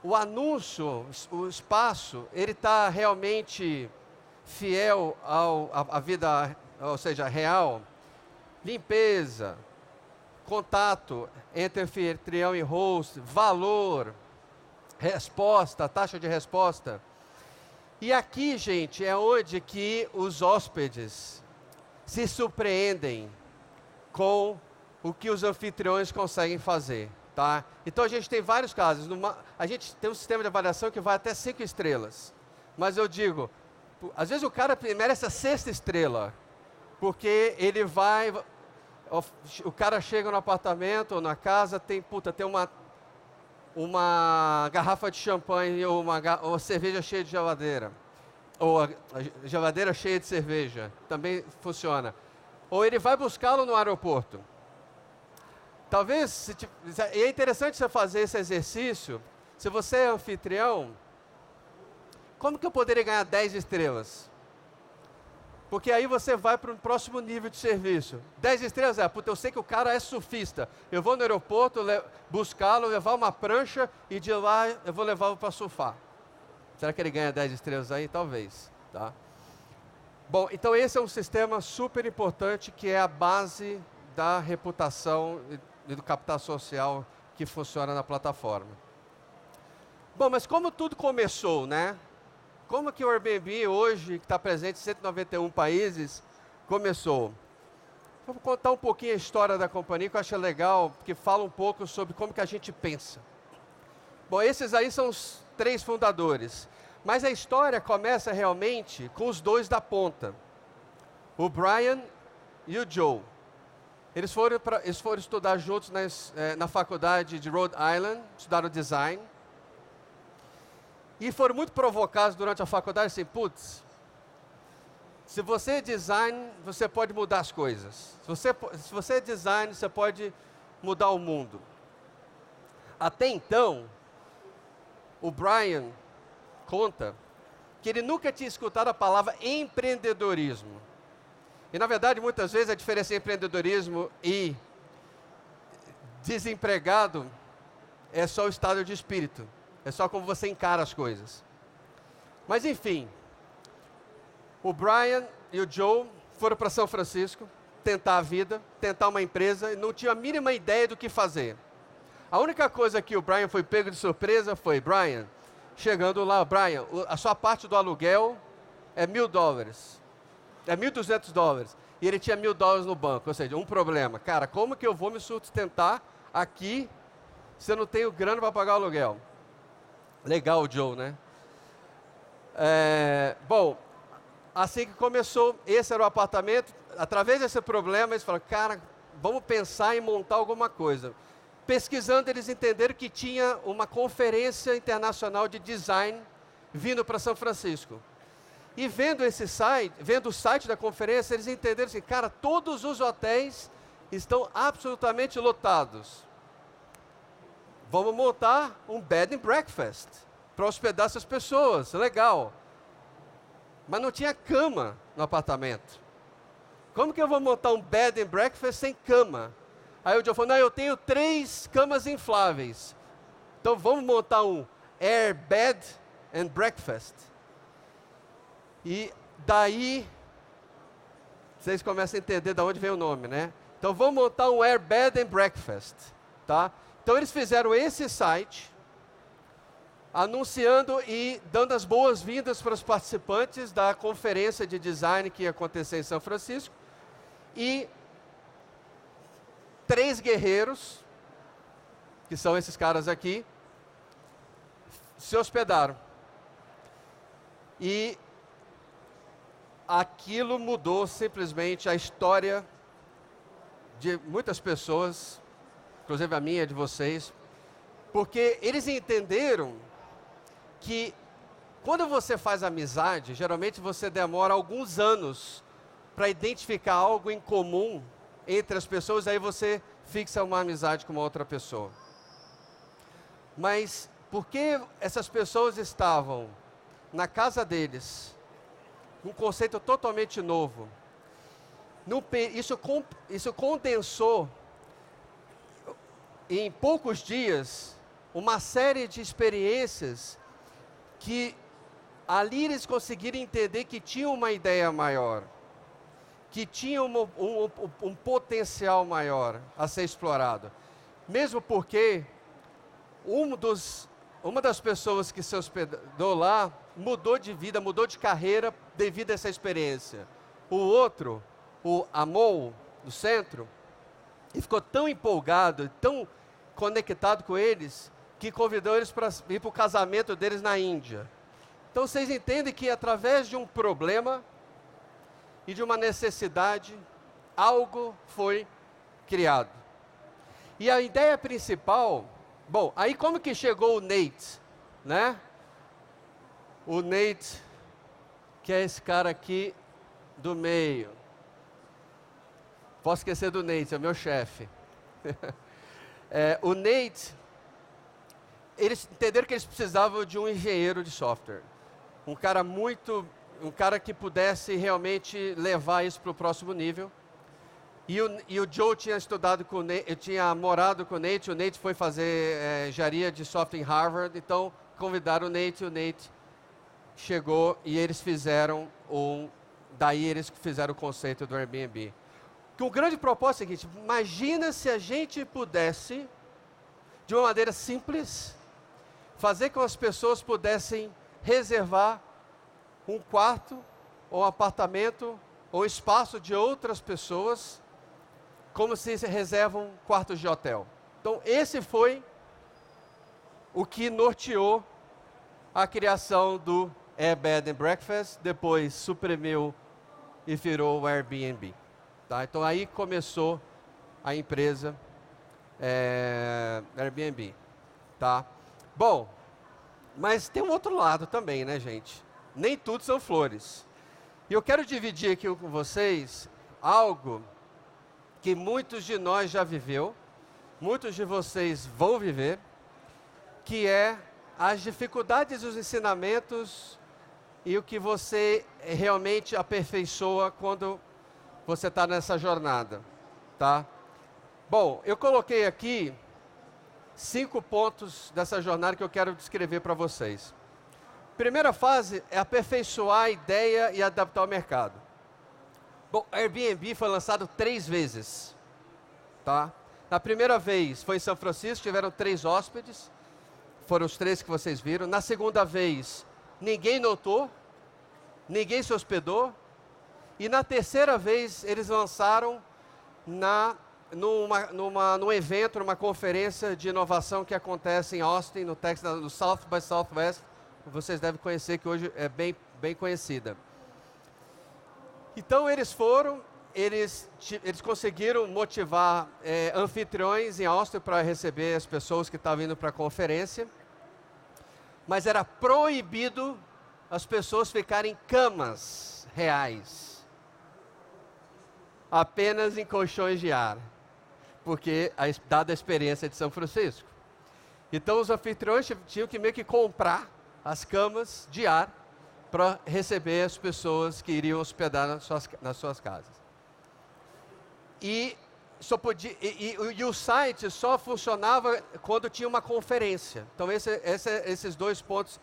o anúncio, o espaço, ele está realmente fiel à vida, ou seja, real. Limpeza, contato entre anfitrião e host, valor, resposta, taxa de resposta. E aqui, gente, é onde que os hóspedes se surpreendem com o que os anfitriões conseguem fazer, tá? Então a gente tem vários casos. A gente tem um sistema de avaliação que vai até 5 estrelas. Mas eu digo, às vezes o cara merece a 6ª estrela, porque ele vai... O cara chega no apartamento ou na casa, tem uma garrafa de champanhe ou uma cerveja cheia de geladeira. Ou a geladeira cheia de cerveja, também funciona. Ou ele vai buscá-lo no aeroporto. Talvez, e é interessante você fazer esse exercício, se você é anfitrião, como que eu poderia ganhar 10 estrelas? Porque aí você vai para o próximo nível de serviço. 10 estrelas eu sei que o cara é surfista. Eu vou no aeroporto buscá-lo, levar uma prancha e de lá eu vou levá-lo para surfar. Será que ele ganha 10 estrelas aí? Talvez, tá? Bom, então esse é um sistema super importante que é a base da reputação e do capital social que funciona na plataforma. Bom, mas como tudo começou, né? Como que o Airbnb hoje, que está presente em 191 países, começou? Vou contar um pouquinho a história da companhia, que eu acho legal, porque fala um pouco sobre como que a gente pensa. Bom, esses aí são os 3 fundadores. Mas a história começa realmente com os 2 da ponta. O Brian e o Joe. Eles foram estudar juntos na faculdade de Rhode Island, estudaram design. E foram muito provocados durante a faculdade, assim, putz, se você é design, você pode mudar as coisas. Se você é design, você pode mudar o mundo. Até então, o Brian conta que ele nunca tinha escutado a palavra empreendedorismo. E, na verdade, muitas vezes a diferença entre empreendedorismo e desempregado é só o estado de espírito. É só como você encara as coisas. Mas, enfim, o Brian e o Joe foram para São Francisco tentar a vida, tentar uma empresa, e não tinha a mínima ideia do que fazer. A única coisa que o Brian foi pego de surpresa foi, Brian, chegando lá, Brian, a sua parte do aluguel é $1.000. É $1.200. E ele tinha $1.000 no banco, ou seja, um problema. Cara, como que eu vou me sustentar aqui se eu não tenho grana para pagar o aluguel? Legal o Joe, né? Bom, assim que começou, esse era o apartamento. Através desse problema, eles falaram, cara, vamos pensar em montar alguma coisa. Pesquisando, eles entenderam que tinha uma conferência internacional de design vindo para São Francisco. E vendo o site da conferência, eles entenderam assim, cara, todos os hotéis estão absolutamente lotados. Vamos montar um bed and breakfast para hospedar essas pessoas, legal. Mas não tinha cama no apartamento. Como que eu vou montar um bed and breakfast sem cama? Aí o Joe falou, não, eu tenho 3 camas infláveis. Então vamos montar um air bed and breakfast. E daí, vocês começam a entender de onde vem o nome, né? Então vamos montar um air bed and breakfast, tá? Então eles fizeram esse site, anunciando e dando as boas-vindas para os participantes da conferência de design que ia acontecer em São Francisco. E 3 guerreiros, que são esses caras aqui, se hospedaram. E aquilo mudou simplesmente a história de muitas pessoas, inclusive a minha, de vocês, porque eles entenderam que quando você faz amizade, geralmente você demora alguns anos para identificar algo em comum entre as pessoas, aí você fixa uma amizade com uma outra pessoa. Mas porque essas pessoas estavam na casa deles, um conceito totalmente novo, isso condensou em poucos dias uma série de experiências que ali eles conseguiram entender que tinha uma ideia maior, que tinha um potencial maior a ser explorado. Mesmo porque uma das pessoas que se hospedou lá mudou de vida, mudou de carreira devido a essa experiência. O outro, o Amol, do centro, ele ficou tão empolgado, tão conectado com eles, que convidou eles para ir para o casamento deles na Índia. Então vocês entendem que através de um problema e de uma necessidade, algo foi criado. E a ideia principal, bom, aí como que chegou o Nate, né? O Nate, que é esse cara aqui do meio. Posso esquecer do Nate, é o meu chefe. O Nate, eles entenderam que eles precisavam de um engenheiro de software. Um cara que pudesse realmente levar isso para o próximo nível. E o Joe tinha estudado com o Nate, tinha morado com o Nate foi fazer engenharia de software em Harvard, então convidaram o Nate chegou e eles fizeram daí eles fizeram o conceito do Airbnb. Que o grande propósito é o seguinte: imagina se a gente pudesse, de uma maneira simples, fazer com que as pessoas pudessem reservar um quarto, ou um apartamento, ou espaço de outras pessoas, como se reservam quartos de hotel. Então, esse foi o que norteou a criação do Bed and Breakfast, depois suprimiu e virou o Airbnb. Tá? Então, aí começou a empresa Airbnb. Tá? Bom, mas tem um outro lado também, né, gente? Nem tudo são flores. E eu quero dividir aqui com vocês algo que muitos de nós já viveu, muitos de vocês vão viver, que é as dificuldades e os ensinamentos e o que você realmente aperfeiçoa quando você está nessa jornada, tá? Bom, eu coloquei aqui 5 pontos dessa jornada que eu quero descrever para vocês. Primeira fase é aperfeiçoar a ideia e adaptar ao mercado. Bom, Airbnb foi lançado 3 vezes, tá? Na primeira vez foi em São Francisco, tiveram 3 hóspedes, foram os 3 que vocês viram. Na segunda vez, ninguém notou, ninguém se hospedou. E na terceira vez, eles lançaram num evento, numa conferência de inovação que acontece em Austin, no Texas, no South by Southwest. Vocês devem conhecer, que hoje é bem conhecida. Então, eles conseguiram motivar anfitriões em Austin para receber as pessoas que estavam indo para a conferência. Mas era proibido as pessoas ficarem em camas reais. Apenas em colchões de ar. Porque, dada a experiência de São Francisco. Então, os anfitriões tinham que meio que comprar as camas de ar para receber as pessoas que iriam hospedar nas suas casas. E o site só funcionava quando tinha uma conferência. Então, esses 2 pontos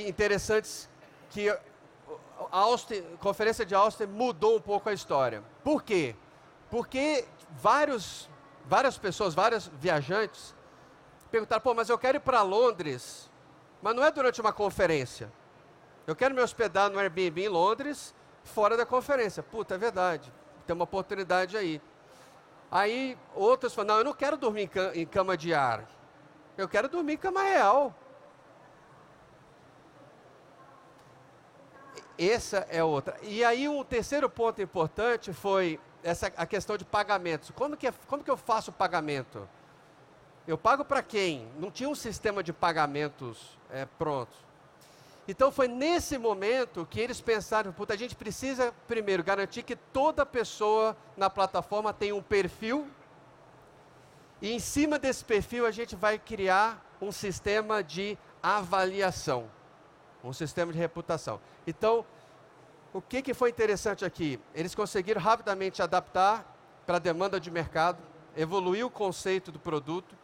interessantes que a conferência de Austin mudou um pouco a história. Por quê? Porque várias pessoas, vários viajantes, perguntaram: pô, mas eu quero ir para Londres, mas não é durante uma conferência. Eu quero me hospedar no Airbnb em Londres, fora da conferência. Puta, é verdade, tem uma oportunidade aí. Aí outros falaram: não, eu não quero dormir em cama de ar, eu quero dormir em cama real. Essa é outra. E aí um terceiro ponto importante foi a questão de pagamentos. Como que eu faço o pagamento? Eu pago para quem? Não tinha um sistema de pagamentos pronto. Então foi nesse momento que eles pensaram, puta, a gente precisa primeiro garantir que toda pessoa na plataforma tem um perfil e em cima desse perfil a gente vai criar um sistema de avaliação, um sistema de reputação. Então, o que foi interessante aqui? Eles conseguiram rapidamente adaptar para a demanda de mercado, evoluir o conceito do produto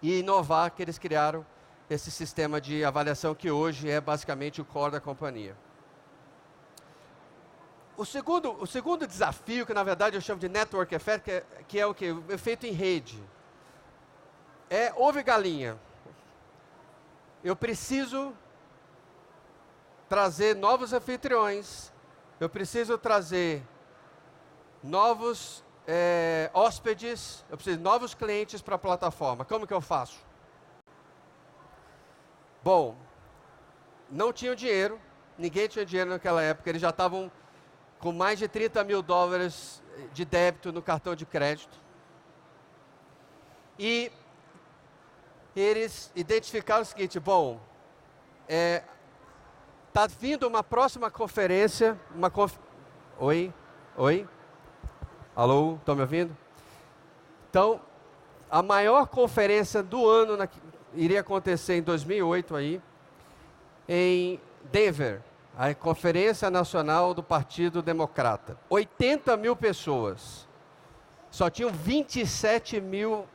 e inovar, que eles criaram esse sistema de avaliação que hoje é basicamente o core da companhia. O segundo desafio, que na verdade eu chamo de network effect, que é o quê? O efeito em rede. É ovo e galinha. Eu preciso trazer novos anfitriões, eu preciso trazer novos hóspedes, eu preciso de novos clientes para a plataforma. Como que eu faço? Bom, não tinham dinheiro, ninguém tinha dinheiro naquela época, eles já estavam com mais de 30 mil dólares de débito no cartão de crédito. E eles identificaram o seguinte, bom, está vindo uma próxima conferência, Oi? Alô, estão me ouvindo? Então, a maior conferência do ano iria acontecer em 2008 aí, em Denver, a Conferência Nacional do Partido Democrata. 80 mil pessoas. Só tinham 27 mil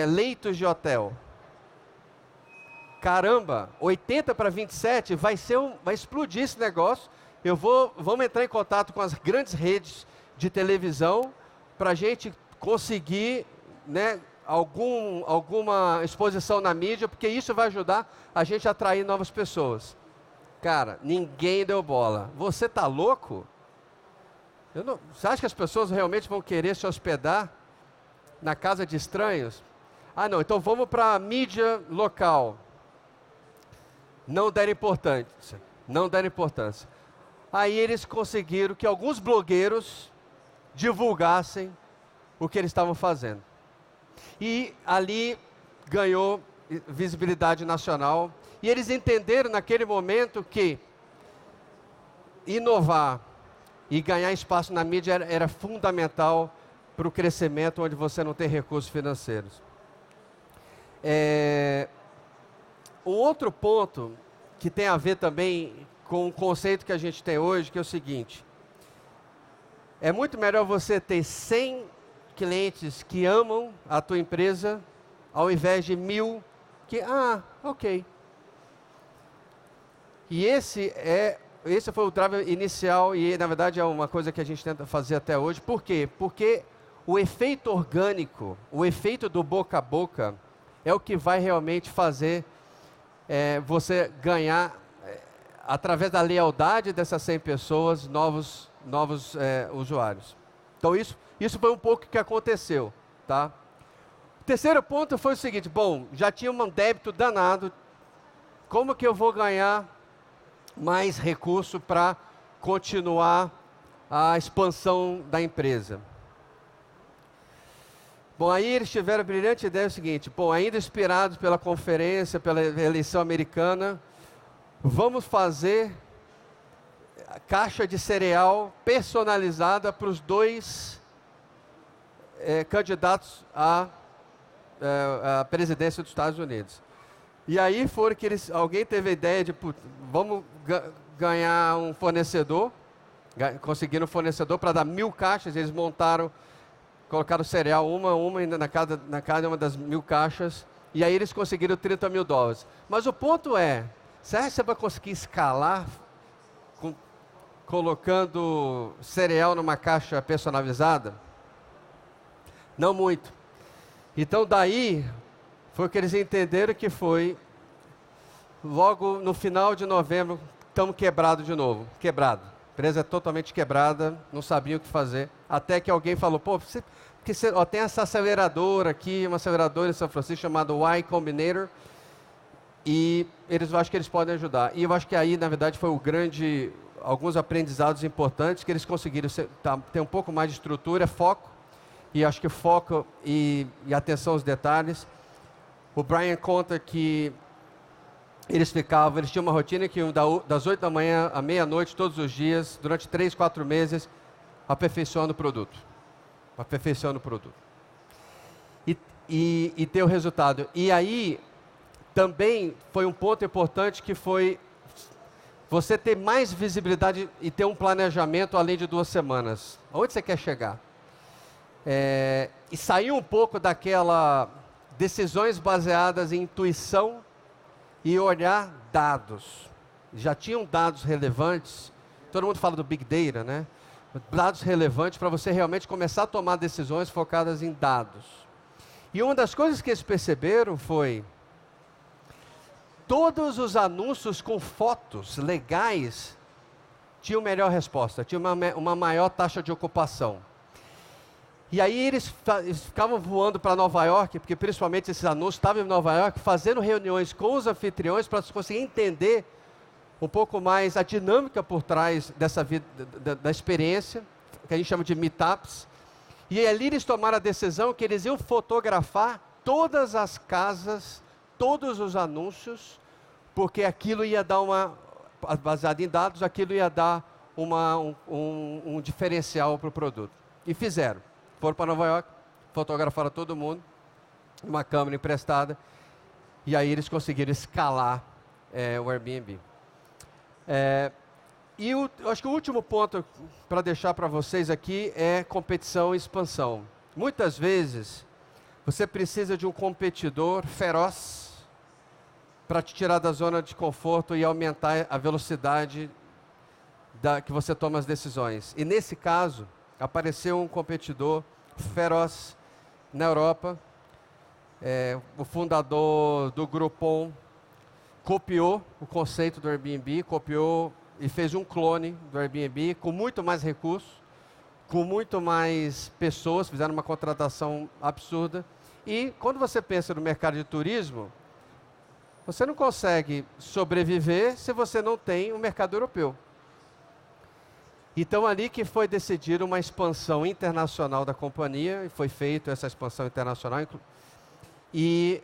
leitos de hotel. Caramba, 80 para 27, vai explodir esse negócio. Vamos entrar em contato com as grandes redes de televisão para a gente conseguir, né, alguma exposição na mídia, porque isso vai ajudar a gente a atrair novas pessoas. Cara, ninguém deu bola. Você tá louco? Você acha que as pessoas realmente vão querer se hospedar na casa de estranhos? Ah, não, então vamos para a mídia local. Não deram importância. Não deram importância. Aí eles conseguiram que alguns blogueiros divulgassem o que eles estavam fazendo. E ali ganhou visibilidade nacional. E eles entenderam naquele momento que inovar e ganhar espaço na mídia era fundamental para o crescimento onde você não tem recursos financeiros. Um outro ponto que tem a ver também com o conceito que a gente tem hoje, que é o seguinte: é muito melhor você ter 100 clientes que amam a tua empresa, ao invés de 1000 que, ok. E esse foi o drive inicial e, na verdade, é uma coisa que a gente tenta fazer até hoje. Por quê? Porque o efeito orgânico, o efeito do boca a boca, é o que vai realmente fazer você ganhar, através da lealdade dessas 100 pessoas, novos usuários. Então, isso foi um pouco o que aconteceu. Tá? O terceiro ponto foi o seguinte: bom, já tinha um débito danado, como que eu vou ganhar mais recurso para continuar a expansão da empresa? Bom, aí eles tiveram a brilhante ideia seguinte: bom, ainda inspirados pela conferência, pela eleição americana, vamos fazer caixa de cereal personalizada para os dois candidatos à presidência dos Estados Unidos. E aí foram que alguém teve a ideia de, vamos ganhar um fornecedor, conseguiram um fornecedor para dar 1000 caixas, eles colocaram cereal uma na cada uma das 1000 caixas, e aí eles conseguiram 30 mil dólares. Mas o ponto é, será que você vai conseguir escalar colocando cereal numa caixa personalizada? Não muito. Então daí foi o que eles entenderam, que foi logo no final de novembro, estamos quebrados de novo. Quebrado. A empresa é totalmente quebrada, não sabiam o que fazer. Até que alguém falou, tem essa aceleradora aqui, uma aceleradora em São Francisco chamada Y Combinator, e eu acho que eles podem ajudar. E eu acho que aí, na verdade, foi alguns aprendizados importantes, que eles conseguiram ter um pouco mais de estrutura, foco, e acho que foco e atenção aos detalhes. O Brian conta que eles tinham uma rotina que iam das 8 da manhã à meia-noite, todos os dias, durante 3, 4 meses, aperfeiçoando o produto. Aperfeiçoando o produto. E ter o resultado. E aí, também foi um ponto importante que foi você ter mais visibilidade e ter um planejamento além de 2 semanas. Onde você quer chegar? E sair um pouco daquela decisões baseadas em intuição e olhar dados. Já tinham dados relevantes, todo mundo fala do Big Data, né? Dados relevantes para você realmente começar a tomar decisões focadas em dados. E uma das coisas que eles perceberam foi todos os anúncios com fotos legais tinham melhor resposta, tinham uma maior taxa de ocupação. E aí eles ficavam voando para Nova York, porque principalmente esses anúncios estavam em Nova York, fazendo reuniões com os anfitriões para conseguir entender um pouco mais a dinâmica por trás da experiência, que a gente chama de meetups. E ali eles tomaram a decisão que eles iam fotografar todas as casas, todos os anúncios, porque aquilo ia dar baseado em dados, aquilo ia dar um diferencial para o produto. E fizeram. Foram para Nova York, fotografaram todo mundo, uma câmera emprestada, e aí eles conseguiram escalar o Airbnb. Eu acho que o último ponto para deixar para vocês aqui é competição e expansão. Muitas vezes, você precisa de um competidor feroz para te tirar da zona de conforto e aumentar a velocidade que você toma as decisões. E nesse caso, apareceu um competidor feroz na Europa. O fundador do Groupon copiou o conceito do Airbnb, copiou e fez um clone do Airbnb com muito mais recursos, com muito mais pessoas, fizeram uma contratação absurda. E quando você pensa no mercado de turismo, você não consegue sobreviver se você não tem um mercado europeu. Então, ali que foi decidido uma expansão internacional da companhia, e foi feita essa expansão internacional, e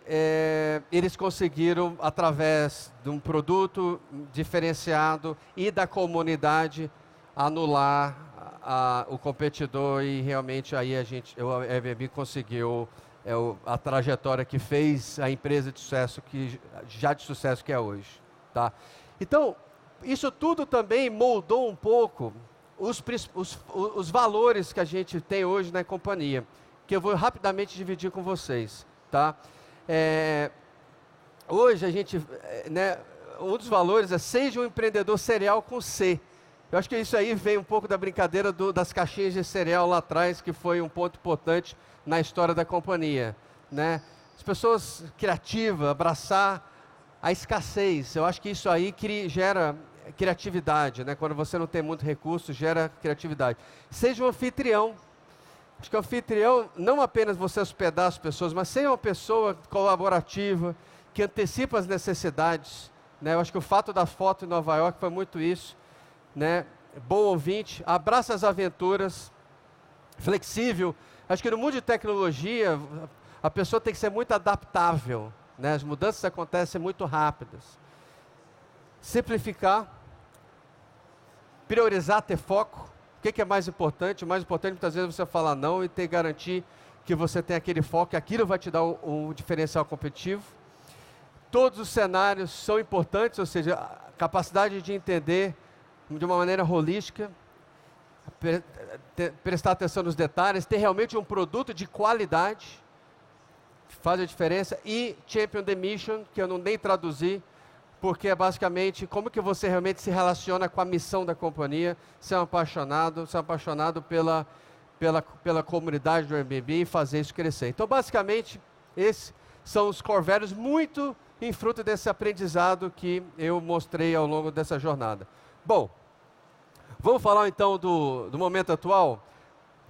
eles conseguiram, através de um produto diferenciado e da comunidade, anular o competidor, e realmente aí o Airbnb conseguiu a trajetória que fez a empresa de sucesso, de sucesso que é hoje. Tá? Então, isso tudo também moldou um pouco os valores que a gente tem hoje na companhia, que eu vou rapidamente dividir com vocês. Tá? Hoje a gente, um dos valores é seja um empreendedor serial com C. Eu acho que isso aí vem um pouco da brincadeira das caixinhas de cereal lá atrás, que foi um ponto importante na história da companhia. Né? As pessoas criativas, abraçar a escassez. Eu acho que isso aí gera criatividade, né? Quando você não tem muito recurso, gera criatividade. Seja um anfitrião. Acho que o anfitrião, não apenas você hospedar as pessoas, mas ser uma pessoa colaborativa, que antecipa as necessidades. Né? Eu acho que o fato da foto em Nova York foi muito isso. Né? Bom ouvinte, abraça as aventuras, flexível. Acho que no mundo de tecnologia, a pessoa tem que ser muito adaptável. Né? As mudanças acontecem muito rápidas. Simplificar, priorizar, ter foco. O que é mais importante? O mais importante, muitas vezes, é você falar não e ter garantir que você tem aquele foco, que aquilo vai te dar um diferencial competitivo. Todos os cenários são importantes, ou seja, a capacidade de entender de uma maneira holística, prestar atenção nos detalhes, ter realmente um produto de qualidade, faz a diferença. E Champion the Mission, que eu não nem traduzi, porque é basicamente como que você realmente se relaciona com a missão da companhia, ser um apaixonado pela comunidade do Airbnb e fazer isso crescer. Então, basicamente, esses são os core values, muito em fruto desse aprendizado que eu mostrei ao longo dessa jornada. Bom, vamos falar então do momento atual.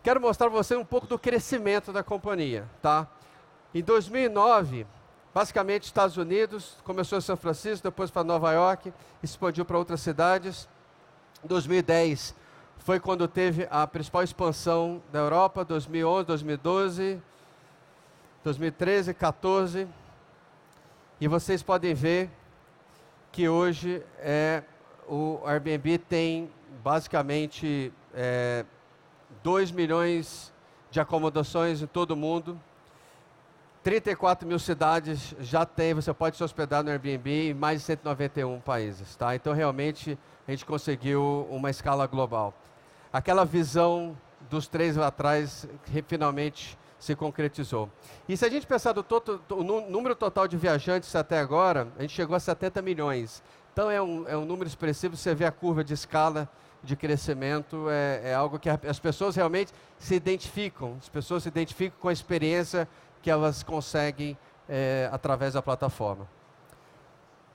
Quero mostrar para você um pouco do crescimento da companhia. Tá? Em 2009... basicamente, Estados Unidos, começou em São Francisco, depois para Nova York, expandiu para outras cidades. Em 2010 foi quando teve a principal expansão da Europa, 2011, 2012, 2013, 2014. E vocês podem ver que hoje o Airbnb tem basicamente 2 milhões de acomodações em todo o mundo. 34 mil cidades já tem, você pode se hospedar no Airbnb em mais de 191 países, tá? Então, realmente, a gente conseguiu uma escala global. Aquela visão dos 3 lá atrás, finalmente se concretizou. E se a gente pensar no número total de viajantes até agora, a gente chegou a 70 milhões. Então, é um número expressivo, você vê a curva de escala de crescimento, é algo que as pessoas realmente se identificam, com a experiência que elas conseguem através da plataforma.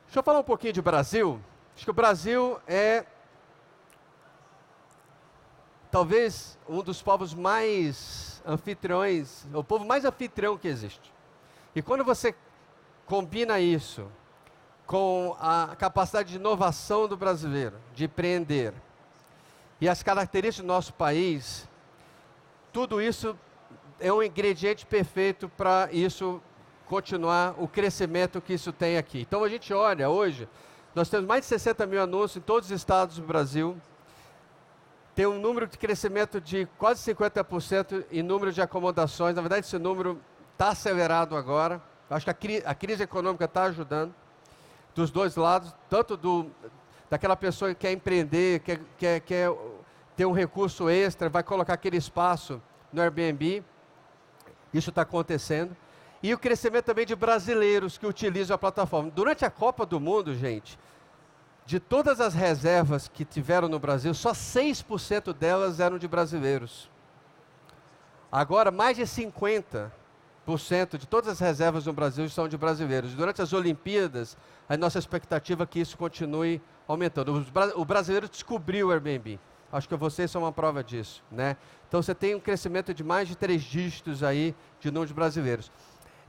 Deixa eu falar um pouquinho de Brasil. Acho que o Brasil é talvez um dos povos mais anfitriões, o povo mais anfitrião que existe. E quando você combina isso com a capacidade de inovação do brasileiro, de empreender, e as características do nosso país, tudo isso é um ingrediente perfeito para isso continuar o crescimento que isso tem aqui. Então a gente olha hoje, nós temos mais de 60 mil anúncios em todos os estados do Brasil, tem um número de crescimento de quase 50% em número de acomodações. Na verdade, esse número está acelerado agora. Acho que a crise econômica está ajudando dos dois lados, tanto daquela pessoa que quer empreender, quer ter um recurso extra, vai colocar aquele espaço no Airbnb. Isso está acontecendo. E o crescimento também de brasileiros que utilizam a plataforma. Durante a Copa do Mundo, gente, de todas as reservas que tiveram no Brasil, só 6% delas eram de brasileiros. Agora, mais de 50% de todas as reservas no Brasil são de brasileiros. Durante as Olimpíadas, a nossa expectativa é que isso continue aumentando. O brasileiro descobriu o Airbnb. Acho que vocês são uma prova disso, né? Então, você tem um crescimento de mais de 3 dígitos aí de número de brasileiros.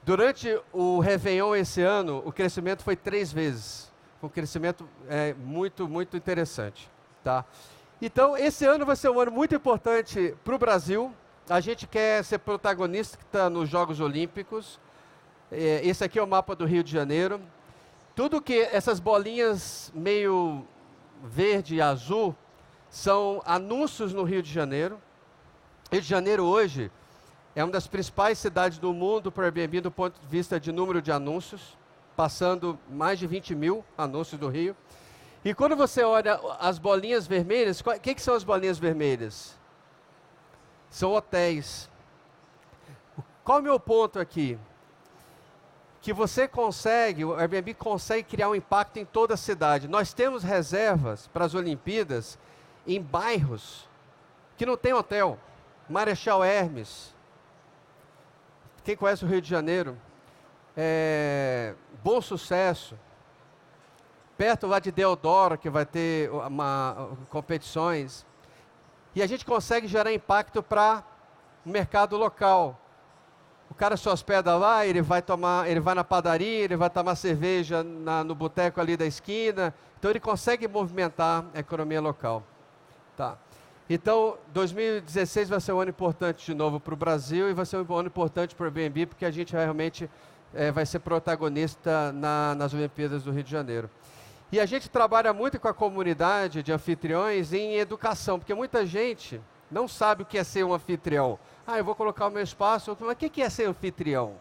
Durante o Réveillon esse ano, o crescimento foi 3 vezes. Um crescimento muito, muito interessante, tá? Então, esse ano vai ser um ano muito importante para o Brasil. A gente quer ser protagonista nos Jogos Olímpicos. Esse aqui é o mapa do Rio de Janeiro. Tudo que essas bolinhas meio verde e azul são anúncios no Rio de Janeiro. Rio de Janeiro hoje é uma das principais cidades do mundo para o Airbnb do ponto de vista de número de anúncios, passando mais de 20 mil anúncios do Rio. E quando você olha as bolinhas vermelhas, o que são as bolinhas vermelhas? São hotéis. Qual é o meu ponto aqui? Que você consegue, o Airbnb consegue criar um impacto em toda a cidade. Nós temos reservas para as Olimpíadas em bairros que não tem hotel. Marechal Hermes. Quem conhece o Rio de Janeiro? Bom Sucesso. Perto lá de Deodoro, que vai ter competições. E a gente consegue gerar impacto para o mercado local. O cara se hospeda lá, ele vai na padaria, ele vai tomar cerveja no boteco ali da esquina. Então ele consegue movimentar a economia local. Tá. Então, 2016 vai ser um ano importante de novo para o Brasil e vai ser um ano importante para o Airbnb, porque a gente realmente vai ser protagonista nas Olimpíadas do Rio de Janeiro. E a gente trabalha muito com a comunidade de anfitriões em educação, porque muita gente não sabe o que é ser um anfitrião. Eu vou colocar o meu espaço, mas o que é ser anfitrião?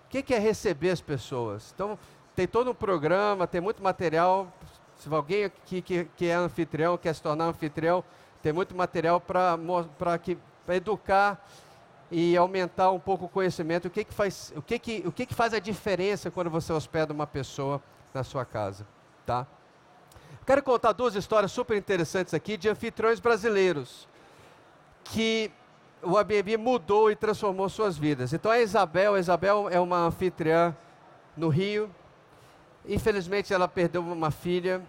O que é receber as pessoas? Então, tem todo um programa, tem muito material. Se alguém que é anfitrião, quer se tornar anfitrião, tem muito material para educar e aumentar um pouco o conhecimento. O que faz a diferença quando você hospeda uma pessoa na sua casa, tá? Quero contar 2 histórias super interessantes aqui de anfitriões brasileiros que o Airbnb mudou e transformou suas vidas. Então a Isabel é uma anfitriã no Rio. Infelizmente ela perdeu uma filha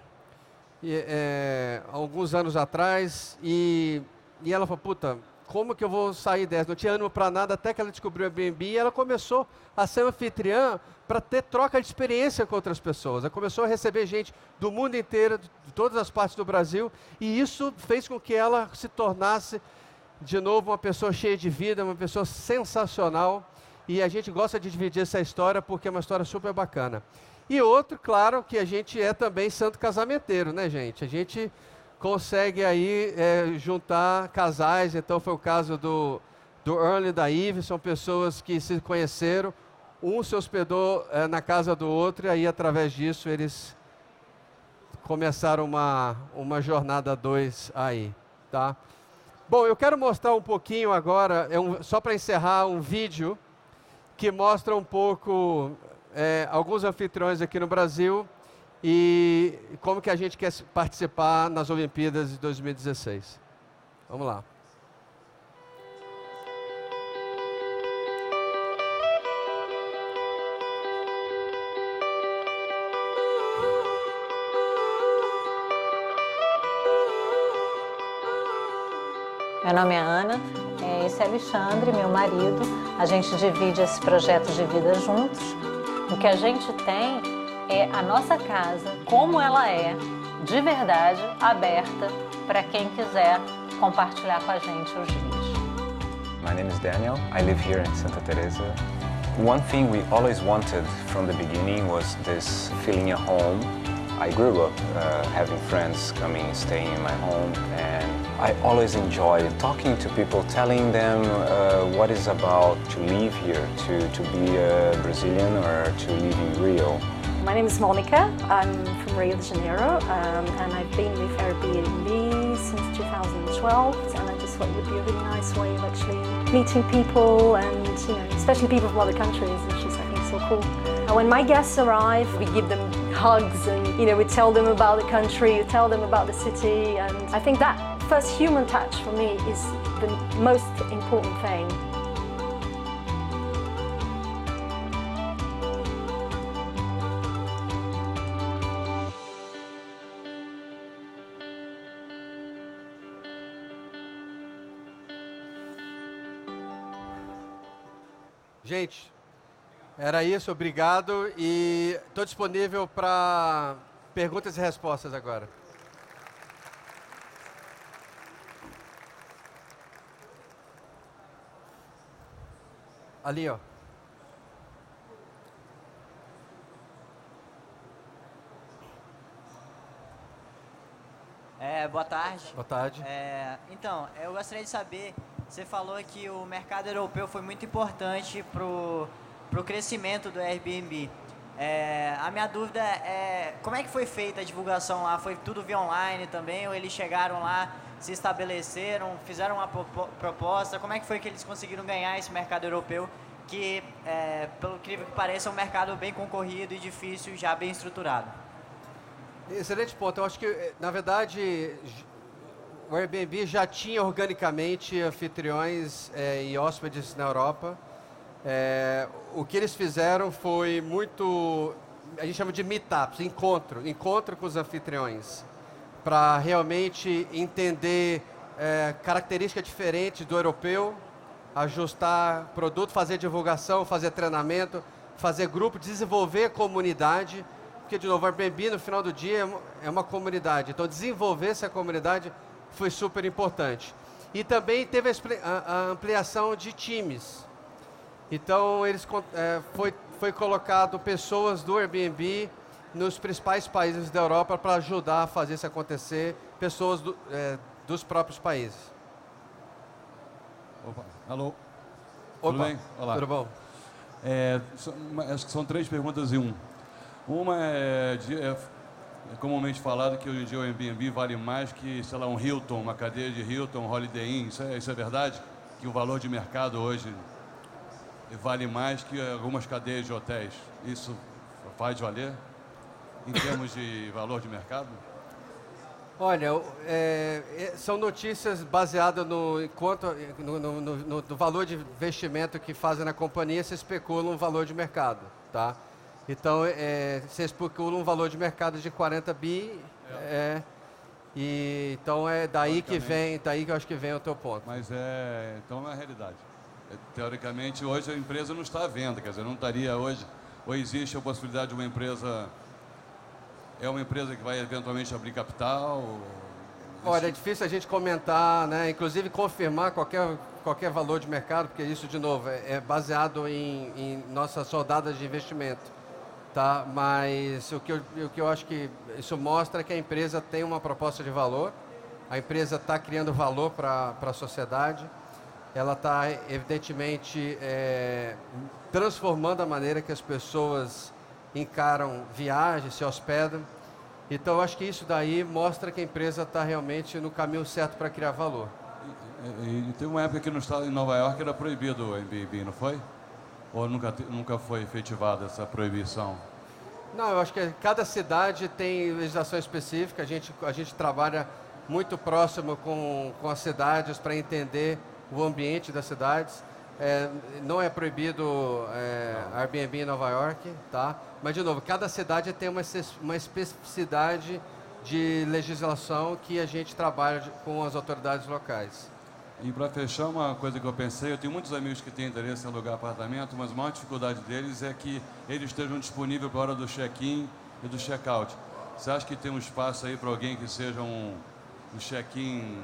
alguns anos atrás e ela falou, puta, como que eu vou sair dessa? Não tinha ânimo para nada até que ela descobriu o Airbnb e ela começou a ser anfitriã para ter troca de experiência com outras pessoas. Ela começou a receber gente do mundo inteiro, de todas as partes do Brasil, e isso fez com que ela se tornasse de novo uma pessoa cheia de vida, uma pessoa sensacional, e a gente gosta de dividir essa história porque é uma história super bacana. E outro, claro, que a gente é também santo casamenteiro, né, gente? A gente consegue aí juntar casais, então foi o caso do Earl e da Eve, são pessoas que se conheceram, um se hospedou na casa do outro, e aí através disso eles começaram uma jornada a dois aí, tá? Bom, eu quero mostrar um pouquinho agora, só para encerrar, um vídeo que mostra um pouco alguns anfitriões aqui no Brasil e como que a gente quer participar nas Olimpíadas de 2016. Vamos lá. Meu nome é Ana, esse é Alexandre, meu marido. A gente divide esse projeto de vida juntos. O que a gente tem é a nossa casa, como ela é, de verdade, aberta para quem quiser compartilhar com a gente os vídeos. My name is Daniel. I live here in Santa Teresa. One thing we always wanted from the beginning was this feeling at home. I grew up having friends coming and staying in my home, and I always enjoy talking to people, telling them what it's about to live here, to be a Brazilian or to live in Rio. My name is Monica. I'm from Rio de Janeiro, and I've been with Airbnb since 2012, and I just thought it would be a really nice way of actually meeting people, and especially people from other countries, which is I think so cool. And when my guests arrive, we give them hugs, and we tell them about the country, we tell them about the city, and I think that first human touch for me is the most important thing. Gente, era isso, obrigado, e estou disponível para perguntas e respostas agora. Ali, ó. Boa tarde. Boa tarde. Então, eu gostaria de saber, você falou que o mercado europeu foi muito importante para o crescimento do Airbnb. A minha dúvida é, como é que foi feita a divulgação lá? Foi tudo via online também, ou eles chegaram lá, se estabeleceram, fizeram uma proposta? Como é que foi que eles conseguiram ganhar esse mercado europeu, que, pelo incrível que pareça, é um mercado bem concorrido e difícil, já bem estruturado? Excelente ponto. Eu acho que, na verdade, o Airbnb já tinha organicamente anfitriões e hóspedes na Europa. O que eles fizeram foi muito, a gente chama de meetups, encontro com os anfitriões, para realmente entender características diferentes do europeu, ajustar produto, fazer divulgação, fazer treinamento, fazer grupo, desenvolver comunidade, porque, de novo, o Airbnb, no final do dia, é uma comunidade. Então, desenvolver essa comunidade foi super importante. E também teve a ampliação de times. Então, foi colocado pessoas do Airbnb nos principais países da Europa para ajudar a fazer isso acontecer, pessoas dos próprios países. Opa, alô. Opa, tudo bem? Olá. Tudo bom? Acho que são 3 perguntas em uma. Uma é comumente falado que hoje em dia o Airbnb vale mais que, sei lá, um Hilton, uma cadeia de Hilton, Holiday Inn. Isso é verdade? Que o valor de mercado hoje vale mais que algumas cadeias de hotéis. Isso faz valer em termos de valor de mercado? Olha, são notícias baseadas no valor de investimento que fazem na companhia, se especula um valor de mercado, tá? Então, se especula um valor de mercado de 40 bi, então é daí que eu acho que vem o teu ponto. Mas então não é a realidade. Teoricamente, hoje a empresa não está à venda, quer dizer, não estaria hoje, ou existe a possibilidade de uma empresa, uma empresa que vai eventualmente abrir capital? Olha, é difícil a gente comentar, né? Inclusive confirmar qualquer valor de mercado, porque isso, de novo, é baseado em nossas rodadas de investimento. tá? Mas o que eu acho que isso mostra é que a empresa tem uma proposta de valor, a empresa está criando valor para a sociedade, ela está, evidentemente, transformando a maneira que as pessoas encaram viagens, se hospedam. Então, eu acho que isso daí mostra que a empresa está realmente no caminho certo para criar valor. E teve uma época que no estado de Nova York era proibido o Airbnb, não foi? Ou nunca foi efetivada essa proibição? Não, eu acho que cada cidade tem legislação específica, a gente trabalha muito próximo com as cidades para entender o ambiente das cidades. Não é proibido Airbnb em Nova York, tá? Mas, de novo, cada cidade tem uma especificidade de legislação que a gente trabalha com as autoridades locais. E para fechar, uma coisa que eu pensei, eu tenho muitos amigos que têm interesse em alugar apartamento, mas a maior dificuldade deles é que eles estejam disponíveis para a hora do check-in e do check-out. Você acha que tem um espaço aí para alguém que seja um check-in,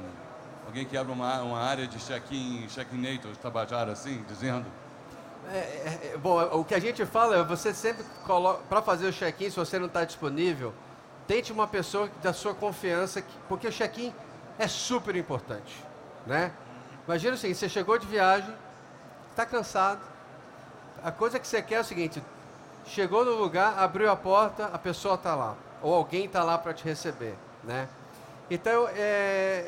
alguém que abra uma área de check-in, check-inator, Tabajara, assim, dizendo? Bom, o que a gente fala é você sempre coloca, para fazer o check-in, se você não está disponível, tente uma pessoa da sua confiança, porque o check-in é super importante, né? Imagina o seguinte, você chegou de viagem, está cansado, a coisa que você quer é o seguinte, chegou no lugar, abriu a porta, a pessoa está lá, ou alguém está lá para te receber, né? Então,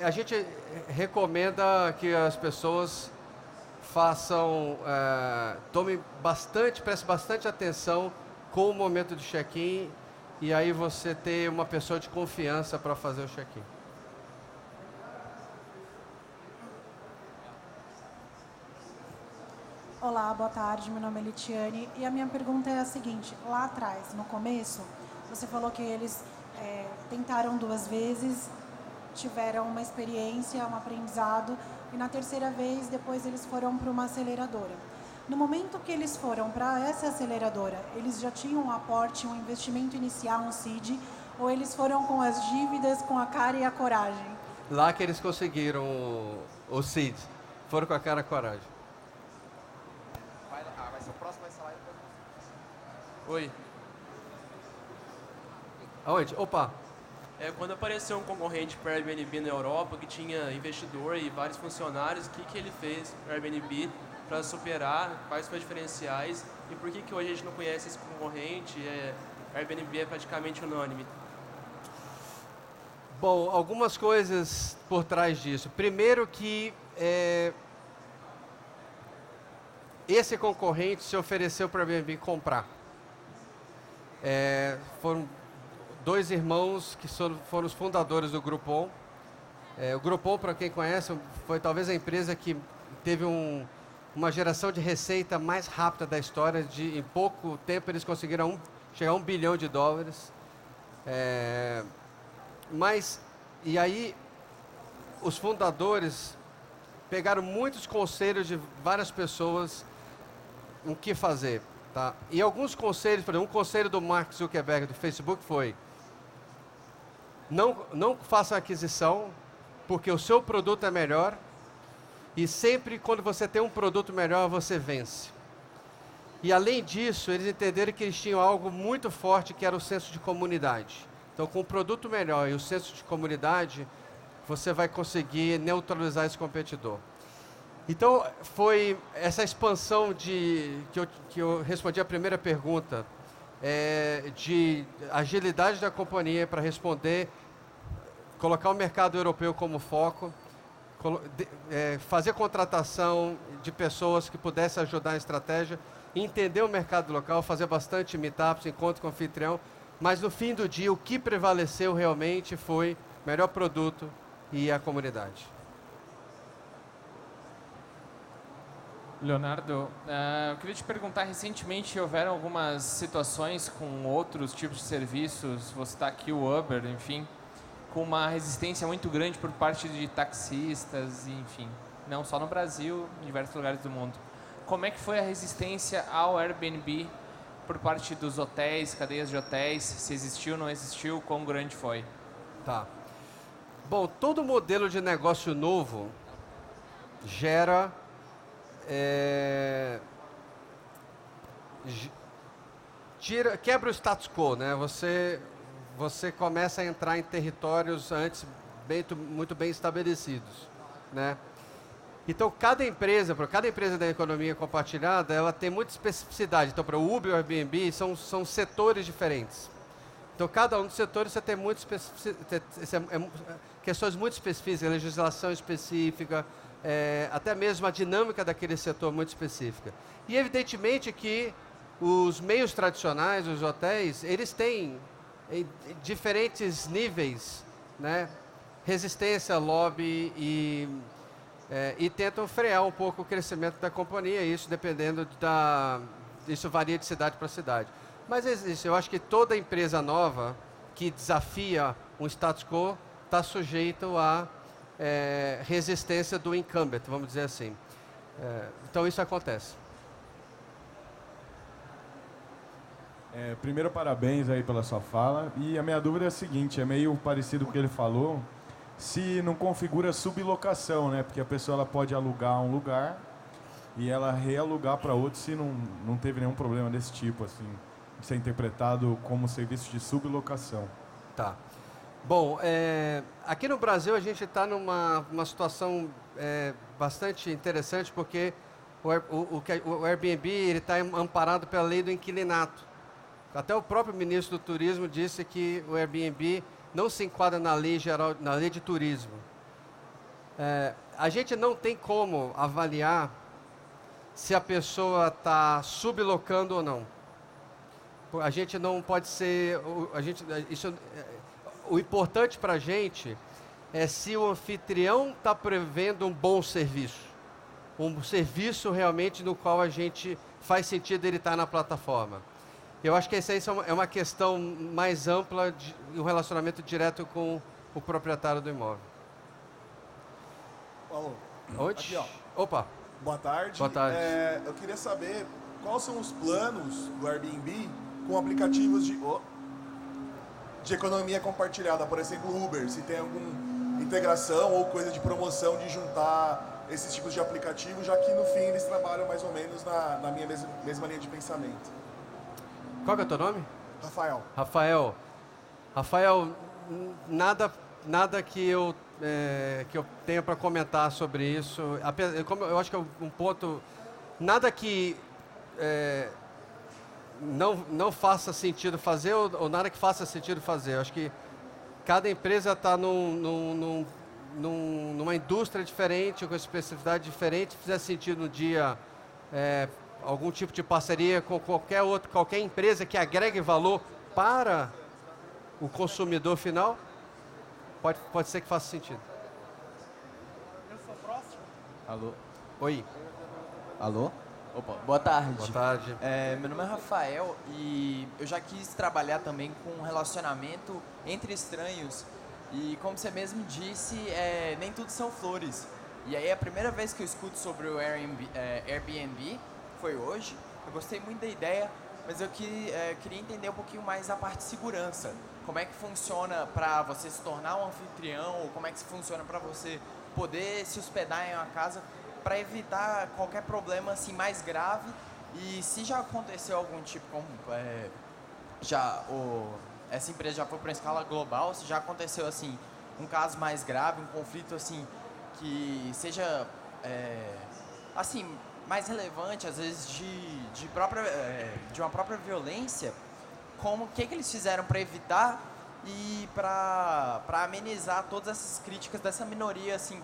a gente recomenda que as pessoas prestem bastante atenção com o momento de check-in e aí você ter uma pessoa de confiança para fazer o check-in. Olá, boa tarde, meu nome é Litiane e a minha pergunta é a seguinte, lá atrás, no começo, você falou que eles tentaram 2 vezes, tiveram uma experiência, um aprendizado e na terceira vez, depois eles foram para uma aceleradora. No momento que eles foram para essa aceleradora, eles já tinham um aporte, um investimento inicial, um seed, ou eles foram com as dívidas, com a cara e a coragem? Lá que eles conseguiram o seed, foram com a cara e a coragem. Vai ser o próximo, vai ser lá e depois... Oi. Aonde? Opa! Quando apareceu um concorrente para o Airbnb na Europa, que tinha investidor e vários funcionários, o que ele fez para o Airbnb para superar, quais foram os diferenciais e por que hoje a gente não conhece esse concorrente? Airbnb é praticamente unânime. Bom, algumas coisas por trás disso. Primeiro que esse concorrente se ofereceu para o Airbnb comprar. Foram 2 irmãos que foram os fundadores do Groupon. O Groupon, para quem conhece, foi talvez a empresa que teve uma geração de receita mais rápida da história. Em pouco tempo eles conseguiram chegar a $1 bilhão. E aí, os fundadores pegaram muitos conselhos de várias pessoas o que fazer. Tá? E alguns conselhos, por exemplo, um conselho do Mark Zuckerberg do Facebook foi: não faça aquisição, porque o seu produto é melhor e sempre quando você tem um produto melhor, você vence. E além disso, eles entenderam que eles tinham algo muito forte, que era o senso de comunidade. Então, com o produto melhor e o senso de comunidade, você vai conseguir neutralizar esse competidor. Então, foi essa expansão que eu respondi a primeira pergunta, de agilidade da companhia para responder, colocar o mercado europeu como foco, fazer contratação de pessoas que pudessem ajudar a estratégia, entender o mercado local, fazer bastante meetups, encontro com o anfitrião, mas no fim do dia o que prevaleceu realmente foi o melhor produto e a comunidade. Leonardo, eu queria te perguntar, recentemente houveram algumas situações com outros tipos de serviços, vou citar aqui o Uber, enfim, com uma resistência muito grande por parte de taxistas, enfim, não só no Brasil, em diversos lugares do mundo. Como é que foi a resistência ao Airbnb por parte dos hotéis, cadeias de hotéis, se existiu, não existiu, quão grande foi? Tá. Bom, todo modelo de negócio novo quebra o status quo, né? Você começa a entrar em territórios antes muito bem estabelecidos, né? Então, cada empresa da economia compartilhada, ela tem muita especificidade. Então, para o Uber e o Airbnb, são setores diferentes. Então, cada um dos setores você tem questões muito específicas, legislação específica, até mesmo a dinâmica daquele setor muito específica. E, evidentemente, que os meios tradicionais, os hotéis, eles têm diferentes níveis, né? Resistência, lobby e tentam frear um pouco o crescimento da companhia, isso dependendo isso varia de cidade para cidade. Mas existe, eu acho que toda empresa nova que desafia um status quo está sujeito à resistência do incumbent, vamos dizer assim. Então isso acontece. Primeiro, parabéns aí pela sua fala. E a minha dúvida é a seguinte, é meio parecido com o que ele falou, se não configura sublocação, né? Porque a pessoa ela pode alugar um lugar e ela realugar para outro se não teve nenhum problema desse tipo, assim, de ser interpretado como serviço de sublocação. Tá. Bom, aqui no Brasil a gente está numa situação bastante interessante porque o Airbnb está amparado pela lei do inquilinato. Até o próprio ministro do Turismo disse que o Airbnb não se enquadra na lei geral, na lei de turismo. A gente não tem como avaliar se a pessoa está sublocando ou não. A gente não pode ser... O importante para a gente é se o anfitrião está prevendo um bom serviço. Um serviço realmente no qual a gente faz sentido ele estar na plataforma. Eu acho que essa é uma questão mais ampla de um relacionamento direto com o proprietário do imóvel. Alô. Onde? Aqui, ó. Opa. Boa tarde. Boa tarde. Eu queria saber quais são os planos do Airbnb com aplicativos de economia compartilhada, por exemplo, Uber, se tem alguma integração ou coisa de promoção de juntar esses tipos de aplicativos, já que no fim eles trabalham mais ou menos na minha mesma linha de pensamento. Qual que é o teu nome? Rafael. Rafael, nada que eu tenha para comentar sobre isso. Eu acho que é um ponto... Nada que não faça sentido fazer ou nada que faça sentido fazer. Eu acho que cada empresa está numa indústria diferente, com especificidade diferente. Se fizer sentido no dia... algum tipo de parceria com qualquer empresa que agregue valor para o consumidor final, pode ser que faça sentido. Eu sou próximo. Alô? Oi. Alô? Opa, boa tarde. Boa tarde. Meu nome é Rafael e eu já quis trabalhar também com relacionamento entre estranhos. E como você mesmo disse, nem tudo são flores. E aí a primeira vez que eu escuto sobre o Airbnb foi hoje. Eu gostei muito da ideia, mas eu queria entender um pouquinho mais a parte de segurança. Como é que funciona para você se tornar um anfitrião, ou como é que funciona para você poder se hospedar em uma casa para evitar qualquer problema assim mais grave. E se já aconteceu algum tipo, como essa empresa já foi para uma escala global, se já aconteceu assim um caso mais grave, um conflito assim que seja assim mais relevante, às vezes de uma própria violência, o que eles fizeram para evitar e para amenizar todas essas críticas dessa minoria assim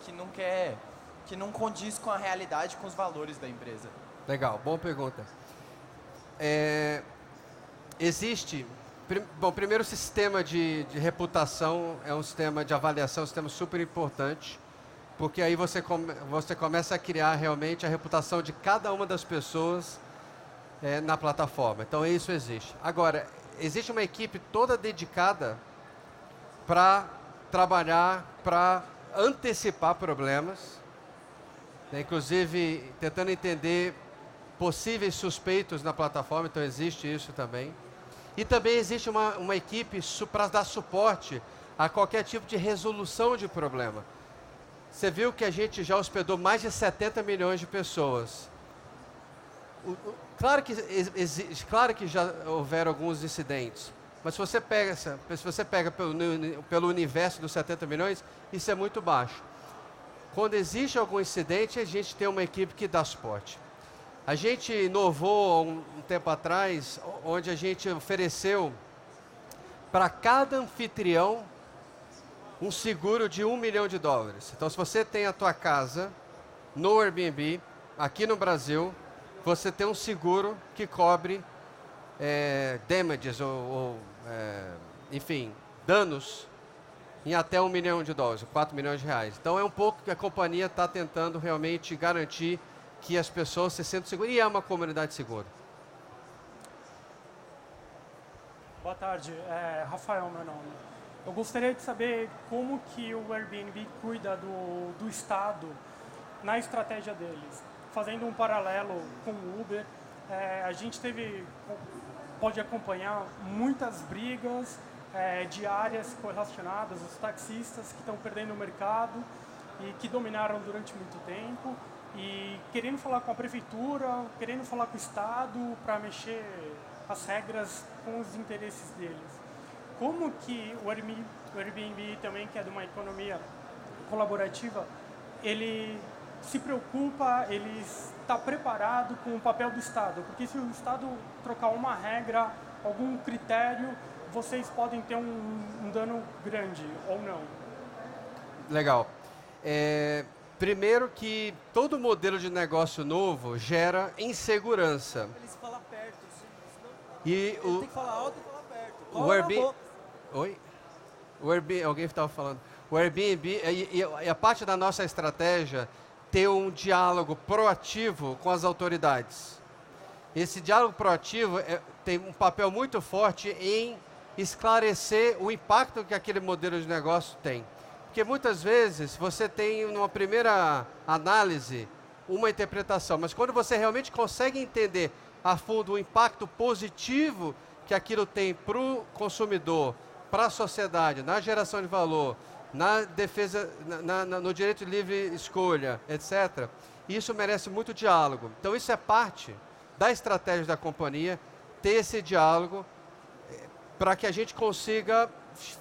que não condiz com a realidade, com os valores da empresa. Legal, boa pergunta. Existe... Bom, primeiro o sistema de reputação é um sistema de avaliação, um sistema super importante, porque aí você começa a criar realmente a reputação de cada uma das pessoas na plataforma. Então isso existe. Agora, existe uma equipe toda dedicada para trabalhar, para antecipar problemas, né? Inclusive tentando entender possíveis suspeitos na plataforma, então existe isso também. E também existe uma equipe para dar suporte a qualquer tipo de resolução de problema. Você viu que a gente já hospedou mais de 70 milhões de pessoas. claro que já houveram alguns incidentes, mas se você pega pelo universo dos 70 milhões, isso é muito baixo. Quando existe algum incidente, a gente tem uma equipe que dá suporte. A gente inovou um tempo atrás, onde a gente ofereceu para cada anfitrião um seguro de $1 milhão. Então, se você tem a tua casa no Airbnb, aqui no Brasil, você tem um seguro que cobre damages enfim, danos em até $1 milhão, $4 milhões. Então é um pouco que a companhia está tentando realmente garantir que as pessoas se sentem seguras, e é uma comunidade segura. Boa tarde, Rafael meu nome. Eu gostaria de saber como que o Airbnb cuida do Estado na estratégia deles. Fazendo um paralelo com o Uber, a gente pode acompanhar muitas brigas diárias correlacionadas, os taxistas que estão perdendo o mercado e que dominaram durante muito tempo, e querendo falar com a prefeitura, querendo falar com o Estado para mexer as regras com os interesses deles. Como que o Airbnb também, que é de uma economia colaborativa, ele se preocupa, ele está preparado com o papel do Estado? Porque se o Estado trocar uma regra, algum critério, vocês podem ter um dano grande ou não. Legal. Primeiro que todo modelo de negócio novo gera insegurança. Ele se fala perto, senão E ele o, tem que falar alto e falar perto. o Airbnb... Oi? O Airbnb, alguém estava falando. O Airbnb, e a parte da nossa estratégia, ter um diálogo proativo com as autoridades. Esse diálogo proativo tem um papel muito forte em esclarecer o impacto que aquele modelo de negócio tem. Porque muitas vezes você tem, numa primeira análise, uma interpretação, mas quando você realmente consegue entender a fundo o impacto positivo que aquilo tem para o consumidor, para a sociedade, na geração de valor, na defesa, no direito de livre escolha, etc., isso merece muito diálogo. Então isso é parte da estratégia da companhia, ter esse diálogo para que a gente consiga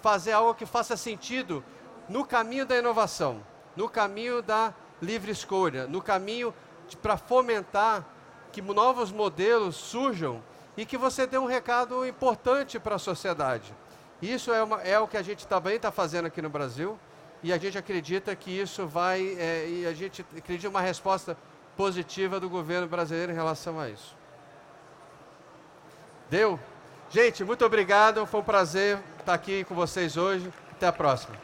fazer algo que faça sentido no caminho da inovação, no caminho da livre escolha, no caminho para fomentar que novos modelos surjam e que você dê um recado importante para a sociedade. Isso é o que a gente também está fazendo aqui no Brasil, e a gente acredita que isso vai, e a gente acredita em uma resposta positiva do governo brasileiro em relação a isso. Deu? Gente, muito obrigado, foi um prazer estar aqui com vocês hoje. Até a próxima.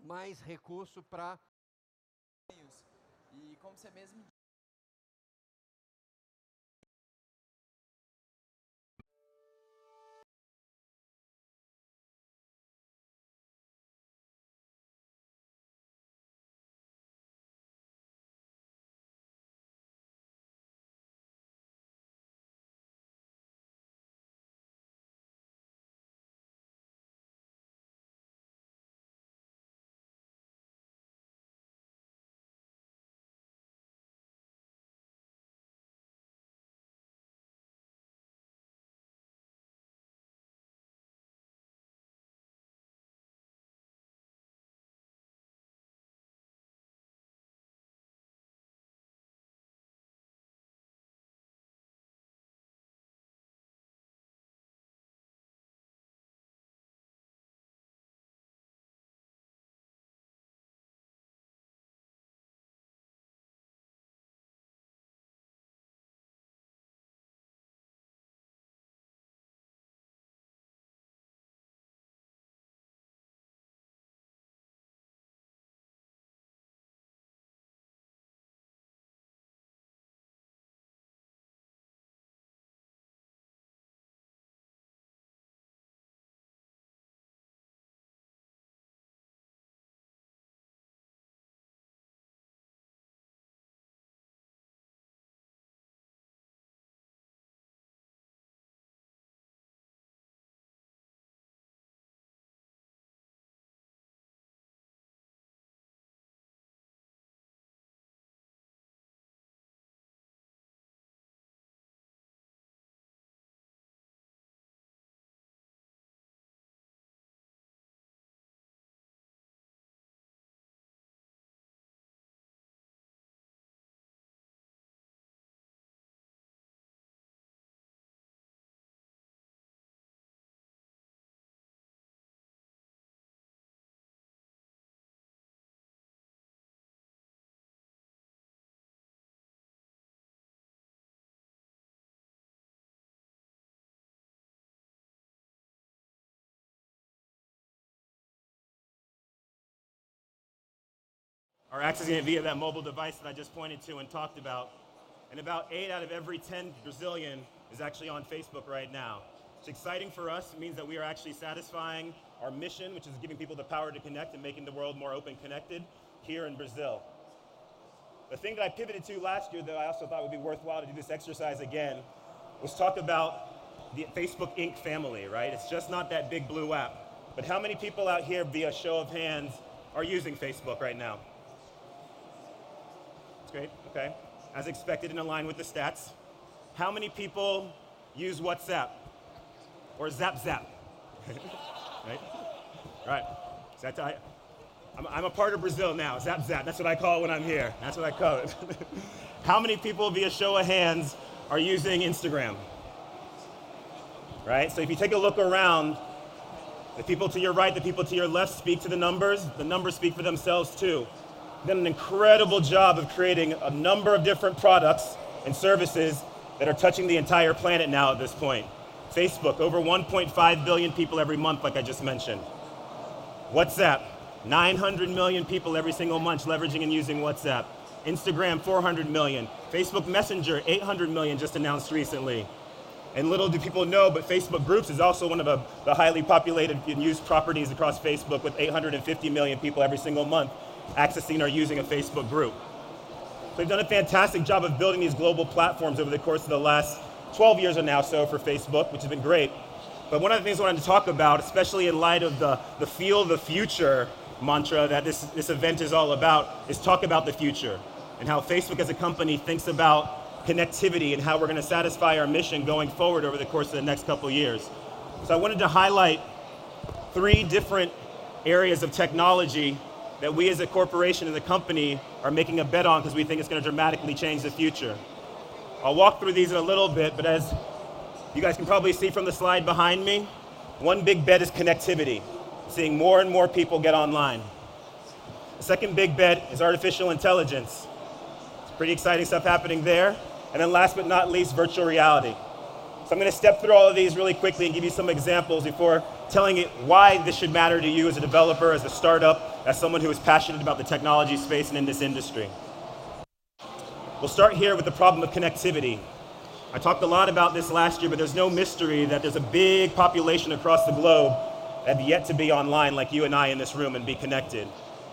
mais recurso para... E como você mesmo are accessing it via that mobile device that I just pointed to and talked about. And about 8 out of every 10 Brazilian is actually on Facebook right now. It's exciting for us. It means that we are actually satisfying our mission, which is giving people the power to connect and making the world more open connected here in Brazil. The thing that I pivoted to last year that I also thought would be worthwhile to do this exercise again was talk about the Facebook Inc. family, right? It's just not that big blue app. But how many people out here, via show of hands, are using Facebook right now? That's great, okay. As expected and in line with the stats. How many people use WhatsApp? Or Zap Zap? Right? Right. I'm a part of Brazil now. Zap Zap, that's what I call it when I'm here. That's what I call it. How many people, via show of hands, are using Instagram? Right, so if you take a look around, the people to your right, the people to your left speak to the numbers speak for themselves too. Done an incredible job of creating a number of different products and services that are touching the entire planet now at this point. Facebook, over 1.5 billion people every month, like I just mentioned. WhatsApp, 900 million people every single month leveraging and using WhatsApp. Instagram, 400 million. Facebook Messenger, 800 million just announced recently. And little do people know, but Facebook Groups is also one of the highly populated and used properties across Facebook, with 850 million people every single month accessing or using a Facebook group. So they've done a fantastic job of building these global platforms over the course of the last 12 years or now so for Facebook, which has been great. But one of the things I wanted to talk about, especially in light of the feel the future mantra that this event is all about, is talk about the future and how Facebook as a company thinks about connectivity and how we're going to satisfy our mission going forward over the course of the next couple of years. So I wanted to highlight 3 different areas of technology that we as a corporation and the company are making a bet on because we think it's going to dramatically change the future. I'll walk through these in a little bit, but as you guys can probably see from the slide behind me, one big bet is connectivity, seeing more and more people get online. The second big bet is artificial intelligence. It's pretty exciting stuff happening there. And then last but not least, virtual reality. So I'm going to step through all of these really quickly and give you some examples before telling it why this should matter to you as a developer, as a startup, as someone who is passionate about the technology space and in this industry. We'll start here with the problem of connectivity. I talked a lot about this last year, but there's no mystery that there's a big population across the globe that have yet to be online like you and I in this room and be connected.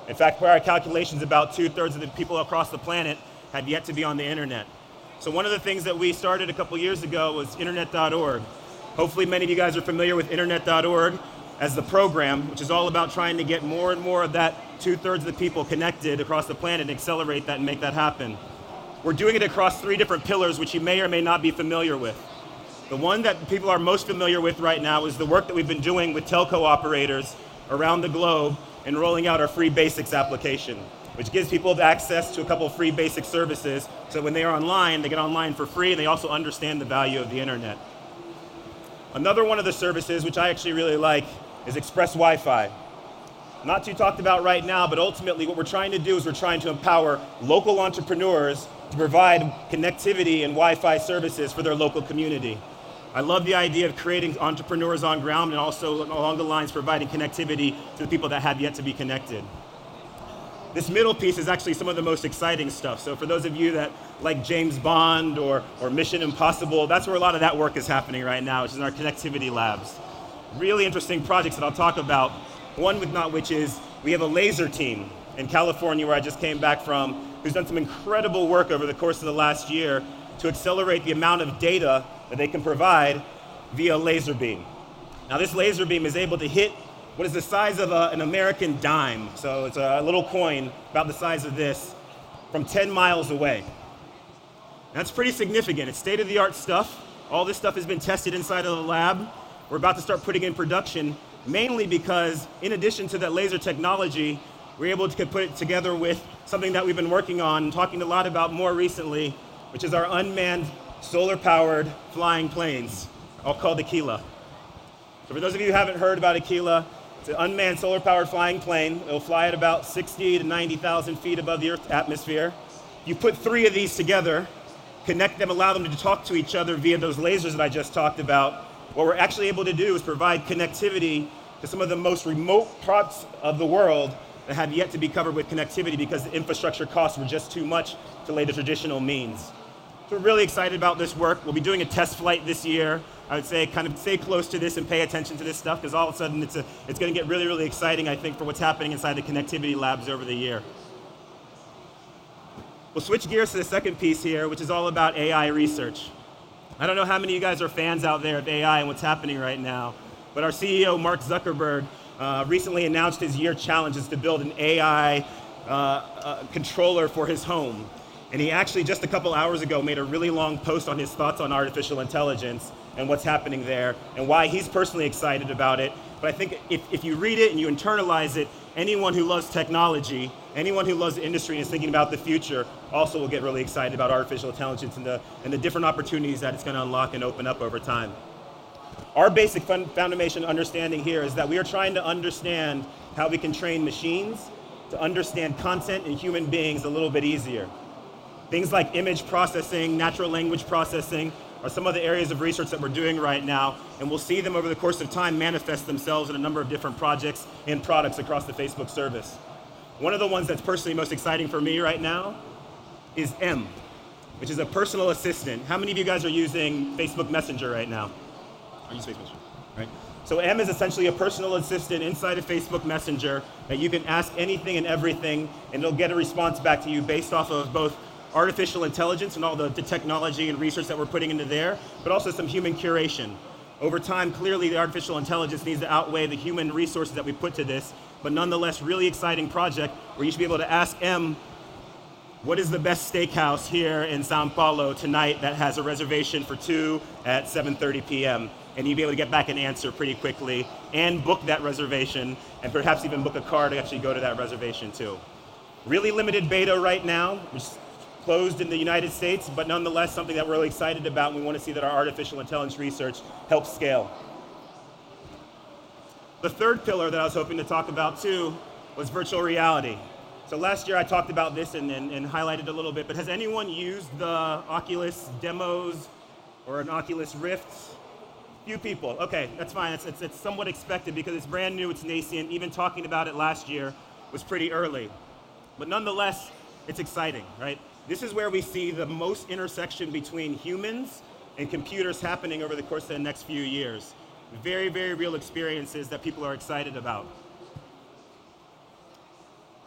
In fact, per our calculations, about 2/3 of the people across the planet have yet to be on the internet. So one of the things that we started a couple years ago was internet.org. Hopefully many of you guys are familiar with internet.org as the program, which is all about trying to get more and more of that 2/3 of the people connected across the planet and accelerate that and make that happen. We're doing it across 3 different pillars, which you may or may not be familiar with. The one that people are most familiar with right now is the work that we've been doing with telco operators around the globe and rolling out our free basics application, which gives people access to a couple of free basic services so when they are online, they get online for free and they also understand the value of the internet. Another one of the services, which I actually really like, is Express Wi-Fi. Not too talked about right now, but ultimately what we're trying to do is we're trying to empower local entrepreneurs to provide connectivity and Wi-Fi services for their local community. I love the idea of creating entrepreneurs on ground and also along the lines providing connectivity to the people that have yet to be connected. This middle piece is actually some of the most exciting stuff. So for those of you that like James Bond or Mission Impossible, that's where a lot of that work is happening right now, which is in our connectivity labs. Really interesting projects that I'll talk about. One which is we have a laser team in California where I just came back from, who's done some incredible work over the course of the last year to accelerate the amount of data that they can provide via laser beam. Now this laser beam is able to hit what is the size of an American dime. So it's a little coin about the size of this from 10 miles away. That's pretty significant. It's state-of-the-art stuff. All this stuff has been tested inside of the lab. We're about to start putting in production, mainly because in addition to that laser technology, we're able to put it together with something that we've been working on, talking a lot about more recently, which is our unmanned solar-powered flying planes, all called Aquila. So for those of you who haven't heard about Aquila, it's an unmanned solar-powered flying plane. It'll fly at about 60 to 90,000 feet above the Earth's atmosphere. You put 3 of these together, connect them, allow them to talk to each other via those lasers that I just talked about. What we're actually able to do is provide connectivity to some of the most remote parts of the world that have yet to be covered with connectivity because the infrastructure costs were just too much to lay the traditional means. So we're really excited about this work. We'll be doing a test flight this year. I would say kind of stay close to this and pay attention to this stuff because all of a sudden it's going to get really, really exciting, I think, for what's happening inside the connectivity labs over the year. We'll switch gears to the second piece here, which is all about AI research. I don't know how many of you guys are fans out there of AI and what's happening right now, but our CEO, Mark Zuckerberg, recently announced his year challenge is to build an AI controller for his home. And he actually just a couple hours ago made a really long post on his thoughts on artificial intelligence and what's happening there and why he's personally excited about it. But I think if you read it and you internalize it, anyone who loves technology, anyone who loves the industry and is thinking about the future also will get really excited about artificial intelligence and the different opportunities that it's going to unlock and open up over time. Our basic foundation understanding here is that we are trying to understand how we can train machines to understand content and human beings a little bit easier. Things like image processing, natural language processing are some of the areas of research that we're doing right now, and we'll see them over the course of time manifest themselves in a number of different projects and products across the Facebook service. One of the ones that's personally most exciting for me right now is M, which is a personal assistant. How many of you guys are using Facebook Messenger right now? I use Facebook Messenger, right? So M is essentially a personal assistant inside of Facebook Messenger that you can ask anything and everything, and it'll get a response back to you based off of both artificial intelligence and all the technology and research that we're putting into there, but also some human curation. Over time, clearly the artificial intelligence needs to outweigh the human resources that we put to this, but nonetheless, really exciting project where you should be able to ask M, what is the best steakhouse here in Sao Paulo tonight that has a reservation for 2 at 7:30 p.m.? And you'll be able to get back an answer pretty quickly and book that reservation and perhaps even book a car to actually go to that reservation too. Really limited beta right now, which is closed in the United States, but nonetheless something that we're really excited about, and we want to see that our artificial intelligence research helps scale. The third pillar that I was hoping to talk about too was virtual reality. So last year I talked about this and highlighted a little bit, but has anyone used the Oculus demos or an Oculus Rift? Few people. Okay, that's fine. It's somewhat expected because it's brand new, it's nascent. Even talking about it last year was pretty early. But nonetheless, it's exciting, right? This is where we see the most intersection between humans and computers happening over the course of the next few years. Very, very real experiences that people are excited about.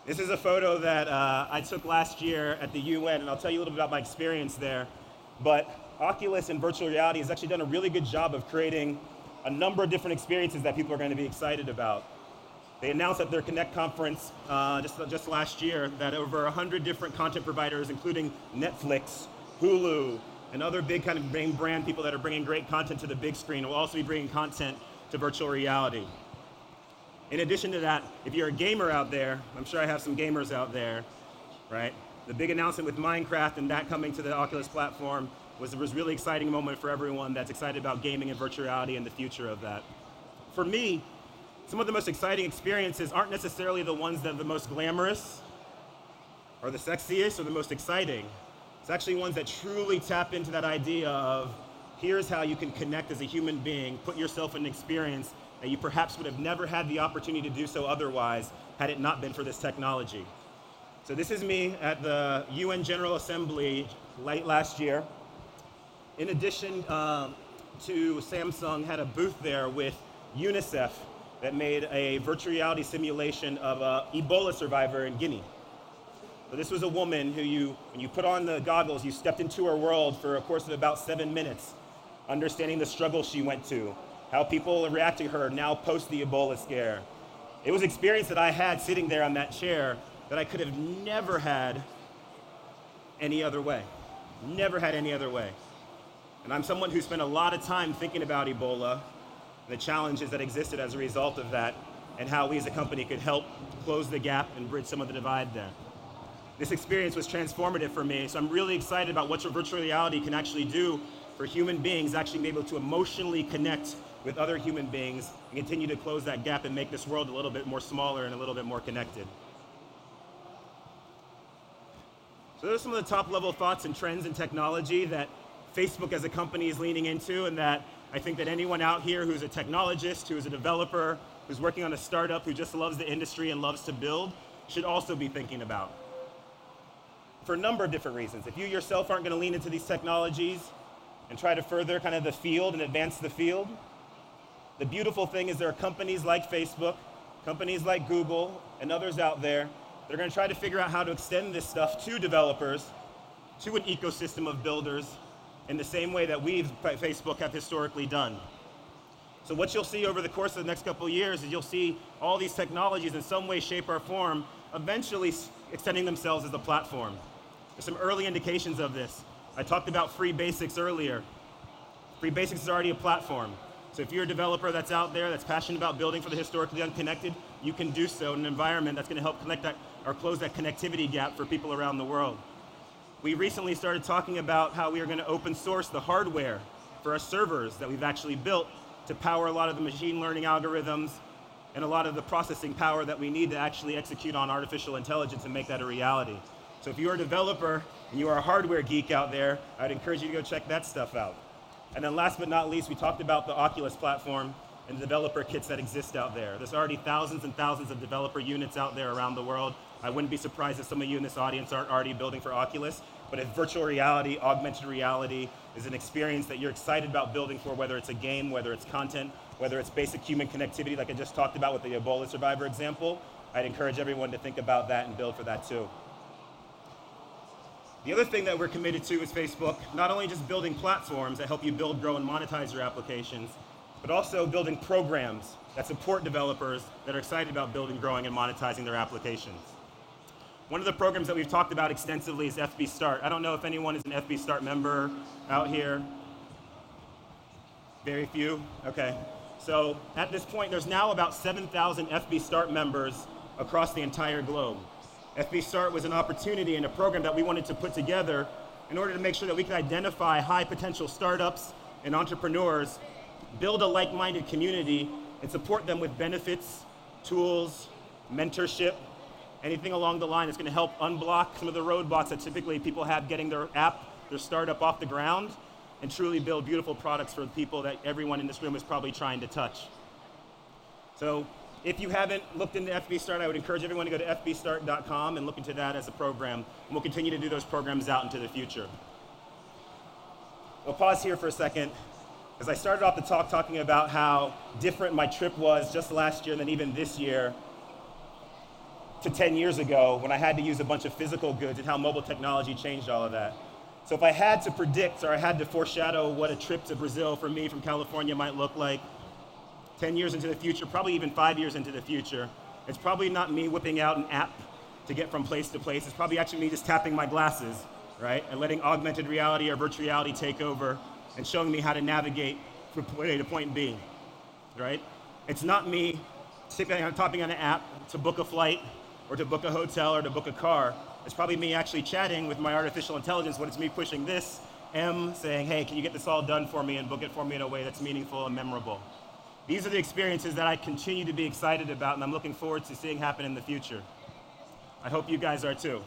This is a photo that I took last year at the UN, and I'll tell you a little bit about my experience there. But Oculus and virtual reality has actually done a really good job of creating a number of different experiences that people are going to be excited about. They announced at their Connect conference just last year that over 100 different content providers, including Netflix, Hulu, and other big kind of main brand people that are bringing great content to the big screen will also be bringing content to virtual reality. In addition to that, if you're a gamer out there, I'm sure I have some gamers out there, right? The big announcement with Minecraft and that coming to the Oculus platform was a really exciting moment for everyone that's excited about gaming and virtual reality and the future of that. For me, some of the most exciting experiences aren't necessarily the ones that are the most glamorous or the sexiest or the most exciting. It's actually ones that truly tap into that idea of here's how you can connect as a human being, put yourself in an experience that you perhaps would have never had the opportunity to do so otherwise had it not been for this technology. So this is me at the UN General Assembly late last year. In addition to Samsung had a booth there with UNICEF that made a virtual reality simulation of an Ebola survivor in Guinea. So this was a woman who when you put on the goggles, you stepped into her world for a course of about 7 minutes, understanding the struggle she went to, how people react to her now post the Ebola scare. It was an experience that I had sitting there on that chair that I could have never had any other way. Never had any other way. And I'm someone who spent a lot of time thinking about Ebola, the challenges that existed as a result of that, and how we as a company could help close the gap and bridge some of the divide there. This experience was transformative for me, so I'm really excited about what virtual reality can actually do for human beings, actually be able to emotionally connect with other human beings and continue to close that gap and make this world a little bit more smaller and a little bit more connected. So those are some of the top level thoughts and trends in technology that Facebook as a company is leaning into, and that I think that anyone out here who's a technologist, who is a developer, who's working on a startup, who just loves the industry and loves to build, should also be thinking about. For a number of different reasons. If you yourself aren't going to lean into these technologies and try to further kind of the field and advance the field, the beautiful thing is there are companies like Facebook, companies like Google, and others out there that are going to try to figure out how to extend this stuff to developers, to an ecosystem of builders, in the same way that we, Facebook, have historically done. So what you'll see over the course of the next couple of years is you'll see all these technologies in some way, shape, or form eventually extending themselves as a platform. There's some early indications of this. I talked about Free Basics earlier. Free Basics is already a platform. So if you're a developer that's out there that's passionate about building for the historically unconnected, you can do so in an environment that's going to help connect that or close that connectivity gap for people around the world. We recently started talking about how we are going to open source the hardware for our servers that we've actually built to power a lot of the machine learning algorithms and a lot of the processing power that we need to actually execute on artificial intelligence and make that a reality. So if you're a developer and you are a hardware geek out there, I'd encourage you to go check that stuff out. And then last but not least, we talked about the Oculus platform and the developer kits that exist out there. There's already thousands and thousands of developer units out there around the world. I wouldn't be surprised if some of you in this audience aren't already building for Oculus, but if virtual reality, augmented reality is an experience that you're excited about building for, whether it's a game, whether it's content, whether it's basic human connectivity like I just talked about with the Ebola survivor example, I'd encourage everyone to think about that and build for that too. The other thing that we're committed to is Facebook, not only just building platforms that help you build, grow, and monetize your applications, but also building programs that support developers that are excited about building, growing, and monetizing their applications. One of the programs that we've talked about extensively is FB Start. I don't know if anyone is an FB Start member out here. Very few? Okay. So at this point, there's now about 7,000 FB Start members across the entire globe. FB Start was an opportunity and a program that we wanted to put together in order to make sure that we could identify high potential startups and entrepreneurs, build a like-minded community, and support them with benefits, tools, mentorship, anything along the line that's going to help unblock some of the roadblocks that typically people have getting their app, their startup off the ground, and truly build beautiful products for the people that everyone in this room is probably trying to touch. So if you haven't looked into FB Start, I would encourage everyone to go to fbstart.com and look into that as a program. And we'll continue to do those programs out into the future. We'll pause here for a second, because I started off the talk talking about how different my trip was just last year than even this year to 10 years ago when I had to use a bunch of physical goods and how mobile technology changed all of that. So if I had to predict or I had to foreshadow what a trip to Brazil for me from California might look like 10 years into the future, probably even 5 years into the future, it's probably not me whipping out an app to get from place to place. It's probably actually me just tapping my glasses, right? And letting augmented reality or virtual reality take over and showing me how to navigate from point A to point B, right? It's not me tapping on an app to book a flight or to book a hotel or to book a car. It's probably me actually chatting with my artificial intelligence when it's me pushing this M, saying, hey, can you get this all done for me and book it for me in a way that's meaningful and memorable? These are the experiences that I continue to be excited about and I'm looking forward to seeing happen in the future. I hope you guys are too.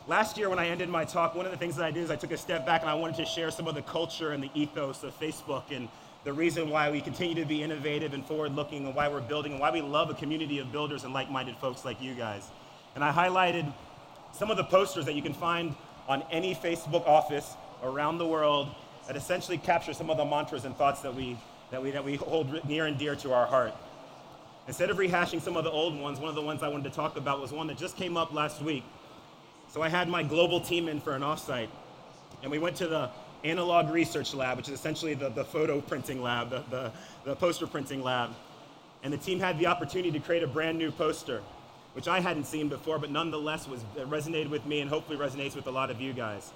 Last year when I ended my talk, one of the things that I did is I took a step back and I wanted to share some of the culture and the ethos of Facebook and the reason why we continue to be innovative and forward-looking and why we're building and why we love a community of builders and like-minded folks like you guys. And I highlighted some of the posters that you can find on any Facebook office around the world that essentially capture some of the mantras and thoughts that we hold near and dear to our heart. Instead of rehashing some of the old ones, one of the ones I wanted to talk about was one that just came up last week. So I had my global team in for an offsite, and we went to the Analog Research Lab, which is essentially the photo printing lab, the poster printing lab. And the team had the opportunity to create a brand new poster, which I hadn't seen before, but nonetheless resonated with me and hopefully resonates with a lot of you guys.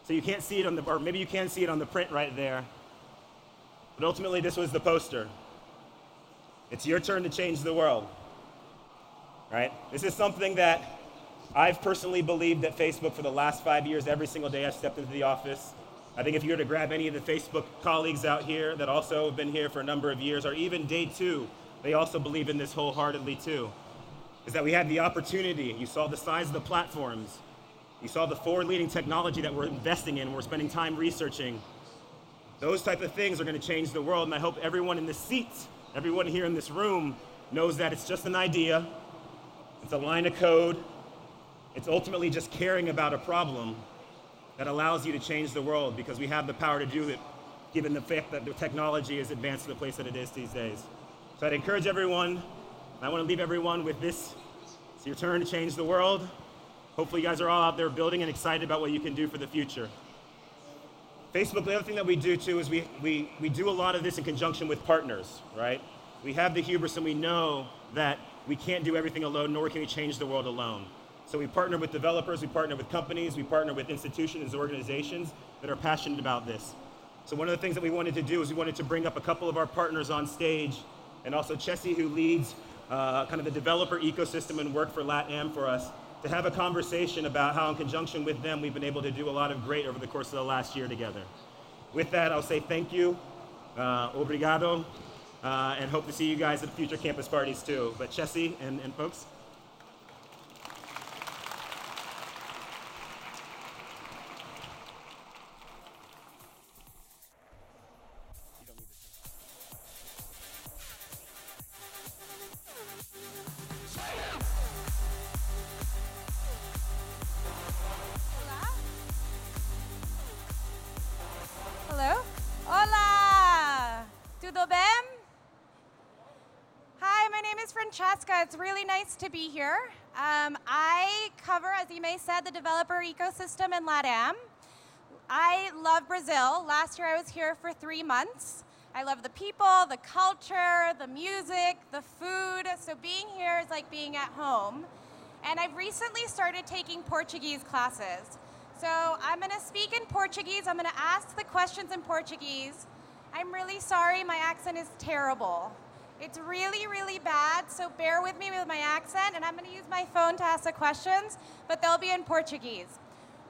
So you can't see it on the, or maybe you can see it on the print right there, but ultimately this was the poster. It's your turn to change the world, right? This is something that I've personally believed at Facebook for the last 5 years, every single day I've stepped into the office. I think if you were to grab any of the Facebook colleagues out here that also have been here for a number of years, or even day 2, they also believe in this wholeheartedly too, is that we had the opportunity. You saw the size of the platforms. You saw the forward-leading technology that we're investing in, we're spending time researching. Those type of things are gonna change the world, and I hope everyone in the seats, everyone here in this room knows that it's just an idea, it's a line of code, it's ultimately just caring about a problem that allows you to change the world because we have the power to do it, given the fact that the technology is advanced to the place that it is these days. So I'd encourage everyone, and I want to leave everyone with this. It's your turn to change the world. Hopefully you guys are all out there building and excited about what you can do for the future. Facebook, the other thing that we do too is we do a lot of this in conjunction with partners, right? We have the hubris and we know that we can't do everything alone, nor can we change the world alone. So we partner with developers, we partner with companies, we partner with institutions, organizations that are passionate about this. So one of the things that we wanted to do is we wanted to bring up a couple of our partners on stage, and also Chessie, who leads kind of the developer ecosystem and work for LATAM for us, to have a conversation about how in conjunction with them we've been able to do a lot of great over the course of the last year together. With that, I'll say thank you, obrigado, and hope to see you guys at future campus parties too. But Chessie and folks. Hello? Hola! Tudo bem? Hi, my name is Francesca. It's really nice to be here. I cover, as Ime said, the developer ecosystem in LATAM. I love Brazil. Last year I was here for 3 months. I love the people, the culture, the music, the food. So being here is like being at home. And I've recently started taking Portuguese classes. So I'm going to speak in Portuguese. I'm going to ask the questions in Portuguese. I'm really sorry, my accent is terrible. It's really, really bad, so bear with me with my accent, and I'm going to use my phone to ask the questions, but they'll be in Portuguese.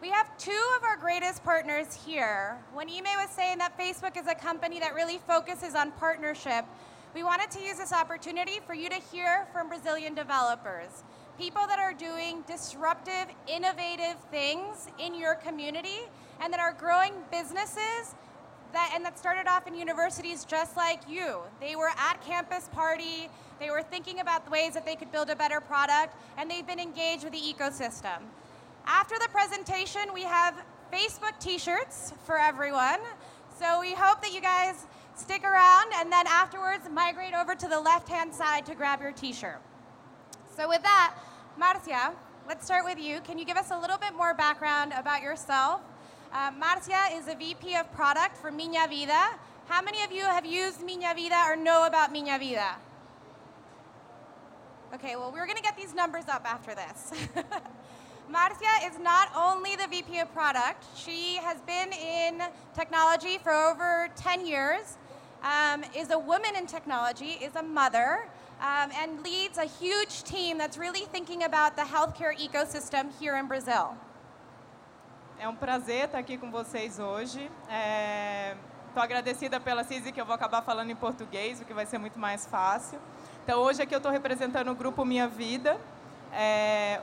We have 2 of our greatest partners here. When Ime was saying that Facebook is a company that really focuses on partnership, we wanted to use this opportunity for you to hear from Brazilian developers. people that are doing disruptive, innovative things in your community and that are growing businesses that started off in universities just like you. They were at campus party, they were thinking about the ways that they could build a better product, and they've been engaged with the ecosystem. After the presentation, we have Facebook t-shirts for everyone. So we hope that you guys stick around and then afterwards migrate over to the left-hand side to grab your t-shirt. So with that, Marcia, let's start with you. Can you give us a little bit more background about yourself? Marcia is a VP of product for Minha Vida. How many of you have used Minha Vida or know about Minha Vida? Okay, well, we're going to get these numbers up after this. Marcia is not only the VP of product, she has been in technology for over 10 years, is a woman in technology, is a mother, and leads a huge team that's really thinking about the healthcare ecosystem here in Brazil. É um prazer estar aqui com vocês hoje. Estou agradecida pela CISI, que eu vou acabar falando em português, o que vai ser muito mais fácil. Então, hoje aqui eu estou representando o Grupo Minha Vida.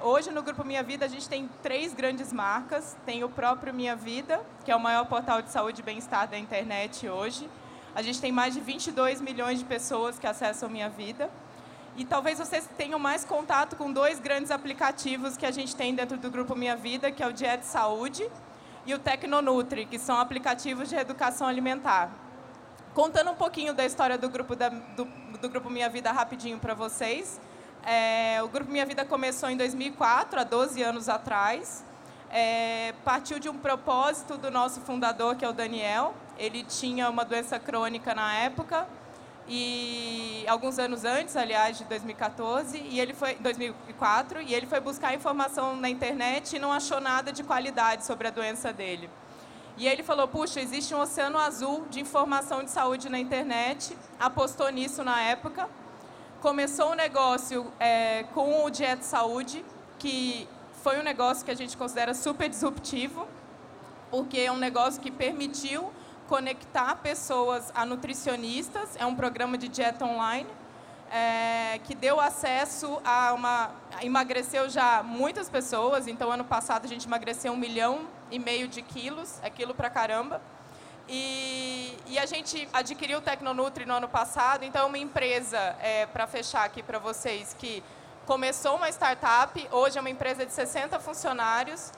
Hoje, no Grupo Minha Vida, a gente tem 3 grandes marcas. Tem o próprio Minha Vida, que é o maior portal de saúde e bem-estar da internet hoje. A gente tem mais de 22 milhões de pessoas que acessam Minha Vida. E talvez vocês tenham mais contato com 2 grandes aplicativos que a gente tem dentro do Grupo Minha Vida, que é o Dieta Saúde e o Tecnonutri, que são aplicativos de educação alimentar. Contando um pouquinho da história do Grupo Minha Vida rapidinho para vocês. O Grupo Minha Vida começou em 2004, há 12 anos atrás. Partiu de um propósito do nosso fundador, que é o Daniel. Ele tinha uma doença crônica na época, e alguns anos antes, aliás, de 2014, 2004, e ele foi buscar informação na internet e não achou nada de qualidade sobre a doença dele. E ele falou, puxa, existe um oceano azul de informação de saúde na internet, apostou nisso na época, começou um negócio com o Dieta Saúde, que foi um negócio que a gente considera super disruptivo, porque é um negócio que permitiu conectar pessoas a nutricionistas. É um programa de dieta online que deu acesso emagreceu já muitas pessoas. Então, ano passado, a gente emagreceu 1,5 milhão de quilos, é quilo pra caramba. E a gente adquiriu o Tecnonutri no ano passado. Então, é uma empresa, para fechar aqui para vocês, que começou uma startup, hoje é uma empresa de 60 funcionários,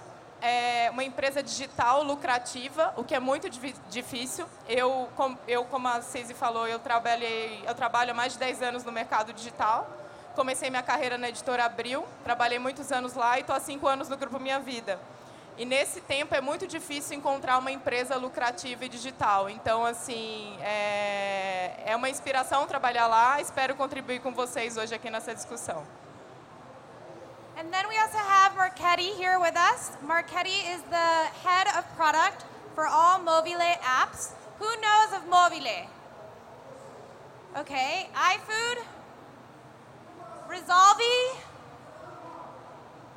uma empresa digital lucrativa, o que é muito difícil. Eu como a Cisi falou, eu trabalho há mais de 10 anos no mercado digital. Comecei minha carreira na editora Abril, trabalhei muitos anos lá e estou há 5 anos no Grupo Minha Vida. E nesse tempo é muito difícil encontrar uma empresa lucrativa e digital. Então, assim, é uma inspiração trabalhar lá. Espero contribuir com vocês hoje aqui nessa discussão. And then we also have Marchetti here with us. Marchetti is the head of product for all mobile apps. Who knows of mobile? Okay, iFood, Resolve.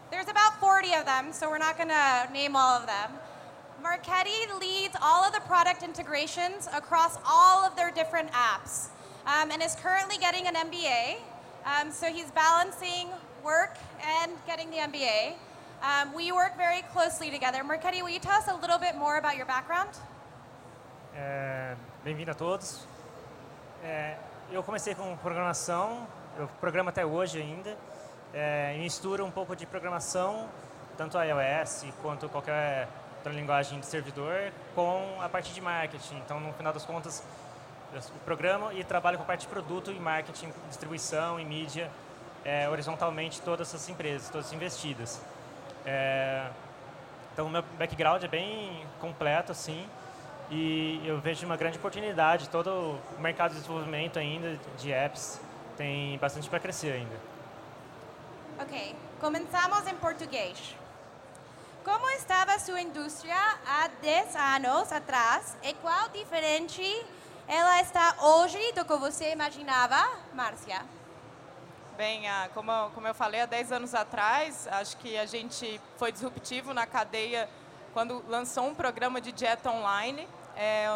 There's about 40 of them, so we're not going to name all of them. Marchetti leads all of the product integrations across all of their different apps, and is currently getting an MBA. So he's balancing work and getting the MBA. We work very closely together. Marchetti, will you tell us a little bit more about your background? Bem-vindo a todos. Eu comecei com programação, eu programo até hoje ainda. Misturo um pouco de programação, tanto a iOS quanto qualquer outra linguagem de servidor, com a parte de marketing. Então, no final das contas, eu programo e trabalho com a parte de produto e marketing, distribuição e mídia, horizontalmente todas essas empresas, todas investidas. Então, o meu background é bem completo, assim, e eu vejo uma grande oportunidade. Todo o mercado de desenvolvimento ainda de apps tem bastante para crescer ainda. Ok, começamos em português. Como estava sua indústria há 10 anos atrás e qual diferente ela está hoje do que você imaginava, Márcia? Bem, como eu falei, há 10 anos atrás, acho que a gente foi disruptivo na cadeia quando lançou um programa de dieta online.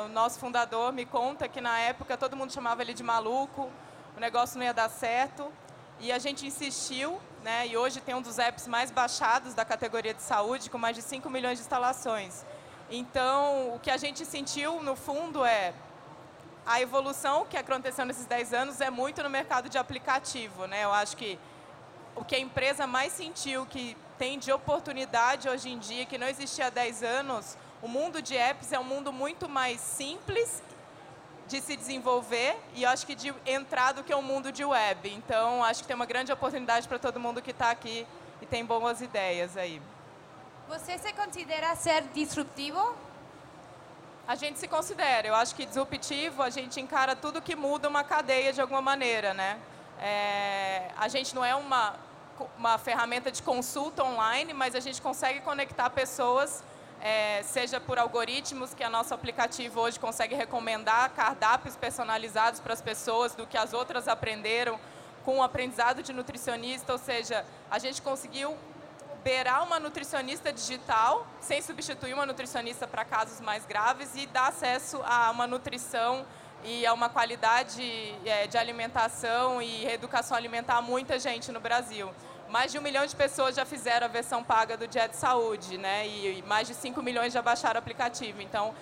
O nosso fundador me conta que, na época, todo mundo chamava ele de maluco, o negócio não ia dar certo. e a gente insistiu, né, e hoje tem um dos apps mais baixados da categoria de saúde, com mais de 5 milhões de instalações. Então, o que a gente sentiu, no fundo, é a evolução que aconteceu nesses 10 anos é muito no mercado de aplicativo, né? Eu acho que o que a empresa mais sentiu que tem de oportunidade hoje em dia, que não existia há 10 anos, o mundo de apps é um mundo muito mais simples de se desenvolver e eu acho que de entrar do que é um mundo de web. Então, acho que tem uma grande oportunidade para todo mundo que está aqui e tem boas ideias aí. Você se considera ser disruptivo? A gente se considera. Eu acho que disruptivo, a gente encara tudo que muda uma cadeia de alguma maneira, né? A gente não é uma ferramenta de consulta online, mas a gente consegue conectar pessoas, seja por algoritmos, que o nosso aplicativo hoje consegue recomendar cardápios personalizados para as pessoas do que as outras aprenderam com o aprendizado de nutricionista, ou seja, a gente conseguiu beirar uma nutricionista digital, sem substituir uma nutricionista para casos mais graves e dar acesso a uma nutrição e a uma qualidade de alimentação e reeducação alimentar a muita gente no Brasil. Mais de 1 milhão de pessoas já fizeram a versão paga do Dia de Saúde, né? E mais de 5 milhões já baixaram o aplicativo. Então,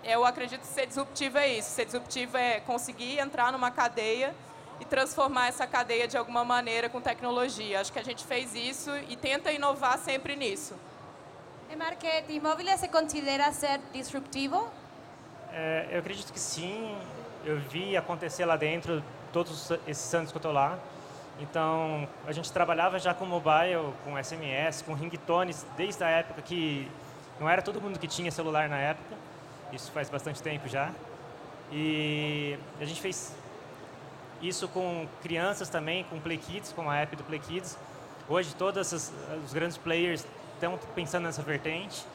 eu acredito que ser disruptivo é isso. Ser disruptivo é conseguir entrar numa cadeia e transformar essa cadeia de alguma maneira com tecnologia. Acho que a gente fez isso e tenta inovar sempre nisso. E marketing móvel se considera ser disruptivo? Eu acredito que sim. Eu vi acontecer lá dentro todos esses anos que eu estou lá. Então, a gente trabalhava já com mobile, com SMS, com ringtones, desde a época que não era todo mundo que tinha celular na época. Isso faz bastante tempo já. E a gente fez isso com crianças também, com Play Kids, com a app do Play Kids. Hoje, todos os grandes players estão pensando nessa vertente.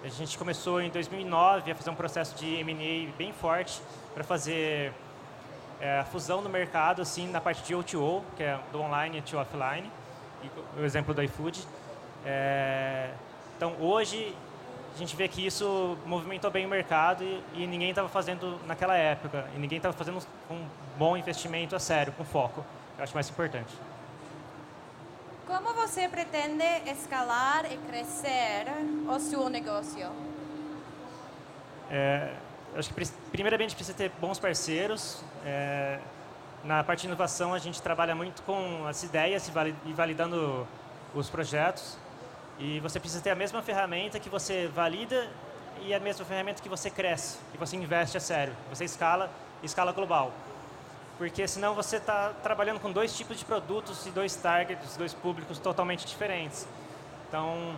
A gente começou em 2009 a fazer um processo de M&A bem forte para fazer a fusão do mercado assim, na parte de O2O, que é do online e offline, e o exemplo do iFood. Então, hoje, a gente vê que isso movimentou bem o mercado e ninguém estava fazendo naquela época, e ninguém estava fazendo um bom investimento a sério, com foco. Eu acho mais importante. Como você pretende escalar e crescer o seu negócio? Acho que primeiramente precisa ter bons parceiros. Na parte de inovação, a gente trabalha muito com as ideias e validando os projetos. E você precisa ter a mesma ferramenta que você valida e a mesma ferramenta que você cresce, que você investe a sério, que você escala global. Porque senão você está trabalhando com 2 tipos de produtos e 2 targets, 2 públicos totalmente diferentes. Então,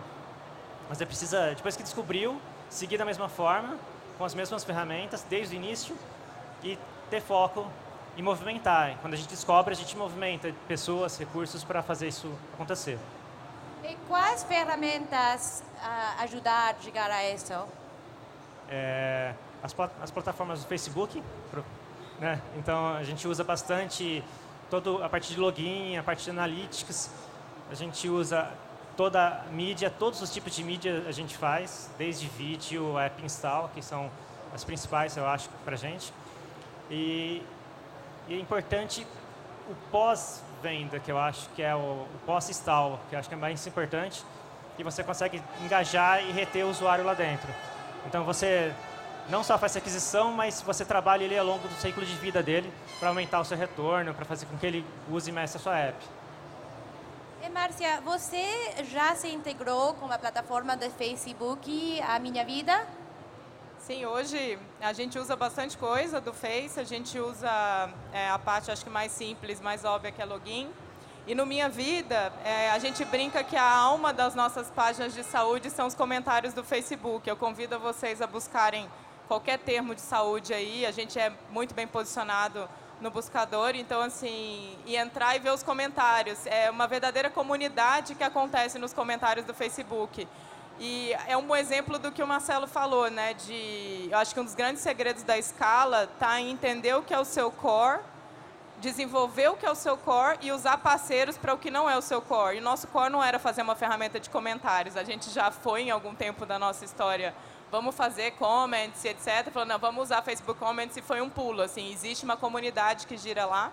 você precisa, depois que descobriu, seguir da mesma forma, com as mesmas ferramentas, desde o início, e ter foco e movimentar. Quando a gente descobre, a gente movimenta pessoas, recursos para fazer isso acontecer. E quais ferramentas ajudar a chegar a isso? As plataformas do Facebook, né? Então a gente usa bastante toda a parte de login, a parte de analytics. A gente usa toda a mídia, todos os tipos de mídia a gente faz, desde vídeo, app install, que são as principais, eu acho, para a gente. E é importante o pós-venda, que eu acho que é o pós-install, que eu acho que é mais importante, que você consegue engajar e reter o usuário lá dentro. Então você não só faz essa aquisição, mas você trabalha ele ao longo do ciclo de vida dele para aumentar o seu retorno, para fazer com que ele use mais a sua app. E Márcia, você já se integrou com a plataforma do Facebook A Minha Vida? Sim, hoje a gente usa bastante coisa do Face, a gente usa a parte, acho que mais simples, mais óbvia, que é login. E no Minha Vida, a gente brinca que a alma das nossas páginas de saúde são os comentários do Facebook. Eu convido vocês a buscarem qualquer termo de saúde aí, a gente é muito bem posicionado no buscador, então assim, e entrar e ver os comentários. É uma verdadeira comunidade que acontece nos comentários do Facebook. E é um bom exemplo do que o Marcelo falou, né? Eu acho que um dos grandes segredos da escala está em entender o que é o seu core, desenvolver o que é o seu core e usar parceiros para o que não é o seu core. E o nosso core não era fazer uma ferramenta de comentários. A gente já foi em algum tempo da nossa história, vamos fazer comments, etc. Falou, não, vamos usar Facebook Comments, e foi um pulo. Assim, existe uma comunidade que gira lá.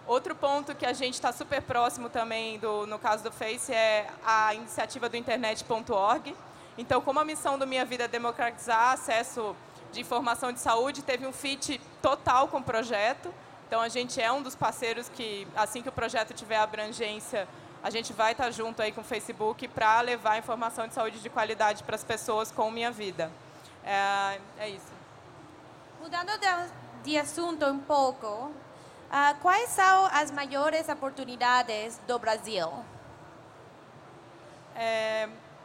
Outro ponto que a gente está super próximo também, no caso do Face, é a iniciativa do internet.org. Então, como a missão do Minha Vida é democratizar acesso de informação de saúde, teve um fit total com o projeto. Então, a gente é um dos parceiros que, assim que o projeto tiver abrangência, a gente vai estar junto aí com o Facebook para levar informação de saúde de qualidade para as pessoas com Minha Vida. É isso. Mudando de assunto um pouco, quais são as maiores oportunidades do Brasil?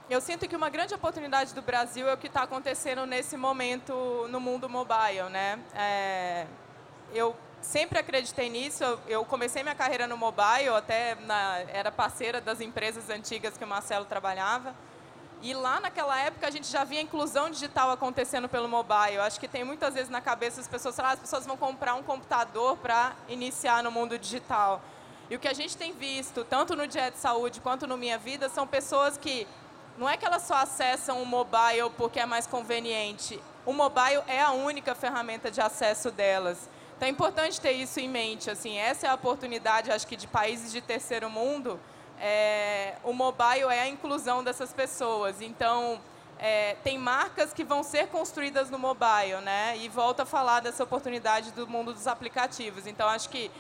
Eu sinto que uma grande oportunidade do Brasil é o que está acontecendo nesse momento no mundo mobile, né? Eu sempre acreditei nisso. Eu comecei minha carreira no mobile, até era parceira das empresas antigas que o Marcelo trabalhava. E lá naquela época a gente já via a inclusão digital acontecendo pelo mobile. Eu acho que tem muitas vezes na cabeça as pessoas falam, as pessoas vão comprar um computador para iniciar no mundo digital. E o que a gente tem visto, tanto no Dia de Saúde quanto no Minha Vida, são pessoas que não é que elas só acessam o mobile porque é mais conveniente. O mobile é a única ferramenta de acesso delas. Então é importante ter isso em mente. Assim, essa é a oportunidade, acho que, de países de terceiro mundo. O mobile é a inclusão dessas pessoas. Então, tem marcas que vão ser construídas no mobile, né? E volto a falar dessa oportunidade do mundo dos aplicativos. Então, acho que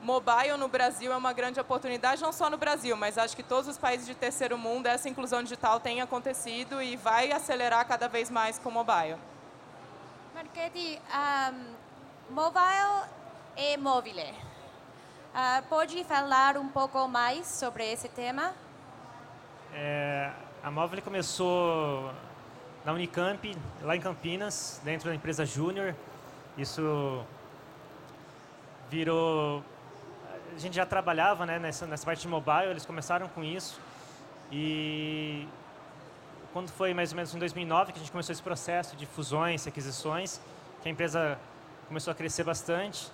mobile no Brasil é uma grande oportunidade, não só no Brasil, mas acho que todos os países de terceiro mundo, essa inclusão digital tem acontecido e vai acelerar cada vez mais com o mobile. Marchetti, mobile e mobile. Pode falar um pouco mais sobre esse tema? A Mobile começou na Unicamp, lá em Campinas, dentro da empresa Júnior. Isso virou... A gente já trabalhava, né, nessa parte de mobile, eles começaram com isso. E quando foi mais ou menos em 2009 que a gente começou esse processo de fusões, aquisições, que a empresa começou a crescer bastante.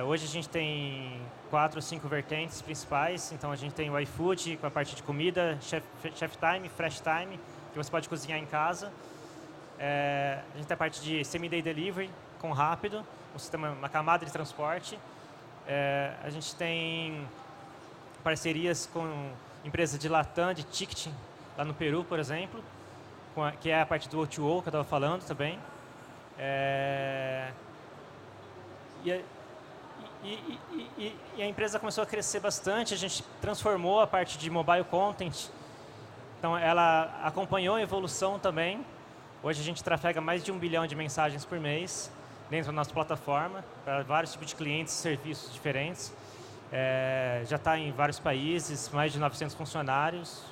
Hoje a gente tem 4 ou 5 vertentes principais. Então a gente tem o iFood com a parte de comida, Chef Time, Fresh Time, que você pode cozinhar em casa. A gente tem a parte de same-day delivery com Rápido, um sistema, uma camada de transporte. A gente tem parcerias com empresas de Latam, de ticketing, lá no Peru, por exemplo, que é a parte do O2O que eu estava falando também. E a empresa começou a crescer bastante, a gente transformou a parte de mobile content, então ela acompanhou a evolução também. Hoje a gente trafega mais de 1 bilhão de mensagens por mês dentro da nossa plataforma, para vários tipos de clientes e serviços diferentes. Já está em vários países, mais de 900 funcionários,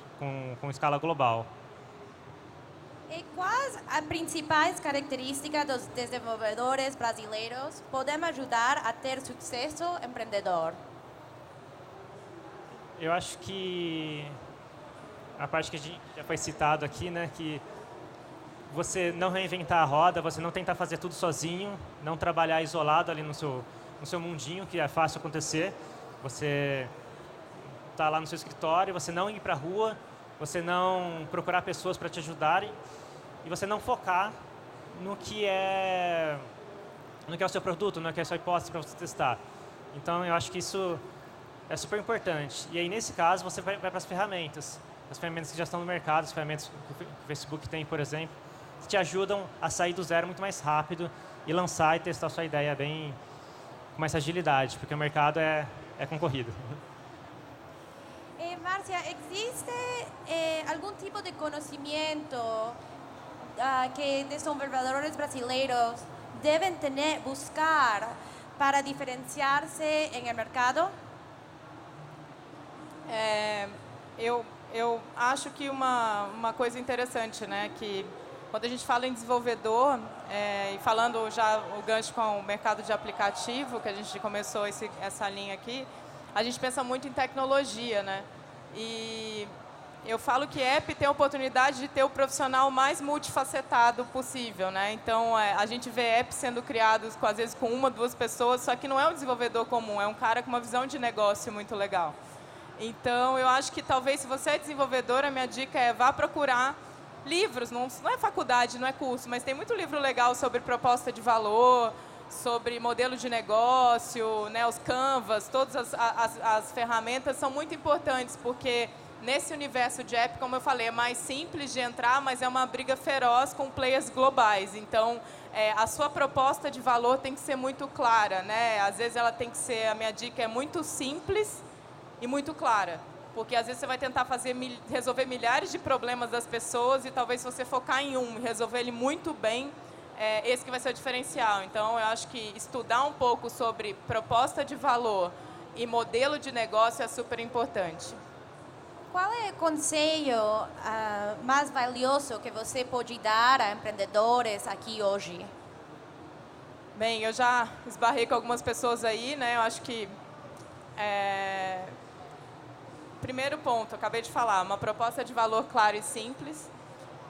com escala global. E quais as principais características dos desenvolvedores brasileiros podem ajudar a ter sucesso empreendedor? Eu acho que a parte que já foi citado aqui, né, que você não reinventar a roda, você não tentar fazer tudo sozinho, não trabalhar isolado ali no seu mundinho, que é fácil acontecer. Você está lá no seu escritório, você não ir para a rua, você não procurar pessoas para te ajudarem e você não focar no que é o seu produto, no que é a sua hipótese para você testar. Então, eu acho que isso é super importante. E aí, nesse caso, você vai para as ferramentas que já estão no mercado, as ferramentas que o Facebook tem, por exemplo, que te ajudam a sair do zero muito mais rápido e lançar e testar a sua ideia com mais agilidade, porque o mercado é concorrido. Márcia, existe algum tipo de conhecimento que desenvolvedores brasileiros devem buscar para diferenciar-se no mercado? Eu acho que uma coisa interessante, né, que quando a gente fala em desenvolvedor, e falando já o gancho com o mercado de aplicativo, que a gente começou essa linha aqui, a gente pensa muito em tecnologia, né? E eu falo que app tem a oportunidade de ter o profissional mais multifacetado possível, né? Então, a gente vê apps sendo criados, às vezes, com 1 ou 2 pessoas, só que não é um desenvolvedor comum, é um cara com uma visão de negócio muito legal. Então, eu acho que talvez, se você é desenvolvedor, a minha dica é vá procurar livros, não é faculdade, não é curso, mas tem muito livro legal sobre proposta de valor, sobre modelo de negócio, né, os canvas, todas as ferramentas são muito importantes, porque nesse universo de app, como eu falei, é mais simples de entrar, mas é uma briga feroz com players globais. Então, a sua proposta de valor tem que ser muito clara, né? Às vezes ela tem que ser, a minha dica é muito simples e muito clara. Porque às vezes você vai tentar resolver milhares de problemas das pessoas e talvez se você focar em um e resolver ele muito bem, esse que vai ser o diferencial. Então, eu acho que estudar um pouco sobre proposta de valor e modelo de negócio é super importante. Qual é o conselho mais valioso que você pode dar a empreendedores aqui hoje? Bem, eu já esbarrei com algumas pessoas aí, né? Eu acho que primeiro ponto, eu acabei de falar, uma proposta de valor clara e simples.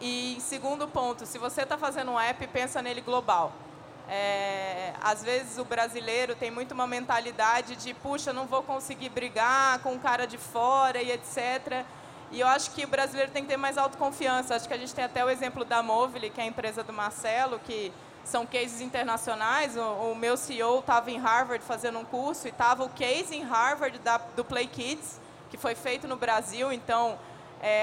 E segundo ponto, se você está fazendo um app, pensa nele global. Às vezes o brasileiro tem muito uma mentalidade de, puxa, não vou conseguir brigar com um cara de fora e etc. E eu acho que o brasileiro tem que ter mais autoconfiança. Acho que a gente tem até o exemplo da Movile, que é a empresa do Marcelo, que são cases internacionais. O meu CEO estava em Harvard fazendo um curso e estava o case em Harvard do Play Kids, que foi feito no Brasil. Então,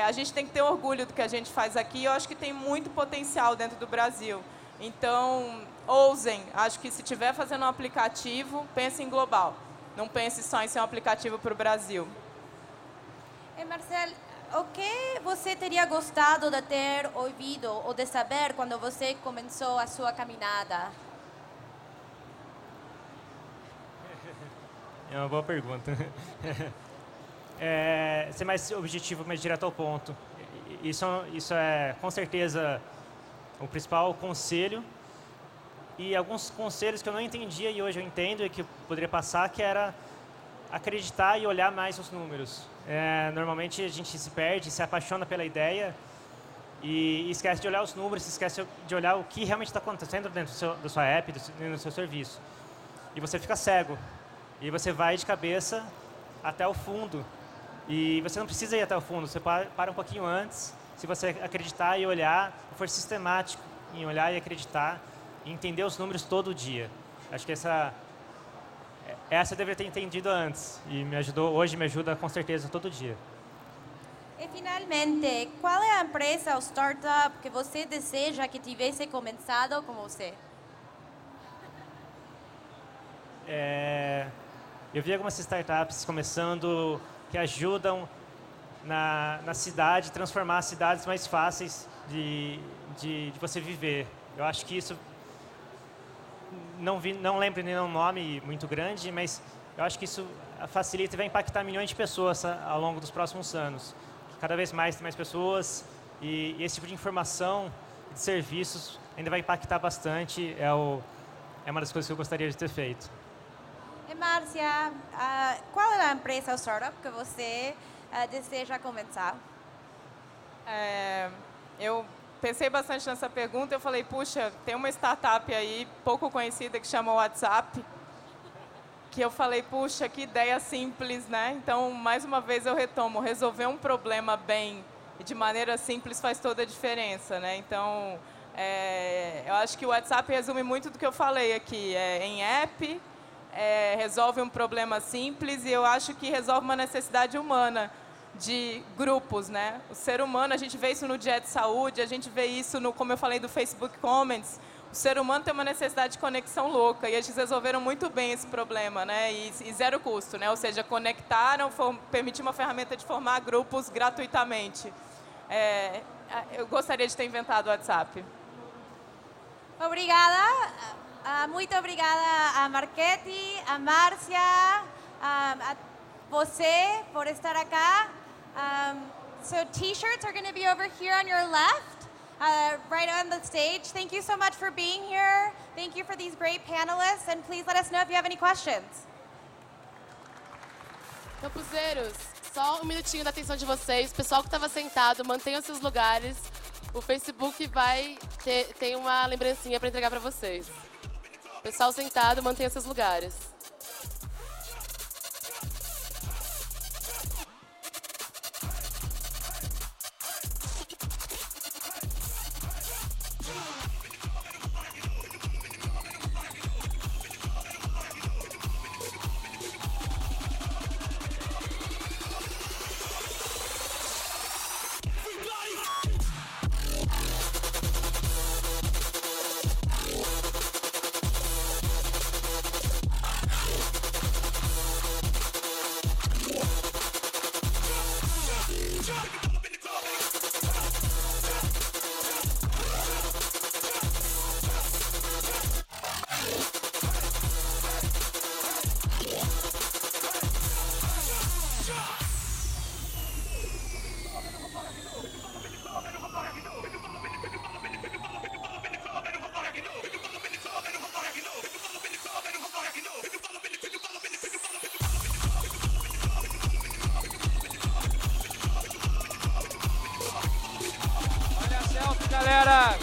a gente tem que ter orgulho do que a gente faz aqui. Eu acho que tem muito potencial dentro do Brasil. Então, ousem. Acho que se estiver fazendo um aplicativo, pense em global. Não pense só em ser um aplicativo para o Brasil. Marcelo, o que você teria gostado de ter ouvido ou de saber quando você começou a sua caminhada? É uma boa pergunta. Ser mais objetivo, mais direto ao ponto. Isso é, com certeza, o principal conselho. E alguns conselhos que eu não entendia e hoje eu entendo e que eu poderia passar, que era acreditar e olhar mais os números. Normalmente a gente se perde, se apaixona pela ideia e esquece de olhar os números, esquece de olhar o que realmente está acontecendo dentro da sua app, dentro do seu serviço. E você fica cego. E você vai de cabeça até o fundo. E você não precisa ir até o fundo, você para um pouquinho antes. Se você acreditar e olhar, for sistemático em olhar e acreditar, e entender os números todo dia. Acho que essa eu deveria ter entendido antes e hoje me ajuda com certeza todo dia. E finalmente, qual é a empresa ou startup que você deseja que tivesse começado com você? Eu vi algumas startups começando que ajudam na cidade, transformar as cidades mais fáceis de você viver. Eu acho que isso, não lembro nenhum nome muito grande, mas eu acho que isso facilita e vai impactar milhões de pessoas ao longo dos próximos anos. Cada vez mais tem mais pessoas e esse tipo de informação, de serviços, ainda vai impactar bastante. É uma das coisas que eu gostaria de ter feito. E Márcia, qual é a empresa ou startup que você deseja começar? Eu pensei bastante nessa pergunta. Eu falei, puxa, tem uma startup aí pouco conhecida que chama WhatsApp, que eu falei, puxa, que ideia simples, né? Então, mais uma vez eu retomo, resolver um problema bem e de maneira simples faz toda a diferença, né? Então, eu acho que o WhatsApp resume muito do que eu falei aqui. Em app, resolve um problema simples e eu acho que resolve uma necessidade humana de grupos, né? O ser humano, a gente vê isso no dia de saúde, a gente vê isso no, como eu falei, do Facebook Comments. O ser humano tem uma necessidade de conexão louca e eles resolveram muito bem esse problema, né? E zero custo, né? Ou seja, conectaram, permitiram uma ferramenta de formar grupos gratuitamente. Eu gostaria de ter inventado o WhatsApp. Obrigada. Muito obrigada a Marchetti, a Márcia, a você por estar acá. So t-shirts are going to be over here on your left, right on the stage. Thank you so much for being here. Thank you for these great panelists, and please let us know if you have any questions. Campuseiros, só um minutinho da atenção de vocês. Pessoal que estava sentado, mantenham seus lugares. O Facebook tem uma lembrancinha para entregar para vocês. Pessoal sentado, mantenha seus lugares. Olha a selfie, galera!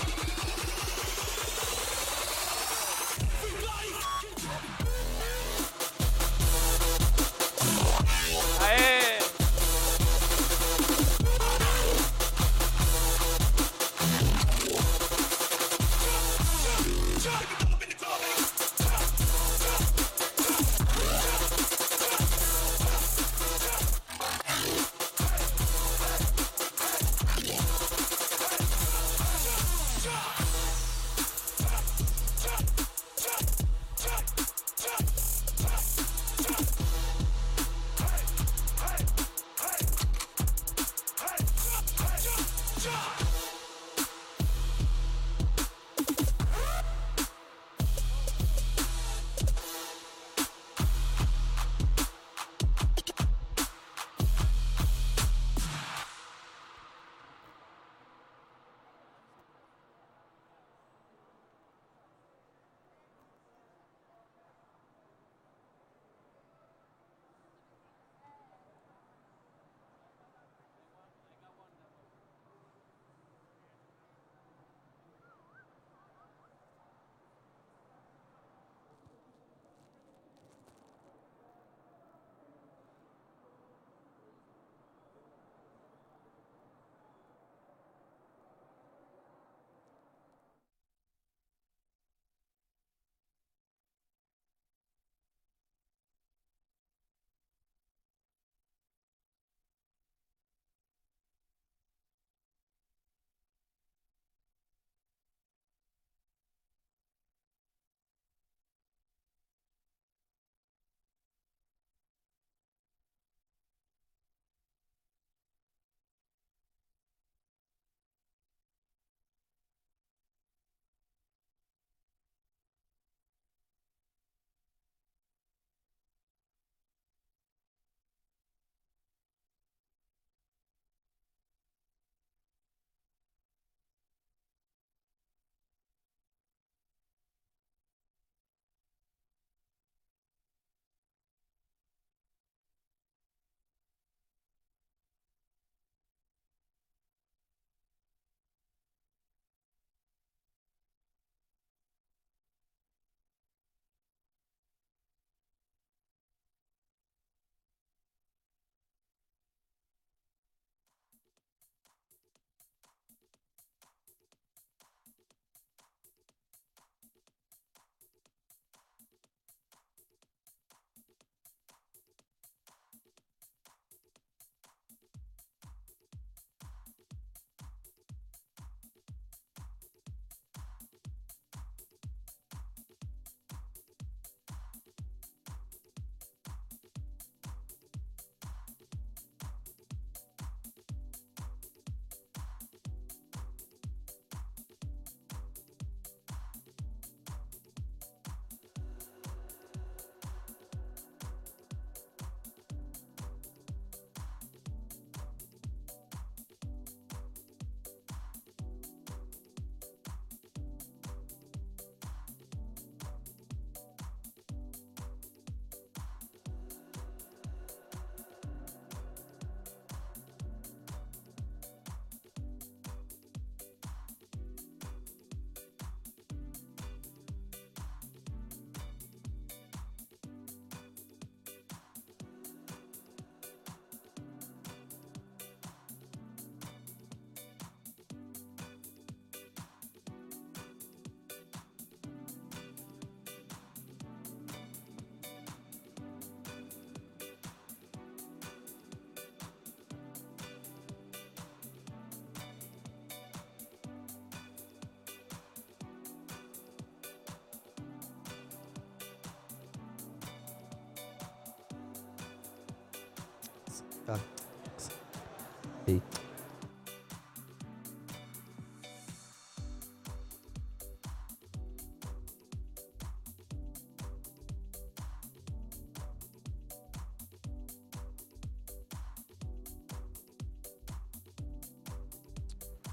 Aê! Ei.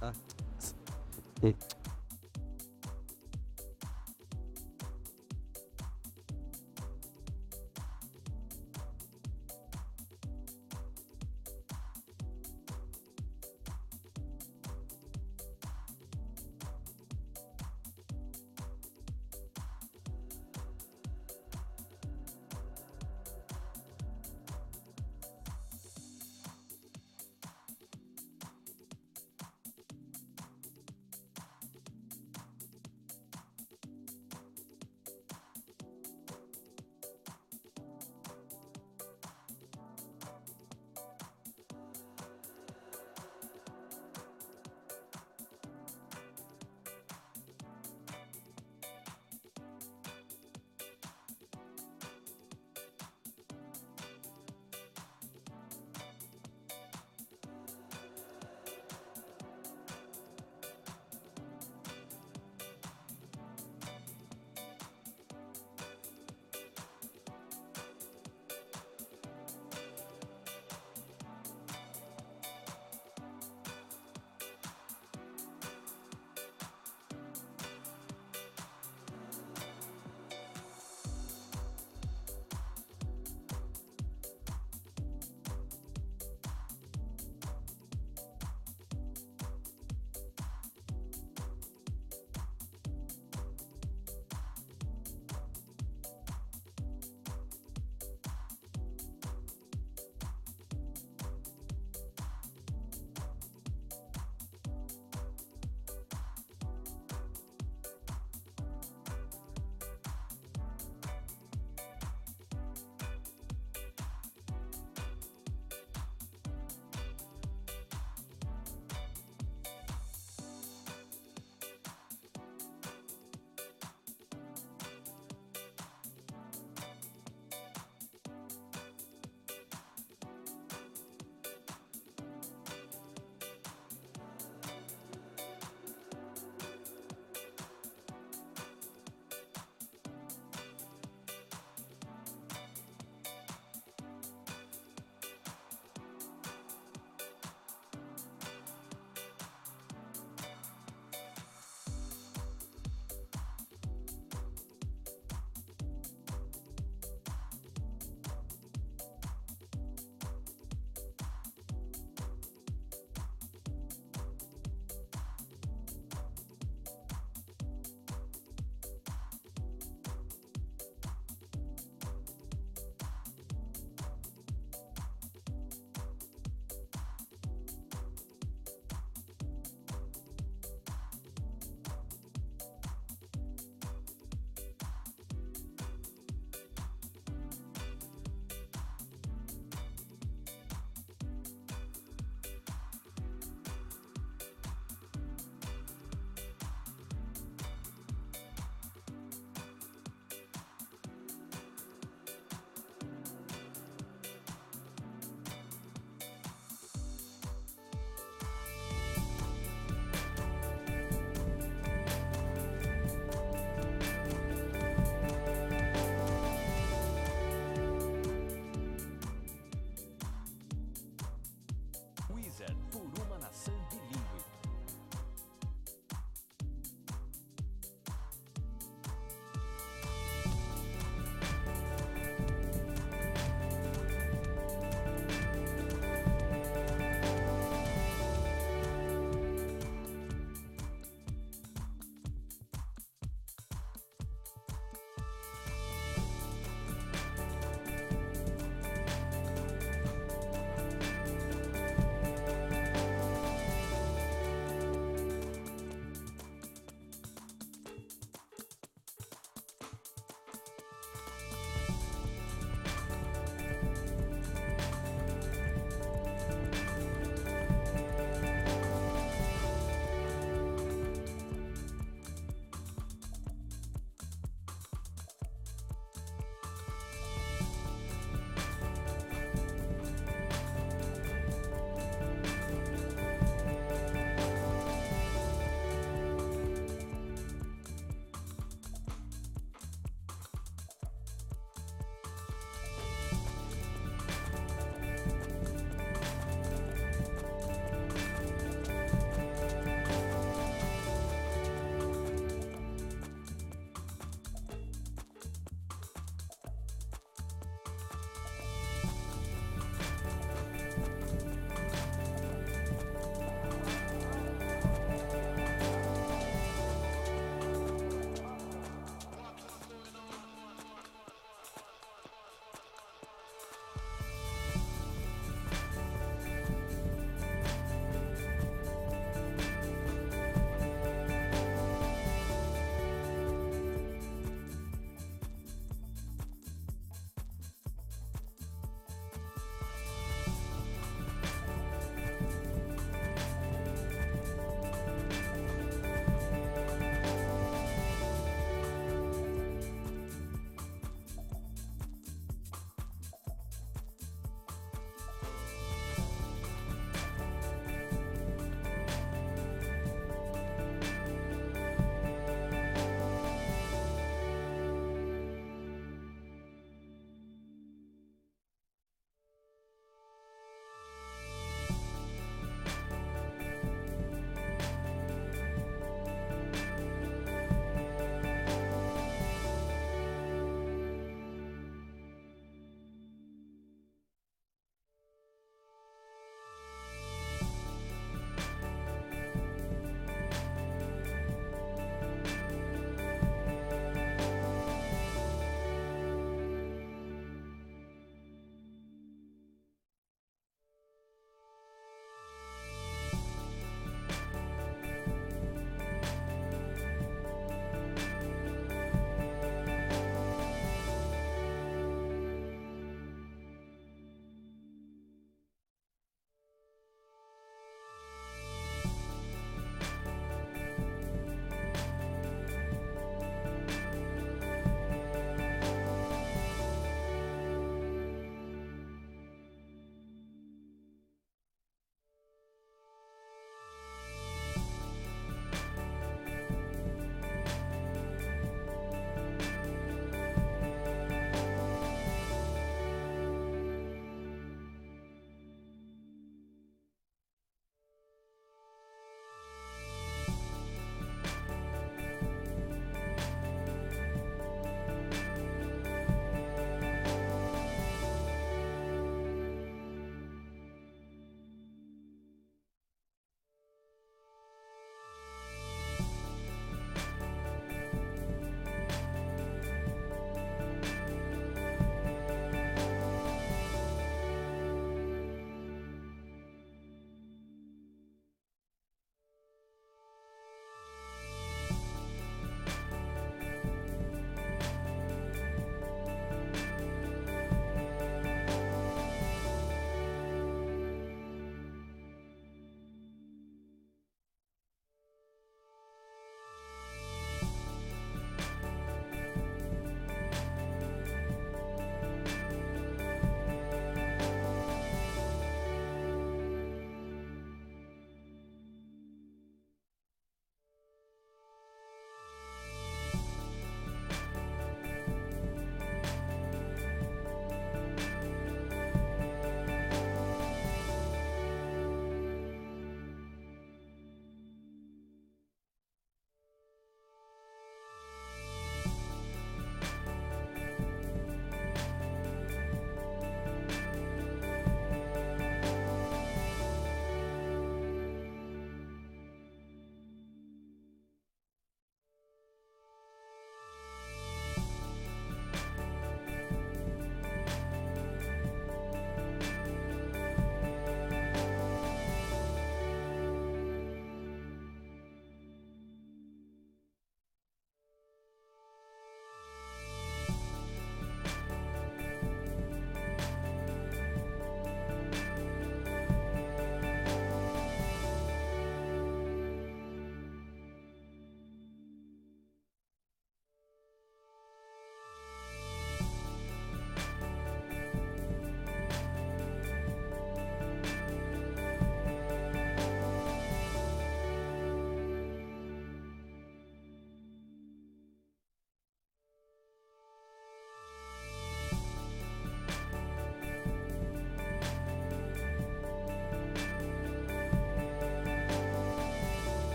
Ah. Ei.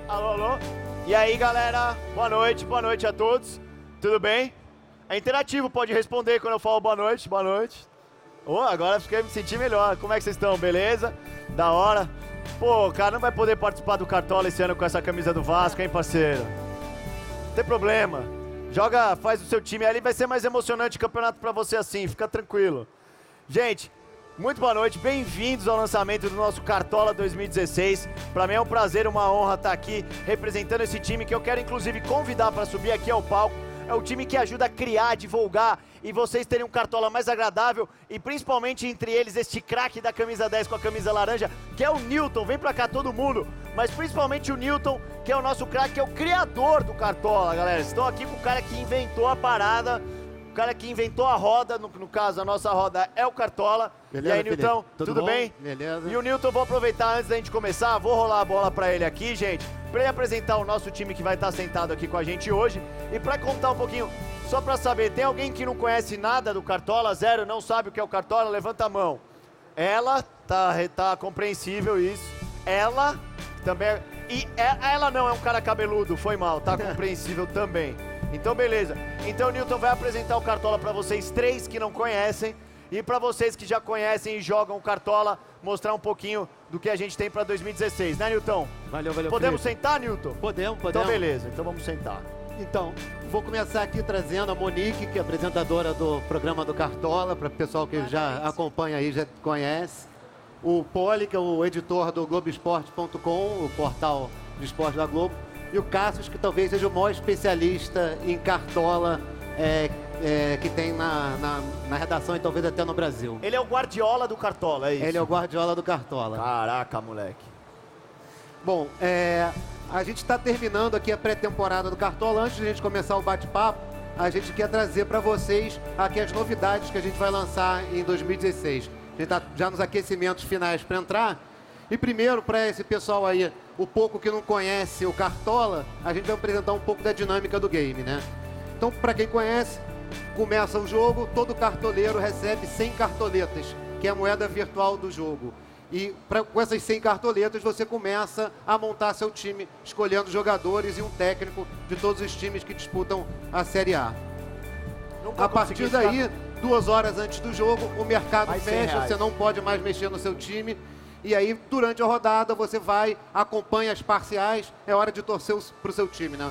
Alô, alô. E aí, galera? Boa noite a todos. Tudo bem? É interativo, pode responder quando eu falo boa noite, boa noite. Oh, agora fiquei me sentir melhor. Como é que vocês estão? Beleza? Da hora. Pô, o cara não vai poder participar do Cartola esse ano com essa camisa do Vasco, hein, parceiro? Não tem problema. Joga, faz o seu time ali, vai ser mais emocionante o campeonato pra você assim, fica tranquilo. Gente, muito boa noite, bem-vindos ao lançamento do nosso Cartola 2016. Para mim é um prazer, uma honra estar aqui representando esse time que eu quero inclusive convidar para subir aqui ao palco. É o time que ajuda a criar, divulgar e vocês terem um Cartola mais agradável e principalmente entre eles este craque da camisa 10 com a camisa laranja, que é o Newton. Vem pra cá todo mundo, mas principalmente o Newton, que é o nosso craque, que é o criador do Cartola, galera. Estou aqui com o cara que inventou a parada, o cara que inventou a roda, no caso a nossa roda é o Cartola. Beleza, e aí, Newton, tudo bem? Beleza. E o Newton, vou aproveitar antes da gente começar, vou rolar a bola pra ele aqui, gente, pra ele apresentar o nosso time que vai estar sentado aqui com a gente hoje e pra contar um pouquinho, só pra saber, tem alguém que não conhece nada do Cartola, zero, não sabe o que é o Cartola? Levanta a mão. Ela, tá compreensível isso. Ela também, ela não é um cara cabeludo, foi mal, tá compreensível também. Então, beleza. Então, o Newton vai apresentar o Cartola pra vocês três que não conhecem. E para vocês que já conhecem e jogam Cartola, mostrar um pouquinho do que a gente tem para 2016, né, Newton? Valeu, Podemos Felipe. sentar, Newton? Podemos. Então, beleza. Então, vamos sentar. Então, vou começar aqui trazendo a Monique, que é apresentadora do programa do Cartola, para o pessoal que já acompanha aí, já conhece. O Poli, que é o editor do Globoesporte.com, o portal de esporte da Globo. E o Cassius, que talvez seja o maior especialista em Cartola que tem na redação e talvez até no Brasil. Ele é o Guardiola do Cartola, é isso? Ele é o Guardiola do Cartola. Caraca, moleque. Bom, a gente está terminando aqui a pré-temporada do Cartola. Antes de a gente começar o bate-papo, a gente quer trazer para vocês aqui as novidades que a gente vai lançar em 2016. A gente está já nos aquecimentos finais para entrar. E primeiro, para esse pessoal aí, o pouco que não conhece o Cartola, a gente vai apresentar um pouco da dinâmica do game, né? Então, para quem conhece, começa o jogo, todo cartoleiro recebe 100 cartoletas, que é a moeda virtual do jogo. E com essas 100 cartoletas, você começa a montar seu time, escolhendo jogadores e um técnico de todos os times que disputam a Série A. A partir daí, 2 horas antes do jogo, o mercado fecha, você não pode mais mexer no seu time. E aí, durante a rodada, você acompanha as parciais, é hora de torcer para o seu time, né?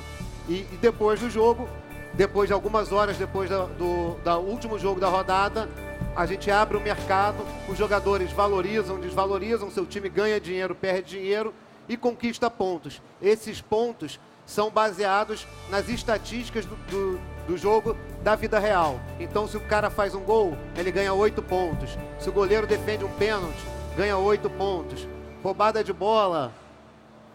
E depois do jogo, depois de algumas horas depois do último jogo da rodada, a gente abre o mercado, os jogadores valorizam, desvalorizam, seu time ganha dinheiro, perde dinheiro e conquista pontos. Esses pontos são baseados nas estatísticas do jogo da vida real. Então, se o cara faz um gol, ele ganha 8 pontos. Se o goleiro defende um pênalti, ganha 8 pontos. Roubada de bola,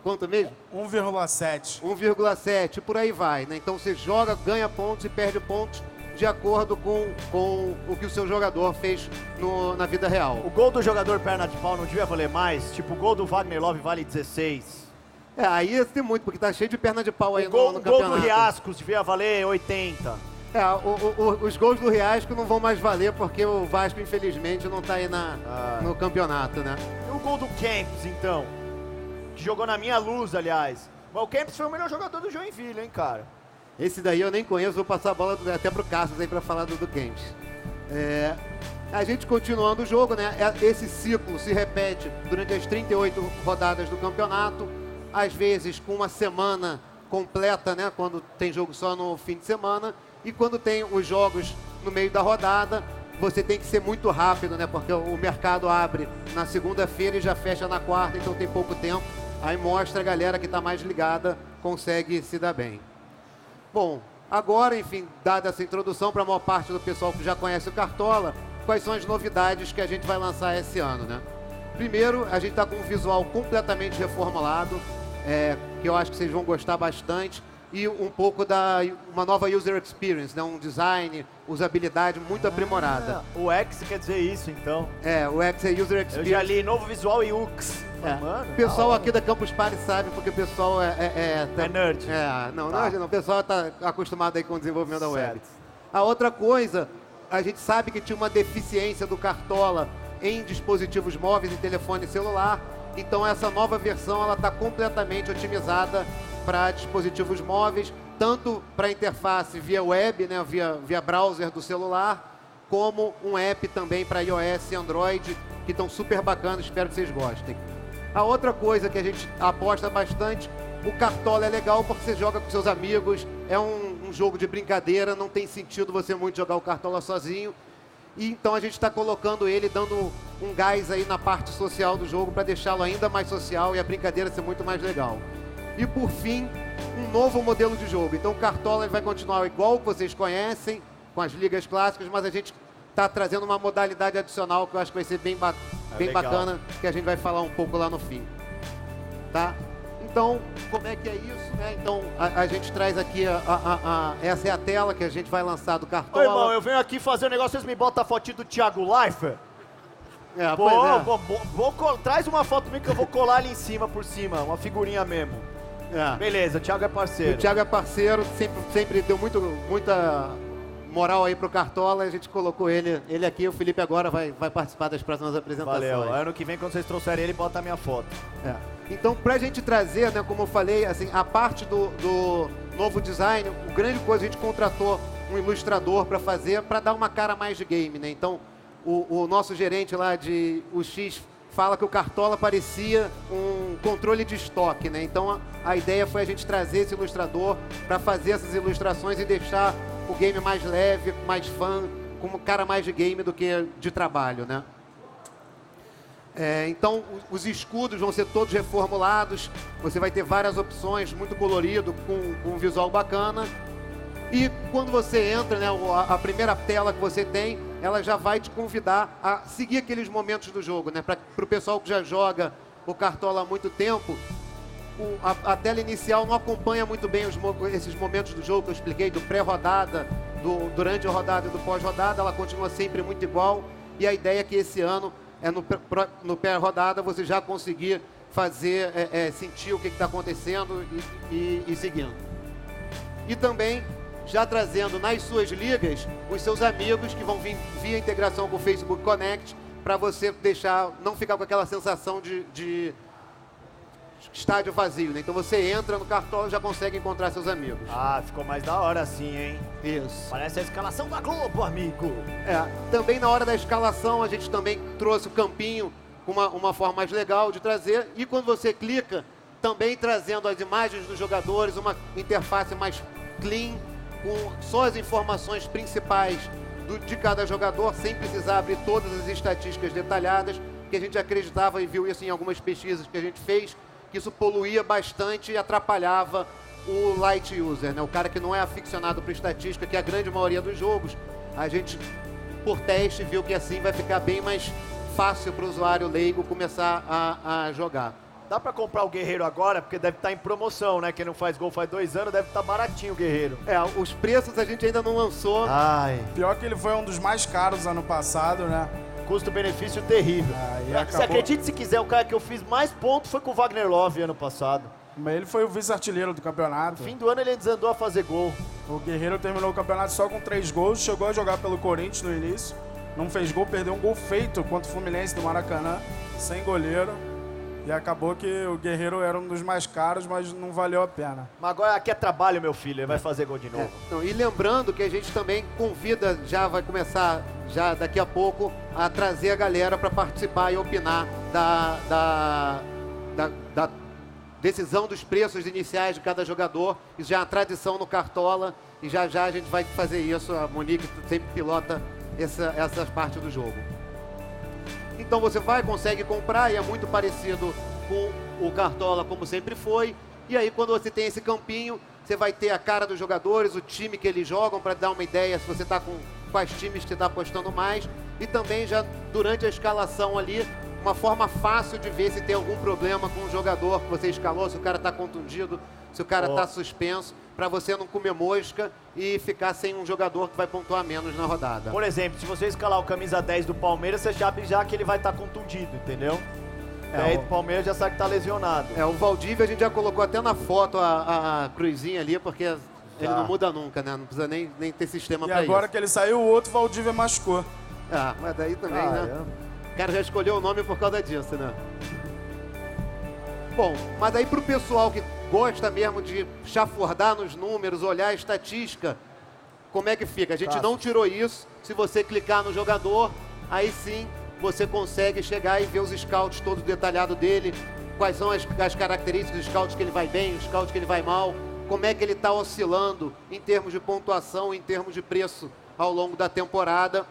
quanto mesmo? 1,7. 1,7, por aí vai, né? Então você joga, ganha pontos e perde pontos de acordo com o que o seu jogador fez na vida real. O gol do jogador perna de pau não devia valer mais? Tipo, o gol do Wagner Love vale 16. Aí tem muito, porque tá cheio de perna de pau aí no campeonato. O gol do Riascos devia valer 80. Os gols do Riasco não vão mais valer, porque o Vasco, infelizmente, não tá aí no campeonato, né? E o gol do Kempis, então? Que jogou na minha luz, aliás. Mas o Kempis foi o melhor jogador do Joinville, hein, cara? Esse daí eu nem conheço, vou passar a bola até pro Cassius aí pra falar do Kempis. A gente continuando o jogo, né? Esse ciclo se repete durante as 38 rodadas do campeonato, às vezes com uma semana completa, né? Quando tem jogo só no fim de semana, e quando tem os jogos no meio da rodada, você tem que ser muito rápido, né? Porque o mercado abre na segunda-feira e já fecha na quarta, então tem pouco tempo. Aí mostra a galera que está mais ligada, consegue se dar bem. Bom, agora, enfim, dada essa introdução para a maior parte do pessoal que já conhece o Cartola, quais são as novidades que a gente vai lançar esse ano, né? Primeiro, a gente está com um visual completamente reformulado, que eu acho que vocês vão gostar bastante, e um pouco uma nova user experience, né? Um design, usabilidade muito aprimorada. O X quer dizer isso, então. O X é user experience. Eu já li novo visual e UX. Mano, o pessoal aqui da Campus Party sabe, porque o pessoal é nerd. Não, o pessoal está acostumado aí com o desenvolvimento da web. A outra coisa, a gente sabe que tinha uma deficiência do Cartola em dispositivos móveis e telefone celular, Então essa nova versão ela está completamente otimizada para dispositivos móveis, tanto para interface via web, né, via browser do celular, como um app também para iOS e Android, que estão super bacanas, espero que vocês gostem. A outra coisa que a gente aposta bastante, o Cartola é legal porque você joga com seus amigos, é um jogo de brincadeira, não tem sentido você muito jogar o Cartola sozinho. E então a gente está colocando ele, dando um gás aí na parte social do jogo para deixá-lo ainda mais social e a brincadeira ser muito mais legal. E por fim, um novo modelo de jogo. Então o Cartola vai continuar igual que vocês conhecem, com as ligas clássicas, mas a gente está trazendo uma modalidade adicional que eu acho que vai ser bem bacana, que a gente vai falar um pouco lá no fim. Tá? Então, como é que é isso, né? Então, a gente traz aqui, essa é a tela que a gente vai lançar do Cartola. Ô, irmão, eu venho aqui fazer um negócio, vocês me botam a fotinho do Thiago Leifert? Traz uma foto minha que eu vou colar ali em cima, por cima, uma figurinha mesmo. Beleza, o Thiago é parceiro. O Thiago é parceiro, sempre deu muita moral aí pro Cartola, a gente colocou ele aqui, o Felipe agora vai participar das próximas apresentações. Valeu, ano que vem quando vocês trouxerem ele, bota a minha foto. Então, pra gente trazer, né, como eu falei, assim, a parte do novo design, o grande coisa, a gente contratou um ilustrador para fazer, para dar uma cara mais de game, né? Então, o nosso gerente lá de UX fala que o Cartola parecia um controle de estoque, né? Então, a ideia foi a gente trazer esse ilustrador para fazer essas ilustrações e deixar o game mais leve, mais fã, com uma cara mais de game do que de trabalho, né? Então, os escudos vão ser todos reformulados, você vai ter várias opções, muito colorido, com um visual bacana. E quando você entra, né, a primeira tela que você tem, ela já vai te convidar a seguir aqueles momentos do jogo, né? Para o pessoal que já joga o Cartola há muito tempo, a tela inicial não acompanha muito bem esses momentos do jogo que eu expliquei, do pré-rodada, durante a rodada e do pós-rodada, ela continua sempre muito igual. E a ideia é que esse ano, no pré-rodada, você já conseguir fazer, sentir o que está acontecendo e seguindo. E também, já trazendo nas suas ligas, os seus amigos que vão vir via integração com o Facebook Connect, para você não ficar com aquela sensação de estádio vazio, né? Então você entra no Cartola e já consegue encontrar seus amigos. Ficou mais da hora assim, hein? Isso. Parece a escalação da Globo, amigo. Também na hora da escalação a gente também trouxe o campinho com uma forma mais legal de trazer. E quando você clica, também trazendo as imagens dos jogadores, uma interface mais clean, com só as informações principais de cada jogador, sem precisar abrir todas as estatísticas detalhadas, que a gente acreditava e viu isso em algumas pesquisas que a gente fez, que isso poluía bastante e atrapalhava o light user, né? O cara que não é aficionado por estatística, que é a grande maioria dos jogos. A gente, por teste, viu que assim vai ficar bem mais fácil para o usuário leigo começar a jogar. Dá pra comprar o Guerreiro agora, porque deve estar em promoção, né? Quem não faz gol faz 2 anos, deve estar baratinho o Guerreiro. Os preços a gente ainda não lançou. Pior que ele foi um dos mais caros ano passado, né? Custo-benefício terrível. Você acredita, se quiser, o cara que eu fiz mais pontos foi com o Wagner Love ano passado. Mas ele foi o vice-artilheiro do campeonato. No fim do ano ele desandou a fazer gol. O Guerreiro terminou o campeonato só com 3 gols, chegou a jogar pelo Corinthians no início, não fez gol, perdeu um gol feito contra o Fluminense do Maracanã, sem goleiro. E acabou que o Guerreiro era um dos mais caros, mas não valeu a pena. Mas agora aqui é trabalho, meu filho, ele vai fazer gol de novo. E lembrando que a gente também convida, já vai começar já daqui a pouco, a trazer a galera para participar e opinar da decisão dos preços iniciais de cada jogador. Isso já é uma tradição no Cartola e já a gente vai fazer isso. A Monique sempre pilota essas partes do jogo. Então você consegue comprar e é muito parecido com o Cartola como sempre foi. E aí quando você tem esse campinho, você vai ter a cara dos jogadores, o time que eles jogam, para dar uma ideia se você está com quais times você está apostando mais. E também já durante a escalação ali, uma forma fácil de ver se tem algum problema com o jogador que você escalou, se o cara está contundido, se o cara está suspenso, para você não comer mosca e ficar sem um jogador que vai pontuar menos na rodada. Por exemplo, se você escalar o camisa 10 do Palmeiras, você sabe já que ele vai estar contundido, entendeu? Aí do Palmeiras já sabe que está lesionado. O Valdívia a gente já colocou até na foto a cruzinha ali, porque ele não muda nunca, né? Não precisa nem ter sistema para isso. E agora que ele saiu, o outro Valdívia machucou. Mas daí também, né? O cara já escolheu o nome por causa disso, né? Bom, mas aí pro pessoal que gosta mesmo de chafurdar nos números, olhar a estatística, como é que fica? A gente não tirou isso. Se você clicar no jogador, aí sim você consegue chegar e ver os scouts todos detalhados dele, quais são as características dos scouts que ele vai bem, os scouts que ele vai mal, como é que ele está oscilando em termos de pontuação, em termos de preço ao longo da temporada.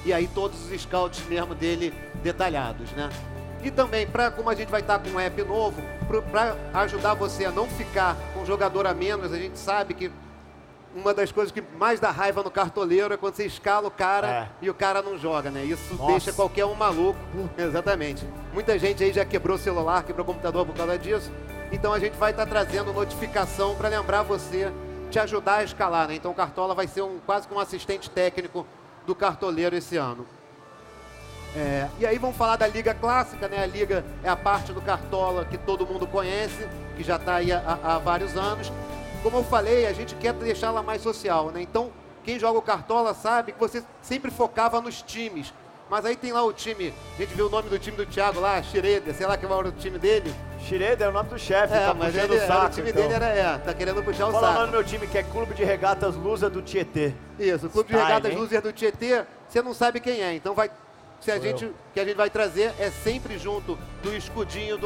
E aí todos os scouts mesmo dele detalhados, né? E também, como a gente vai estar com um app novo, para ajudar você a não ficar com jogador a menos, a gente sabe que uma das coisas que mais dá raiva no cartoleiro é quando você escala o cara e o cara não joga, né? Isso deixa qualquer um maluco. Exatamente. Muita gente aí já quebrou celular, quebrou computador por causa disso. Então a gente vai estar trazendo notificação para lembrar você, te ajudar a escalar, né? Então o Cartola vai ser quase que um assistente técnico do cartoleiro esse ano. E aí vamos falar da Liga Clássica, né? A Liga é a parte do Cartola que todo mundo conhece, que já está aí há vários anos. Como eu falei, a gente quer deixá-la mais social, né? Então, quem joga o Cartola sabe que você sempre focava nos times. Mas aí tem lá o time, a gente viu o nome do time do Thiago lá, Schroeder, sei lá que é o time dele. Schroeder é o nome do chefe, tá mas puxando o saco. O time dele tá querendo puxar o saco. Fala o nome do meu time, que é Clube de Regatas Lusa do Tietê. Isso, o Clube de Regatas Lusa do Tietê, você não sabe quem é, então que a gente vai trazer é sempre junto do escudinho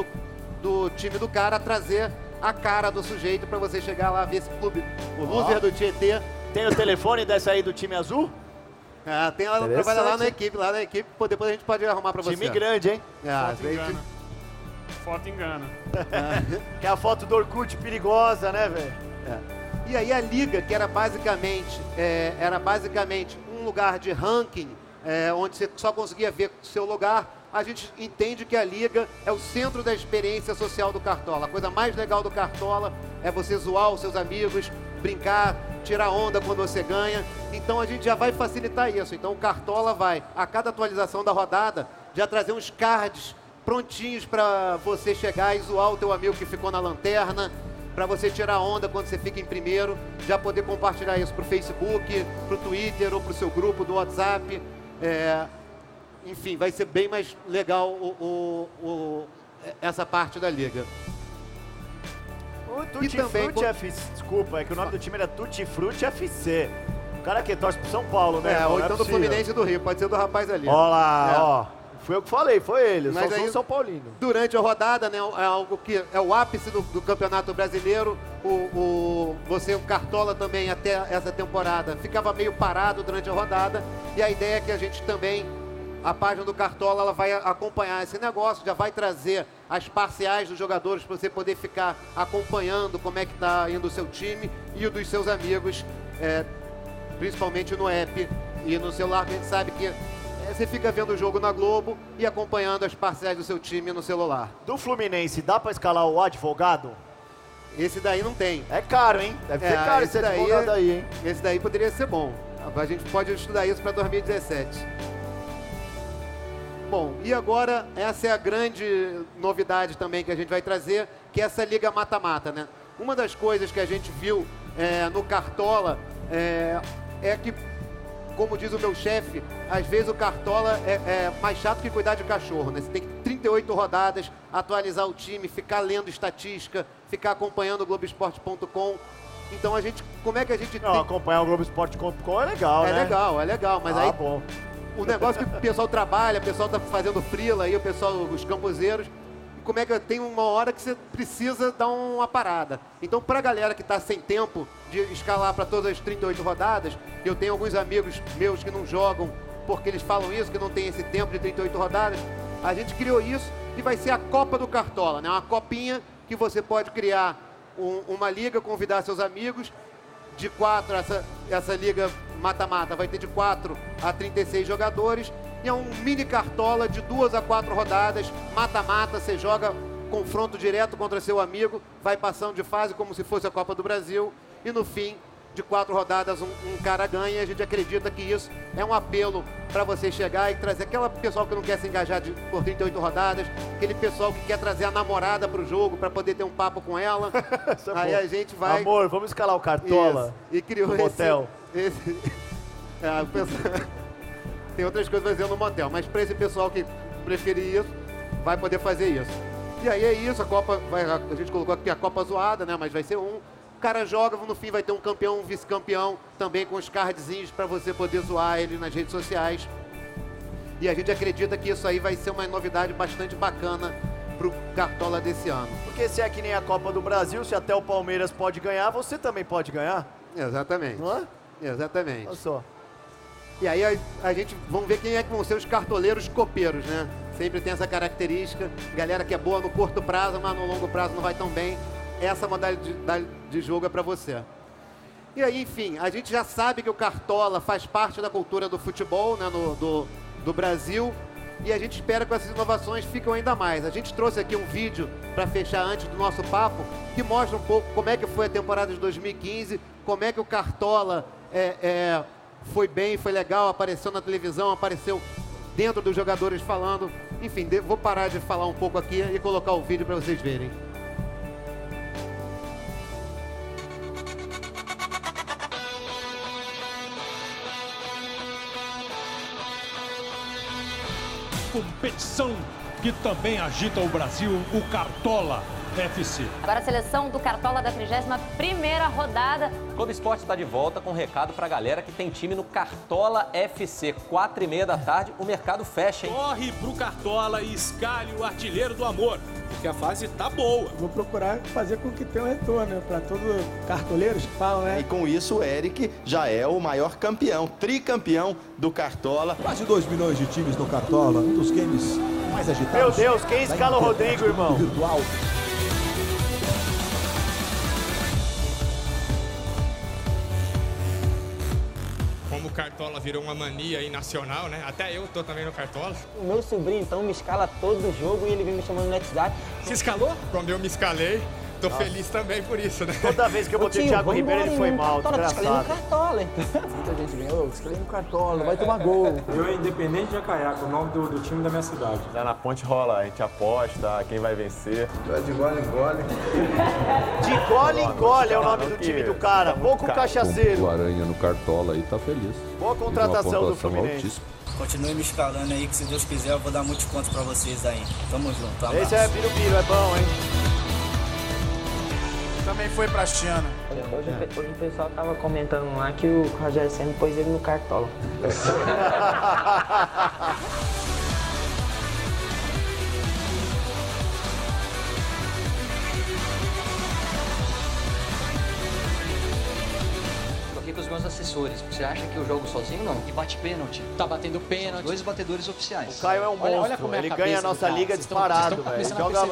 do time do cara, trazer a cara do sujeito para você chegar lá, ver esse clube, o Loser do Tietê. Tem o telefone dessa aí do time azul? Tem lá, trabalha lá na equipe, depois a gente pode arrumar para você. Time grande, hein? Foto engana. Que é a foto do Orkut perigosa, né, velho? E aí a Liga, que era basicamente um lugar de ranking, onde você só conseguia ver o seu lugar, a gente entende que a Liga é o centro da experiência social do Cartola. A coisa mais legal do Cartola é você zoar os seus amigos, brincar, tirar onda quando você ganha. Então a gente já vai facilitar isso. Então o Cartola vai, a cada atualização da rodada, já trazer uns cards prontinhos para você chegar e zoar o teu amigo que ficou na lanterna, para você tirar onda quando você fica em primeiro, já poder compartilhar isso pro Facebook, pro Twitter ou pro seu grupo do WhatsApp. Enfim, vai ser bem mais legal essa parte da Liga. O Tutti Frutti FC, desculpa, é que o nome do time era Tutti Frutti FC. O cara que torce pro São Paulo, né? Ou então do Fluminense do Rio, pode ser do rapaz ali. Olha lá, Foi eu que falei, foi ele, só sou São Paulino. Durante a rodada, né, é algo que é o ápice do Campeonato Brasileiro. O Cartola também, até essa temporada, ficava meio parado durante a rodada. E a ideia é que a gente também, a página do Cartola, ela vai acompanhar esse negócio, já vai trazer as parciais dos jogadores para você poder ficar acompanhando como é que está indo o seu time e o dos seus amigos, principalmente no app e no celular, que a gente sabe que você fica vendo o jogo na Globo e acompanhando as parciais do seu time no celular. Do Fluminense, dá para escalar o advogado? Esse daí não tem. É caro, hein? Deve ser caro esse advogado aí, hein? Esse daí poderia ser bom. A gente pode estudar isso para 2017. Bom, e agora essa é a grande novidade também que a gente vai trazer, que é essa Liga Mata-Mata, né? Uma das coisas que a gente viu no Cartola é que, como diz o meu chefe, às vezes o Cartola é mais chato que cuidar de cachorro, né? Você tem que 38 rodadas, atualizar o time, ficar lendo estatística, ficar acompanhando o Globoesporte.com. Então como é que a gente tem... acompanhar o Globoesporte.com é legal, né? É legal, mas aí... bom. O negócio que o pessoal trabalha, o pessoal tá fazendo freela aí, os campuseiros, como é que tem uma hora que você precisa dar uma parada. Então, pra galera que tá sem tempo de escalar para todas as 38 rodadas, eu tenho alguns amigos meus que não jogam porque eles falam isso, que não tem esse tempo de 38 rodadas, a gente criou isso e vai ser a Copa do Cartola, né? Uma copinha que você pode criar uma liga, convidar seus amigos, de 4, essa liga mata-mata vai ter de 4 a 36 jogadores, e é um mini Cartola de 2 a 4 rodadas, mata-mata, você joga confronto direto contra seu amigo, vai passando de fase como se fosse a Copa do Brasil, e no fim de 4 rodadas um cara ganha, e a gente acredita que isso é um apelo para você chegar e trazer aquela pessoal que não quer se engajar por 38 rodadas, aquele pessoal que quer trazer a namorada para o jogo, para poder ter um papo com ela. Aí a gente vai... Amor, vamos escalar o Cartola. Isso. E criou no motel. Tem outras coisas fazendo no motel, mas para esse pessoal que preferir isso, vai poder fazer isso. E aí é isso, a gente colocou aqui a Copa zoada, né? Mas vai ser um. O cara joga, no fim vai ter um campeão, um vice-campeão, também com os cardzinhos para você poder zoar ele nas redes sociais. E a gente acredita que isso aí vai ser uma novidade bastante bacana pro Cartola desse ano. Porque se é que nem a Copa do Brasil, se até o Palmeiras pode ganhar, você também pode ganhar. Exatamente. Não é? Exatamente. Olha só. E aí a gente, vamos ver quem é que vão ser os cartoleiros copeiros, né? Sempre tem essa característica, galera que é boa no curto prazo, mas no longo prazo não vai tão bem. Essa modalidade de jogo é para você. E aí, enfim, a gente já sabe que o Cartola faz parte da cultura do futebol, né, do Brasil, e a gente espera que essas inovações fiquem ainda mais. A gente trouxe aqui um vídeo para fechar antes do nosso papo, que mostra um pouco como é que foi a temporada de 2015, como é que o Cartola foi bem, foi legal, apareceu na televisão, apareceu dentro dos jogadores falando. Enfim, vou parar de falar um pouco aqui e colocar o vídeo para vocês verem. Competição que também agita o Brasil, o Cartola FC. Agora a seleção do Cartola da 31ª rodada. O Clube Esporte está de volta com um recado para a galera que tem time no Cartola FC. 4h30 da tarde, o mercado fecha, hein? Corre pro Cartola e escalhe o artilheiro do amor, porque a fase tá boa. Vou procurar fazer com que tenha um retorno, né? Para todos os cartoleiros que falam, né? E com isso o Eric já é o maior campeão, tricampeão do Cartola. Quase 2 milhões de times no Cartola, um dos games mais agitados. Meu Deus, quem escala o Rodrigo, irmão? Virtual. Como o Cartola virou uma mania aí nacional, né? Até eu tô também no Cartola. O meu sobrinho, então, me escala todo jogo e ele vem me chamando no WhatsApp. Se escalou? Quando eu me escalei, tô feliz também por isso, né? Toda vez que eu botei o Thiago Ribeiro, ele foi mal, Escalei no Cartola, então. Muita gente vem, escalei no Cartola, vai tomar gol. Eu é Independente de Acaiaca, o nome do time da minha cidade. Lá na ponte rola, a gente aposta quem vai vencer. De gole em gole. De gole em gole é o nome do time do cara, pouco cachaceiro. O Aranha no Cartola aí tá feliz. Boa contratação do Fluminense. Continue me escalando aí, que se Deus quiser eu vou dar muitos pontos pra vocês aí. Tamo junto, Esse é Birubiru, é bom, hein? Também foi pra China. Hoje o pessoal tava comentando lá que o Rogério Ceni pôs ele no Cartola. Com os meus assessores. Você acha que eu jogo sozinho? Não. E bate pênalti. Tá batendo pênalti. 2 batedores oficiais. O Caio é um monstro. Olha como é ele ganha a nossa liga disparado, velho. Joga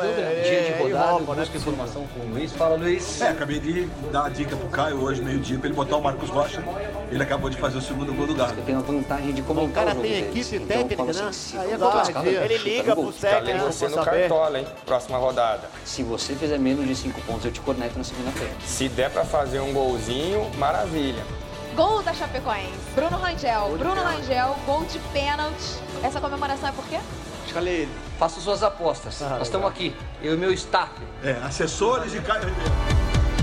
dia de rodada, busca informação com o Luiz. Fala, Luiz. Acabei de dar a dica pro Caio hoje, meio-dia, pra ele botar o Marcos Rocha. Ele acabou de fazer o segundo gol do Galo. Tem uma vantagem de comentar. O cara tem equipe técnica, né? Aí é covardia. Ele liga pro técnico você pra no saber. Cartola, hein? Próxima rodada. Se você fizer menos de 5 pontos, eu te corneto na segunda-feira. Se der pra fazer um golzinho, maravilha. Gol da Chapecoense. Bruno Rangel, gol de pênalti. Essa comemoração é por quê? Escalei ele. Faça suas apostas. Nós estamos aqui. Eu e meu staff. Assessores de Caio Ribeiro.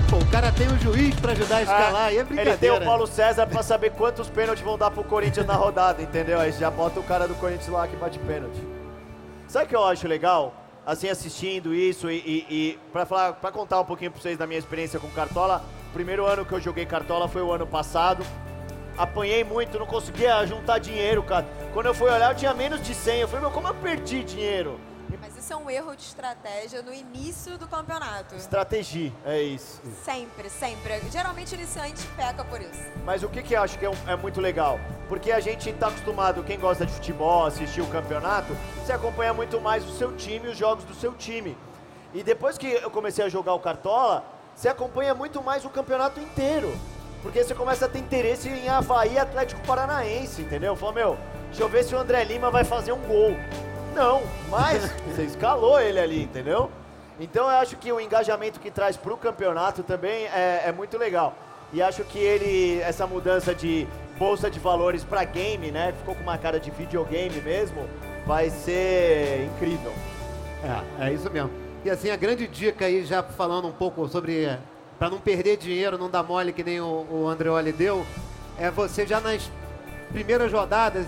Pô, o cara tem um juiz pra ajudar a escalar, aí é brincadeira. Ele tem o Paulo César pra saber quantos pênaltis vão dar pro Corinthians na rodada, entendeu? Aí já bota o cara do Corinthians lá que bate pênalti. Sabe o que eu acho legal? Assim, assistindo isso e pra contar um pouquinho pra vocês da minha experiência com Cartola. O primeiro ano que eu joguei Cartola foi o ano passado. Apanhei muito, não conseguia juntar dinheiro, cara. Quando eu fui olhar, eu tinha menos de 100. Eu falei, meu, como eu perdi dinheiro? Mas isso é um erro de estratégia no início do campeonato. Estratégia, é isso. Sempre, sempre. Geralmente iniciante peca por isso. Mas o que eu acho que é muito legal? Porque a gente tá acostumado, quem gosta de futebol, assistir o campeonato, você acompanha muito mais o seu time, os jogos do seu time. E depois que eu comecei a jogar o Cartola, você acompanha muito mais o campeonato inteiro. Porque você começa a ter interesse em Avaí e Atlético Paranaense, entendeu? Fala, meu, deixa eu ver se o André Lima vai fazer um gol. Não, mas você escalou ele ali, entendeu? Então eu acho que o engajamento que traz pro campeonato também é muito legal. E acho que essa mudança de bolsa de valores pra game, né? Ficou com uma cara de videogame mesmo, vai ser incrível. É isso mesmo. E assim, a grande dica aí, já falando um pouco sobre, para não perder dinheiro, não dar mole que nem o Andreoli deu, é você já nas primeiras rodadas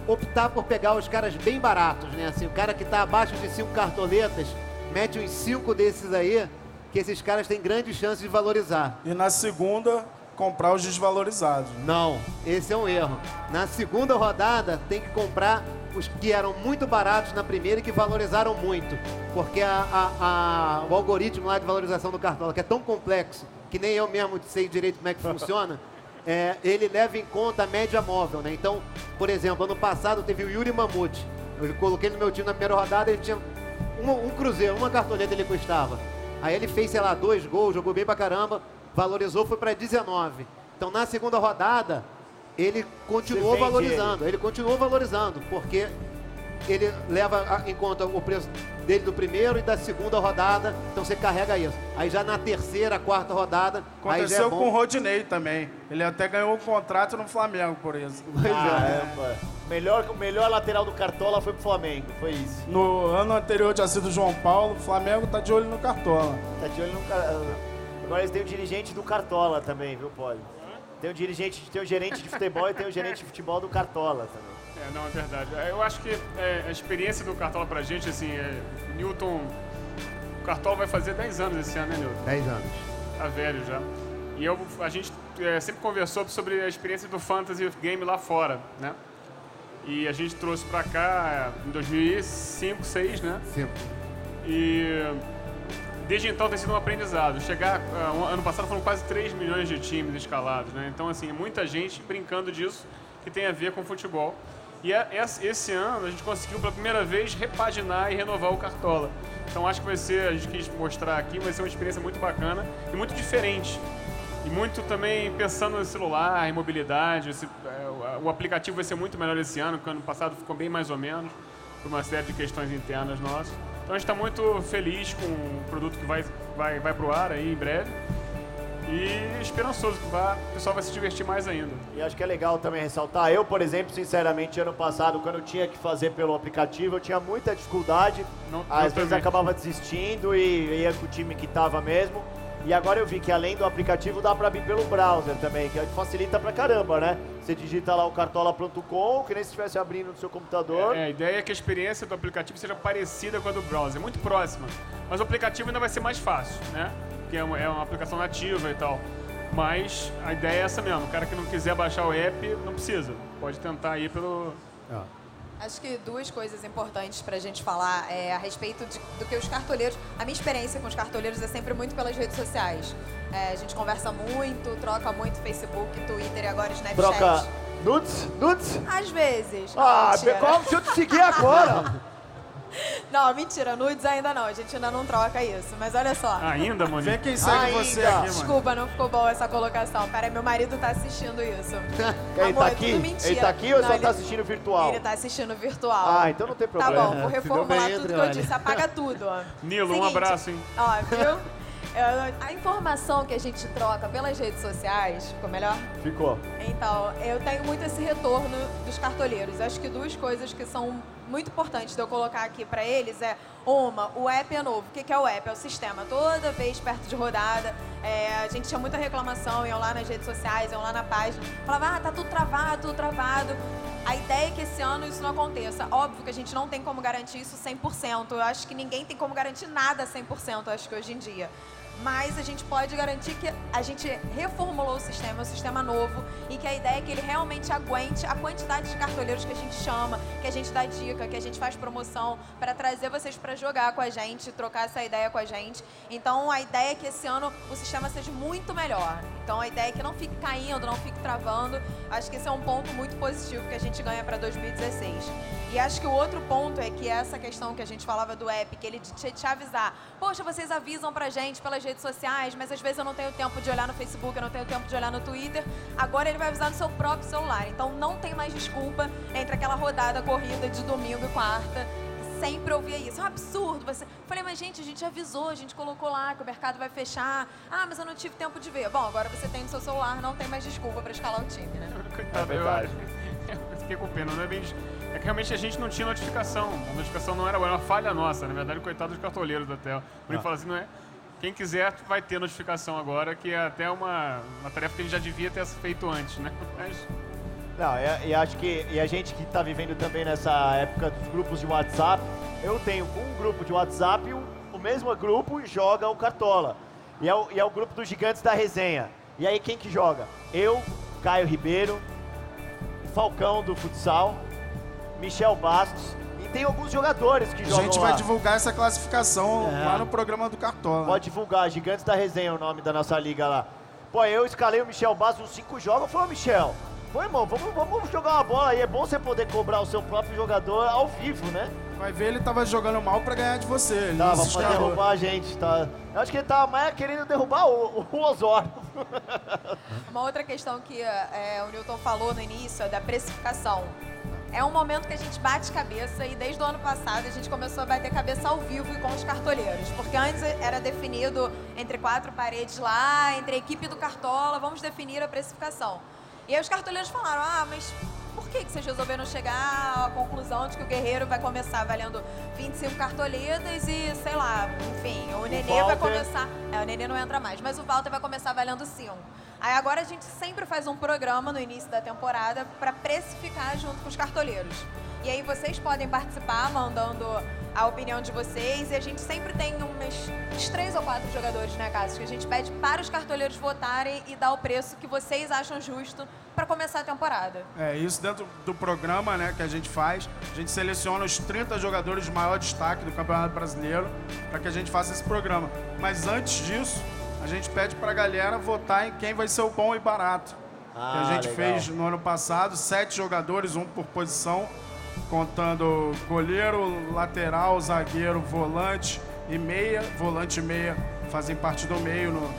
optar por pegar os caras bem baratos, né? Assim, o cara que está abaixo de 5 cartoletas, mete uns 5 desses aí, que esses caras têm grandes chances de valorizar. E na segunda, comprar os desvalorizados. Não, esse é um erro. Na segunda rodada, tem que comprar os que eram muito baratos na primeira e que valorizaram muito. Porque o algoritmo lá de valorização do Cartola, que é tão complexo, que nem eu mesmo sei direito como é que funciona, ele leva em conta a média móvel, né? Então, por exemplo, ano passado teve o Yuri Mamute. Eu coloquei no meu time na primeira rodada, ele tinha um cruzeiro, uma cartoleta ele custava. Aí ele fez, sei lá, 2 gols, jogou bem pra caramba, valorizou, foi pra 19. Então, na segunda rodada, ele continuou valorizando. Ele continuou valorizando, porque ele leva em conta o preço dele do primeiro e da segunda rodada, então você carrega isso. Aí já na terceira, quarta rodada... Aconteceu aí já com o Rodinei também. Ele até ganhou um contrato no Flamengo por isso. Melhor lateral do Cartola foi pro Flamengo, foi isso. No ano anterior tinha sido o João Paulo, o Flamengo tá de olho no Cartola. Tá de olho no Cartola. Agora eles têm o dirigente do Cartola também, viu, Poli? Tem o gerente de futebol e tem o gerente de futebol do Cartola também. Não, é verdade. Eu acho que a experiência do Cartola pra gente, assim, Newton, o Cartola vai fazer 10 anos esse ano, né, Newton? 10 anos. Tá velho já. E a gente sempre conversou sobre a experiência do Fantasy Game lá fora, né? E a gente trouxe pra cá em 2005, 2006, né? Sim. E desde então tem sido um aprendizado. Ano passado foram quase 3 milhões de times escalados, né? Então, assim, muita gente brincando disso que tem a ver com futebol. E esse ano a gente conseguiu pela primeira vez repaginar e renovar o Cartola. Então acho que a gente quis mostrar aqui, vai ser uma experiência muito bacana e muito diferente. E muito também pensando no celular, em mobilidade. O aplicativo vai ser muito melhor esse ano, porque ano passado ficou bem mais ou menos, por uma série de questões internas nossas. Então a gente está muito feliz com o produto que vai para o ar aí em breve. E esperançoso que o pessoal vai se divertir mais ainda. E acho que é legal também ressaltar, eu, por exemplo, sinceramente, ano passado, quando eu tinha que fazer pelo aplicativo, eu tinha muita dificuldade, às vezes acabava desistindo e ia com o time que tava mesmo. E agora eu vi que além do aplicativo dá pra vir pelo browser também, que facilita pra caramba, né? Você digita lá o cartola.com, que nem se estivesse abrindo no seu computador. A ideia é que a experiência do aplicativo seja parecida com a do browser, muito próxima. Mas o aplicativo ainda vai ser mais fácil, né? Que é uma aplicação nativa e tal. Mas a ideia é essa mesmo. O cara que não quiser baixar o app, não precisa. Pode tentar ir pelo... Acho que 2 coisas importantes pra gente falar a respeito do que os cartoleiros... A minha experiência com os cartoleiros é sempre muito pelas redes sociais. A gente conversa muito, troca muito Facebook, Twitter e agora Snapchat. Troca nudes? Às vezes. Deixa eu te seguir agora! Não, mentira, nudes ainda não, a gente ainda não troca isso, mas olha só. Ainda, mano? Vê quem segue você aqui, mano. Desculpa, não ficou boa essa colocação. Peraí, meu marido tá assistindo isso. Ele tá aqui? Ele tá aqui ou só tá assistindo virtual? Ele tá assistindo virtual. Então não tem problema. Tá bom, vou reformular tudo que eu disse, apaga tudo. Nilo, um abraço, hein? Ó, viu? A informação que a gente troca pelas redes sociais, ficou melhor? Ficou. Então, eu tenho muito esse retorno dos cartoleiros. Acho que 2 coisas que são muito importantes de eu colocar aqui para eles o app é novo. O que é o app? É o sistema. Toda vez perto de rodada, a gente tinha muita reclamação, iam lá nas redes sociais, iam lá na página, falava, tá tudo travado. A ideia é que esse ano isso não aconteça. Óbvio que a gente não tem como garantir isso 100%. Eu acho que ninguém tem como garantir nada 100%, acho que hoje em dia. Mas a gente pode garantir que a gente reformulou o sistema, um sistema novo, e que a ideia é que ele realmente aguente a quantidade de cartoleiros que a gente chama, que a gente dá dica, que a gente faz promoção, para trazer vocês para jogar com a gente, trocar essa ideia com a gente. Então a ideia é que esse ano o sistema seja muito melhor. Então a ideia é que não fique caindo, não fique travando. Acho que esse é um ponto muito positivo que a gente ganha para 2016. E acho que o outro ponto é que essa questão que a gente falava do app, que ele te avisar, poxa, vocês avisam pra gente pelas redes sociais, mas às vezes eu não tenho tempo de olhar no Facebook, eu não tenho tempo de olhar no Twitter. Agora ele vai avisar no seu próprio celular. Então não tem mais desculpa entre aquela rodada corrida de domingo e quarta. Sempre ouvia isso, é um absurdo. Falei, mas gente, a gente avisou, a gente colocou lá que o mercado vai fechar. Mas eu não tive tempo de ver. Bom, agora você tem no seu celular, não tem mais desculpa pra escalar o time, né? Coitado, eu fiquei com pena, não é bem... É que realmente a gente não tinha notificação. A notificação não era uma falha nossa. Na verdade, coitado dos cartoleiros da tela. Por isso fala assim, não é? Quem quiser vai ter notificação agora, que é até uma tarefa que a gente já devia ter feito antes, né? Mas... Não, e acho que a gente que está vivendo também nessa época dos grupos de WhatsApp, eu tenho um grupo de WhatsApp e o mesmo grupo joga o Cartola. E é o grupo dos gigantes da resenha. E aí quem que joga? Eu, Caio Ribeiro, Falcão do futsal, Michel Bastos. E tem alguns jogadores que jogam lá. A gente vai divulgar essa classificação lá no programa do Cartola. Pode divulgar, Gigantes da Resenha é o nome da nossa liga lá. Pô, eu escalei o Michel Bastos uns 5 jogos. Eu falei, Michel, pô, irmão, vamos jogar uma bola aí. É bom você poder cobrar o seu próprio jogador ao vivo, né? Vai ver, ele tava jogando mal pra ganhar de você. Ele tava pra derrubar a gente, tá? Eu acho que ele tava mais querendo derrubar o Osório. Uma outra questão que o Newton falou no início é da precificação. É um momento que a gente bate cabeça e desde o ano passado a gente começou a bater cabeça ao vivo e com os cartoleiros. Porque antes era definido entre 4 paredes lá, entre a equipe do Cartola, vamos definir a precificação. E aí os cartoleiros falaram, mas por que vocês resolveram chegar à conclusão de que o Guerreiro vai começar valendo 25 cartoletas e, sei lá, enfim, o Nenê vai começar... o Nenê não entra mais, mas o Walter vai começar valendo 5. Aí agora a gente sempre faz um programa no início da temporada para precificar junto com os cartoleiros. E aí vocês podem participar mandando a opinião de vocês e a gente sempre tem uns 3 ou 4 jogadores, né, Cássio? Que a gente pede para os cartoleiros votarem e dar o preço que vocês acham justo para começar a temporada. Isso dentro do programa, né, que a gente faz. A gente seleciona os 30 jogadores de maior destaque do Campeonato Brasileiro para que a gente faça esse programa. Mas antes disso, a gente pede para a galera votar em quem vai ser o bom e barato. Que a gente fez no ano passado, 7 jogadores, um por posição, contando goleiro, lateral, zagueiro, volante e meia. Volante e meia fazem parte do meio no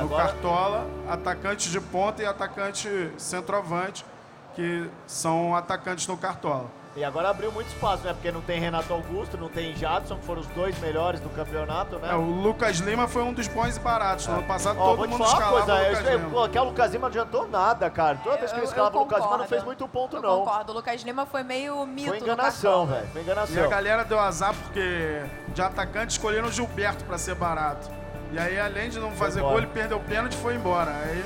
Cartola. Atacante de ponta e atacante centroavante, que são atacantes no Cartola. E agora abriu muito espaço, né? Porque não tem Renato Augusto, não tem Jadson, que foram os 2 melhores do campeonato, né? O Lucas Lima foi um dos bons e baratos. No ano passado todo mundo escalava o Lucas Lima. Pô, aquele Lucas Lima não adiantou nada, cara. Toda vez que eu escalava o Lucas Lima não fez muito ponto, não. Eu concordo, o Lucas Lima foi meio mito. Foi enganação, velho. Foi enganação. E a galera deu azar porque de atacante escolheram o Gilberto pra ser barato. E aí, além de não fazer gol, ele perdeu o pênalti e foi embora. Aí,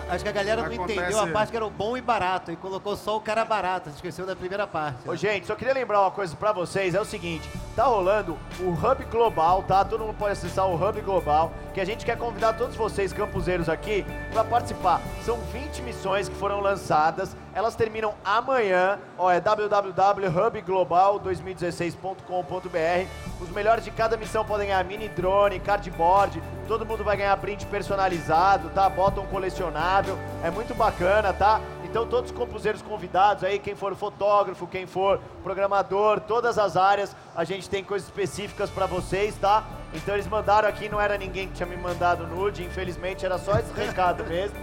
acho que a galera não entendeu a parte que era o bom e barato e colocou só o cara barato, esqueceu da primeira parte. Ô, gente, só queria lembrar uma coisa pra vocês, é o seguinte, tá rolando o Hub Global, tá? Todo mundo pode acessar o Hub Global, que a gente quer convidar todos vocês, campuseiros aqui, pra participar. São 20 missões que foram lançadas, elas terminam amanhã, é www.hubglobal2016.com.br. Os melhores de cada missão podem ganhar mini drone, cardboard, todo mundo vai ganhar brinde personalizado, tá? Bota um colecionável, é muito bacana, tá? Então todos os campuseiros convidados aí, quem for fotógrafo, quem for programador, todas as áreas, a gente tem coisas específicas pra vocês, tá? Então eles mandaram aqui, não era ninguém que tinha me mandado nude, infelizmente era só esse recado mesmo,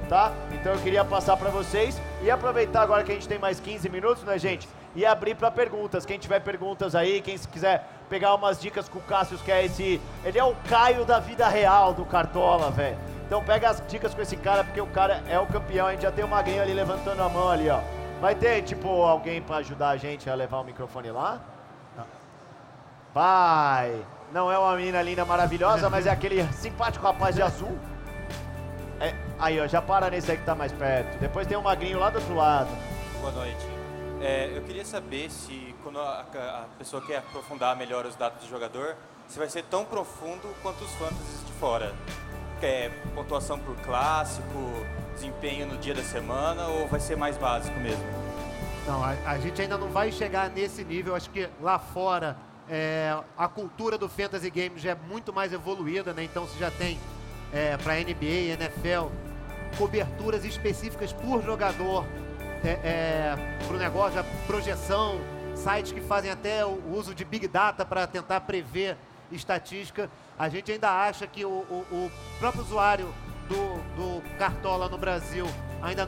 tá? Então eu queria passar pra vocês e aproveitar agora que a gente tem mais 15 minutos, né, gente? E abrir pra perguntas, quem tiver perguntas aí, quem quiser pegar umas dicas com o Cássio, que é ele é o Caio da vida real do Cartola, velho. Então pega as dicas com esse cara, porque o cara é o campeão. A gente já tem o magrinho ali levantando a mão ali, ó. Vai ter, tipo, alguém pra ajudar a gente a levar o microfone lá? Não. Vai! Não é uma menina linda, maravilhosa, mas é aquele simpático rapaz de azul. Aí, ó, já para nesse aí que tá mais perto. Depois tem um magrinho lá do outro lado. Boa noite. Eu queria saber se, quando a pessoa quer aprofundar melhor os dados do jogador, se vai ser tão profundo quanto os fantasies de fora. Pontuação por clássico, desempenho no dia da semana, ou vai ser mais básico mesmo? Não, a gente ainda não vai chegar nesse nível. Acho que lá fora a cultura do Fantasy Games já é muito mais evoluída, né? Então você já tem para NBA, NFL, coberturas específicas por jogador, para o negócio, a projeção, sites que fazem até o uso de Big Data para tentar prever estatística. A gente ainda acha que o próprio usuário do Cartola no Brasil ainda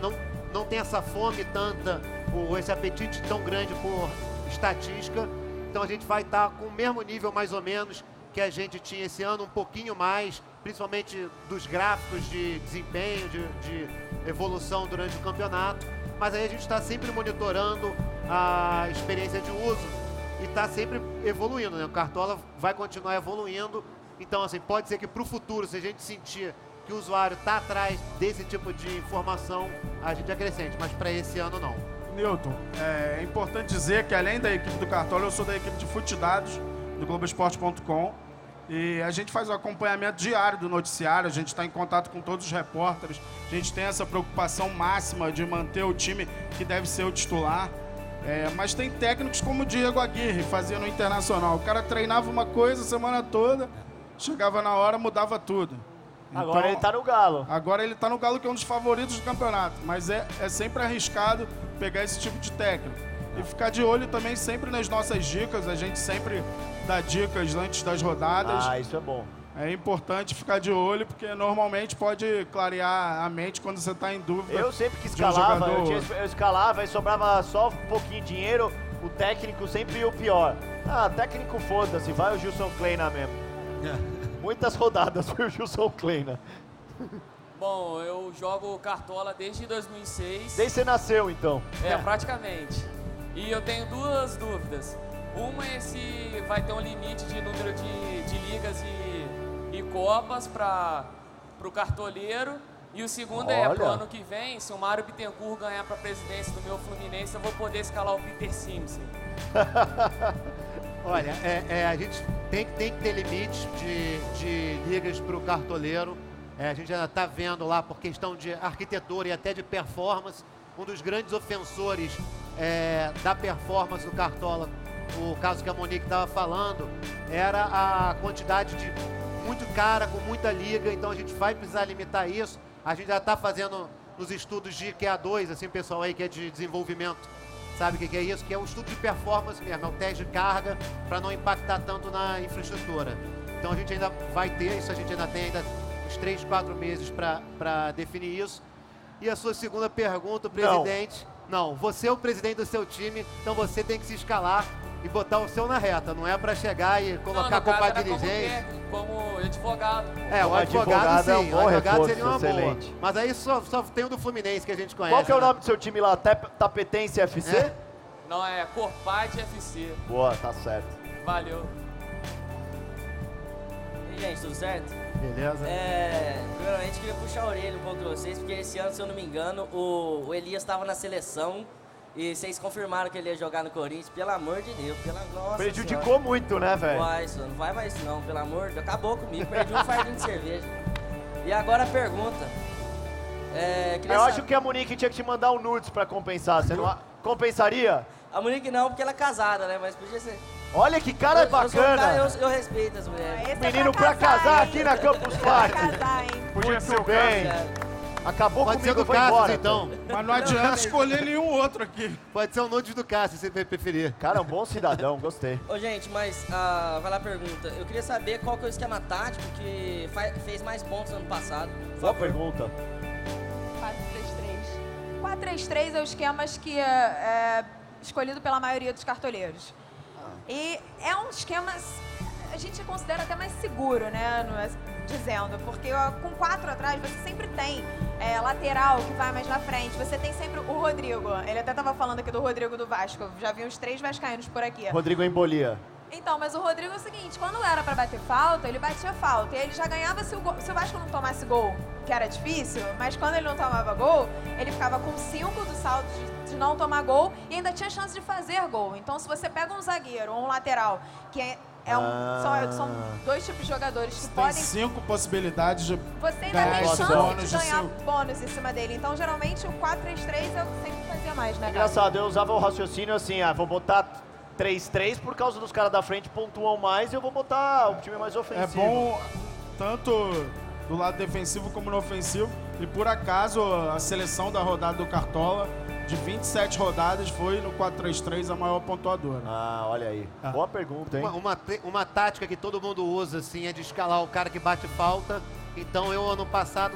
não tem essa fome tanta, ou esse apetite tão grande por estatística. Então a gente vai estar com o mesmo nível mais ou menos que a gente tinha esse ano, um pouquinho mais, principalmente dos gráficos de desempenho, de evolução durante o campeonato. Mas aí a gente está sempre monitorando a experiência de uso e está sempre evoluindo, né? O Cartola vai continuar evoluindo. Então, assim, pode ser que para o futuro, se a gente sentir que o usuário está atrás desse tipo de informação, a gente acrescente, mas para esse ano não. Newton, é importante dizer que além da equipe do Cartola, eu sou da equipe de Fute Dados, do Globoesporte.com. E a gente faz o acompanhamento diário do noticiário, a gente está em contato com todos os repórteres, a gente tem essa preocupação máxima de manter o time que deve ser o titular. Mas tem técnicos como o Diego Aguirre, fazia no Internacional. O cara treinava uma coisa a semana toda, chegava na hora, mudava tudo. Agora Então, ele tá no Galo. Agora ele tá no Galo, que é um dos favoritos do campeonato. Mas é sempre arriscado pegar esse tipo de técnico. E ficar de olho também sempre nas nossas dicas. A gente sempre dá dicas antes das rodadas. Ah, isso é bom. É importante ficar de olho, porque normalmente pode clarear a mente quando você está em dúvida. Eu sempre que escalava, eu escalava e sobrava só um pouquinho de dinheiro, o técnico sempre ia o pior. Ah, técnico foda-se, vai o Gilson Kleina mesmo. Muitas rodadas foi o Gilson Kleina. Bom, eu jogo Cartola desde 2006. Desde que você nasceu, então. Praticamente. E eu tenho duas dúvidas. Uma é se vai ter um limite de número de ligas e copas para o cartoleiro. E o segundo é, pro ano que vem, se o Mário Bittencourt ganhar para a presidência do meu Fluminense, eu vou poder escalar o Peter Simpson. Olha, a gente tem que ter limites de ligas para o cartoleiro. A gente já está vendo lá, por questão de arquitetura e até de performance, um dos grandes ofensores da performance do Cartola, o caso que a Monique estava falando, era a quantidade de muito cara, com muita liga, então a gente vai precisar limitar isso. A gente já está fazendo nos estudos de QA2, assim, pessoal aí que é de desenvolvimento, sabe o que é isso? Que é o estudo de performance mesmo, é o teste de carga, para não impactar tanto na infraestrutura. Então a gente ainda vai ter isso, a gente ainda tem uns 3, 4 meses para definir isso. E a sua segunda pergunta, presidente... Não, você é o presidente do seu time, então você tem que se escalar e botar o seu na reta. Não é para chegar e colocar a culpa dirigente. Como advogado. O advogado sim, é um bom o advogado reforço, seria uma excelente. boa. Mas aí só tem o do Fluminense que a gente conhece. Qual que é o nome do seu time lá? Tapetense FC? Não, é Corpade FC. Boa, tá certo. Valeu. E aí, gente, tudo certo? Beleza. Primeiramente, queria puxar a orelha um pouco de vocês, porque esse ano, se eu não me engano, o Elias estava na seleção e vocês confirmaram que ele ia jogar no Corinthians. Pelo amor de Deus, nossa prejudicou senhora. muito, né, velho? Não vai mais não, pelo amor de Deus. Acabou comigo, perdi um fardinho de cerveja. E agora a pergunta. Eu acho que a Monique tinha que te mandar um nudes pra compensar. Você não compensaria? A Monique não, porque ela é casada, né? Mas podia ser. Olha que cara bacana. Eu respeito as mulheres. Menino pra casar aqui na Campus Party. Podia ser Muito bem. Acabou Pode comigo, ser do foi Cássio, embora. então. Mas não adianta escolher nenhum outro aqui. Pode ser o nude do Cássio, se você preferir. Cara, um bom cidadão, gostei. Ô, gente, mas vai lá a pergunta. Eu queria saber qual que é o esquema tático que fez mais pontos no ano passado. Boa pergunta. 4-3-3. 4-3-3 é o esquema que é escolhido pela maioria dos cartoleiros. E é um esquema, a gente considera até mais seguro, né? Dizendo, porque com 4 atrás você sempre tem lateral que vai mais na frente. Você tem sempre o Rodrigo. Ele até estava falando aqui do Rodrigo do Vasco. Já vi uns 3 vascaínos por aqui. Rodrigo embolia. Então, mas o Rodrigo é o seguinte, quando era pra bater falta, ele batia falta. E ele já ganhava se o Vasco não tomasse gol, que era difícil, mas quando ele não tomava gol, ele ficava com 5 do saldo de não tomar gol e ainda tinha chance de fazer gol. Então, se você pega um zagueiro ou um lateral, que são 2 tipos de jogadores que tem podem... 5 possibilidades de você ainda tem chance de ganhar bônus em cima dele. Então, geralmente, o 4-3-3 é o que sempre fazia mais, né, Engraçado, eu usava o raciocínio assim, vou botar 3-3 por causa dos caras da frente pontuam mais e eu vou botar o time mais ofensivo. É bom tanto do lado defensivo como no ofensivo. E por acaso a seleção da rodada do Cartola, de 27 rodadas, foi no 4-3-3 a maior pontuadora. Ah, olha aí. Boa pergunta, hein? Uma tática que todo mundo usa, assim, é de escalar o cara que bate falta. Então eu, ano passado,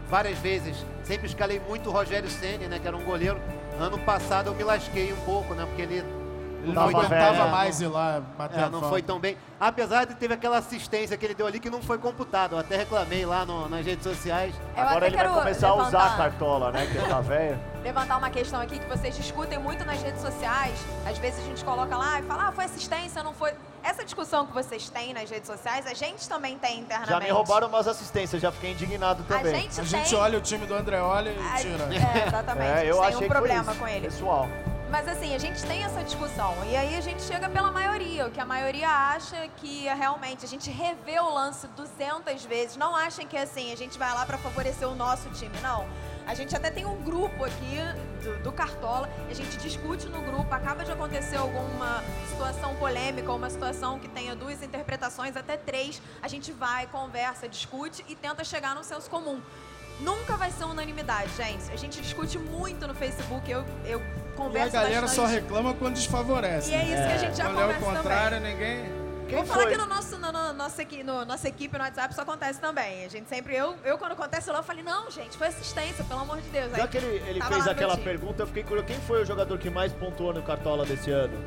várias vezes, sempre escalei muito o Rogério Ceni, né, que era um goleiro. Ano passado eu me lasquei um pouco, né, porque ele não aguentava mais ir lá bater a não falta. foi tão bem. Apesar de teve aquela assistência que ele deu ali que não foi computado. Eu até reclamei lá nas redes sociais. Agora ele vai começar a usar a cartola, né? Que ele tá velho. Levantar uma questão aqui que vocês discutem muito nas redes sociais. Às vezes a gente coloca lá e fala, foi assistência, não foi. Essa discussão que vocês têm nas redes sociais, a gente também tem internamente. Já me roubaram umas assistências, já fiquei indignado também. A gente olha o time do Andreoli e tira. Exatamente, a gente tem um problema com ele. Pessoal. Mas assim, a gente tem essa discussão e aí a gente chega pela maioria, o que a maioria acha que realmente a gente revê o lance 200 vezes, não achem que assim, a gente vai lá para favorecer o nosso time, não. A gente até tem um grupo aqui do Cartola, a gente discute no grupo, acaba de acontecer alguma situação polêmica, uma situação que tenha 2 interpretações, até 3, a gente vai, conversa, discute e tenta chegar num senso comum. Nunca vai ser unanimidade, gente. A gente discute muito no Facebook, eu converso bastante. E a galera só reclama quando desfavorece. E é isso que a gente já conversa também. Quando é o contrário, ninguém... Vou falar que no nossa equipe no WhatsApp isso acontece também. A gente sempre, eu quando acontece lá, eu falei, não, gente, foi assistência, pelo amor de Deus. Já que ele fez aquela pergunta, eu fiquei curioso. Quem foi o jogador que mais pontuou no Cartola desse ano?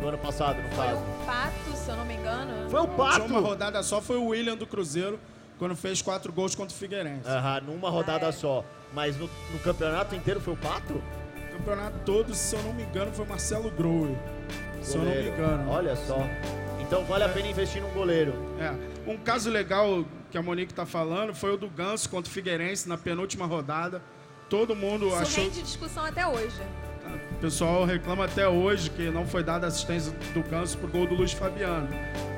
Do ano passado, no caso? Foi o Pato, se eu não me engano. Foi o Pato? Uma rodada só foi o William do Cruzeiro, quando fez 4 gols contra o Figueirense. Numa rodada só. Mas no campeonato inteiro foi o Pato? No campeonato todo, se eu não me engano, foi Marcelo Grohe. Se eu não me engano. Olha só. Então vale a pena investir num goleiro. Um caso legal que a Monique tá falando foi o do Ganso contra o Figueirense na penúltima rodada. Todo mundo Isso achou... rende discussão até hoje. O pessoal reclama até hoje que não foi dada assistência do Ganso pro gol do Luiz Fabiano.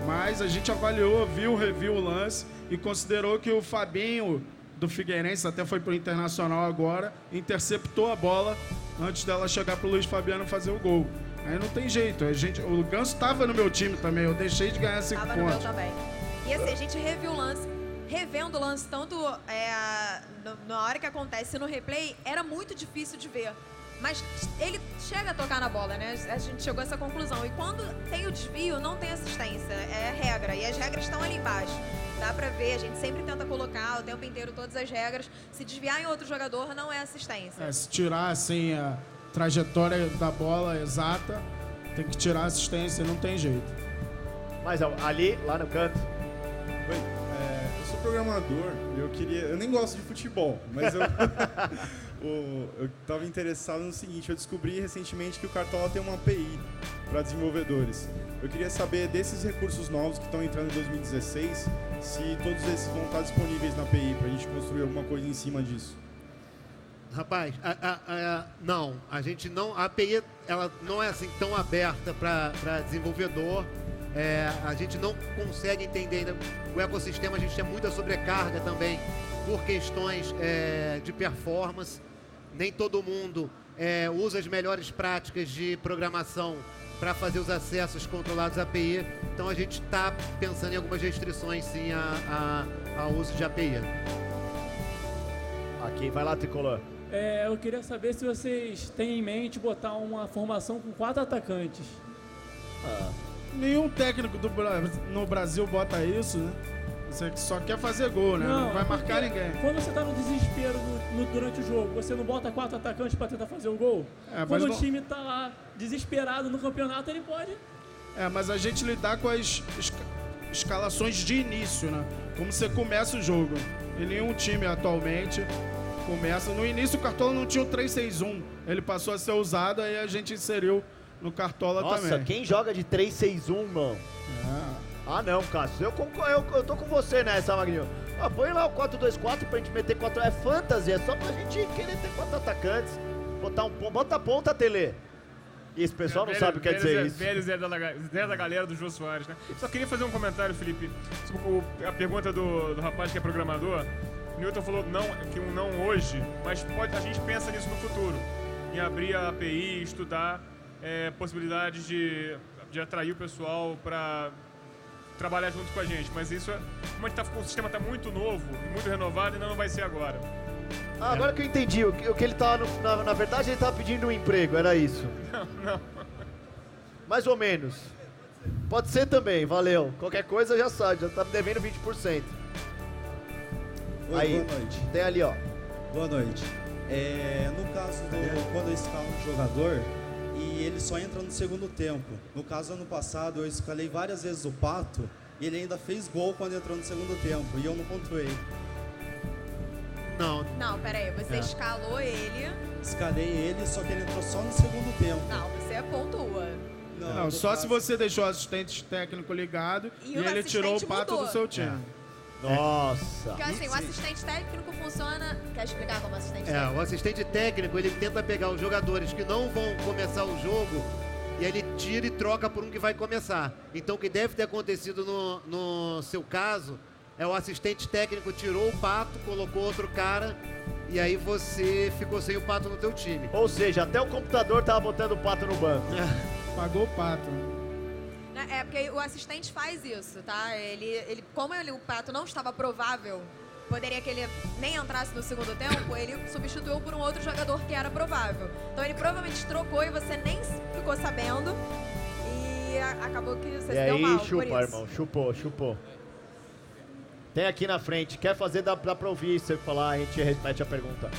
Mas a gente avaliou, reviu o lance e considerou que o Fabinho do Figueirense, até foi pro Internacional agora, interceptou a bola antes dela chegar pro Luiz Fabiano fazer o gol. Aí não tem jeito, o Ganso estava no meu time também, eu deixei de ganhar 5 pontos. Tava no meu também. E assim, a gente reviu o lance, revendo o lance, tanto na hora que acontece no replay, era muito difícil de ver. Mas ele chega a tocar na bola, né? A gente chegou a essa conclusão. E quando tem o desvio, não tem assistência, é a regra. E as regras estão ali embaixo. Dá pra ver, a gente sempre tenta colocar o tempo inteiro todas as regras. Se desviar em outro jogador, não é assistência. Se tirar, assim, a trajetória da bola exata, tem que tirar a assistência, não tem jeito. Mas ali, lá no canto. Oi, eu sou programador, eu nem gosto de futebol, mas eu estava interessado no seguinte, eu descobri recentemente que o Cartola tem uma API para desenvolvedores. Eu queria saber desses recursos novos que estão entrando em 2016, se todos esses vão estar disponíveis na API para a gente construir alguma coisa em cima disso. Rapaz, não, a gente não, a API ela não é assim tão aberta para desenvolvedor, a gente não consegue entender ainda o ecossistema, a gente tem muita sobrecarga também por questões de performance, nem todo mundo usa as melhores práticas de programação para fazer os acessos controlados à API, então a gente está pensando em algumas restrições sim ao uso de API. Aqui, vai lá, Tricolor. Eu queria saber se vocês têm em mente botar uma formação com 4 atacantes. Nenhum técnico no Brasil bota isso, né? Você só quer fazer gol, né? Não vai marcar ninguém. Quando você tá no desespero durante o jogo, você não bota 4 atacantes para tentar fazer o gol? Quando o time tá lá desesperado no campeonato, ele pode... mas a gente lidar com as escalações de início, né? Como você começa o jogo. E nenhum time atualmente... começa. No início o Cartola não tinha o 3-6-1. Ele passou a ser usado e a gente inseriu no Cartola também. Nossa, quem joga de 3-6-1, mano? Ah, não, Cássio. Eu tô com você nessa, Magrinho. Põe lá o 4-2-4 pra gente meter 4... É fantasy, é só pra gente querer ter 4 atacantes. Bota a ponta, Tele. E esse pessoal não sabe o que quer dizer isso. Velho Zé da galera do Jô Soares, né? Só queria fazer um comentário, Felipe. A pergunta do rapaz que é programador. O Newton falou que um não hoje, mas a gente pensa nisso no futuro. Em abrir a API, estudar possibilidades de atrair o pessoal para trabalhar junto com a gente. Mas isso, como o sistema está muito novo, muito renovado, ainda não vai ser agora. Agora que eu entendi, o que ele estava, na verdade, ele estava pedindo um emprego, era isso? Não. Mais ou menos. Pode ser também, valeu. Qualquer coisa já sabe, já tá me devendo 20%. Oi, aí, boa noite. Tem ali, ó. Boa noite. No caso quando eu escalo um jogador e ele só entra no segundo tempo. No caso, ano passado, eu escalei várias vezes o Pato e ele ainda fez gol quando entrou no segundo tempo e eu não pontuei. Não, peraí, você escalou ele... Escalei ele, só que ele entrou só no segundo tempo. Não, você pontua. Não, só se você deixou o assistente técnico ligado e ele tirou o Pato do seu time. Nossa. Porque assim, o assistente técnico funciona... Quer explicar como assistente técnico? O assistente técnico, ele tenta pegar os jogadores que não vão começar o jogo e ele tira e troca por um que vai começar. Então o que deve ter acontecido no seu caso é o assistente técnico tirou o Pato, colocou outro cara e aí você ficou sem o Pato no teu time. Ou seja, até o computador tava botando o Pato no banco. Pagou o Pato. É porque o assistente faz isso, tá? Como o Pato não estava provável, poderia que ele nem entrasse no segundo tempo, ele substituiu por um outro jogador que era provável. Então ele provavelmente trocou e você nem ficou sabendo e acabou que você se deu mal chupa, por isso. Irmão, chupou. Tem aqui na frente, quer fazer, dá pra ouvir, se você falar, a gente repete a pergunta.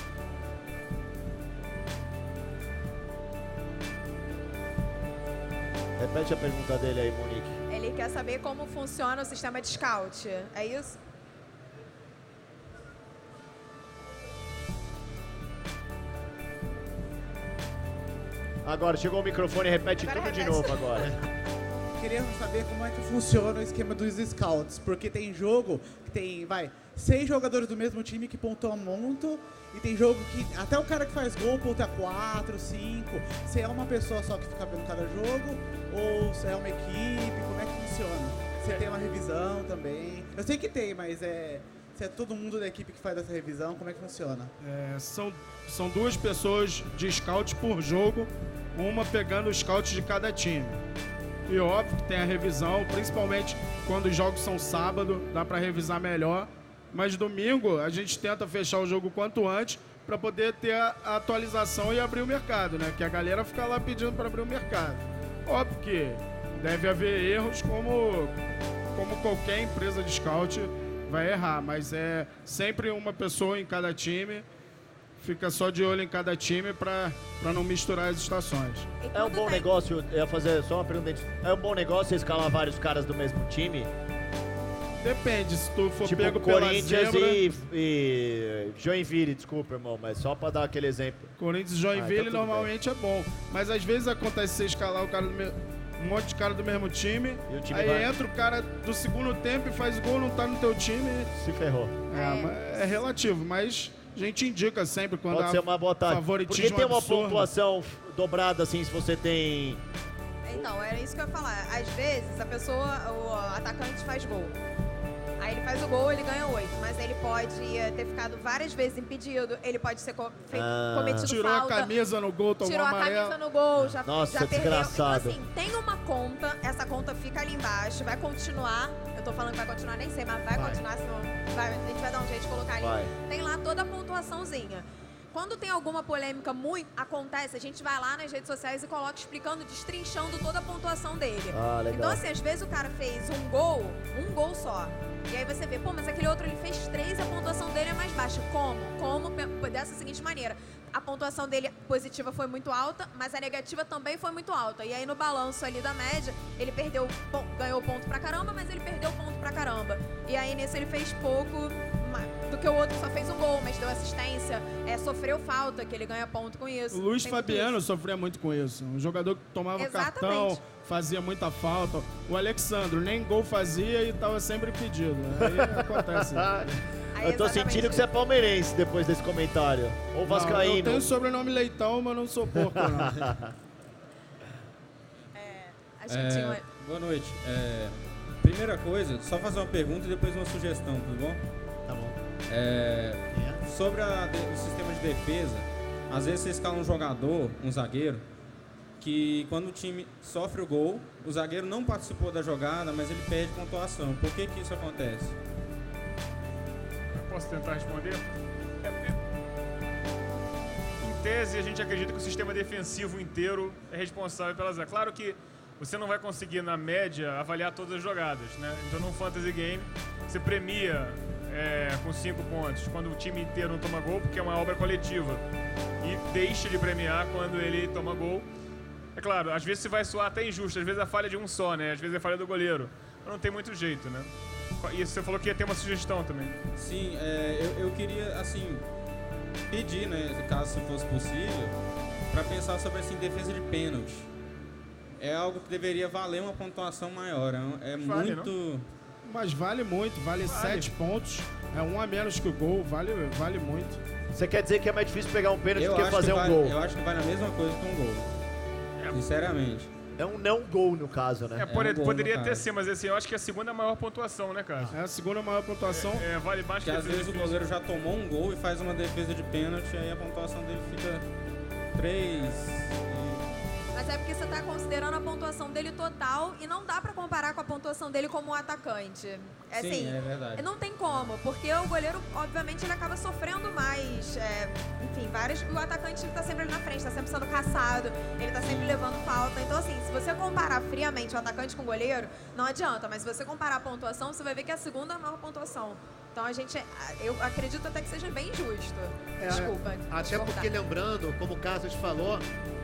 Repete a pergunta dele aí, Monique. Ele quer saber como funciona o sistema de scout, é isso? Agora, chegou o microfone, repete tudo de novo agora. Queria saber como é que funciona o esquema dos scouts, porque tem jogo que tem, 6 jogadores do mesmo time que pontuam muito, e tem jogo que até o cara que faz gol pontua 4, 5. Se é uma pessoa só que fica vendo cada jogo, ou se é uma equipe, como é que funciona? Você tem uma revisão também? Eu sei que tem, mas se é todo mundo da equipe que faz essa revisão, como é que funciona? São 2 pessoas de scout por jogo, uma pegando os scouts de cada time. E óbvio que tem a revisão, principalmente quando os jogos são sábado, dá para revisar melhor. Mas domingo a gente tenta fechar o jogo quanto antes para poder ter a atualização e abrir o mercado, né? Que a galera fica lá pedindo para abrir o mercado. Óbvio que deve haver erros como qualquer empresa de scout vai errar, mas é sempre uma pessoa em cada time. Fica só de olho em cada time para não misturar as estações. É um bom negócio, eu ia fazer só uma pergunta. É um bom negócio escalar vários caras do mesmo time? Depende, se tu for tipo pego pela Corinthians zebra... e Joinville, desculpa, irmão, mas só para dar aquele exemplo. Corinthians e Joinville então normalmente é bom, mas às vezes acontece você escalar o cara um monte de cara do mesmo time, aí entra o cara do segundo tempo e faz gol, não tá no teu time. Se ferrou. É relativo, mas... A gente indica sempre quando pode ser uma boa tarde. Favoritismo porque tem uma absurdo. pontuação dobrada, assim, se você tem... Então, era isso que eu ia falar. Às vezes, o atacante faz gol. Aí ele faz o gol, ele ganha 8. Mas ele pode ter ficado várias vezes impedido, ele pode ser cometido tirou falta. Tirou a camisa no gol, tomou amarelo. Tirou a camisa no gol, já perdeu. Desgraçado. Então, assim, tem uma conta, essa conta fica ali embaixo, vai continuar. Eu tô falando que vai continuar, nem sei, mas vai continuar, senão a gente vai dar um jeito de colocar ali. Tem lá toda a pontuaçãozinha. Quando tem alguma polêmica acontece, a gente vai lá nas redes sociais e coloca explicando, destrinchando toda a pontuação dele. Legal. Então, assim, às vezes o cara fez um gol só. E aí você vê, mas aquele outro ele fez 3 e a pontuação dele é mais baixa. Como? Dessa seguinte maneira. A pontuação dele positiva foi muito alta, mas a negativa também foi muito alta. E aí no balanço ali da média, ele ganhou ponto pra caramba, mas ele perdeu ponto pra caramba. E aí nisso ele fez pouco do que o outro que só fez um gol, mas deu assistência, sofreu falta, que ele ganha ponto com isso. O Luiz Fabiano sofria muito com isso. Um jogador que tomava cartão, fazia muita falta. O Alexandro nem gol fazia e estava sempre pedido. Aí acontece. Eu tô sentindo que você é palmeirense depois desse comentário. Ou vascaíno. Eu tenho o sobrenome Leitão, mas não sou porco, não. Boa noite. Primeira coisa, só fazer uma pergunta e depois uma sugestão, tudo bom? Tá bom. Sobre o sistema de defesa, às vezes você escala um jogador, um zagueiro, que quando o time sofre o gol, o zagueiro não participou da jogada, mas ele perde pontuação. Por que isso acontece? Posso tentar responder? Em tese, a gente acredita que o sistema defensivo inteiro é responsável pelas... Claro que você não vai conseguir, na média, avaliar todas as jogadas, né? Então, num fantasy game, você premia com 5 pontos quando o time inteiro não toma gol, porque é uma obra coletiva. E deixa de premiar quando ele toma gol. É claro, às vezes você vai soar até injusto, às vezes é falha de um só, né? Às vezes é falha do goleiro. Mas não tem muito jeito, né? E você falou que ia ter uma sugestão também. Sim, eu queria, assim, pedir, né, caso se fosse possível, para pensar sobre, assim, defesa de pênalti. É algo que deveria valer uma pontuação maior. É muito... Mas vale muito, vale 7 pontos. É um a menos que o gol, vale muito. Você quer dizer que é mais difícil pegar um pênalti do que fazer vale, um gol? Eu acho que vale a mesma coisa que um gol. Sinceramente. É um não gol no caso, né? Poderia ter sim, mas assim, eu acho que é a segunda maior pontuação, né, cara? É a segunda maior pontuação. Vale mais que às vezes o goleiro já tomou um gol e faz uma defesa de pênalti, aí a pontuação dele fica 3. Mas é porque você está considerando a pontuação dele total e não dá para comparar com a pontuação dele como atacante. Sim, assim, é verdade. Não tem como, porque o goleiro, obviamente, ele acaba sofrendo mais. Enfim, o atacante está sempre ali na frente, está sempre sendo caçado, ele está sempre levando falta. Então, assim, se você comparar friamente o atacante com o goleiro, não adianta. Mas se você comparar a pontuação, você vai ver que é a segunda maior pontuação. Então eu acredito até que seja bem justo. Desculpa. Até porque, lembrando, como o Carlos falou,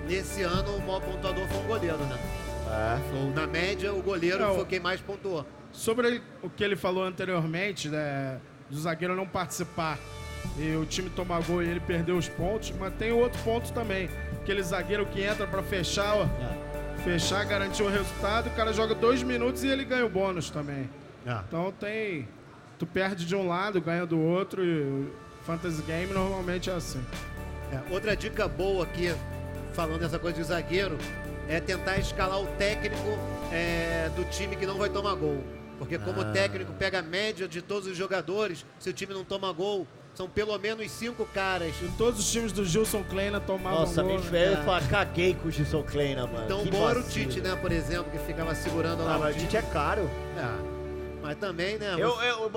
nesse ano o maior pontuador foi um goleiro, né? Na média, o goleiro foi quem mais pontuou. Sobre o que ele falou anteriormente, né, do zagueiro não participar e o time tomar gol e ele perder os pontos, mas tem outro ponto também. Aquele zagueiro que entra para fechar, garantir o resultado, o cara joga 2 minutos e ele ganha o bônus também. Então tu perde de um lado, ganha do outro, e o Fantasy Game normalmente é assim. Outra dica boa aqui, falando dessa coisa de zagueiro, é tentar escalar o técnico do time que não vai tomar gol. Porque como o técnico pega a média de todos os jogadores, se o time não toma gol, são pelo menos 5 caras. E todos os times do Gilson Kleina tomavam Nossa, gol. Nossa, eu caguei com o Gilson Kleina, mano. Então bom era o Tite, né, por exemplo, que ficava segurando lá. Mas o Tite é caro. Mas também, né?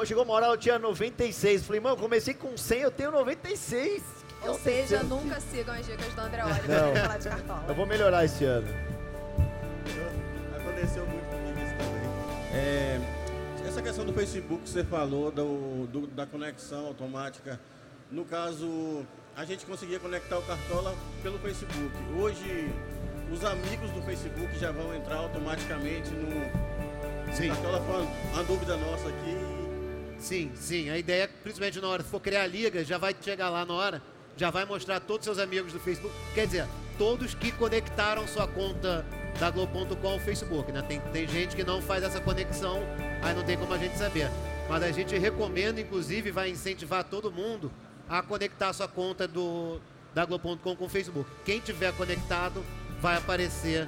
Chegou uma hora, eu tinha 96. Falei, mano, eu comecei com 100, eu tenho 96. Ou seja, nunca sigam as dicas do André Oliver pra falar de cartola. Eu vou melhorar esse ano. Aconteceu muito comigo isso também. Essa questão do Facebook que você falou, da conexão automática, no caso, a gente conseguia conectar o Cartola pelo Facebook. Hoje, os amigos do Facebook já vão entrar automaticamente no Cartola. Foi uma dúvida nossa aqui. Sim. A ideia é que, principalmente na hora que for criar a liga, já vai chegar lá na hora, já vai mostrar todos os seus amigos do Facebook. Quer dizer, todos que conectaram sua conta da Globo.com ao Facebook, né? Tem gente que não faz essa conexão, aí não tem como a gente saber. Mas a gente recomenda, inclusive, vai incentivar todo mundo a conectar sua conta da Globo.com com o Facebook. Quem tiver conectado vai aparecer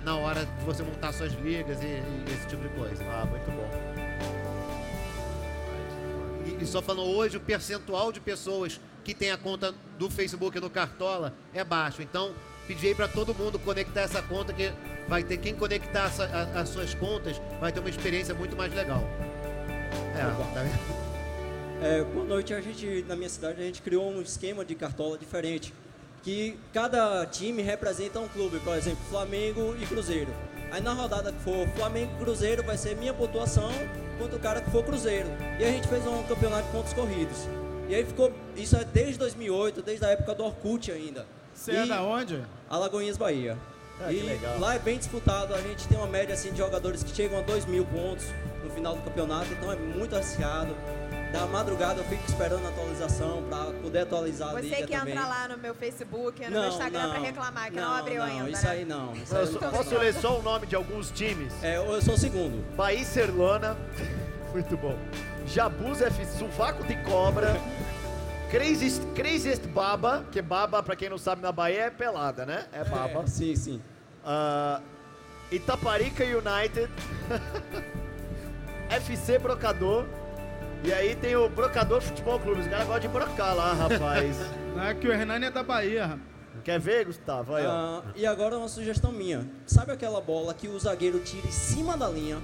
na hora de você montar suas ligas e esse tipo de coisa. Muito bom. E só falando, hoje o percentual de pessoas que tem a conta do Facebook no Cartola é baixo. Então, pedi aí para todo mundo conectar essa conta, que vai ter quem conectar as suas contas, vai ter uma experiência muito mais legal. Boa noite. Na minha cidade, a gente criou um esquema de Cartola diferente, que cada time representa um clube, por exemplo, Flamengo e Cruzeiro. Aí na rodada que for Flamengo e Cruzeiro, vai ser minha pontuação contra o cara que for Cruzeiro. E a gente fez um campeonato de pontos corridos. E aí ficou, isso é desde 2008, desde a época do Orkut ainda. Você é da onde? Alagoinhas, Bahia. Que legal. Lá é bem disputado, a gente tem uma média assim, de jogadores que chegam a 2.000 pontos no final do campeonato, então é muito acirrado. Da madrugada eu fico esperando a atualização para poder atualizar a liga Você que também. entra lá no meu Facebook, no meu Instagram para reclamar que não abriu ainda, isso né? aí não. Posso ler só o nome de alguns times? Eu sou o segundo. Bahia Serlona, muito bom. Jabus F, Sovaco de Cobra. Craziest Baba, que Baba, pra quem não sabe, na Bahia é pelada, né? É Baba. Sim. Itaparica United. FC Brocador. E aí tem o Brocador Futebol Clube. Os caras gostam de brocar lá, rapaz. Não é que o Hernani é da Bahia, rapaz. Quer ver, Gustavo? Aí, ó. E agora uma sugestão minha. Sabe aquela bola que o zagueiro tira em cima da linha?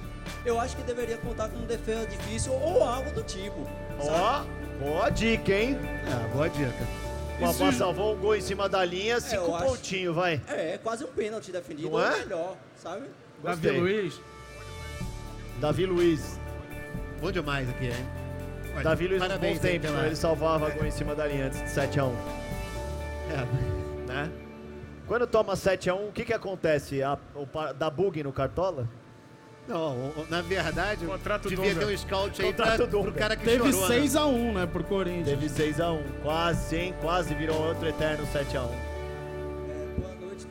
Eu acho que deveria contar com defesa difícil ou algo do tipo. Boa dica, hein? Boa dica. O Babá salvou um gol em cima da linha, 5 pontinhos, vai. É quase um pênalti defendido, não é? Melhor, sabe? Davi Luiz. Bom demais aqui, hein? Davi Luiz nos bons tempos, pela... ele salvava gol em cima da linha antes de 7-1. Né? Quando toma 7-1, o que acontece? Dá bug no Cartola? Não, na verdade, devia ter um scout aí pro cara que Teve chorou. Teve 6-1, né, pro Corinthians. Teve 6-1, quase, hein? Quase virou outro eterno 7-1. Boa noite.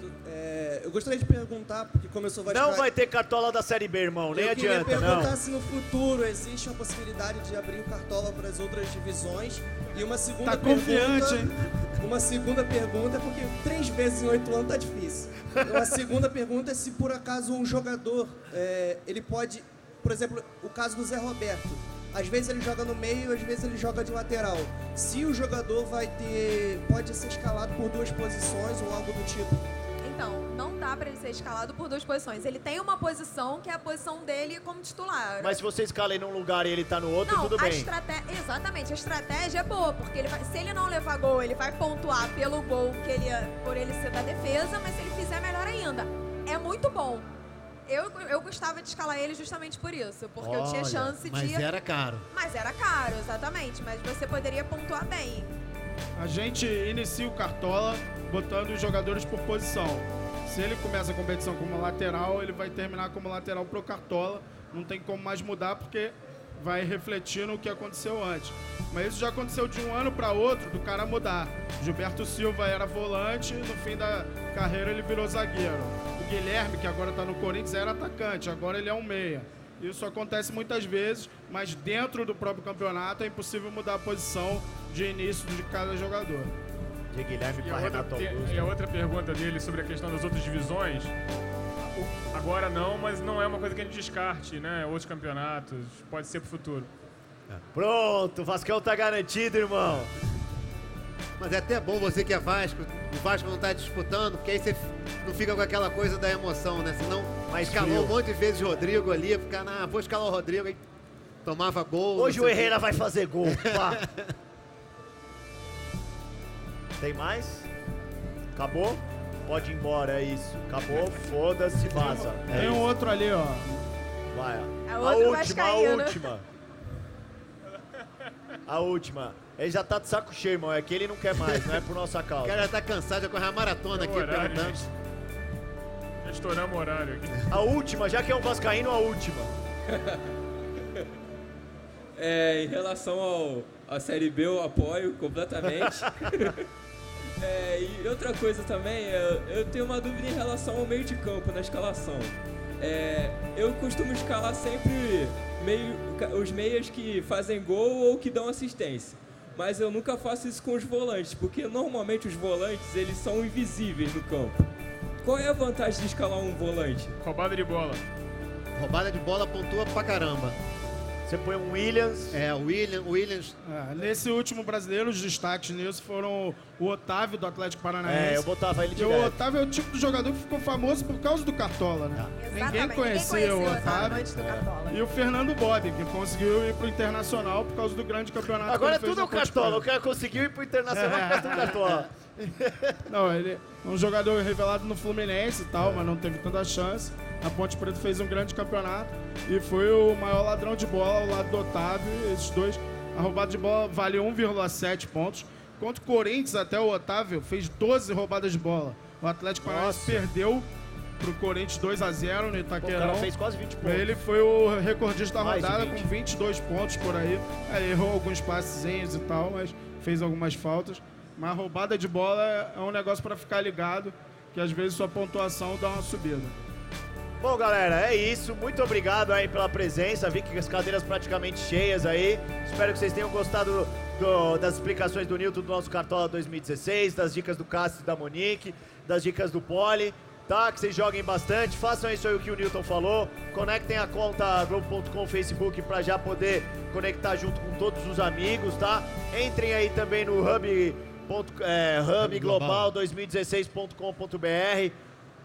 eu gostaria de perguntar, porque como eu sou vascaíno... Não vai ter cartola da Série B, irmão, nem adianta, não. Eu queria perguntar se no futuro existe a possibilidade de abrir o cartola para as outras divisões. E uma segunda pergunta... confiante, hein? Uma segunda pergunta, porque 3 vezes em 8 anos tá difícil. Uma segunda pergunta é se por acaso um jogador, ele pode... Por exemplo, o caso do Zé Roberto. Às vezes ele joga no meio, às vezes ele joga de lateral. Se o jogador pode ser escalado por 2 posições ou algo do tipo. Então, não dá pra ele ser escalado por 2 posições. Ele tem uma posição que é a posição dele como titular. Mas se você escala ele num lugar e ele tá no outro, não, tudo bem. Exatamente, a estratégia é boa, porque se ele não levar gol, ele vai pontuar pelo gol por ele ser da defesa, mas se ele fizer, melhor ainda. É muito bom. Eu gostava de escalar ele justamente por isso, porque eu tinha chance de... Mas era caro. Mas era caro, exatamente, mas você poderia pontuar bem. A gente inicia o Cartola botando os jogadores por posição. Se ele começa a competição como lateral, ele vai terminar como lateral pro Cartola. Não tem como mais mudar, porque vai refletir no que aconteceu antes. Mas isso já aconteceu de um ano para outro, do cara mudar. Gilberto Silva era volante, no fim da carreira ele virou zagueiro. O Guilherme, que agora está no Corinthians, era atacante, agora ele é um meia. Isso acontece muitas vezes, mas dentro do próprio campeonato é impossível mudar a posição de início de cada jogador. De Guilherme para Renato Augusto. E a outra pergunta dele sobre a questão das outras divisões, agora não, mas não é uma coisa que a gente descarte, né? Outros campeonatos, pode ser pro futuro. Pronto, o Vascão tá garantido, irmão. Mas é até bom você que é Vasco, o Vasco não tá disputando, porque aí você não fica com aquela coisa da emoção, né? Senão escalou um monte de vezes o Rodrigo ali, ficar vou escalar o Rodrigo, aí tomava gol. Hoje o Herrera vai fazer gol, pá. Tem mais? Acabou? Pode ir embora, é isso. Acabou, foda-se, vaza. Tem um outro ali, ó. Vai, ó. A última. Ele já tá de saco cheio, irmão. É que ele não quer mais, não é por nossa causa. O cara já tá cansado, já correu a maratona aqui, perguntando. Já estouramos o horário aqui. A última, já que é um vascaíno, a última. Em relação à Série B, eu apoio completamente. E outra coisa também, eu tenho uma dúvida em relação ao meio de campo, na escalação. Eu costumo escalar sempre os meias que fazem gol ou que dão assistência. Mas eu nunca faço isso com os volantes, porque normalmente os volantes eles são invisíveis no campo. Qual é a vantagem de escalar um volante? Roubada de bola. Roubada de bola pontua pra caramba. Você põe um Williams. O Williams. Nesse último brasileiro, os destaques nisso foram o Otávio, do Atlético Paranaense. Eu botava ele direto. E o Otávio é o tipo de jogador que ficou famoso por causa do Cartola, né? Ninguém conhecia o Otávio. Antes do Cartola. E o Fernando Bob, que conseguiu ir pro Internacional por causa do grande campeonato. Agora é tudo o Cartola. O cara conseguiu ir pro Internacional por causa do Cartola. Não, ele é um jogador revelado no Fluminense e tal, mas não teve tanta chance. A Ponte Preta fez um grande campeonato e foi o maior ladrão de bola ao lado do Otávio. Esses dois, a roubada de bola vale 1,7 pontos. Contra o Corinthians, até o Otávio fez 12 roubadas de bola. O Atlético Paranaense perdeu pro Corinthians 2-0 no Itaquerão. O cara fez quase 20 pontos. Ele foi o recordista da Mais rodada 20. com 22 pontos por aí. Errou alguns passezinhos e tal, mas fez algumas faltas. Mas a roubada de bola é um negócio para ficar ligado, que às vezes sua pontuação dá uma subida. Bom, galera, é isso. Muito obrigado aí pela presença. Vi que as cadeiras praticamente cheias aí. Espero que vocês tenham gostado das explicações do Nilton do nosso Cartola 2016, das dicas do Cássio e da Monique, das dicas do Poli, tá? Que vocês joguem bastante. Façam isso aí o que o Nilton falou. Conectem a conta Globo.com Facebook para já poder conectar junto com todos os amigos, tá? Entrem aí também no hubglobal2016.com.br.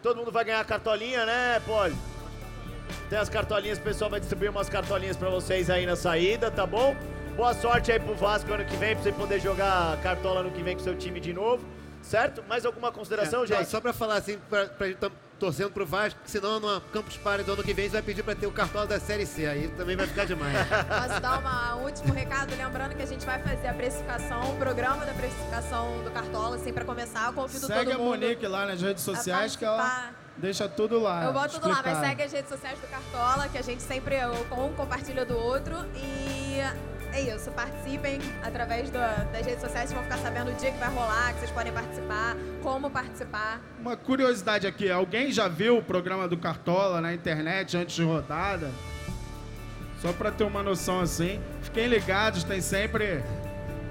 Todo mundo vai ganhar a cartolinha, né, Poli? Tem as cartolinhas, o pessoal vai distribuir umas cartolinhas pra vocês aí na saída, tá bom? Boa sorte aí pro Vasco ano que vem, pra você poder jogar cartola ano que vem com seu time de novo, certo? Mais alguma consideração, gente? Só pra falar assim, pra gente tá torcendo pro Vasco, que senão no Campus Party do ano que vem, a gente vai pedir pra ter o cartola da Série C, aí também vai ficar demais. Posso dar um último recado? Lembrando que a gente vai fazer a precificação, o programa da precificação do Cartola, assim, pra começar. Eu convido todo mundo. Segue a Monique lá nas redes sociais, que ela deixa tudo lá. Eu boto tudo lá, mas segue as redes sociais do Cartola, que a gente sempre um compartilha do outro. E É isso, participem através das redes sociais, vocês vão ficar sabendo o dia que vai rolar, que vocês podem participar, como participar. Uma curiosidade aqui, alguém já viu o programa do Cartola na internet antes de rodada? Só para ter uma noção assim. Fiquem ligados, tem sempre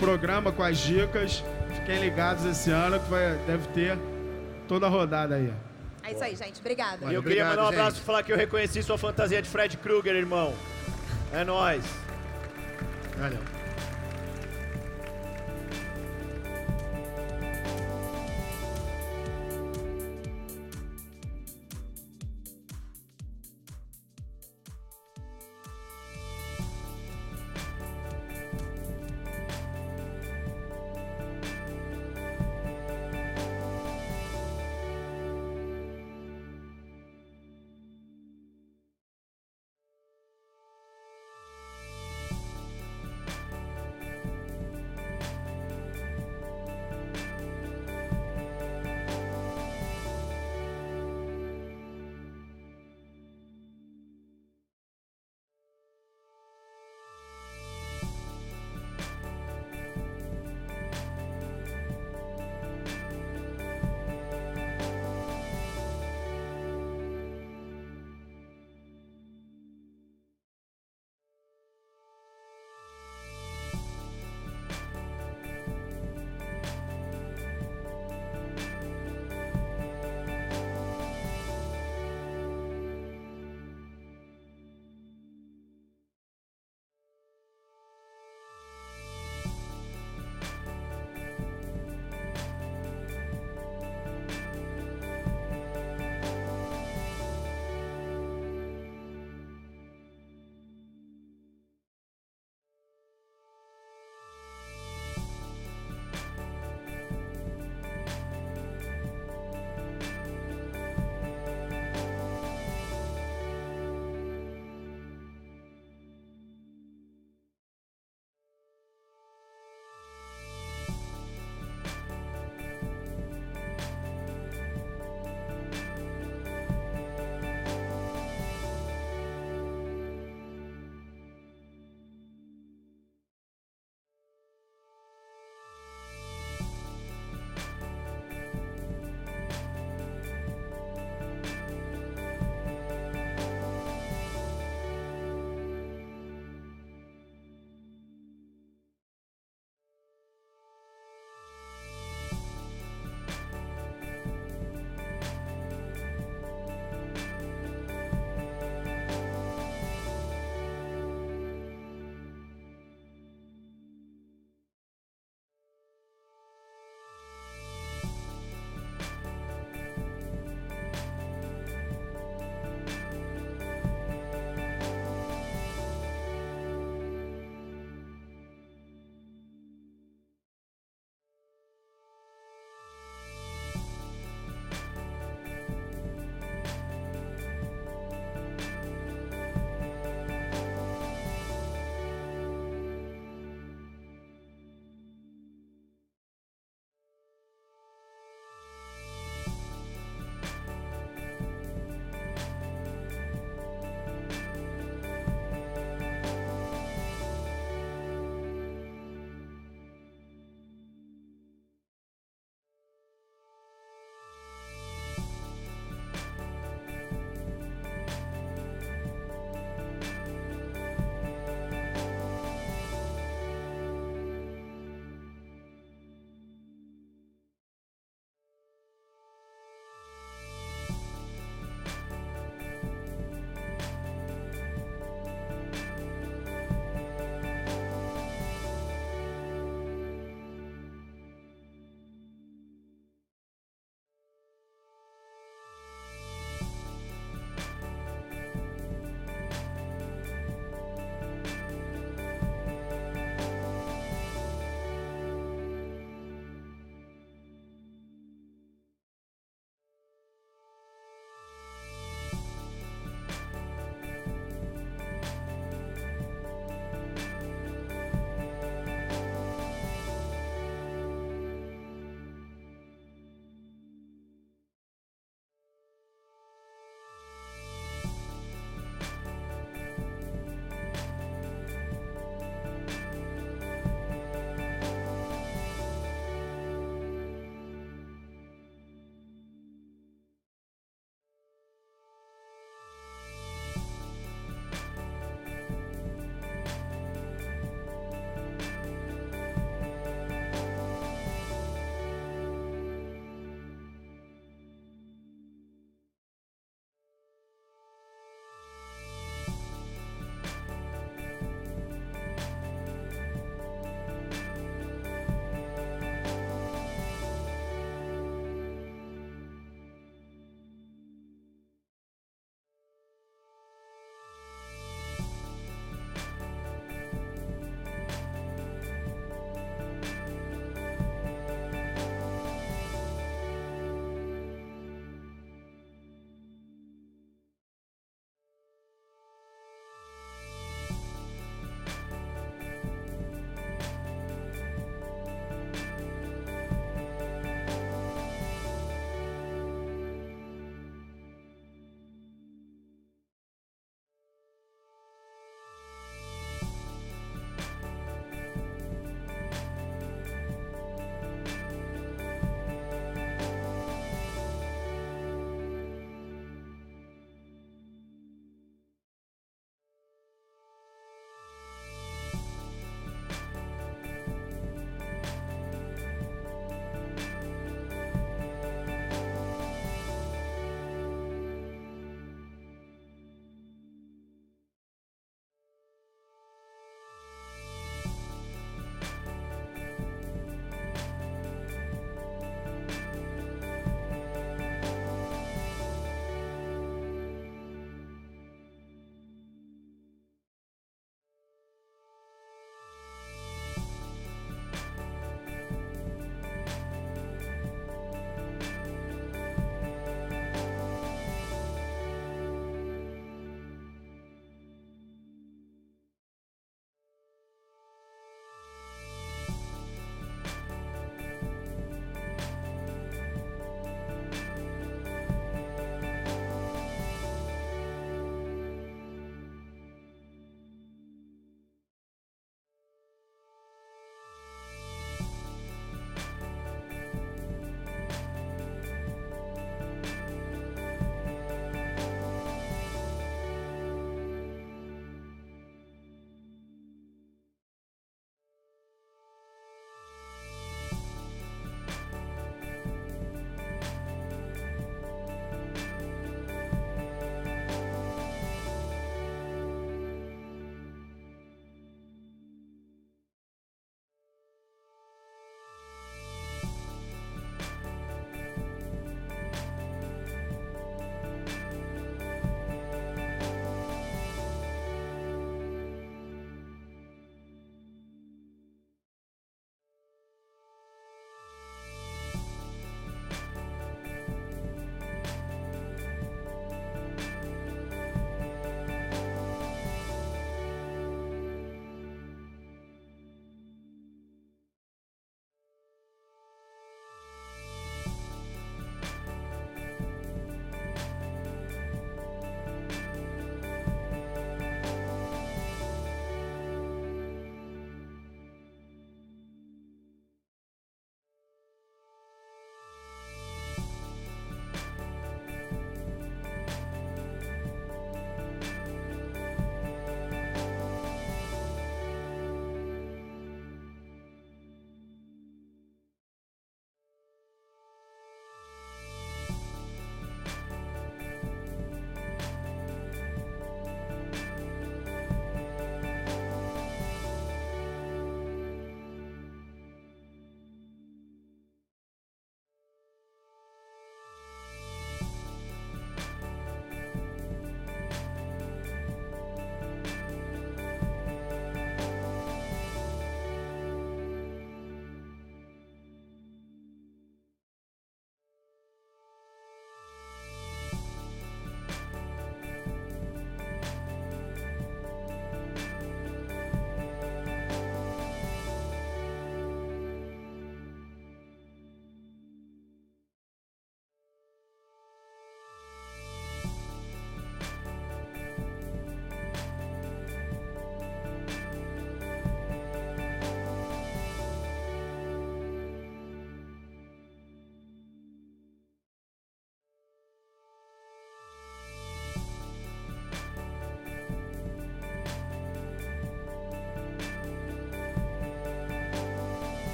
programa com as dicas. Fiquem ligados esse ano que deve ter toda a rodada aí. É isso aí, gente. Obrigada. E eu queria mandar um abraço e falar que eu reconheci sua fantasia de Fred Krueger, irmão. É nóis. Valeu.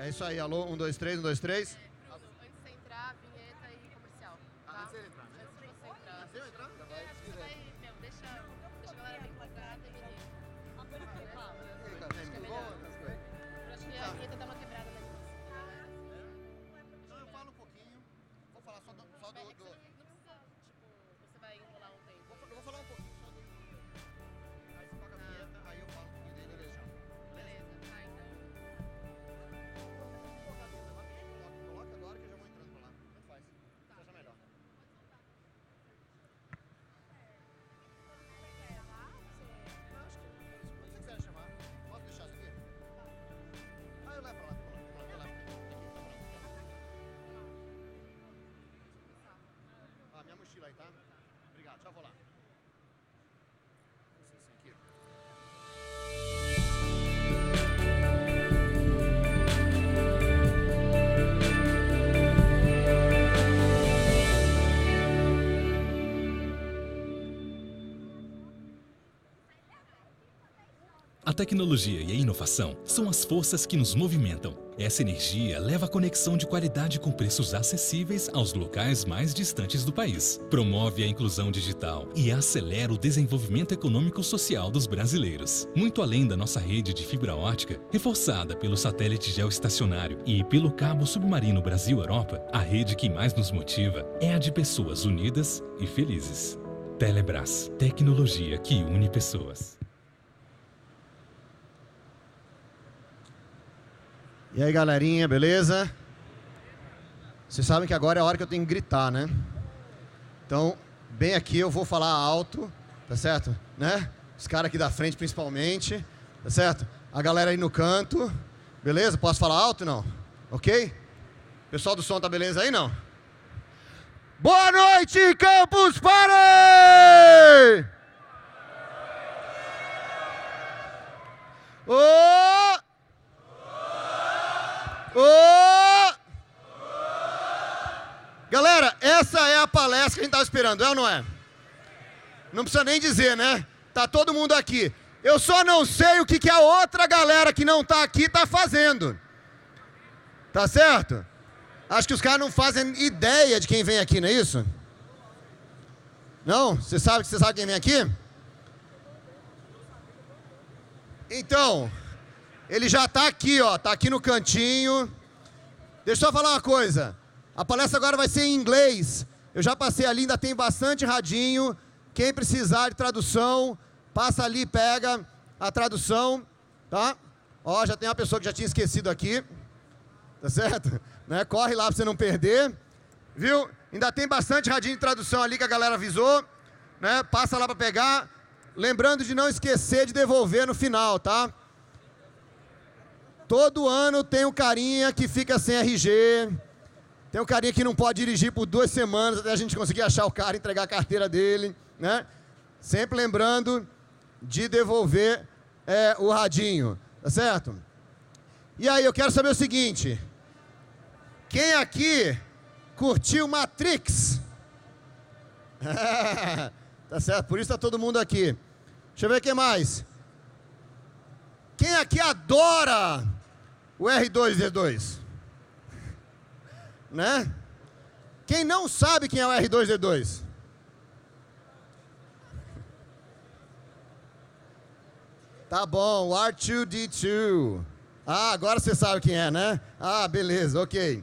É isso aí, alô, 1, 2, 3, 1, 2, 3. Bruno, antes de você entrar, vinheta e comercial. Tá? Antes de você entrar. Antes de você entrar. Antes de eu entrar? Acho que você vai, deixa a galera bem empolgada e... Eu acho que a vinheta dá uma quebrada na linguiça. Então eu falo um pouquinho, vou falar só do... Não precisa, tipo, você vai enrolar um tempo. Eu vou falar um pouquinho só do... Aí você toca a vinheta, aí eu falo um pouquinho dele, beleza? Beleza, tá, então... Coloca agora que eu já vou entrando pra lá. Tanto faz. Seja melhor. Quando você quiser chamar, posso deixar isso aqui? Ah, eu levo pra lá. Eu levo aqui. Ah, minha mochila aí, tá? Obrigado, já vou lá. Aqui. A tecnologia e a inovação são as forças que nos movimentam. Essa energia leva a conexão de qualidade com preços acessíveis aos locais mais distantes do país. Promove a inclusão digital e acelera o desenvolvimento econômico-social dos brasileiros. Muito além da nossa rede de fibra ótica, reforçada pelo satélite geoestacionário e pelo cabo submarino Brasil-Europa, a rede que mais nos motiva é a de pessoas unidas e felizes. Telebrás, tecnologia que une pessoas. E aí, galerinha, beleza? Vocês sabem que agora é a hora que eu tenho que gritar, né? Então, bem aqui eu vou falar alto, tá certo? Né? Os caras aqui da frente, principalmente, tá certo? A galera aí no canto, beleza? Posso falar alto ou não? Ok? Pessoal do som tá beleza aí, não? Boa noite, Campus Party! Ô! Ô! Galera, essa é a palestra que a gente estava esperando, é ou não é? Não precisa nem dizer, né? Tá todo mundo aqui. Eu só não sei o que a outra galera que não tá aqui tá fazendo. Tá certo? Acho que os caras não fazem ideia de quem vem aqui, não é isso? Não? Você sabe quem vem aqui? Então... Ele já está aqui, ó, tá aqui no cantinho. Deixa eu só falar uma coisa. A palestra agora vai ser em inglês. Eu já passei ali, ainda tem bastante radinho. Quem precisar de tradução, passa ali, pega a tradução, tá? Ó, já tem uma pessoa que já tinha esquecido aqui. Tá certo? Né? Corre lá para você não perder. Viu? Ainda tem bastante radinho de tradução ali que a galera avisou, né? Passa lá para pegar. Lembrando de não esquecer de devolver no final, tá? Todo ano tem um carinha que fica sem RG, tem um carinha que não pode dirigir por 2 semanas até a gente conseguir achar o cara e entregar a carteira dele, né? Sempre lembrando de devolver o radinho, tá certo? E aí, eu quero saber o seguinte, quem aqui curtiu Matrix? Tá certo, por isso tá todo mundo aqui. Deixa eu ver quem mais. Quem aqui adora o R2D2? Né? Quem não sabe quem é o R2D2? Tá bom, o R2D2. Ah, agora você sabe quem é, né? Ah, beleza, ok.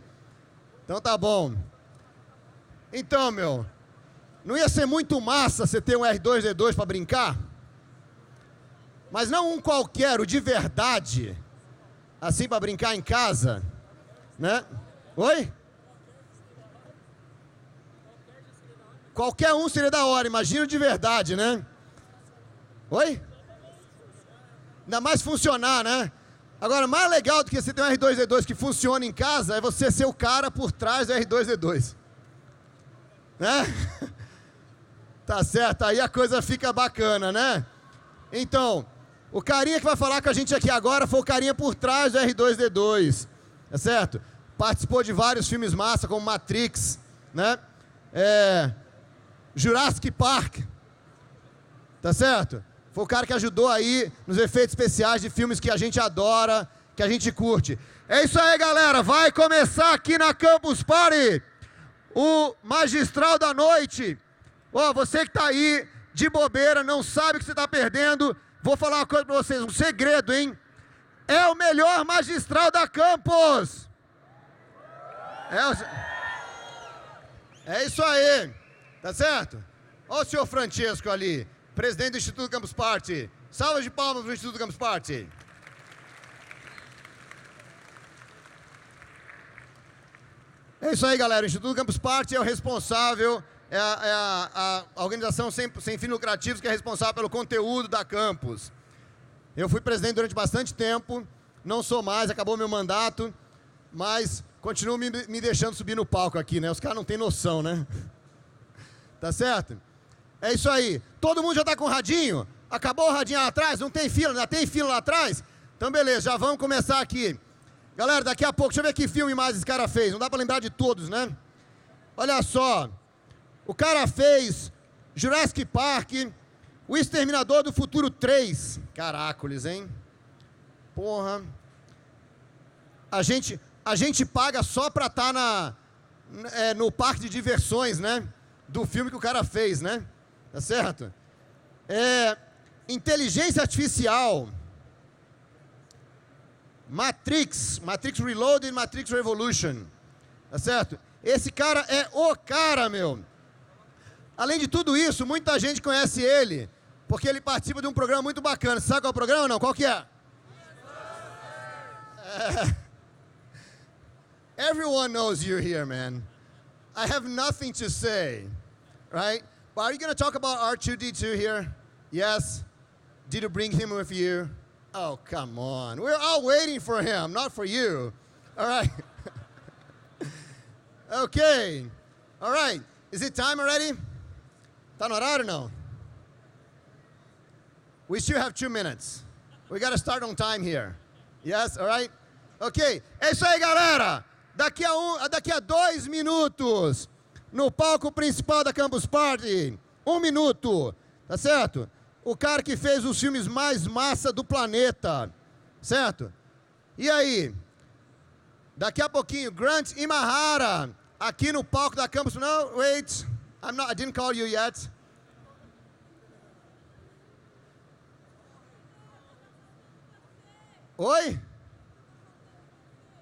Então tá bom. Então, meu, não ia ser muito massa você ter um R2D2 para brincar? Mas não um qualquer, o de verdade, assim para brincar em casa, né? Oi? Qualquer um seria da hora, imagina o de verdade, né? Oi? Ainda mais funcionar, né? Agora, mais legal do que você ter um R2D2 que funciona em casa é você ser o cara por trás do R2D2. Né? Tá certo, aí a coisa fica bacana, né? Então... O carinha que vai falar com a gente aqui agora foi o carinha por trás do R2D2, tá certo? Participou de vários filmes massa, como Matrix, né? Jurassic Park, tá certo? Foi o cara que ajudou aí nos efeitos especiais de filmes que a gente adora, que a gente curte. É isso aí, galera. Vai começar aqui na Campus Party o Magistral da Noite. Ó, você que tá aí de bobeira, não sabe o que você tá perdendo, vou falar uma coisa pra vocês, um segredo, hein? É o melhor magistral da Campus. É isso aí, tá certo? Olha o senhor Francesco ali, presidente do Instituto Campus Party. Salva de palmas pro Instituto Campus Party. É isso aí, galera. O Instituto Campus Party é o responsável, é a organização sem fins lucrativos que é responsável pelo conteúdo da campus. Eu fui presidente durante bastante tempo, não sou mais, acabou meu mandato, mas continuo me deixando subir no palco aqui, né? Os caras não têm noção, né? Tá certo? É isso aí. Todo mundo já tá com o radinho? Acabou o radinho lá atrás? Não tem fila? Ainda tem fila lá atrás? Então, beleza, já vamos começar aqui. Galera, daqui a pouco, deixa eu ver que filme mais esse cara fez. Não dá pra lembrar de todos, né? Olha só. O cara fez Jurassic Park, O Exterminador do Futuro 3. Caracoles, hein? Porra. A gente paga só pra estar no parque de diversões, né? Do filme que o cara fez, né? Tá certo? Inteligência Artificial. Matrix Reloaded e Matrix Revolution. Tá certo? Esse cara é o cara, meu. Além de tudo isso, muita gente conhece ele, porque ele participa de um programa muito bacana. Você sabe qual é o programa ou não? Qual que é? Everyone knows you're here, man. I have nothing to say, right? But are you going to talk about R2-D2 here? Yes? Did you bring him with you? Oh, come on. We're all waiting for him, not for you. All right. Okay. All right. Is it time already? Tá no horário, não? We still have 2 minutes. We got to start on time here. Yes? All right? Ok. É isso aí, galera. Daqui a 2 minutos, no palco principal da Campus Party. 1 minuto. Tá certo? O cara que fez os filmes mais massa do planeta, certo? E aí? Daqui a pouquinho, Grant Imahara, aqui no palco da Campus... No, wait, I didn't call you yet. Oi?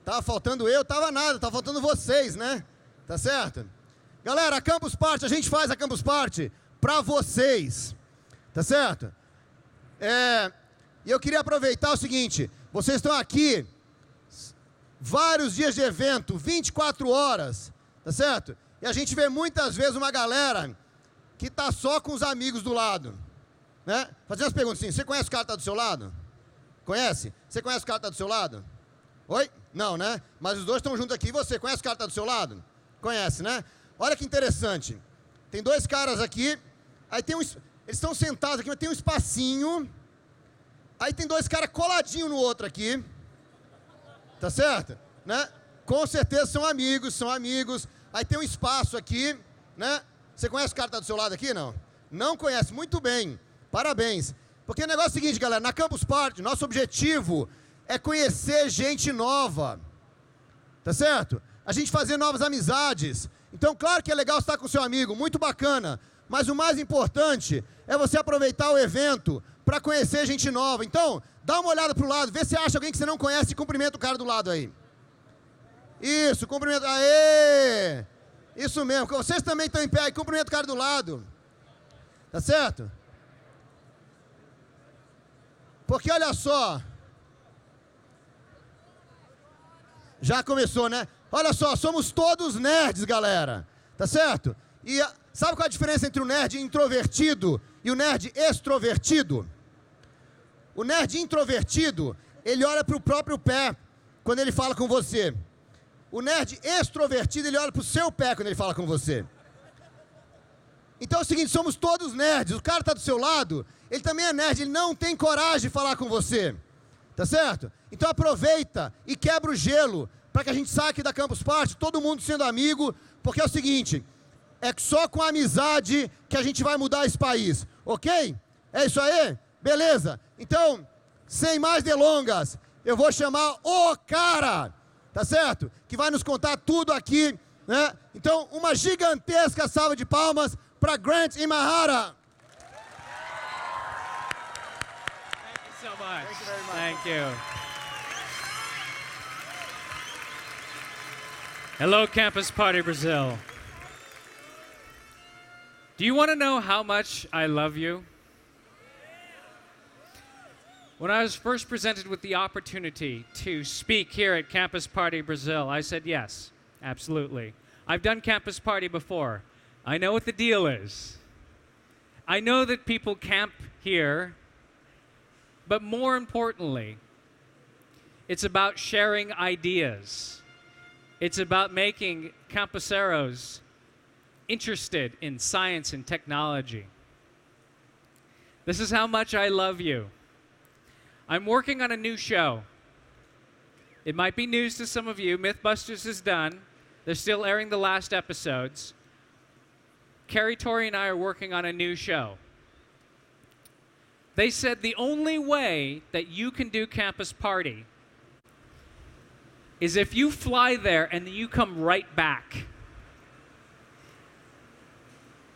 Tava faltando eu? Tava nada, tava faltando vocês, né? Tá certo? Galera, a Campus Party, a gente faz a Campus Party pra vocês. Tá certo? E eu queria aproveitar o seguinte, vocês estão aqui, vários dias de evento, 24 horas, tá certo? E a gente vê muitas vezes uma galera que tá só com os amigos do lado, né? Fazendo as perguntas assim, você conhece o cara que tá do seu lado? Conhece? Você conhece o cara que tá do seu lado? Oi? Não, né? Mas os dois estão juntos aqui, e você conhece o cara que tá do seu lado? Conhece, né? Olha que interessante, tem 2 caras aqui, aí tem eles estão sentados aqui, mas tem um espacinho. Aí tem 2 caras coladinhos no outro aqui. Tá certo? Né? Com certeza são amigos. Aí tem um espaço aqui, né? Você conhece o cara que tá do seu lado aqui, não? Não conhece? Muito bem. Parabéns. Porque o negócio é o seguinte, galera. Na Campus Party, nosso objetivo é conhecer gente nova. Tá certo? A gente fazer novas amizades. Então, claro que é legal estar com seu amigo. Muito bacana. Mas o mais importante é você aproveitar o evento para conhecer gente nova. Então, dá uma olhada pro lado, vê se acha alguém que você não conhece e cumprimenta o cara do lado aí. Isso, cumprimenta. Aê! Isso mesmo. Vocês também estão em pé aí, cumprimenta o cara do lado. Tá certo? Porque olha só. Já começou, né? Olha só, somos todos nerds, galera. Tá certo? E sabe qual é a diferença entre o nerd introvertido e o nerd extrovertido? O nerd introvertido, ele olha para o próprio pé quando ele fala com você. O nerd extrovertido, ele olha para o seu pé quando ele fala com você. Então é o seguinte, somos todos nerds. O cara está do seu lado, ele também é nerd, ele não tem coragem de falar com você. Tá certo? Então aproveita e quebra o gelo para que a gente saia aqui da Campus Party, todo mundo sendo amigo, porque é o seguinte... É só com a amizade que a gente vai mudar esse país, ok? É isso aí? Beleza? Então, sem mais delongas, eu vou chamar o cara, tá certo? Que vai nos contar tudo aqui, né? Então, uma gigantesca salva de palmas para Grant Imahara. Thank you so much. Thank you very much. Thank you. Hello, Campus Party Brazil. Do you want to know how much I love you? When I was first presented with the opportunity to speak here at Campus Party Brazil, I said yes, absolutely. I've done Campus Party before. I know what the deal is. I know that people camp here, but more importantly, it's about sharing ideas. It's about making campuseros interested in science and technology. This is how much I love you. I'm working on a new show. It might be news to some of you. Mythbusters is done. They're still airing the last episodes. Carrie, Tori, and I are working on a new show. They said the only way that you can do Campus Party is if you fly there and you come right back.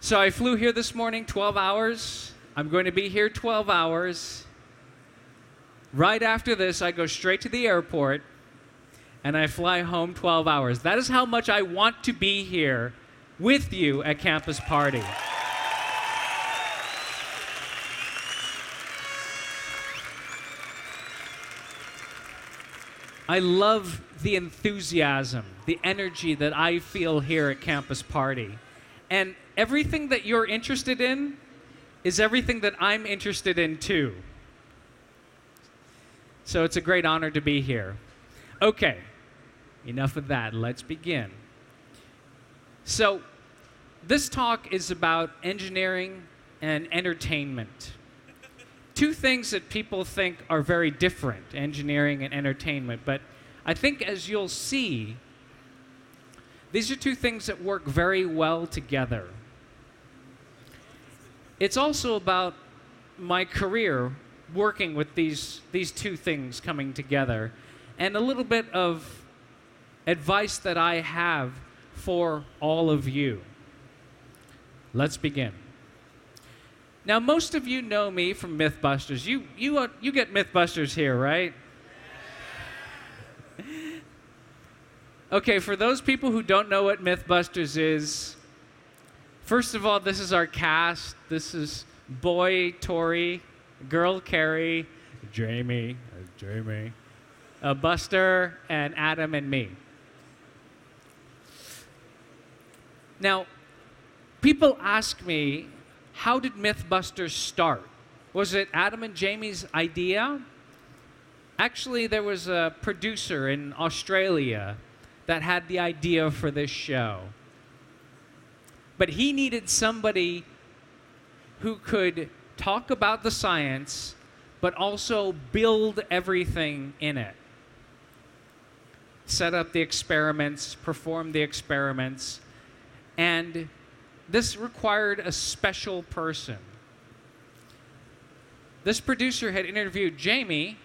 So I flew here this morning, 12 hours. I'm going to be here 12 hours. Right after this, I go straight to the airport, and I fly home 12 hours. That is how much I want to be here with you at Campus Party. I love the enthusiasm, the energy that I feel here at Campus Party. And everything that you're interested in is everything that I'm interested in too. So it's a great honor to be here. Okay, enough of that. Let's begin. So this talk is about engineering and entertainment. Two things that people think are very different, engineering and entertainment. But I think as you'll see, these are two things that work very well together. It's also about my career working with these two things coming together, and a little bit of advice that I have for all of you. Let's begin. Now, most of you know me from Mythbusters. You get Mythbusters here, right? Okay, for those people who don't know what Mythbusters is, first of all, this is our cast. This is boy Tori, girl Carrie, Jamie, Buster, and Adam and me. Now, people ask me, how did Mythbusters start? Was it Adam and Jamie's idea? Actually, there was a producer in Australia that had the idea for this show. But he needed somebody who could talk about the science, but also build everything in it. Set up the experiments, perform the experiments, and this required a special person. This producer had interviewed Jamie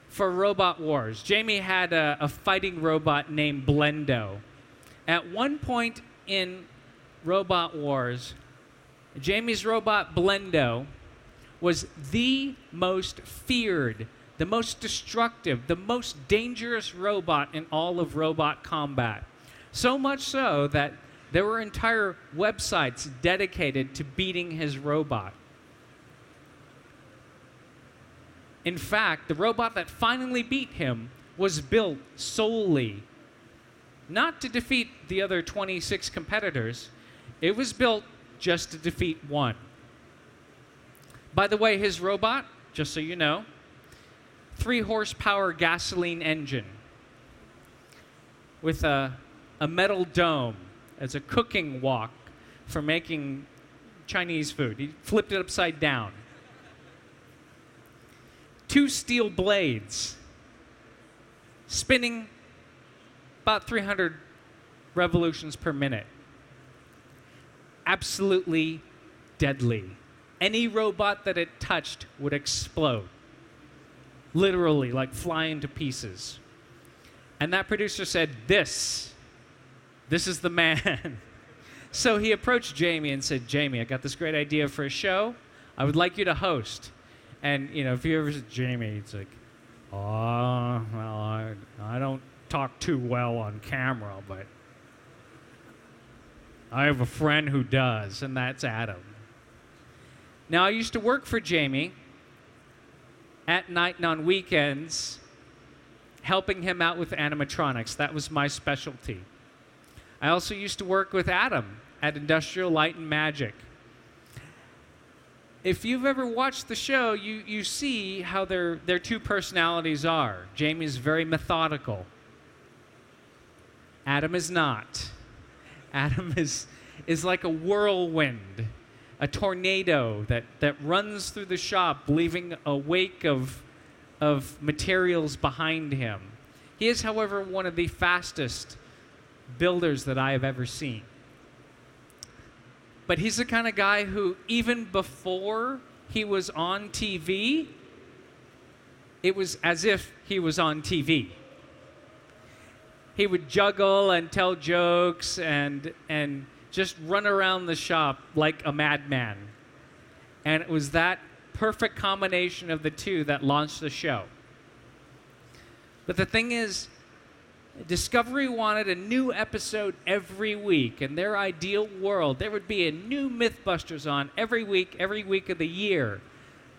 for Robot Wars. Jamie had a fighting robot named Blendo. At one point in Robot Wars, Jamie's robot Blendo was the most feared, the most destructive, the most dangerous robot in all of robot combat. So much so that there were entire websites dedicated to beating his robot. In fact, the robot that finally beat him was built solely not to defeat the other 26 competitors. It was built just to defeat one. By the way, his robot, just so you know, 3-horsepower gasoline engine with a metal dome as a cooking wok for making Chinese food. He flipped it upside down. 2 steel blades spinning about 300 revolutions per minute. Absolutely deadly. any robot that it touched would explode. Literally, like fly into pieces. And that producer said, this is the man. So he approached Jamie and said, Jamie, I got this great idea for a show. I would like you to host. And, you know, if you ever said Jamie, it's like, oh, well, I don't talk too well on camera, but I have a friend who does, and that's Adam. Now, I used to work for Jamie at night and on weekends, helping him out with animatronics. That was my specialty. I also used to work with Adam at Industrial Light and Magic. If you've ever watched the show, you see how their two personalities are. Jamie's very methodical. Adam is not. Adam is like a whirlwind, a tornado that runs through the shop, leaving a wake of materials behind him. He is, however, one of the fastest builders that I have ever seen. But he's the kind of guy who, even before he was on TV, it was as if he was on TV. He would juggle and tell jokes and just run around the shop like a madman. And it was that perfect combination of the two that launched the show. But the thing is, Discovery wanted a new episode every week. In their ideal world, there would be a new Mythbusters on every week of the year.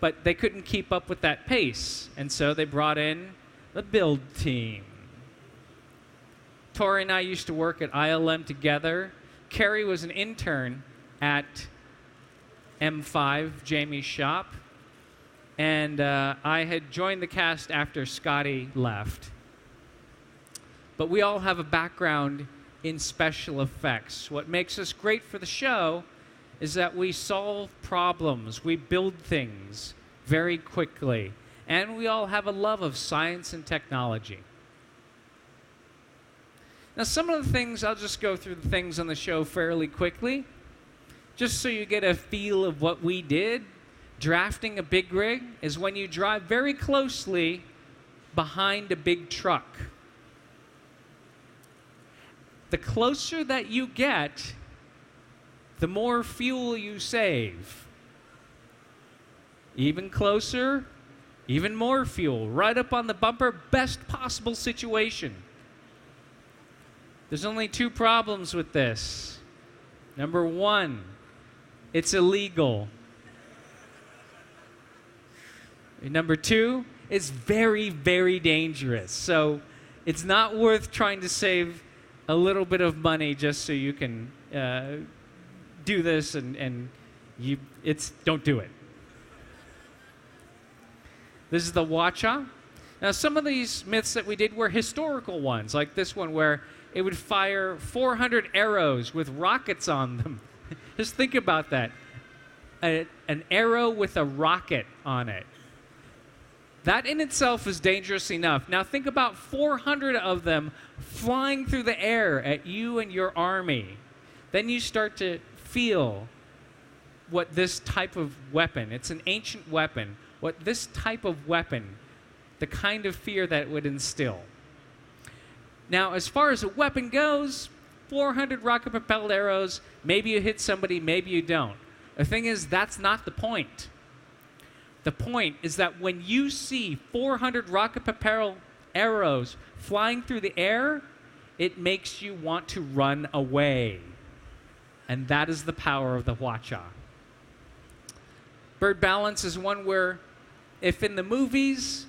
But they couldn't keep up with that pace. And so they brought in the build team. Tori and I used to work at ILM together. Carrie was an intern at M5, Jamie's shop. And I had joined the cast after Scotty left. But we all have a background in special effects. What makes us great for the show is that we solve problems, we build things very quickly, and we all have a love of science and technology. Now, some of the things, I'll just go through the things on the show fairly quickly, just so you get a feel of what we did. Drafting a big rig is when you drive very closely behind a big truck. The closer that you get, the more fuel you save. Even closer, even more fuel. Right up on the bumper, best possible situation. There's only two problems with this. Number one, it's illegal. Number two, it's very, very dangerous. So it's not worth trying to save a little bit of money just so you can do this, and don't do it. This is the Watcha. Now, some of these myths that we did were historical ones, like this one where it would fire 400 arrows with rockets on them. Just think about that. An arrow with a rocket on it. That in itself is dangerous enough. Now think about 400 of them flying through the air at you and your army. Then you start to feel what this type of weapon, it's an ancient weapon, what this type of weapon, the kind of fear that it would instill. Now, as far as a weapon goes, 400 rocket-propelled arrows, maybe you hit somebody, maybe you don't. The thing is, that's not the point. The point is that when you see 400 rocket-propelled arrows flying through the air, it makes you want to run away. And that is the power of the Watcha. Bird balance is one where if in the movies,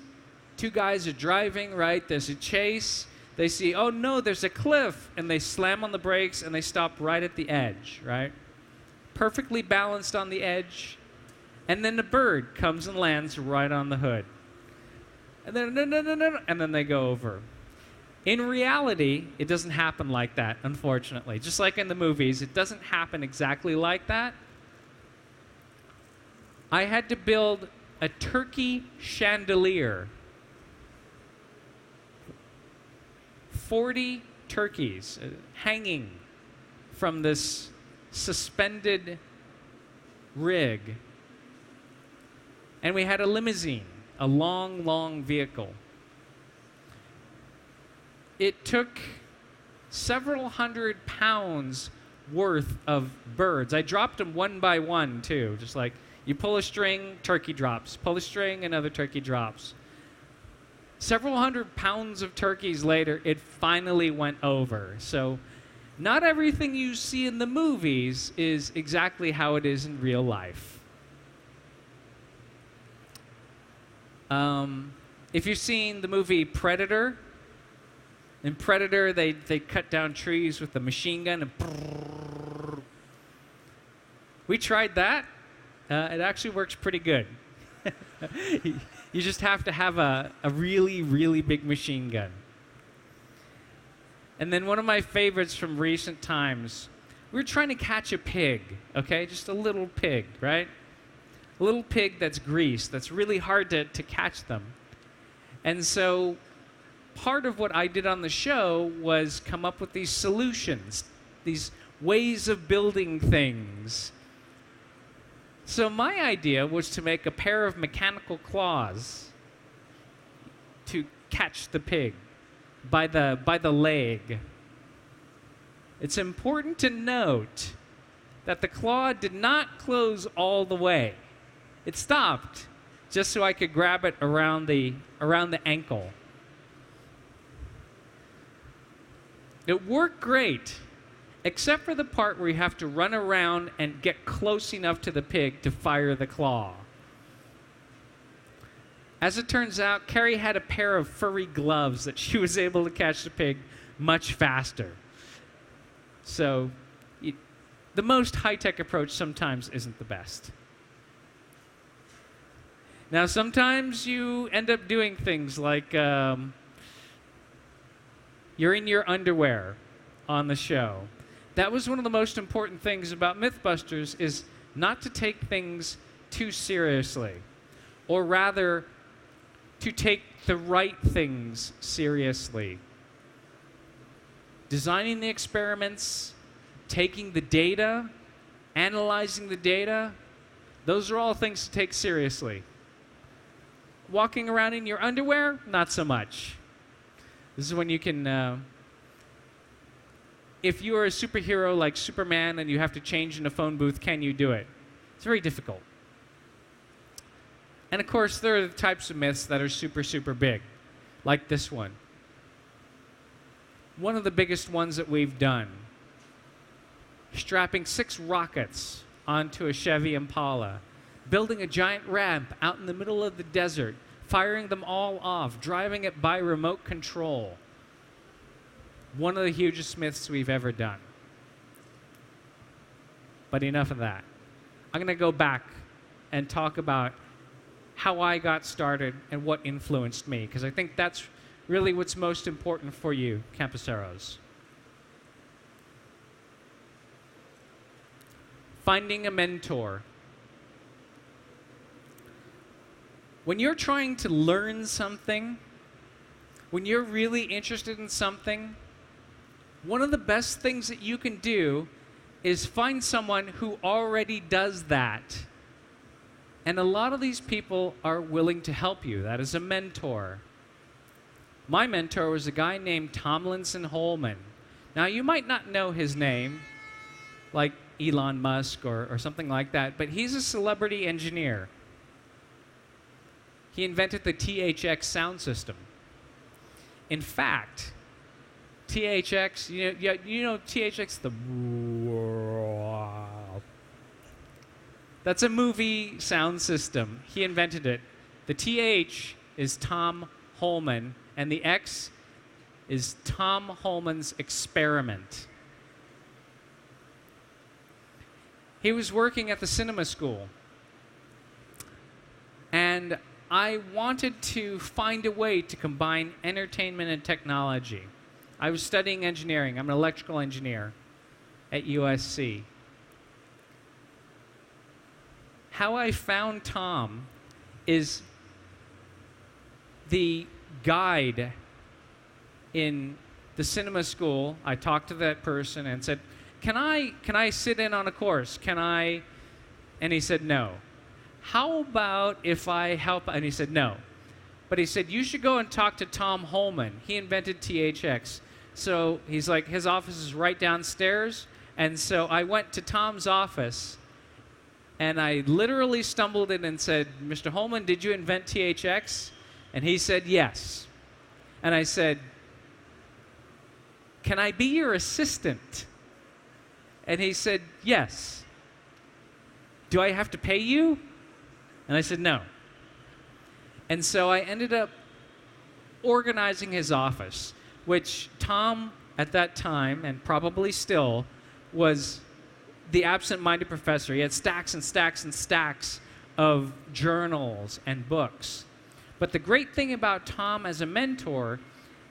two guys are driving, right, there's a chase, they see, oh no, there's a cliff, and they slam on the brakes and they stop right at the edge, right? Perfectly balanced on the edge. And then the bird comes and lands right on the hood. And then they go over. In reality, it doesn't happen like that, unfortunately. Just like in the movies, it doesn't happen exactly like that. I had to build a turkey chandelier. 40 turkeys hanging from this suspended rig And we had a limousine, a long, long vehicle. It took several hundred pounds worth of birds. I dropped them one by one, too. Just like you pull a string, turkey drops. Pull a string, another turkey drops. Several hundred pounds of turkeys later, it finally went over. So not everything you see in the movies is exactly how it is in real life. If you've seen the movie Predator, in Predator, they cut down trees with a machine gun and we tried that. It actually works pretty good. You just have to have a really, really big machine gun. And then one of my favorites from recent times, we were trying to catch a pig, okay? Just a little pig, right? A little pig that's greased, that's really hard to catch them. And so part of what I did on the show was come up with these solutions, these ways of building things. So my idea was to make a pair of mechanical claws to catch the pig by the leg. It's important to note that the claw did not close all the way. It stopped just so I could grab it around the ankle. It worked great, except for the part where you have to run around and get close enough to the pig to fire the claw. As it turns out, Carrie had a pair of furry gloves that she was able to catch the pig much faster. So the most high-tech approach sometimes isn't the best. Now, sometimes you end up doing things like you're in your underwear on the show. That was one of the most important things about Mythbusters, is not to take things too seriously, or rather, to take the right things seriously. Designing the experiments, taking the data, analyzing the data, those are all things to take seriously. Walking around in your underwear, not so much. This is when you can, if you are a superhero like Superman and you have to change in a phone booth, can you do it? It's very difficult. And of course, there are the types of myths that are super, super big, like this one. One of the biggest ones that we've done, strapping 6 rockets onto a Chevy Impala, building a giant ramp out in the middle of the desert, firing them all off, driving it by remote control. One of the hugest myths we've ever done. But enough of that. I'm going to go back and talk about how I got started and what influenced me, because I think that's really what's most important for you, campuseros. Finding a mentor. When you're trying to learn something, when you're really interested in something, one of the best things that you can do is find someone who already does that. And a lot of these people are willing to help you. That is a mentor. My mentor was a guy named Tomlinson Holman. Now, you might not know his name, like Elon Musk or something like that, but he's a celebrity engineer. He invented the THX sound system. In fact, THX, you know THX, that's a movie sound system. He invented it. The TH is Tom Holman, and the X is Tom Holman's experiment. He was working at the cinema school, and I wanted to find a way to combine entertainment and technology. I was studying engineering. I'm an electrical engineer at USC. How I found Tom is the guide in the cinema school. I talked to that person and said, can I sit in on a course? Can I? And he said no. how about if I help? And he said, no. But he said, you should go and talk to Tom Holman. He invented THX. So he's like, his office is right downstairs. And so I went to Tom's office, and I literally stumbled in and said, Mr. Holman, did you invent THX? And he said, yes. And I said, can I be your assistant? And he said, yes. Do I have to pay you? And I said, no. And so I ended up organizing his office, which Tom, at that time, and probably still, was the absent-minded professor. He had stacks and stacks and stacks of journals and books. But the great thing about Tom as a mentor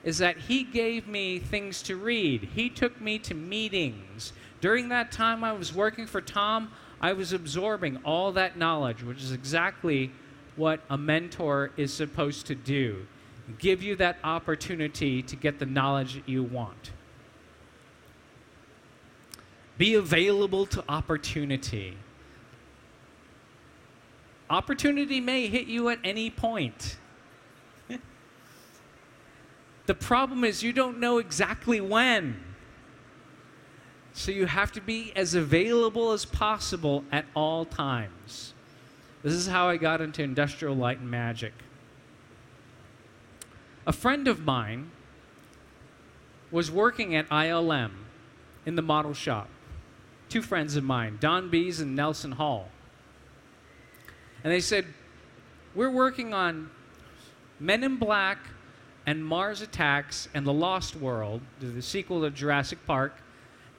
is that he gave me things to read. He took me to meetings. During that time I was working for Tom, I was absorbing all that knowledge, which is exactly what a mentor is supposed to do. Give you that opportunity to get the knowledge that you want. Be available to opportunity. Opportunity may hit you at any point. The problem is you don't know exactly when. So you have to be as available as possible at all times. This is how I got into industrial light and magic. A friend of mine was working at ILM in the model shop. Two friends of mine, Don Bees and Nelson Hall. And they said, we're working on Men in Black and Mars Attacks and The Lost World, the sequel to Jurassic Park.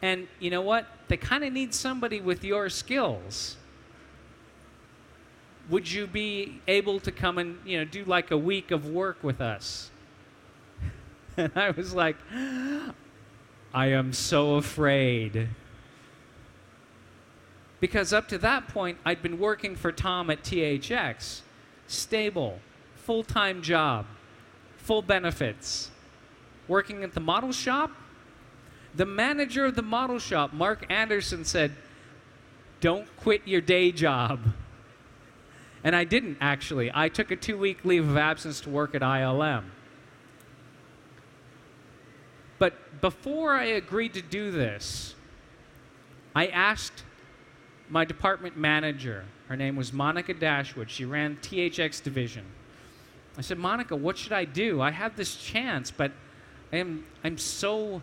And you know what? They kind of need somebody with your skills. Would you be able to come and do like a week of work with us? And I was like, I am so afraid. Because up to that point, I'd been working for Tom at THX. Stable, full-time job, full benefits. Working at the model shop, the manager of the model shop, Mark Anderson, said, don't quit your day job. And I didn't, actually. I took a 2-week leave of absence to work at ILM. But before I agreed to do this, I asked my department manager, her name was Monica Dashwood, she ran THX division. I said, Monica, what should I do? I have this chance, but I'm so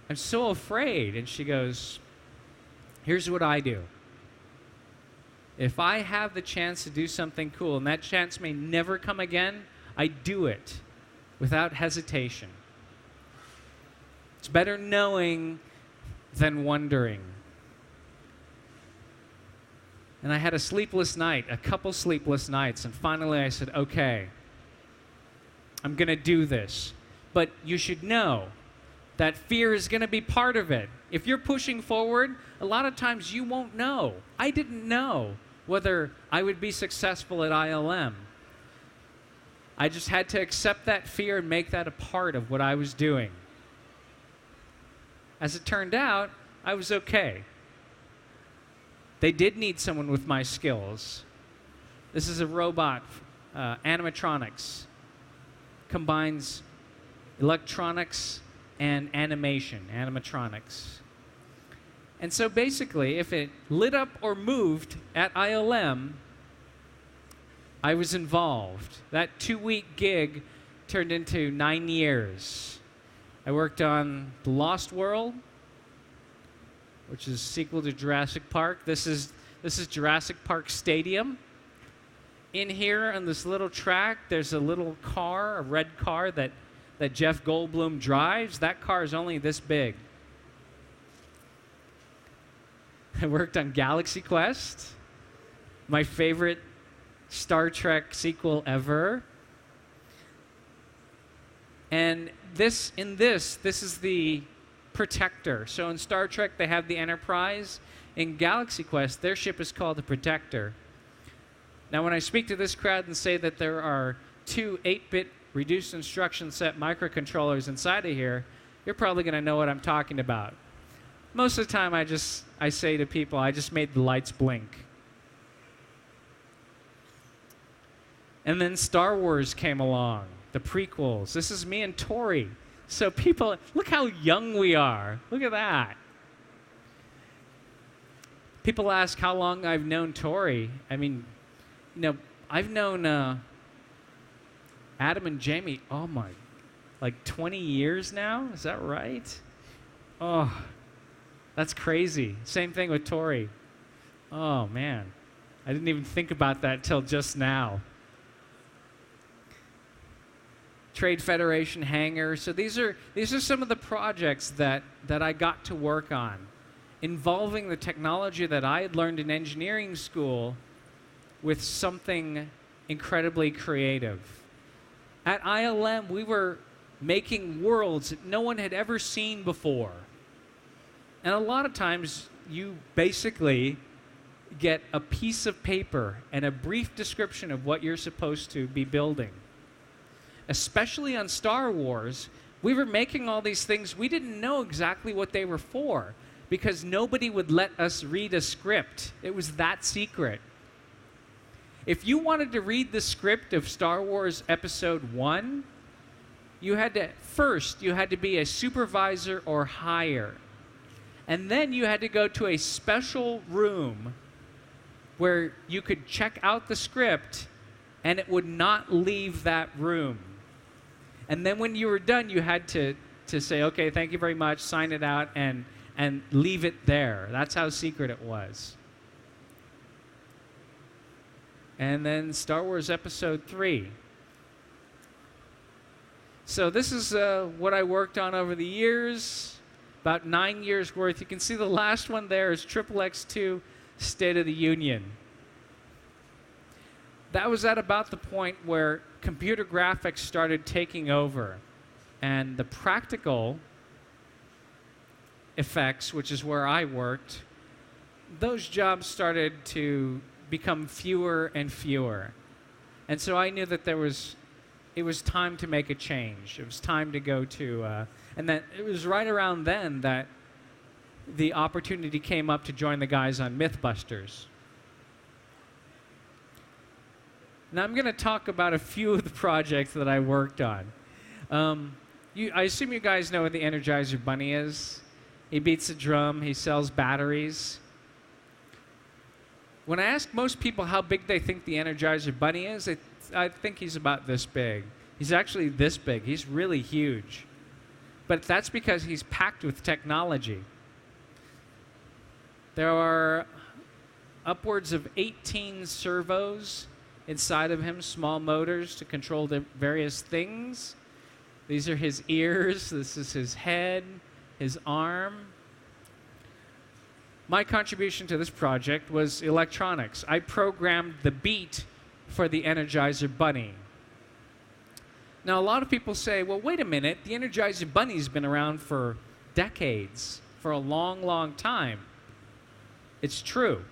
afraid. And she goes, here's what I do. If I have the chance to do something cool, and that chance may never come again, I do it without hesitation. It's better knowing than wondering. And I had a sleepless night, a couple sleepless nights, and finally I said, okay, I'm going to do this. But you should know that fear is going to be part of it. If you're pushing forward, a lot of times you won't know. I didn't know whether I would be successful at ILM. I just had to accept that fear and make that a part of what I was doing. As it turned out, I was okay. They did need someone with my skills. This is a robot, animatronics. Combines electronics and animation, animatronics. And so basically, if it lit up or moved at ILM, I was involved. That 2-week gig turned into 9 years. I worked on The Lost World, which is a sequel to Jurassic Park. This is Jurassic Park Stadium. In here on this little track, there's a little car, a red car that Jeff Goldblum drives. That car is only this big. I worked on Galaxy Quest, my favorite Star Trek sequel ever. And this is the Protector. So in Star Trek, they have the Enterprise. In Galaxy Quest, their ship is called the Protector. Now, when I speak to this crowd and say that there are 2 8-bit reduced instruction set microcontrollers inside of here, you're probably going to know what I'm talking about. Most of the time, I say to people, I just made the lights blink. And then Star Wars came along, the prequels. This is me and Tori. So people, look how young we are. Look at that. People ask how long I've known Tori. I mean, I've known Adam and Jamie, like 20 years now? Is that right? Oh, that's crazy. Same thing with Tori. Oh, man. I didn't even think about that till just now. Trade Federation hangar. So these are some of the projects that I got to work on, involving the technology that I had learned in engineering school with something incredibly creative. At ILM, we were making worlds that no one had ever seen before. And a lot of times, you basically get a piece of paper and a brief description of what you're supposed to be building. Especially on Star Wars, we were making all these things. We didn't know exactly what they were for because nobody would let us read a script. It was that secret. If you wanted to read the script of Star Wars Episode 1, you had to be a supervisor or higher. And then you had to go to a special room where you could check out the script and it would not leave that room. And then when you were done, you had to say, okay, thank you very much, sign it out, and leave it there. That's how secret it was. And then Star Wars Episode 3. So this is what I worked on over the years, about 9 years worth. You can see the last one there is XXX2 State of the Union. That was at about the point where computer graphics started taking over, and the practical effects, which is where I worked, those jobs started to become fewer and fewer. And so I knew that it was time to make a change. It was time to go to, and that it was right around then that the opportunity came up to join the guys on Mythbusters. Now I'm going to talk about a few of the projects that I worked on. I assume you guys know what the Energizer Bunny is. He beats a drum, he sells batteries. When I ask most people how big they think the Energizer Bunny is, I think he's about this big. He's actually this big. He's really huge. But that's because he's packed with technology. There are upwards of 18 servos inside of him, small motors to control the various things. These are his ears. This is his head, his arm. My contribution to this project was electronics. I programmed the beat for the Energizer Bunny. Now, a lot of people say, well, wait a minute, the Energizer Bunny's been around for decades, for a long, long time. It's true.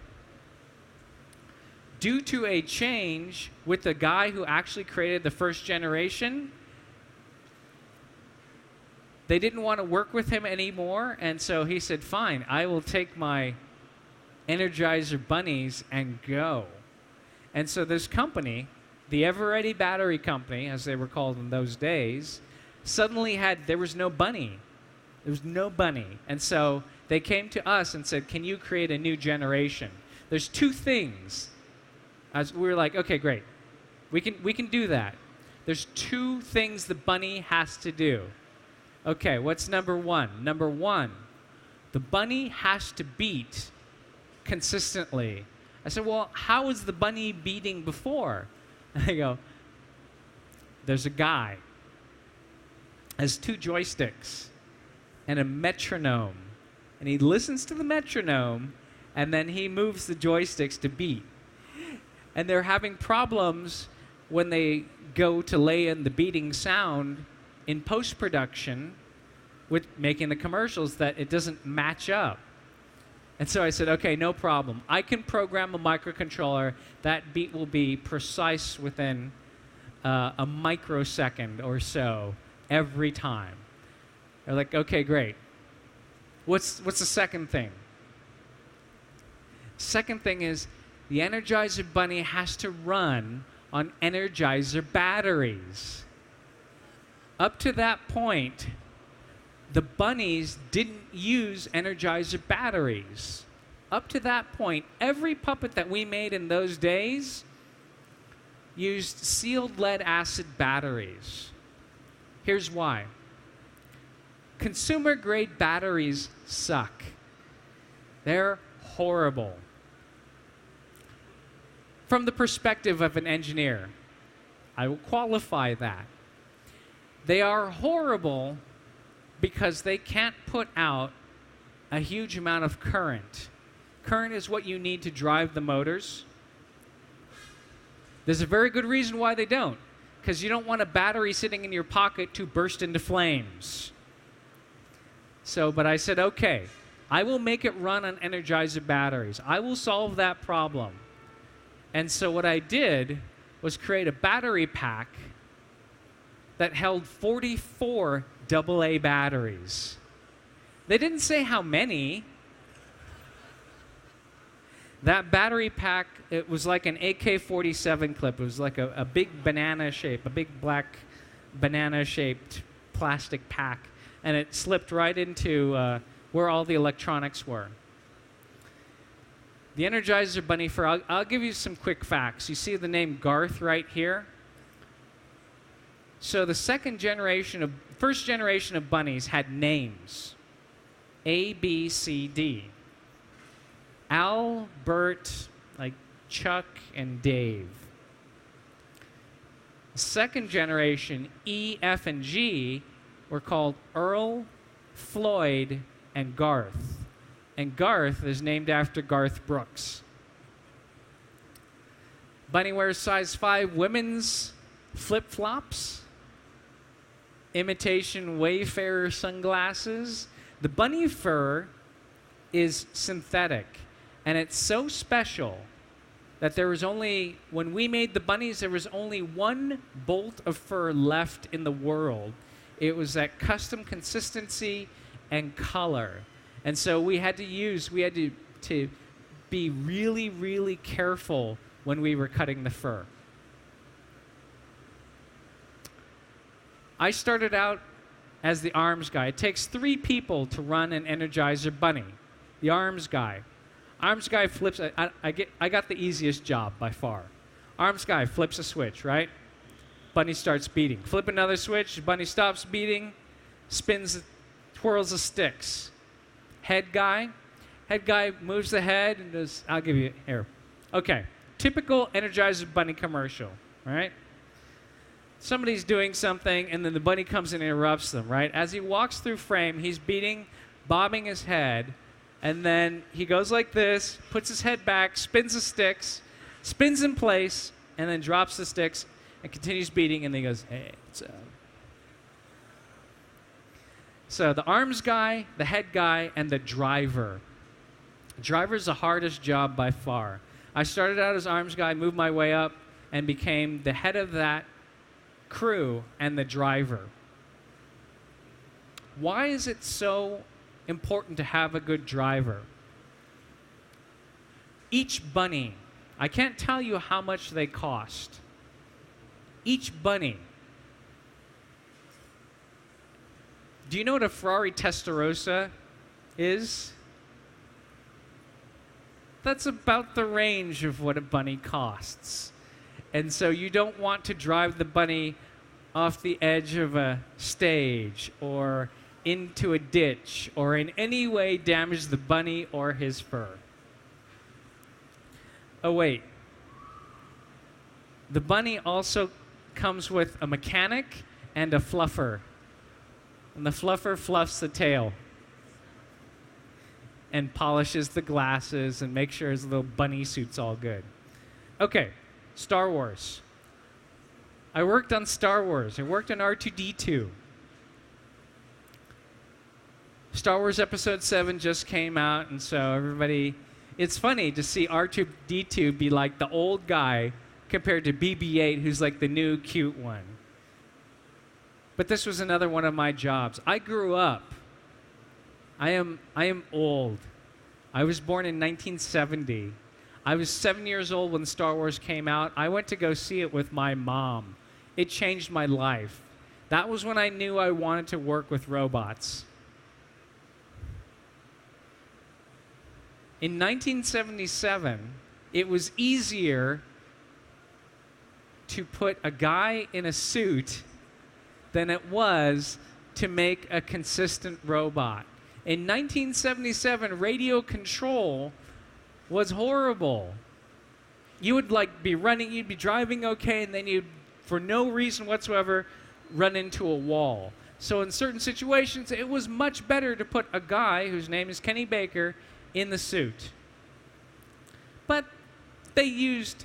Due to a change with the guy who actually created the first generation, they didn't want to work with him anymore, and so he said, fine, I will take my Energizer Bunnies and go. And so this company, the Ever-Ready Battery Company, as they were called in those days, suddenly there was no bunny. There was no bunny. And so they came to us and said, can you create a new generation? There's two things. As we were like, okay, great. We can do that. There's two things the bunny has to do. Okay, what's number one? Number one, the bunny has to beat consistently. I said, well, how was the bunny beating before? I go, there's a guy, has two joysticks and a metronome. And he listens to the metronome, and then he moves the joysticks to beat. And they're having problems when they go to lay in the beating sound in post-production with making the commercials that it doesn't match up. And so I said, okay, no problem. I can program a microcontroller. That beat will be precise within a microsecond or so every time. They're like, okay, great. What's the second thing? Second thing is the Energizer Bunny has to run on Energizer batteries. Up to that point, the bunnies didn't use Energizer batteries. Up to that point, every puppet that we made in those days used sealed lead acid batteries. Here's why. Consumer grade batteries suck. They're horrible. From the perspective of an engineer, I will qualify that. They are horrible because they can't put out a huge amount of current. Current is what you need to drive the motors. There's a very good reason why they don't, because you don't want a battery sitting in your pocket to burst into flames. But I said, okay, I will make it run on Energizer batteries. I will solve that problem. And so what I did was create a battery pack that held 44 AA batteries. They didn't say how many. That battery pack, it was like an AK-47 clip. It was like a big banana shape, a big black banana-shaped plastic pack. And it slipped right into where all the electronics were. The Energizer Bunny fur, I'll give you some quick facts. You see the name Garth right here? So the first generation of bunnies had names. A, B, C, D. Al, Bert, like Chuck, and Dave. Second generation, E, F, and G, were called Earl, Floyd, and Garth. And Garth is named after Garth Brooks. Bunny wears size 5 women's flip-flops, imitation Wayfarer sunglasses. The bunny fur is synthetic, and it's so special that when we made the bunnies, there was only one bolt of fur left in the world. It was that custom consistency and color. And so we had to be really, really careful when we were cutting the fur. I started out as the arms guy. It takes 3 people to run an Energizer Bunny. The arms guy. Arms guy flips, I got the easiest job by far. Arms guy flips a switch, right? Bunny starts beating. Flip another switch, bunny stops beating, spins, twirls the sticks. Head guy moves the head and does, I'll give you, here. Okay, typical Energizer Bunny commercial, right? Somebody's doing something and then the bunny comes and interrupts them, right? As he walks through frame, he's beating, bobbing his head, and then he goes like this, puts his head back, spins the sticks, spins in place, and then drops the sticks and continues beating, and then he goes, hey, what's up? So the arms guy, the head guy, and the driver. The driver's the hardest job by far. I started out as arms guy, moved my way up, and became the head of that crew and the driver. Why is it so important to have a good driver? Each bunny, I can't tell you how much they cost. Each bunny. Do you know what a Ferrari Testarossa is? That's about the range of what a bunny costs. And so you don't want to drive the bunny off the edge of a stage or into a ditch or in any way damage the bunny or his fur. Oh, wait. The bunny also comes with a mechanic and a fluffer. And the fluffer fluffs the tail and polishes the glasses and makes sure his little bunny suit's all good. Okay, Star Wars. I worked on Star Wars. I worked on R2-D2. Star Wars Episode 7 just came out, and so everybody... It's funny to see R2-D2 be like the old guy compared to BB-8, who's like the new cute one. But this was another one of my jobs. I grew up. I am old. I was born in 1970. I was 7 years old when Star Wars came out. I went to go see it with my mom. It changed my life. That was when I knew I wanted to work with robots. In 1977, it was easier to put a guy in a suit than it was to make a consistent robot. In 1977, radio control was horrible. You would be running, you'd be driving okay, and then you'd, for no reason whatsoever, run into a wall. So in certain situations, it was much better to put a guy whose name is Kenny Baker in the suit. But they used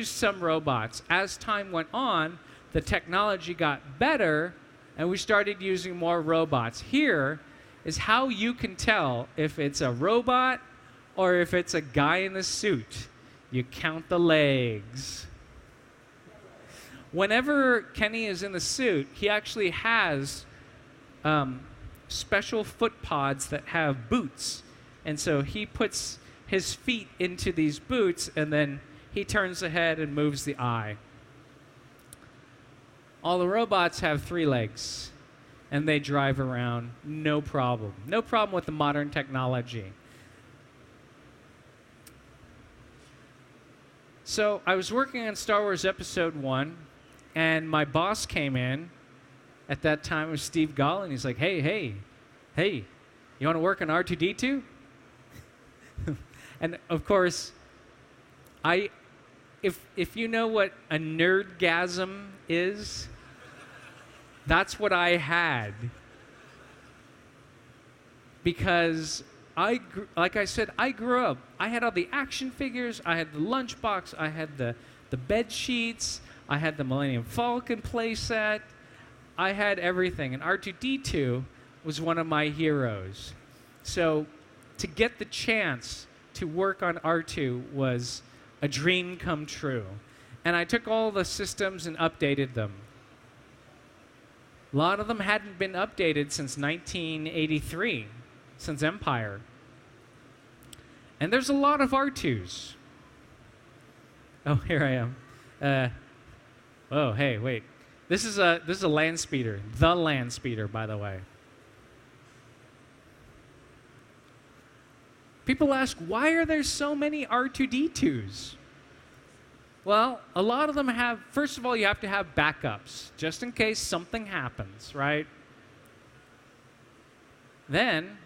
some robots. As time went on, the technology got better, and we started using more robots. Here is how you can tell if it's a robot or if it's a guy in a suit. You count the legs. Whenever Kenny is in the suit, he actually has special foot pods that have boots. And so he puts his feet into these boots, and then he turns the head and moves the eye. All the robots have 3 legs, and they drive around, no problem. No problem with the modern technology. So I was working on Star Wars Episode 1, and my boss came in. At that time, it was Steve Gall, and he's like, hey, you want to work on R2-D2? And of course, if you know what a nerdgasm is, that's what I had. Because like I said, I grew up. I had all the action figures. I had the lunchbox. I had the bed sheets. I had the Millennium Falcon playset. I had everything. And R2-D2 was one of my heroes. So to get the chance to work on R2 was a dream come true. And I took all the systems and updated them. A lot of them hadn't been updated since 1983, since Empire. And there's a lot of R2s. Oh, here I am. Oh, hey, wait. This is a land speeder. The land speeder, by the way. People ask, why are there so many R2-D2s? Well, a lot of them have, first of all, you have to have backups, just in case something happens, right? Then,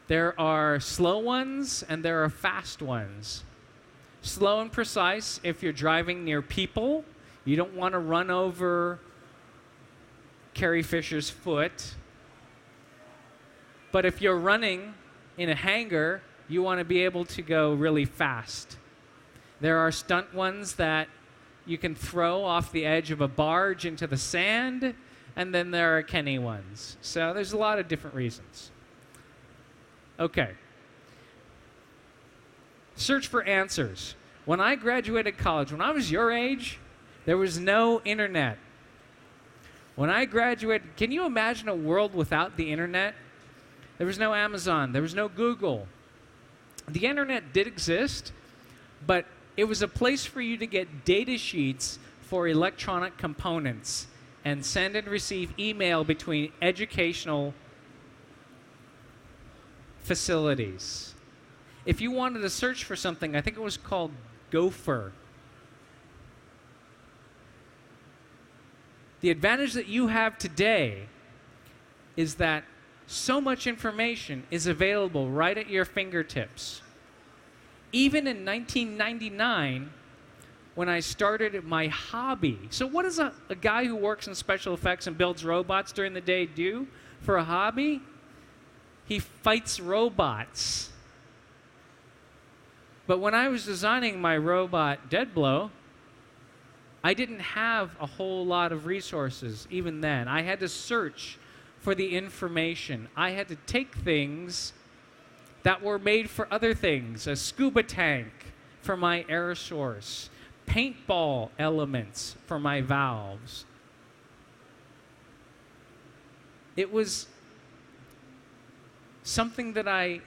there are slow ones and there are fast ones. Slow and precise if you're driving near people. You don't want to run over Carrie Fisher's foot. But if you're running in a hangar, you want to be able to go really fast. There are stunt ones that you can throw off the edge of a barge into the sand, and then there are Kenny ones. So there's a lot of different reasons. Okay. Search for answers. When I graduated college, when I was your age, there was no internet. When I graduated, can you imagine a world without the internet? There was no Amazon. There was no Google. The internet did exist, but it was a place for you to get data sheets for electronic components and send and receive email between educational facilities. If you wanted to search for something, I think it was called Gopher. The advantage that you have today is that so much information is available right at your fingertips. Even in 1999, when I started my hobby. So what does a guy who works in special effects and builds robots during the day do for a hobby? He fights robots. But when I was designing my robot Deadblow, I didn't have a whole lot of resources even then. I had to search for the information. I had to take things that were made for other things, a scuba tank for my air source, paintball elements for my valves. It was something that I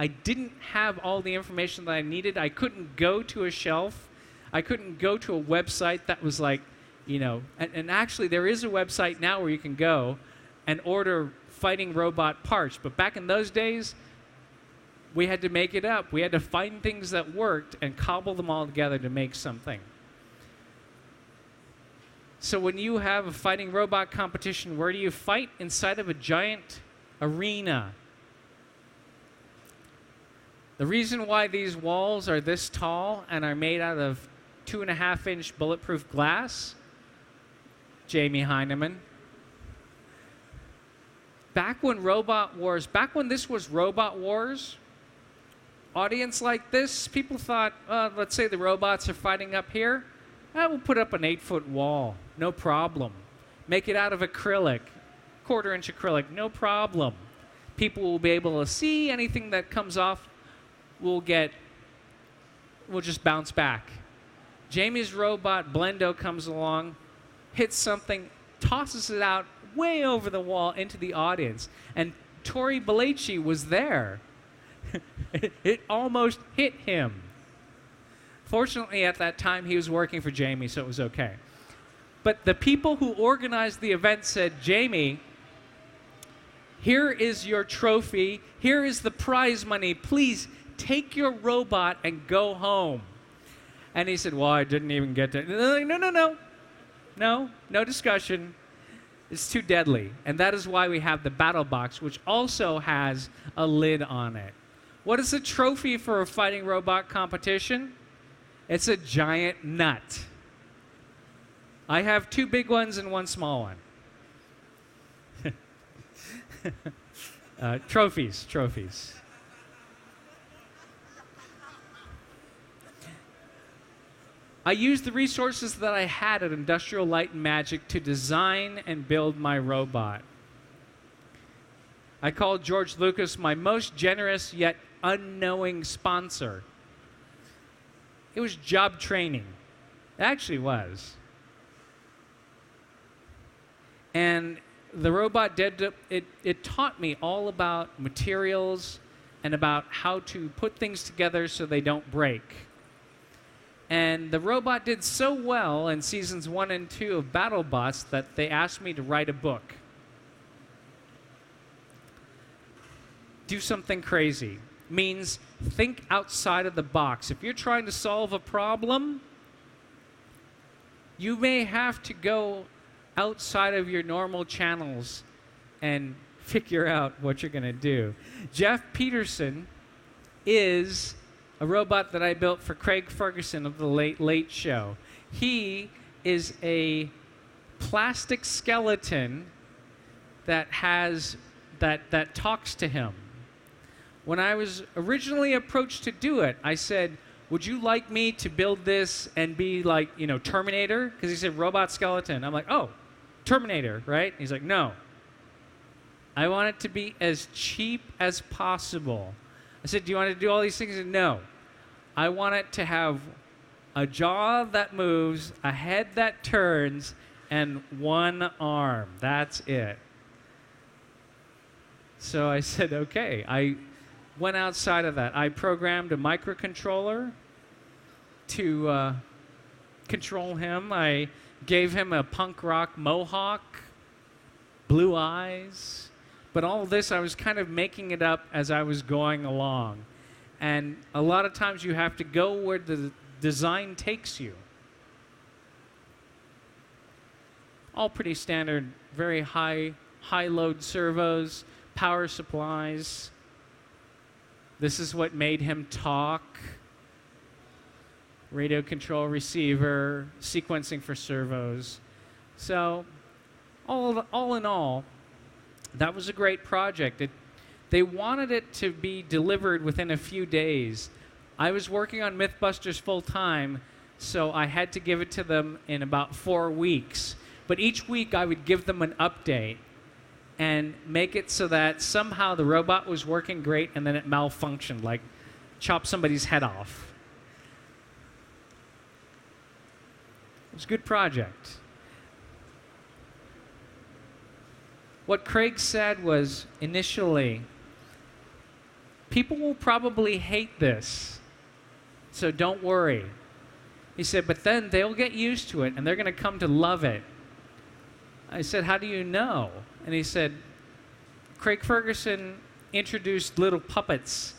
I didn't have all the information that I needed. I couldn't go to a shelf. I couldn't go to a website that was like, you know, and actually there is a website now where you can go and order fighting robot parts. But back in those days, we had to make it up. We had to find things that worked and cobble them all together to make something. So when you have a fighting robot competition, where do you fight? Inside of a giant arena. The reason why these walls are this tall and are made out of 2.5-inch bulletproof glass, Jamie Heineman. Back when this was Robot Wars, audience like this, people thought, let's say the robots are fighting up here. We'll put up an 8-foot wall, no problem. Make it out of acrylic, 1/4-inch acrylic, no problem. People will be able to see anything that comes off. We'll just bounce back. Jamie's robot, Blendo, comes along, hits something, tosses it out way over the wall into the audience. And Tori Belleci was there. It almost hit him. Fortunately, at that time, he was working for Jamie, so it was okay. But the people who organized the event said, Jamie, here is your trophy. Here is the prize money. Please take your robot and go home. And he said, well, I didn't even get to. No discussion. It's too deadly. And that is why we have the battle box, which also has a lid on it. What is the trophy for a fighting robot competition? It's a giant nut. I have 2 big ones and 1 small one. Trophies. I used the resources that I had at Industrial Light and Magic to design and build my robot. I called George Lucas my most generous yet unknowing sponsor. It was job training. It actually was. And the robot it taught me all about materials and about how to put things together so they don't break. And the robot did so well in seasons 1 and 2 of BattleBots that they asked me to write a book. Do something crazy. Means think outside of the box. If you're trying to solve a problem, you may have to go outside of your normal channels and figure out what you're going to do. Jeff Peterson is a robot that I built for Craig Ferguson of the Late Late Show. He is a plastic skeleton that talks to him. When I was originally approached to do it, I said, would you like me to build this and be like, you know, Terminator? Because he said robot skeleton. I'm like, oh, Terminator, right? He's like, no. I want it to be as cheap as possible. I said, do you want to do all these things? He said, no. I want it to have a jaw that moves, a head that turns, and 1 arm. That's it. So I said, okay. I went outside of that. I programmed a microcontroller to control him. I gave him a punk rock mohawk, blue eyes. But all of this, I was kind of making it up as I was going along. And a lot of times you have to go where the design takes you. All pretty standard, very high load servos, power supplies. This is what made him talk. Radio control receiver, sequencing for servos. So all in all, that was a great project. They wanted it to be delivered within a few days. I was working on Mythbusters full time, so I had to give it to them in about 4 weeks. But each week I would give them an update and make it so that somehow the robot was working great and then it malfunctioned, like chop somebody's head off. It was a good project. What Craig said was, initially, people will probably hate this, so don't worry. He said, but then they'll get used to it and they're going to come to love it. I said, how do you know? And he said, Craig Ferguson introduced little puppets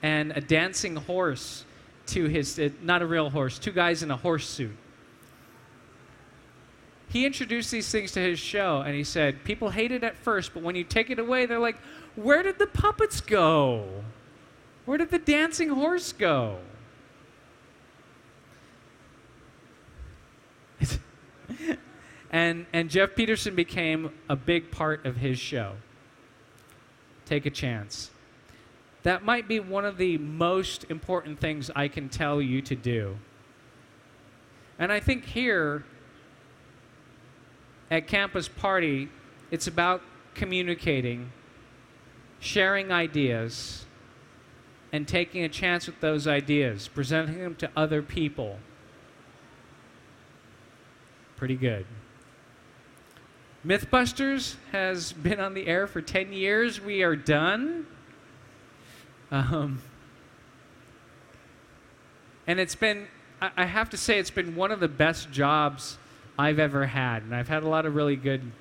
and a dancing horse to his, not a real horse, two guys in a horse suit. He introduced these things to his show, and he said, people hate it at first, but when you take it away, they're like, where did the puppets go? Where did the dancing horse go? And Jeff Peterson became a big part of his show. Take a chance. That might be one of the most important things I can tell you to do. And I think here at Campus Party, it's about communicating, sharing ideas, and taking a chance with those ideas, presenting them to other people. Pretty good. Mythbusters has been on the air for 10 years. We are done. And it's been, I have to say, it's been one of the best jobs I've ever had. And I've had a lot of really good,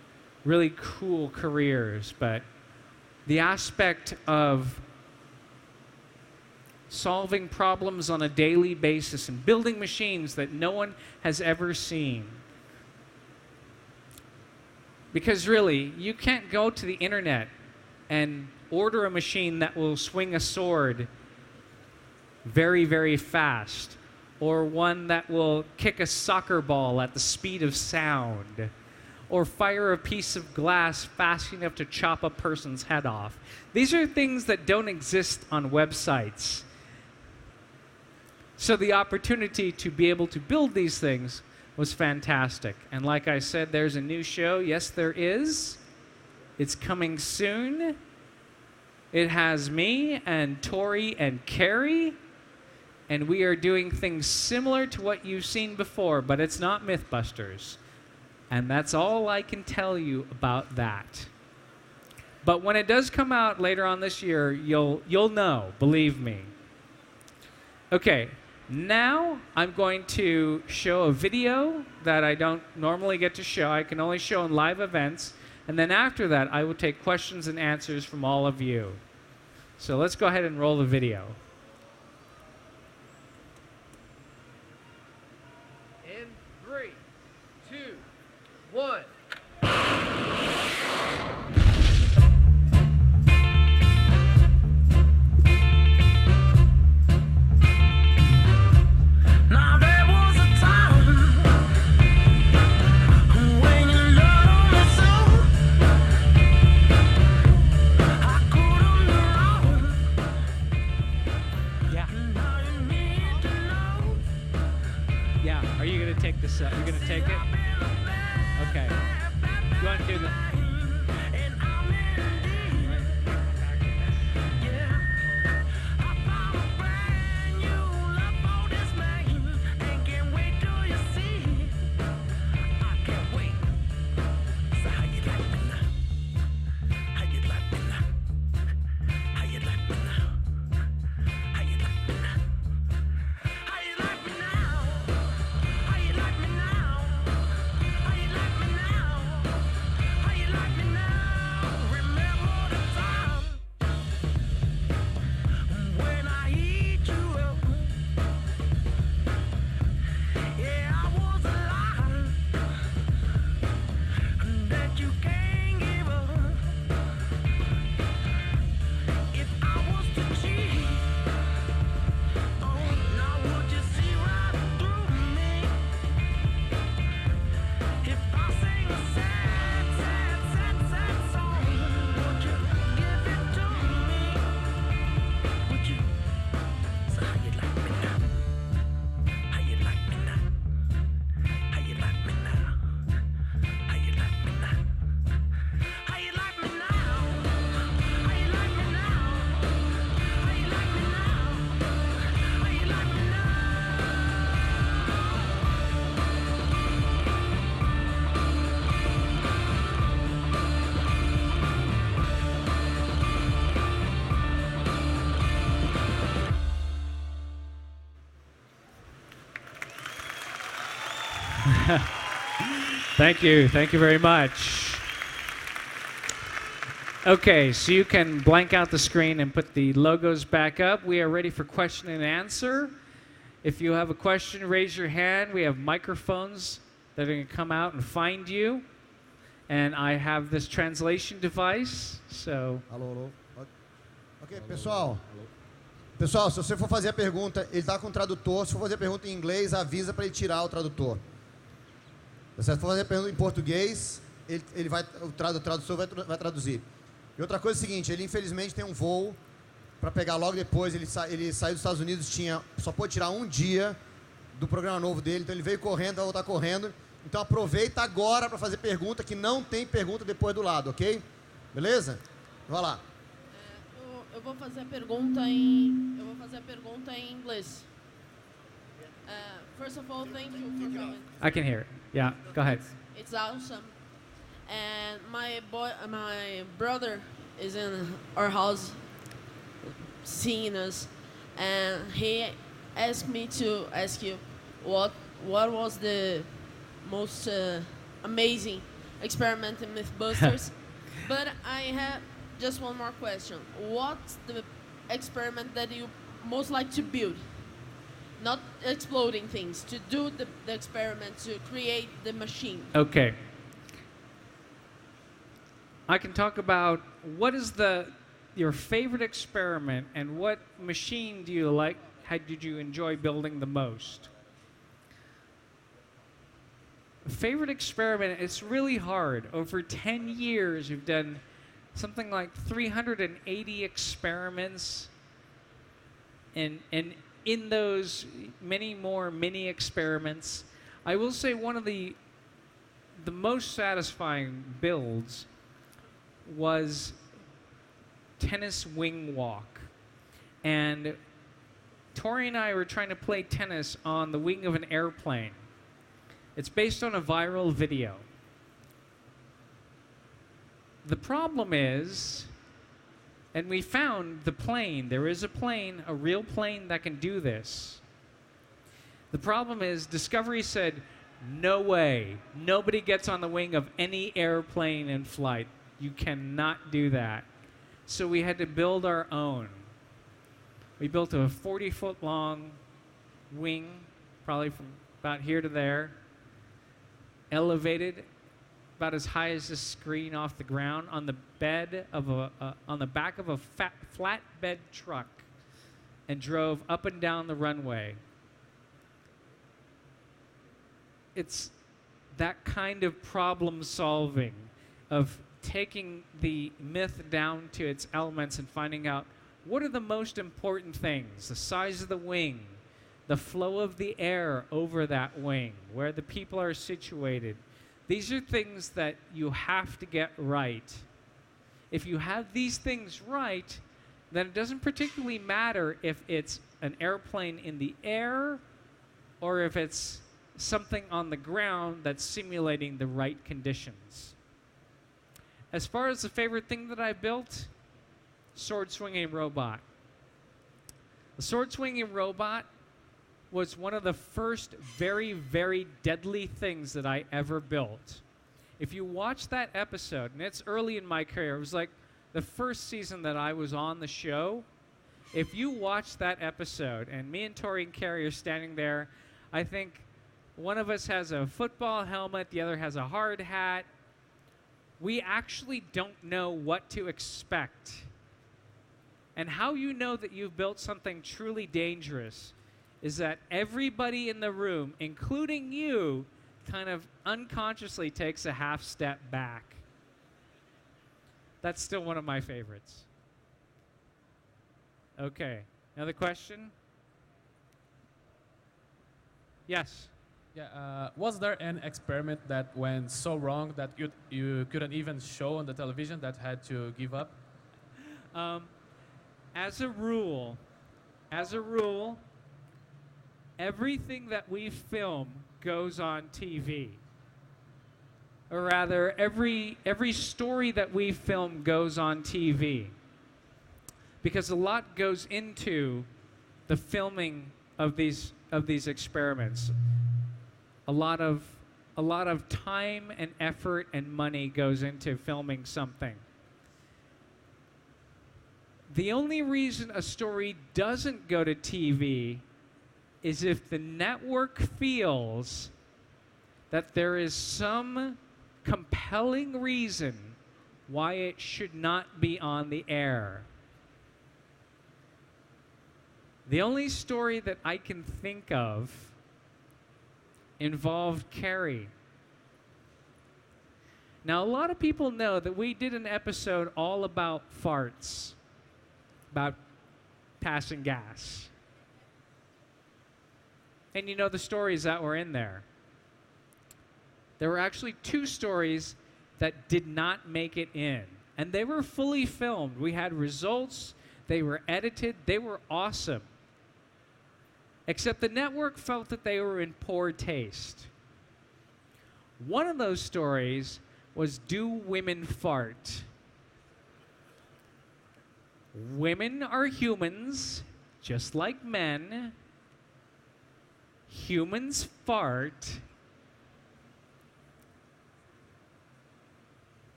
really cool careers. But the aspect of solving problems on a daily basis and building machines that no one has ever seen. Because really, you can't go to the internet and order a machine that will swing a sword very, very fast, or one that will kick a soccer ball at the speed of sound, or fire a piece of glass fast enough to chop a person's head off. These are things that don't exist on websites. So the opportunity to be able to build these things was fantastic. And like I said, there's a new show. Yes, there is. It's coming soon. It has me and Tori and Carrie, and we are doing things similar to what you've seen before, but it's not Mythbusters. And that's all I can tell you about that. But when it does come out later on this year, you'll know, believe me. Okay. Now, I'm going to show a video that I don't normally get to show. I can only show in live events. And then after that, I will take questions and answers from all of you. So let's go ahead and roll the video. In 3, 2, 1. Take this up. You're going to take it? Okay. You want to do the... Thank you. Thank you very much. Okay, so you can blank out the screen and put the logos back up. We are ready for question and answer. If you have a question, raise your hand. We have microphones that are going to come out and find you. And I have this translation device, so... Alô, alô. Ok, pessoal. Pessoal, se você for fazer a pergunta, ele está com o tradutor. Se for fazer a pergunta em inglês, avisa para ele tirar o tradutor. Se for fazer a pergunta em português, o tradutor vai traduzir. E outra coisa é o seguinte, ele infelizmente tem um voo para pegar logo depois. Ele saiu dos Estados Unidos, só pôde tirar um dia do programa novo dele, então ele veio correndo, vai voltar correndo. Então aproveita agora para fazer pergunta, que não tem pergunta depois do lado, ok? Beleza? Vai lá. Eu vou fazer a pergunta em inglês. First of all, thank you for coming. I can hear it. Yeah, go ahead. It's awesome. And my brother is in our house seeing us, and he asked me to ask you what was the most amazing experiment in Mythbusters. But I have just one more question. What's the experiment that you most like to build? Not exploding things, to do the experiment, to create the machine. Okay. I can talk about what is your favorite experiment and what machine do you like, how did you enjoy building the most? Favorite experiment, it's really hard. Over 10 years, we've done something like 380 experiments, and in those many more mini experiments, I will say one of the most satisfying builds was tennis wing walk. And Tori and I were trying to play tennis on the wing of an airplane. It's based on a viral video. The problem is, and we found the plane, there is a plane, a real plane that can do this. The problem is, Discovery said, no way, nobody gets on the wing of any airplane in flight. You cannot do that. So we had to build our own. We built a 40-foot long wing, probably from about here to there, elevated about as high as this screen off the ground on the bed of on the back of a flatbed truck, and drove up and down the runway. It's that kind of problem solving, of taking the myth down to its elements and finding out what are the most important things: the size of the wing, the flow of the air over that wing, where the people are situated. These are things that you have to get right. If you have these things right, then it doesn't particularly matter if it's an airplane in the air or if it's something on the ground that's simulating the right conditions. As far as the favorite thing that I built, sword swinging robot. The sword swinging robot was one of the first very, very deadly things that I ever built. If you watch that episode, and it's early in my career, it was like the first season that I was on the show. If you watch that episode, and me and Tori and Carrie are standing there, I think one of us has a football helmet, the other has a hard hat. We actually don't know what to expect. And how you know that you've built something truly dangerous is that everybody in the room, including you, kind of unconsciously takes a half step back. That's still one of my favorites. Okay, another question? Yes? Yeah, was there an experiment that went so wrong that you couldn't even show on the television, that had to give up? As a rule, everything that we film goes on TV. Or rather, every story that we film goes on TV. Because a lot goes into the filming of these experiments. A lot of a lot of time and effort and money goes into filming something. The only reason a story doesn't go to TV is if the network feels that there is some compelling reason why it should not be on the air. The only story that I can think of involved Carrie. Now, a lot of people know that we did an episode all about farts, about passing gas. And you know the stories that were in there. There were actually 2 stories that did not make it in. And they were fully filmed. We had results. They were edited. They were awesome. Except the network felt that they were in poor taste. One of those stories was, do women fart? Women are humans, just like men. Humans fart.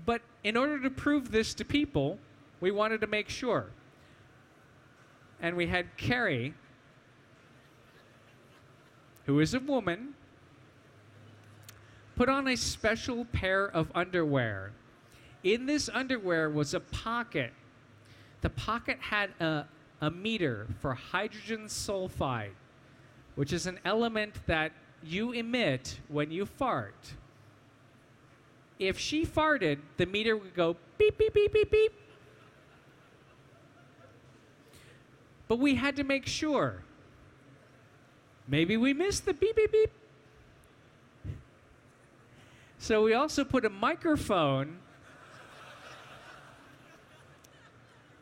But in order to prove this to people, we wanted to make sure. And we had Carrie, who is a woman, put on a special pair of underwear. In this underwear was a pocket. The pocket had a meter for hydrogen sulfide, which is an element that you emit when you fart. If she farted, the meter would go beep, beep, beep, beep, beep. But we had to make sure. Maybe we missed the beep, beep, beep. So we also put a microphone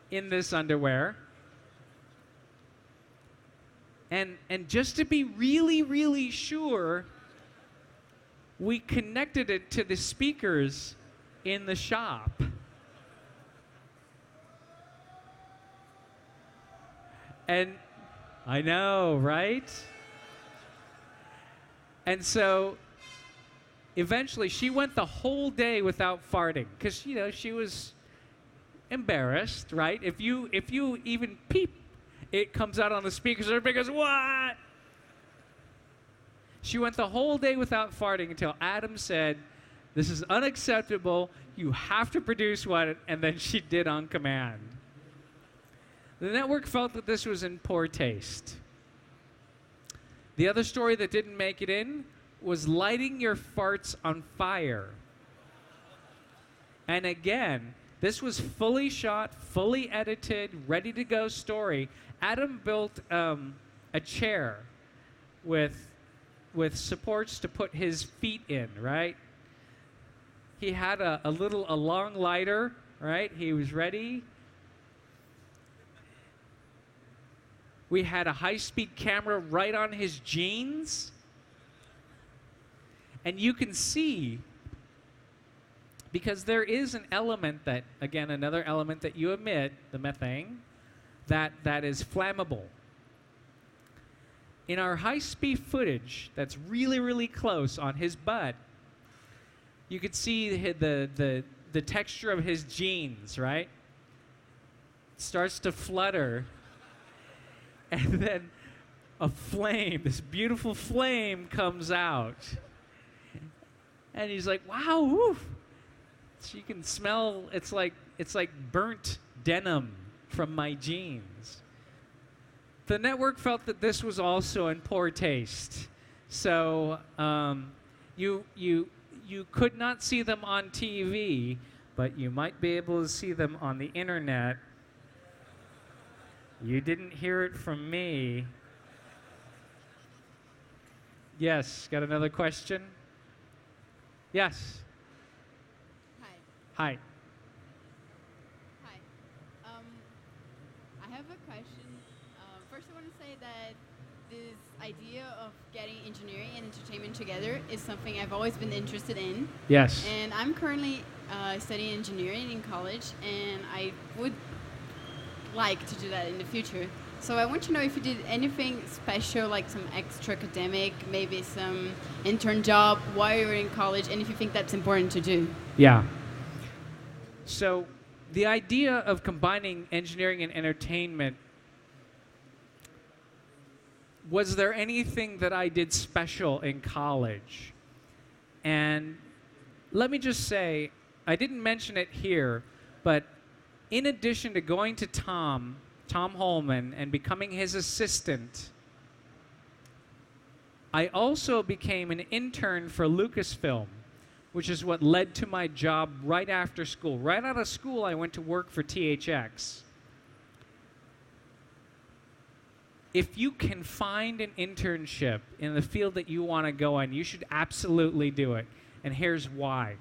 in this underwear. And just to be really, really sure, we connected it to the speakers in the shop. And I know, right? And so eventually she went the whole day without farting because, you know, she was embarrassed, right? If you even peep, it comes out on the speakers. Everybody goes, what? She went the whole day without farting until Adam said, this is unacceptable. You have to produce one. And then she did on command. The network felt that this was in poor taste. The other story that didn't make it in was lighting your farts on fire. And again, this was fully shot, fully edited, ready to go story. Adam built a chair with supports to put his feet in, right? He had a long lighter, right? He was ready. We had a high-speed camera right on his jeans. And you can see, because there is an element that, again, another element that you emit, the methane, that is flammable. In our high-speed footage that's really, really close on his butt, you could see the texture of his jeans, right? It starts to flutter. And then a flame, this beautiful flame comes out. And he's like, wow, woo. So you can smell, it's like burnt denim from my jeans. The network felt that this was also in poor taste. So you could not see them on TV, but you might be able to see them on the internet. You didn't hear it from me. Yes, got another question? Yes. Hi. Hi. Hi. I have a question. First, I want to say that this idea of getting engineering and entertainment together is something I've always been interested in. Yes. And I'm currently studying engineering in college, and I would like to do that in the future. So I want to know if you did anything special, like some extra academic, maybe some intern job while you were in college, and if you think that's important to do. Yeah. So the idea of combining engineering and entertainment, was there anything that I did special in college? And let me just say, I didn't mention it here, but in addition to going to Tom Holman, and becoming his assistant, I also became an intern for Lucasfilm, which is what led to my job right after school. Right out of school, I went to work for THX. If you can find an internship in the field that you want to go in, you should absolutely do it. And here's why.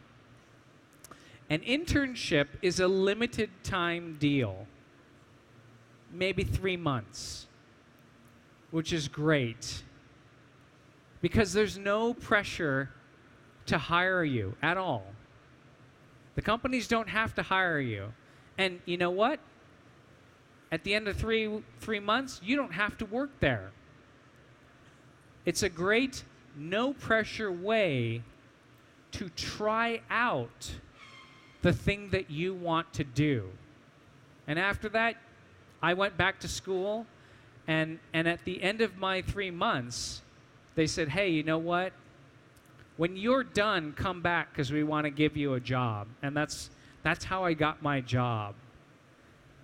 An internship is a limited time deal, maybe 3 months, which is great because there's no pressure to hire you at all. The companies don't have to hire you. And you know what? At the end of three months, you don't have to work there. It's a great, no-pressure way to try out the thing that you want to do. And after that, I went back to school, and at the end of my 3 months, they said, hey, you know what? When you're done, come back because we want to give you a job. And that's how I got my job.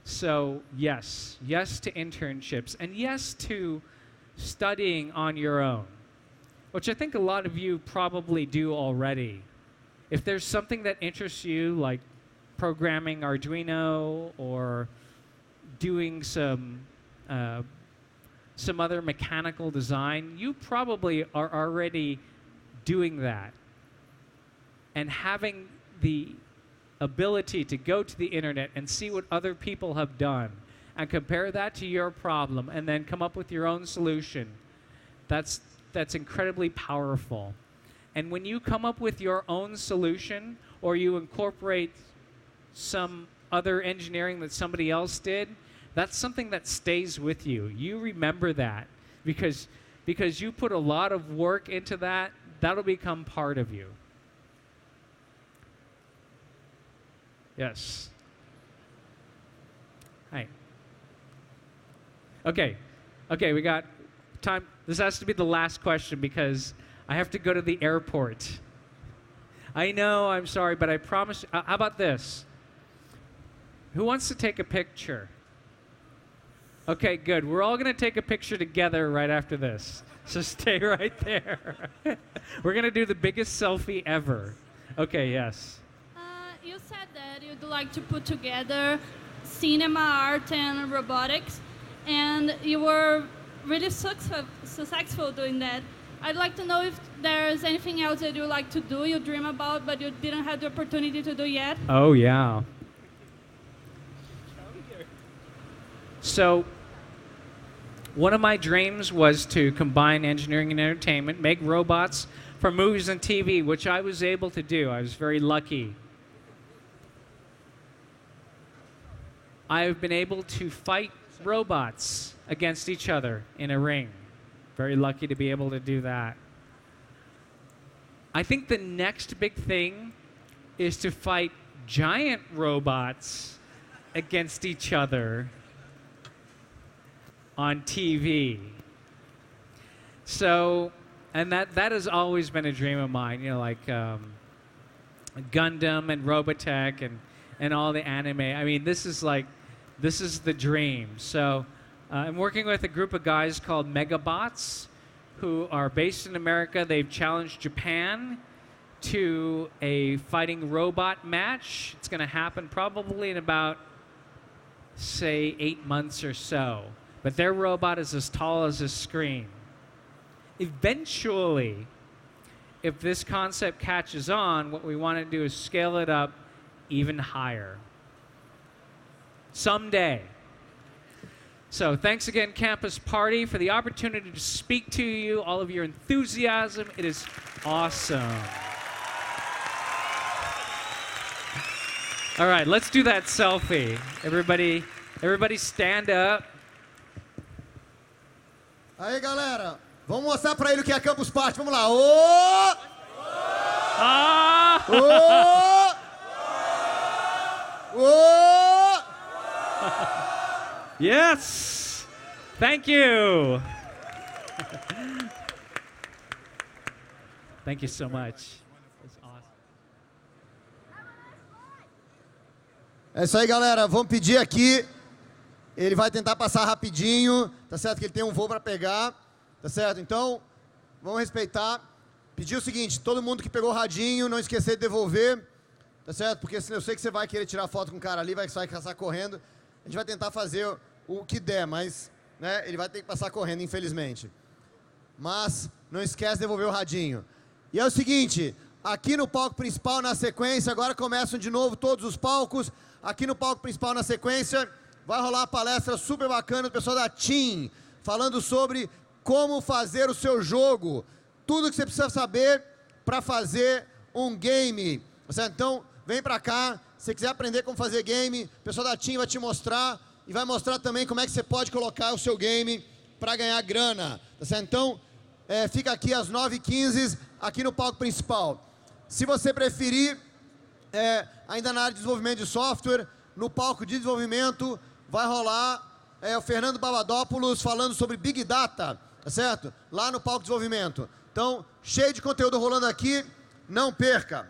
So yes to internships, and yes to studying on your own, which I think a lot of you probably do already. If there's something that interests you, like programming Arduino or doing some other mechanical design, you probably are already doing that. And having the ability to go to the internet and see what other people have done and compare that to your problem and then come up with your own solution, that's incredibly powerful. And when you come up with your own solution or you incorporate some other engineering that somebody else did, that's something that stays with you. You remember that because you put a lot of work into that, that'll become part of you. Yes. Hi. Okay, we got time. This has to be the last question because I have to go to the airport. I know, I'm sorry, but I promise. How about this? Who wants to take a picture? Okay, good. We're all going to take a picture together right after this. So stay right there. We're going to do the biggest selfie ever. Okay, yes. You said that you'd like to put together cinema, art, and robotics, and you were really successful doing that. I'd like to know if there's anything else that you like to do, you dream about, but you didn't have the opportunity to do yet. Oh, yeah. So, one of my dreams was to combine engineering and entertainment, make robots for movies and TV, which I was able to do. I was very lucky. I've been able to fight robots against each other in a ring. Very lucky to be able to do that. I think the next big thing is to fight giant robots against each other on TV. So, and that has always been a dream of mine, you know, like Gundam and Robotech and all the anime. I mean, this is the dream. So I'm working with a group of guys called Megabots who are based in America. They've challenged Japan to a fighting robot match. It's going to happen probably in about, say, 8 months or so. But their robot is as tall as a screen. Eventually, if this concept catches on, what we want to do is scale it up even higher. Someday. So thanks again, Campus Party, for the opportunity to speak to you, all of your enthusiasm. It is awesome. All right, let's do that selfie. Everybody stand up. Aí, galera, vamos mostrar pra ele o que é Campus Party. Vamos lá. Ô! Ah! Ô! Ô! Yes! Thank you! Thank you so much. That's awesome. É isso aí, galera. Vamos pedir aqui. Ele vai tentar passar rapidinho, tá certo? Que ele tem um voo para pegar, tá certo? Então, vamos respeitar. Pedir o seguinte, todo mundo que pegou o radinho, não esquecer de devolver, tá certo? Porque eu sei que você vai querer tirar foto com o cara ali, vai passar correndo. A gente vai tentar fazer o que der, mas né, ele vai ter que passar correndo, infelizmente. Mas não esquece de devolver o radinho. E é o seguinte, aqui no palco principal, na sequência, agora começam de novo todos os palcos. Aqui no palco principal, na sequência, vai rolar uma palestra super bacana do pessoal da Team, falando sobre como fazer o seu jogo. Tudo que você precisa saber para fazer um game. Certo? Então, vem para cá. Se você quiser aprender como fazer game, o pessoal da Team vai te mostrar e vai mostrar também como é que você pode colocar o seu game para ganhar grana. Tá certo? Então, fica aqui às 9h15, aqui no palco principal. Se você preferir, ainda na área de desenvolvimento de software, no palco de desenvolvimento, vai rolar o Fernando Babadopoulos falando sobre Big Data, tá certo? Lá no palco de desenvolvimento. Então, cheio de conteúdo rolando aqui, não perca.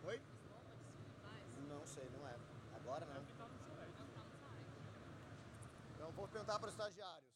Oi? Não sei, não é. Agora não. Então, vou perguntar para o estagiário.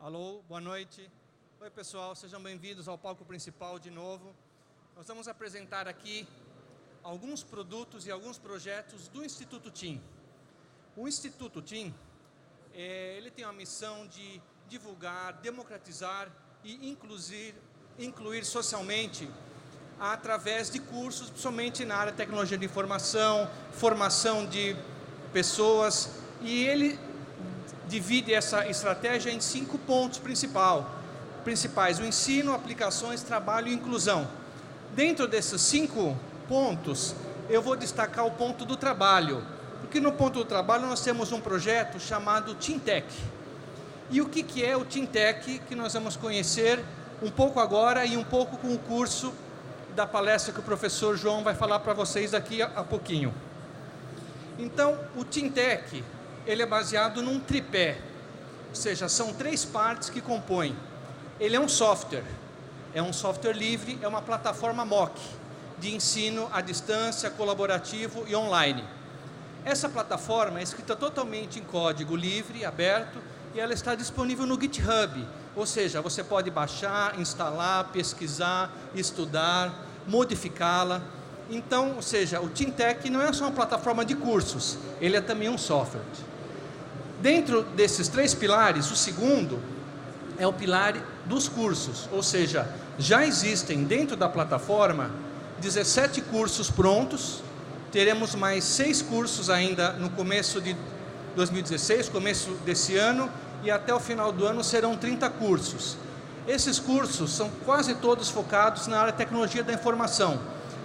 Alô, boa noite. Oi, pessoal, sejam bem-vindos ao palco principal de novo. Nós vamos apresentar aqui alguns produtos e alguns projetos do Instituto TIM. O Instituto TIM, ele tem a missão de divulgar, democratizar e incluir socialmente através de cursos, principalmente na área de tecnologia de informação, formação de pessoas, e ele divide essa estratégia em 5 pontos principais: o ensino, aplicações, trabalho e inclusão. Dentro desses 5 pontos, eu vou destacar o ponto do trabalho, porque no ponto do trabalho nós temos um projeto chamado TIMTech. E o que é o TIMTech, que nós vamos conhecer um pouco agora e um pouco com o curso da palestra que o professor João vai falar para vocês daqui a pouquinho. Então, o TIMTech, ele é baseado num tripé, ou seja, são 3 partes que compõem. Ele é um software livre, é uma plataforma MOOC, de ensino à distância, colaborativo e online. Essa plataforma é escrita totalmente em código livre, aberto, e ela está disponível no GitHub, ou seja, você pode baixar, instalar, pesquisar, estudar, modificá-la. Então, ou seja, o TIMTech não é só uma plataforma de cursos, ele é também um software. Dentro desses 3 pilares, o segundo é o pilar dos cursos, ou seja, já existem dentro da plataforma 17 cursos prontos, teremos mais 6 cursos ainda no começo de 2016, começo desse ano, e até o final do ano serão 30 cursos. Esses cursos são quase todos focados na área de tecnologia da informação.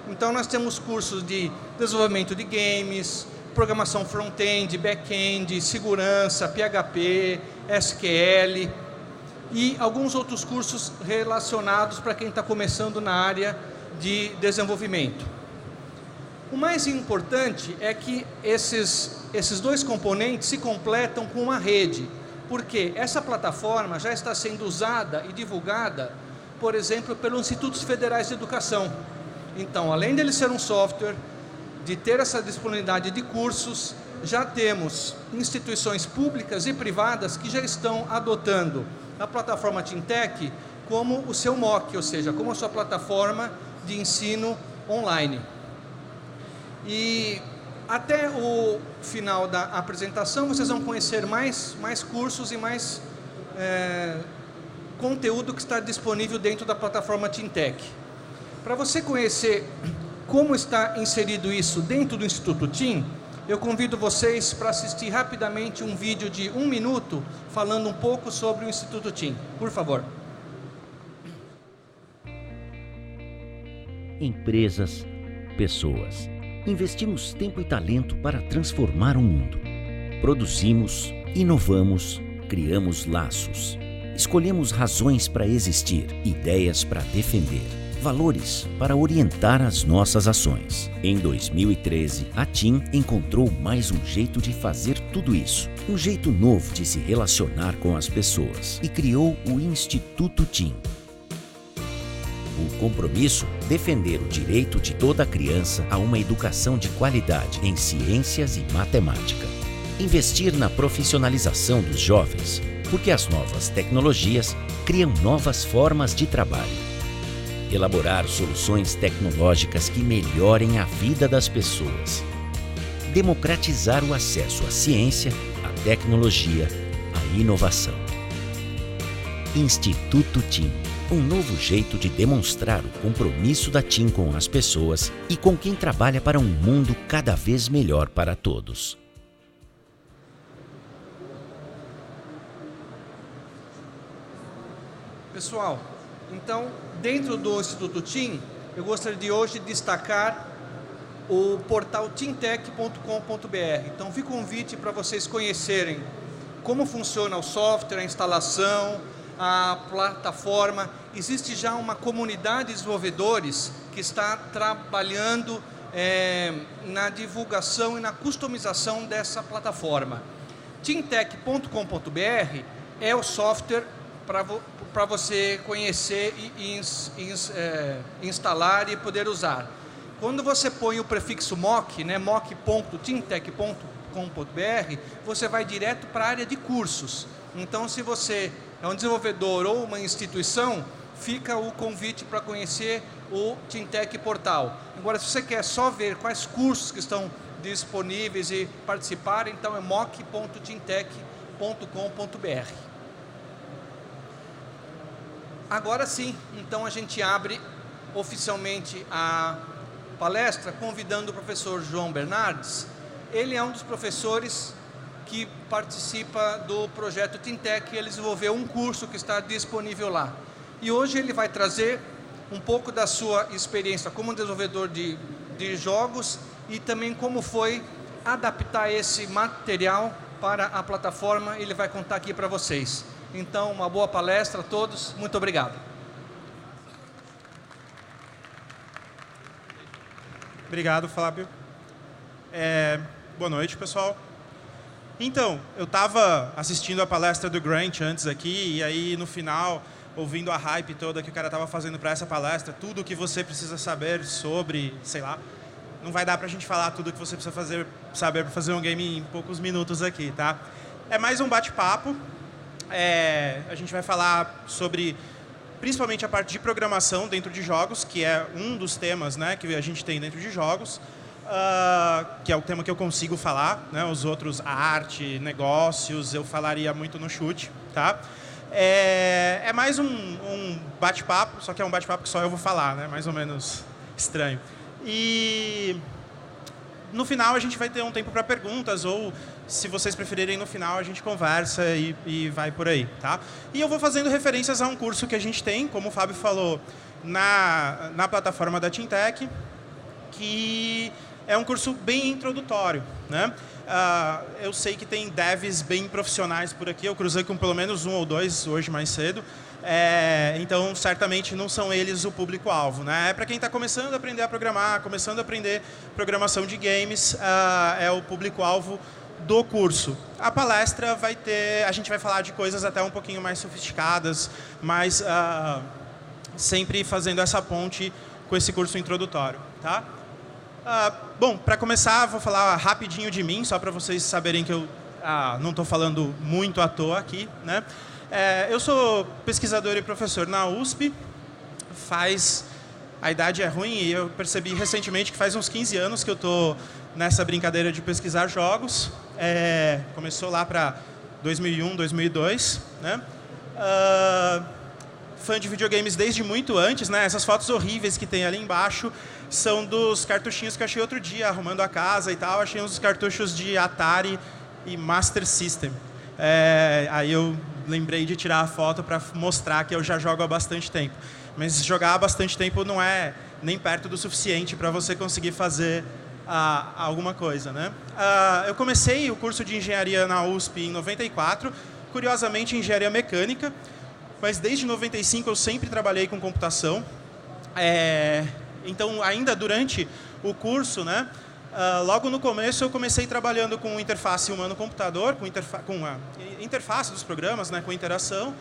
Então nós temos cursos de desenvolvimento de games, programação front-end, back-end, segurança, PHP, SQL e alguns outros cursos relacionados para quem está começando na área de desenvolvimento. O mais importante é que esses 2 componentes se completam com uma rede, porque essa plataforma já está sendo usada e divulgada, por exemplo, pelos Institutos Federais de Educação. Então, além dele ser um software, de ter essa disponibilidade de cursos, já temos instituições públicas e privadas que já estão adotando a plataforma TIMTech como o seu MOOC, ou seja, como a sua plataforma de ensino online. E até o final da apresentação, vocês vão conhecer mais cursos e mais conteúdo que está disponível dentro da plataforma TIMTech. Para você conhecer como está inserido isso dentro do Instituto TIM, eu convido vocês para assistir rapidamente um vídeo de 1 minuto falando um pouco sobre o Instituto TIM. Por favor. Empresas, pessoas. Investimos tempo e talento para transformar o mundo. Produzimos, inovamos, criamos laços. Escolhemos razões para existir, ideias para defender, valores para orientar as nossas ações. Em 2013, a TIM encontrou mais um jeito de fazer tudo isso. Um jeito novo de se relacionar com as pessoas e criou o Instituto TIM. O compromisso, defender o direito de toda criança a uma educação de qualidade em ciências e matemática. Investir na profissionalização dos jovens, porque as novas tecnologias criam novas formas de trabalho. Elaborar soluções tecnológicas que melhorem a vida das pessoas. Democratizar o acesso à ciência, à tecnologia, à inovação. Instituto TIM. Um novo jeito de demonstrar o compromisso da TIM com as pessoas e com quem trabalha para um mundo cada vez melhor para todos. Pessoal, então, dentro do Instituto TIM, eu gostaria de hoje destacar o portal timtech.com.br. Então, fica o convite para vocês conhecerem como funciona o software, a instalação, a plataforma. Existe já uma comunidade de desenvolvedores que está trabalhando na divulgação e na customização dessa plataforma. timtech.com.br é o software para você conhecer e instalar e poder usar. Quando você põe o prefixo mock, né, mock.timtech.com.br, você vai direto para a área de cursos. Então, se você é um desenvolvedor ou uma instituição, fica o convite para conhecer o Teamtech Portal. Agora, se você quer só ver quais cursos que estão disponíveis e participar, então é moc.teamtech.com.br. Agora sim, então a gente abre oficialmente a palestra, convidando o professor João Bernardes. Ele é um dos professores que participa do projeto Teamtech, e ele desenvolveu um curso que está disponível lá. E hoje ele vai trazer um pouco da sua experiência como desenvolvedor de jogos e também como foi adaptar esse material para a plataforma. Ele vai contar aqui para vocês. Então, uma boa palestra a todos. Muito obrigado. Obrigado, Fábio. Boa noite, pessoal. Então, eu estava assistindo a palestra do Grant antes aqui, e aí no final, ouvindo a hype toda que o cara estava fazendo para essa palestra, tudo o que você precisa saber sobre, sei lá, não vai dar para a gente falar tudo o que você precisa saber para fazer um game em poucos minutos aqui, tá? É mais um bate-papo. A gente vai falar sobre, principalmente, a parte de programação dentro de jogos, que é um dos temas, né, que a gente tem dentro de jogos. Que é o tema que eu consigo falar, né? Os outros, a arte, negócios, eu falaria muito no chute, tá? É mais um bate-papo, só que é um bate-papo que só eu vou falar, né? Mais ou menos estranho. E no final a gente vai ter um tempo para perguntas, ou se vocês preferirem, no final a gente conversa e vai por aí, tá? E eu vou fazendo referências a um curso que a gente tem, como o Fábio falou, na plataforma da Teamtech, que é um curso bem introdutório, né? Eu sei que tem devs bem profissionais por aqui, eu cruzei com pelo menos um ou dois hoje mais cedo, então certamente não são eles o público-alvo, né? É para quem está começando a aprender a programar, começando a aprender programação de games, é o público-alvo do curso. A palestra vai ter, a gente vai falar de coisas até um pouquinho mais sofisticadas, mas sempre fazendo essa ponte com esse curso introdutório, tá? Bom, para começar, vou falar rapidinho de mim, só para vocês saberem que eu não estou falando muito à toa aqui, né? Eu sou pesquisador e professor na USP, a idade é ruim, e eu percebi recentemente que faz uns 15 anos que eu estou nessa brincadeira de pesquisar jogos. Começou lá para 2001, 2002, né? Fã de videogames desde muito antes, né? Essas fotos horríveis que tem ali embaixo são dos cartuchinhos que eu achei outro dia, arrumando a casa e tal. Achei uns cartuchos de Atari e Master System. Aí eu lembrei de tirar a foto para mostrar que eu já jogo há bastante tempo. Mas jogar há bastante tempo não é nem perto do suficiente para você conseguir fazer alguma coisa, né? Eu comecei o curso de engenharia na USP em 94, curiosamente engenharia mecânica, mas desde 95 eu sempre trabalhei com computação. Então, ainda durante o curso, né, logo no começo eu comecei trabalhando com interface humano-computador, com a interface dos programas, né, com interação,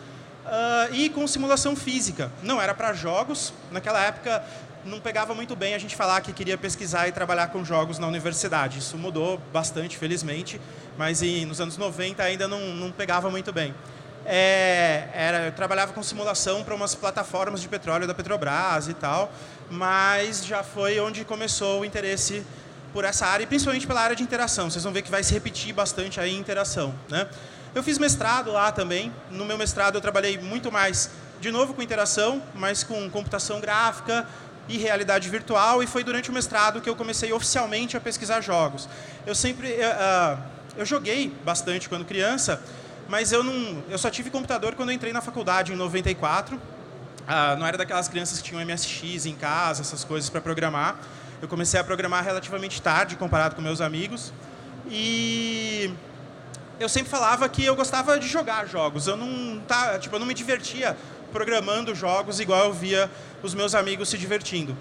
e com simulação física. Não era para jogos, naquela época não pegava muito bem a gente falar que queria pesquisar e trabalhar com jogos na universidade. Isso mudou bastante, felizmente, mas nos anos 90 ainda não pegava muito bem. Eu trabalhava com simulação para umas plataformas de petróleo da Petrobras e tal, mas já foi onde começou o interesse por essa área, e principalmente pela área de interação. Vocês vão ver que vai se repetir bastante aí em interação, né? Eu fiz mestrado lá também. No meu mestrado eu trabalhei muito mais, de novo, com interação, mas com computação gráfica e realidade virtual, e foi durante o mestrado que eu comecei oficialmente a pesquisar jogos. Eu joguei bastante quando criança, mas eu só tive computador quando eu entrei na faculdade, em 94. Não era daquelas crianças que tinham MSX em casa, essas coisas para programar. Eu comecei a programar relativamente tarde, comparado com meus amigos. E eu sempre falava que eu gostava de jogar jogos. Eu não me divertia programando jogos igual eu via os meus amigos se divertindo.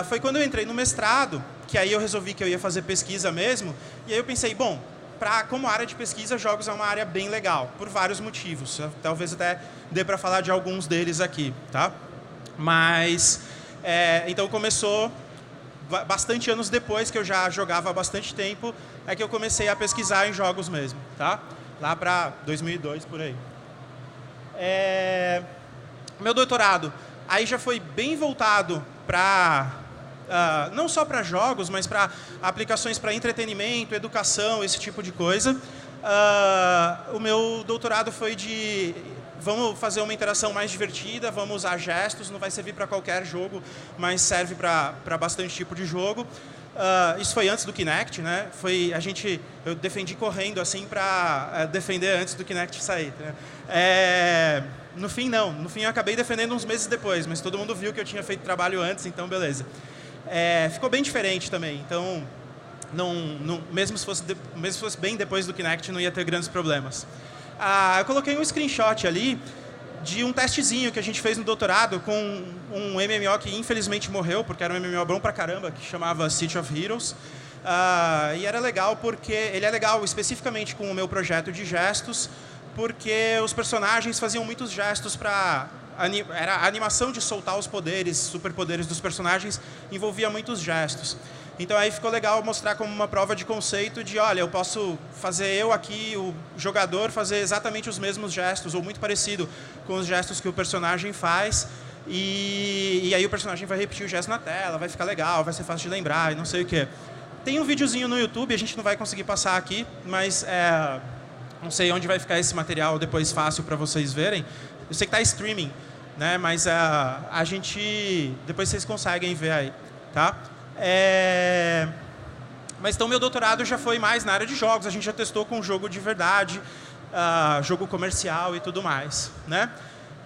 Foi quando eu entrei no mestrado, que aí eu resolvi que eu ia fazer pesquisa mesmo. E aí eu pensei, bom, como área de pesquisa, jogos é uma área bem legal, por vários motivos. Talvez até dê para falar de alguns deles aqui, tá? Mas, então começou bastante anos depois, que eu já jogava há bastante tempo, é que eu comecei a pesquisar em jogos mesmo, tá? lá para 2002, por aí. Meu doutorado aí já foi bem voltado para, não só para jogos, mas para aplicações para entretenimento, educação, esse tipo de coisa. O meu doutorado foi de... Vamos fazer uma interação mais divertida, vamos usar gestos, não vai servir para qualquer jogo, mas serve para bastante tipo de jogo. Isso foi antes do Kinect, né? Eu defendi correndo assim para defender antes do Kinect sair. Né? No fim, não. No fim, eu acabei defendendo uns meses depois, mas todo mundo viu que eu tinha feito trabalho antes, então beleza. Ficou bem diferente também, então mesmo se fosse bem depois do Kinect, não ia ter grandes problemas. Eu coloquei um screenshot ali de um testezinho que a gente fez no doutorado com um MMO que infelizmente morreu, porque era um MMO bom pra caramba, que chamava City of Heroes. E era legal porque... Ele é legal especificamente com o meu projeto de gestos, porque os personagens faziam muitos gestos para... A animação de soltar os poderes, superpoderes dos personagens, envolvia muitos gestos. Então aí ficou legal mostrar como uma prova de conceito de, olha, eu posso fazer aqui, o jogador, fazer exatamente os mesmos gestos, ou muito parecido com os gestos que o personagem faz, e aí o personagem vai repetir o gesto na tela, vai ficar legal, vai ser fácil de lembrar, e não sei o quê. Tem um videozinho no YouTube, a gente não vai conseguir passar aqui, mas não sei onde vai ficar esse material depois fácil para vocês verem. Eu sei que está streaming, né? Mas a gente... Depois vocês conseguem ver aí, tá? Mas então meu doutorado já foi mais na área de jogos, a gente já testou com jogo de verdade, jogo comercial e tudo mais, né?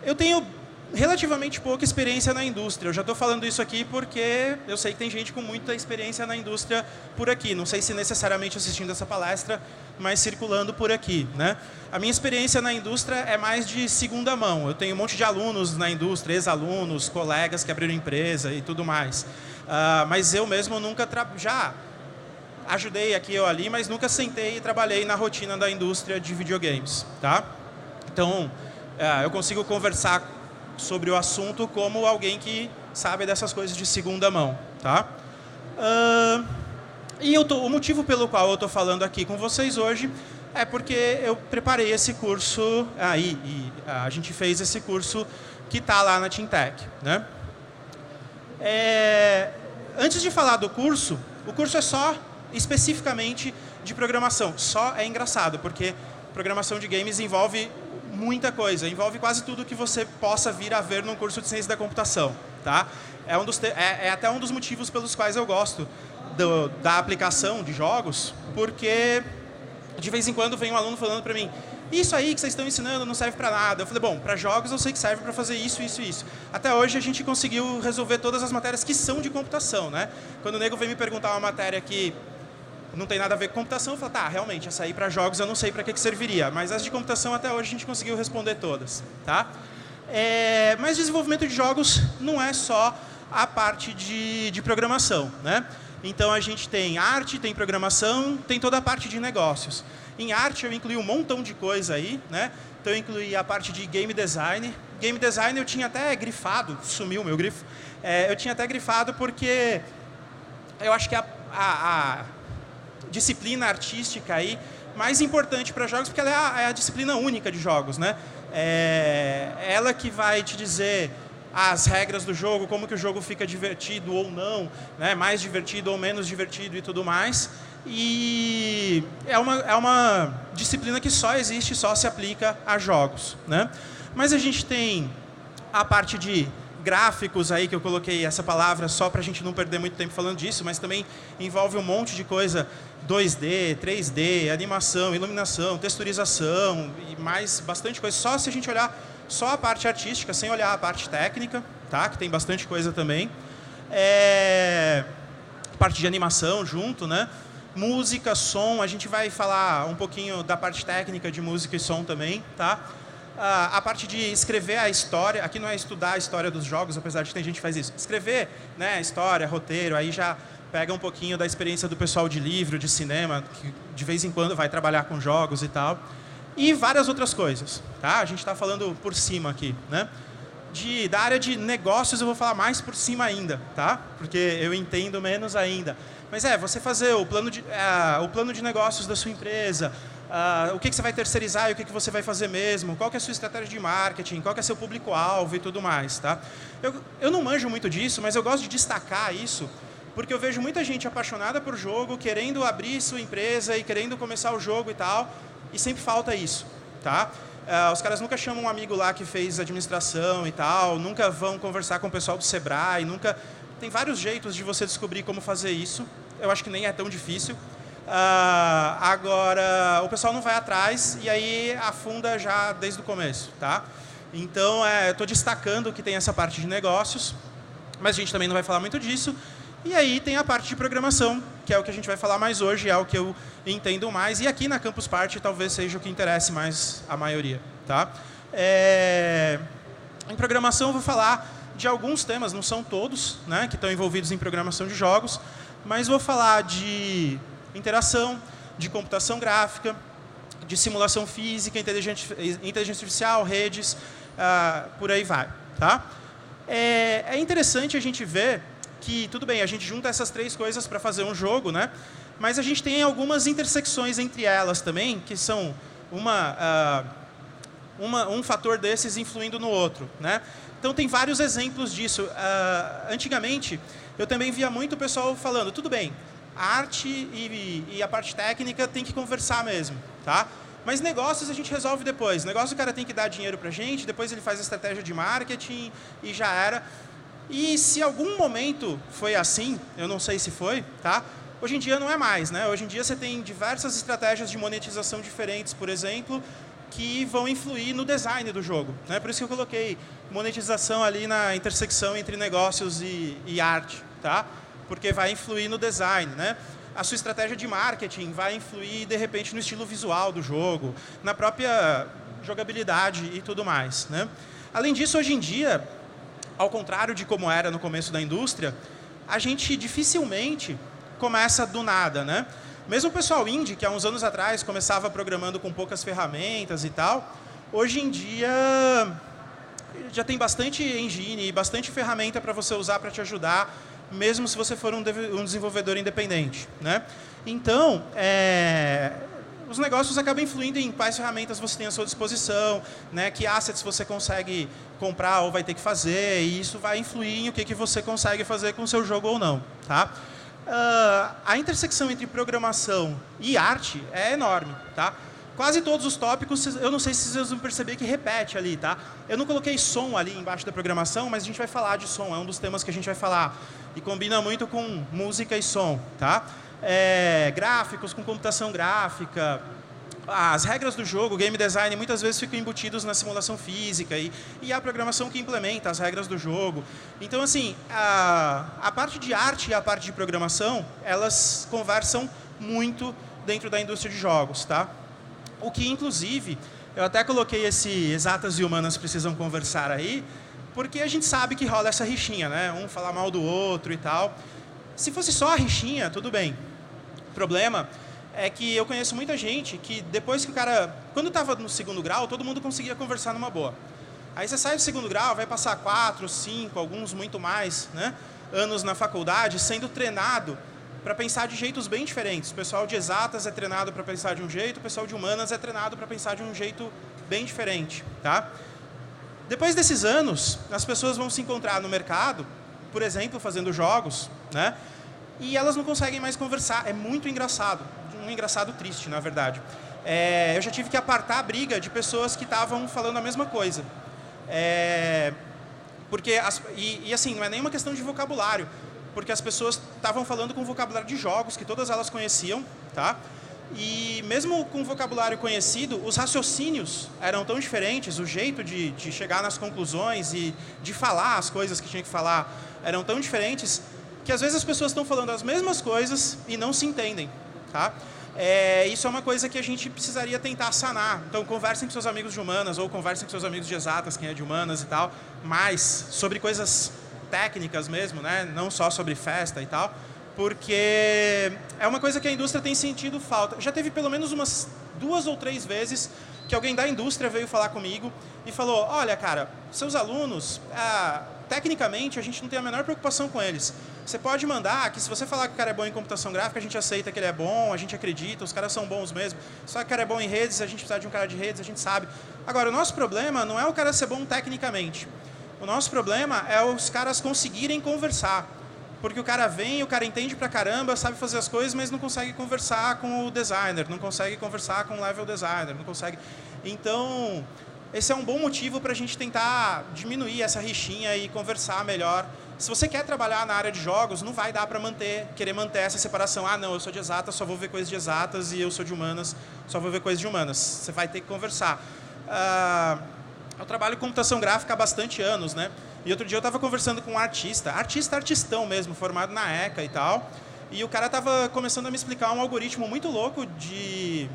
Eu tenho relativamente pouca experiência na indústria, eu já estou falando isso aqui porque eu sei que tem gente com muita experiência na indústria por aqui, não sei se necessariamente assistindo essa palestra, mas circulando por aqui, né? A minha experiência na indústria é mais de segunda mão, eu tenho um monte de alunos na indústria, ex-alunos, colegas que abriram empresa e tudo mais. Mas eu mesmo nunca... Já ajudei aqui ou ali, mas nunca sentei e trabalhei na rotina da indústria de videogames, tá? Então, eu consigo conversar sobre o assunto como alguém que sabe dessas coisas de segunda mão, tá? E o motivo pelo qual eu estou falando aqui com vocês hoje é porque eu preparei esse curso, e a gente fez esse curso que está lá na Teamtech, né? Antes de falar do curso, o curso é só especificamente de programação. Só é engraçado, porque programação de games envolve muita coisa, envolve quase tudo que você possa vir a ver num curso de ciência da computação, tá? É até um dos motivos pelos quais eu gosto da aplicação de jogos, porque de vez em quando vem um aluno falando para mim: isso aí que vocês estão ensinando não serve para nada. Eu falei, bom, para jogos eu sei que serve para fazer isso, isso e isso. Até hoje a gente conseguiu resolver todas as matérias que são de computação, né? Quando o nego vem me perguntar uma matéria que não tem nada a ver com computação, eu falo, tá, realmente, essa aí para jogos eu não sei para que serviria. Mas as de computação até hoje a gente conseguiu responder todas, tá? Mas desenvolvimento de jogos não é só a parte de programação, né? Então a gente tem arte, tem programação, tem toda a parte de negócios. Em arte eu incluí um montão de coisa aí, né? Então eu incluí a parte de game design. Game design eu tinha até grifado, sumiu o meu grifo. Eu tinha até grifado porque eu acho que a disciplina artística aí mais importante para jogos, porque ela é a disciplina única de jogos, né? Ela que vai te dizer as regras do jogo, como que o jogo fica divertido ou não, né? Mais divertido ou menos divertido e tudo mais. E é uma disciplina que só existe, só se aplica a jogos, né? Mas a gente tem a parte de gráficos aí, que eu coloquei essa palavra só para a gente não perder muito tempo falando disso, mas também envolve um monte de coisa, 2D, 3D, animação, iluminação, texturização e mais bastante coisa. Só se a gente olhar só a parte artística, sem olhar a parte técnica, tá? Que tem bastante coisa também. Parte de animação junto, né? Música, som, a gente vai falar um pouquinho da parte técnica de música e som também, tá? A parte de escrever a história, aqui não é estudar a história dos jogos, apesar de que tem gente que faz isso. Escrever, né, história, roteiro, aí já pega um pouquinho da experiência do pessoal de livro, de cinema, que de vez em quando vai trabalhar com jogos e tal. E várias outras coisas, tá? A gente está falando por cima aqui, né? Da área de negócios eu vou falar mais por cima ainda, tá? Porque eu entendo menos ainda. Mas você fazer o plano de negócios da sua empresa, o que você vai terceirizar e o que você vai fazer mesmo, qual que é a sua estratégia de marketing, qual que é seu público-alvo e tudo mais. Tá? Eu não manjo muito disso, mas eu gosto de destacar isso, porque eu vejo muita gente apaixonada por jogo, querendo abrir sua empresa e querendo começar o jogo e tal, e sempre falta isso. Tá? Os caras nunca chamam um amigo lá que fez administração e tal, nunca vão conversar com o pessoal do Sebrae, nunca... Tem vários jeitos de você descobrir como fazer isso. Eu acho que nem é tão difícil. Agora, o pessoal não vai atrás e aí afunda já desde o começo. Tá? Então, eu estou destacando que tem essa parte de negócios, mas a gente também não vai falar muito disso. E aí tem a parte de programação, que é o que a gente vai falar mais hoje, é o que eu entendo mais. E aqui na Campus Party talvez seja o que interesse mais a maioria. Tá? Em programação eu vou falar de alguns temas, não são todos, né, que estão envolvidos em programação de jogos, mas vou falar de interação, de computação gráfica, de simulação física, inteligência artificial, redes, por aí vai. Tá? É interessante a gente ver que, tudo bem, a gente junta essas três coisas para fazer um jogo, né? Mas a gente tem algumas intersecções entre elas também, que são um fator desses influindo no outro. Né? Então, tem vários exemplos disso. Antigamente, eu também via muito o pessoal falando, tudo bem, a arte e a parte técnica tem que conversar mesmo. Tá? Mas negócios a gente resolve depois. Negócio o cara tem que dar dinheiro para a gente, depois ele faz a estratégia de marketing e já era. E se algum momento foi assim, eu não sei se foi, tá? Hoje em dia não é mais, né? Hoje em dia você tem diversas estratégias de monetização diferentes, por exemplo, que vão influir no design do jogo. Né? Por isso que eu coloquei monetização ali na intersecção entre negócios e arte, tá? Porque vai influir no design. Né? A sua estratégia de marketing vai influir, de repente, no estilo visual do jogo, na própria jogabilidade e tudo mais. Né? Além disso, hoje em dia, ao contrário de como era no começo da indústria, a gente dificilmente começa do nada. Né? Mesmo o pessoal indie, que há uns anos atrás começava programando com poucas ferramentas e tal, hoje em dia já tem bastante engine e bastante ferramenta para você usar para te ajudar, mesmo se você for um desenvolvedor independente. Né? Então, os negócios acabam influindo em quais ferramentas você tem à sua disposição, né? Que assets você consegue comprar ou vai ter que fazer, e isso vai influir em o que você consegue fazer com o seu jogo ou não. Tá? A intersecção entre programação e arte é enorme. Tá? Quase todos os tópicos, eu não sei se vocês vão perceber que repete ali. Tá? Eu não coloquei som ali embaixo da programação, mas a gente vai falar de som, é um dos temas que a gente vai falar. E combina muito com música e som. Tá? Gráficos com computação gráfica, as regras do jogo, o game design, muitas vezes ficam embutidos na simulação física e a programação que implementa as regras do jogo. Então, assim, a parte de arte e a parte de programação, elas conversam muito dentro da indústria de jogos. Tá? O que, inclusive, eu até coloquei esse exatas e humanas precisam conversar aí, porque a gente sabe que rola essa rixinha, né? Um falar mal do outro e tal. Se fosse só a rixinha, tudo bem. O problema é que eu conheço muita gente que depois que o cara... Quando estava no segundo grau, todo mundo conseguia conversar numa boa. Aí você sai do segundo grau, vai passar 4, 5, alguns muito mais, né, anos na faculdade, sendo treinado para pensar de jeitos bem diferentes. O pessoal de exatas é treinado para pensar de um jeito, o pessoal de humanas é treinado para pensar de um jeito bem diferente. Tá? Depois desses anos, as pessoas vão se encontrar no mercado, por exemplo, fazendo jogos, né? E elas não conseguem mais conversar. É muito engraçado. Um engraçado triste, na verdade. Eu já tive que apartar a briga de pessoas que estavam falando a mesma coisa. Porque assim, não é nenhuma questão de vocabulário, porque as pessoas estavam falando com vocabulário de jogos, que todas elas conheciam, tá? E mesmo com vocabulário conhecido, os raciocínios eram tão diferentes, o jeito de chegar nas conclusões e de falar as coisas que tinha que falar eram tão diferentes, que às vezes as pessoas estão falando as mesmas coisas e não se entendem. Tá? Isso é uma coisa que a gente precisaria tentar sanar. Então, conversem com seus amigos de humanas ou conversem com seus amigos de exatas, quem é de humanas e tal, mais sobre coisas técnicas mesmo, né? Não só sobre festa e tal, porque é uma coisa que a indústria tem sentido falta. Já teve pelo menos umas 2 ou 3 vezes que alguém da indústria veio falar comigo e falou, olha, cara, seus alunos, tecnicamente, a gente não tem a menor preocupação com eles. Você pode mandar que se você falar que o cara é bom em computação gráfica, a gente aceita que ele é bom, a gente acredita, os caras são bons mesmo. Só que o cara é bom em redes, a gente precisa de um cara de redes, a gente sabe. Agora, o nosso problema não é o cara ser bom tecnicamente. O nosso problema é os caras conseguirem conversar. Porque o cara vem, o cara entende pra caramba, sabe fazer as coisas, mas não consegue conversar com o designer, não consegue conversar com o level designer, não consegue... Então, esse é um bom motivo para a gente tentar diminuir essa rixinha e conversar melhor. Se você quer trabalhar na área de jogos, não vai dar para querer manter essa separação. Ah, não, eu sou de exatas, só vou ver coisas de exatas, e eu sou de humanas, só vou ver coisas de humanas. Você vai ter que conversar. Eu trabalho com computação gráfica há bastante anos, né? E outro dia eu estava conversando com um artistão mesmo, formado na ECA e tal, e o cara estava começando a me explicar um algoritmo muito louco de...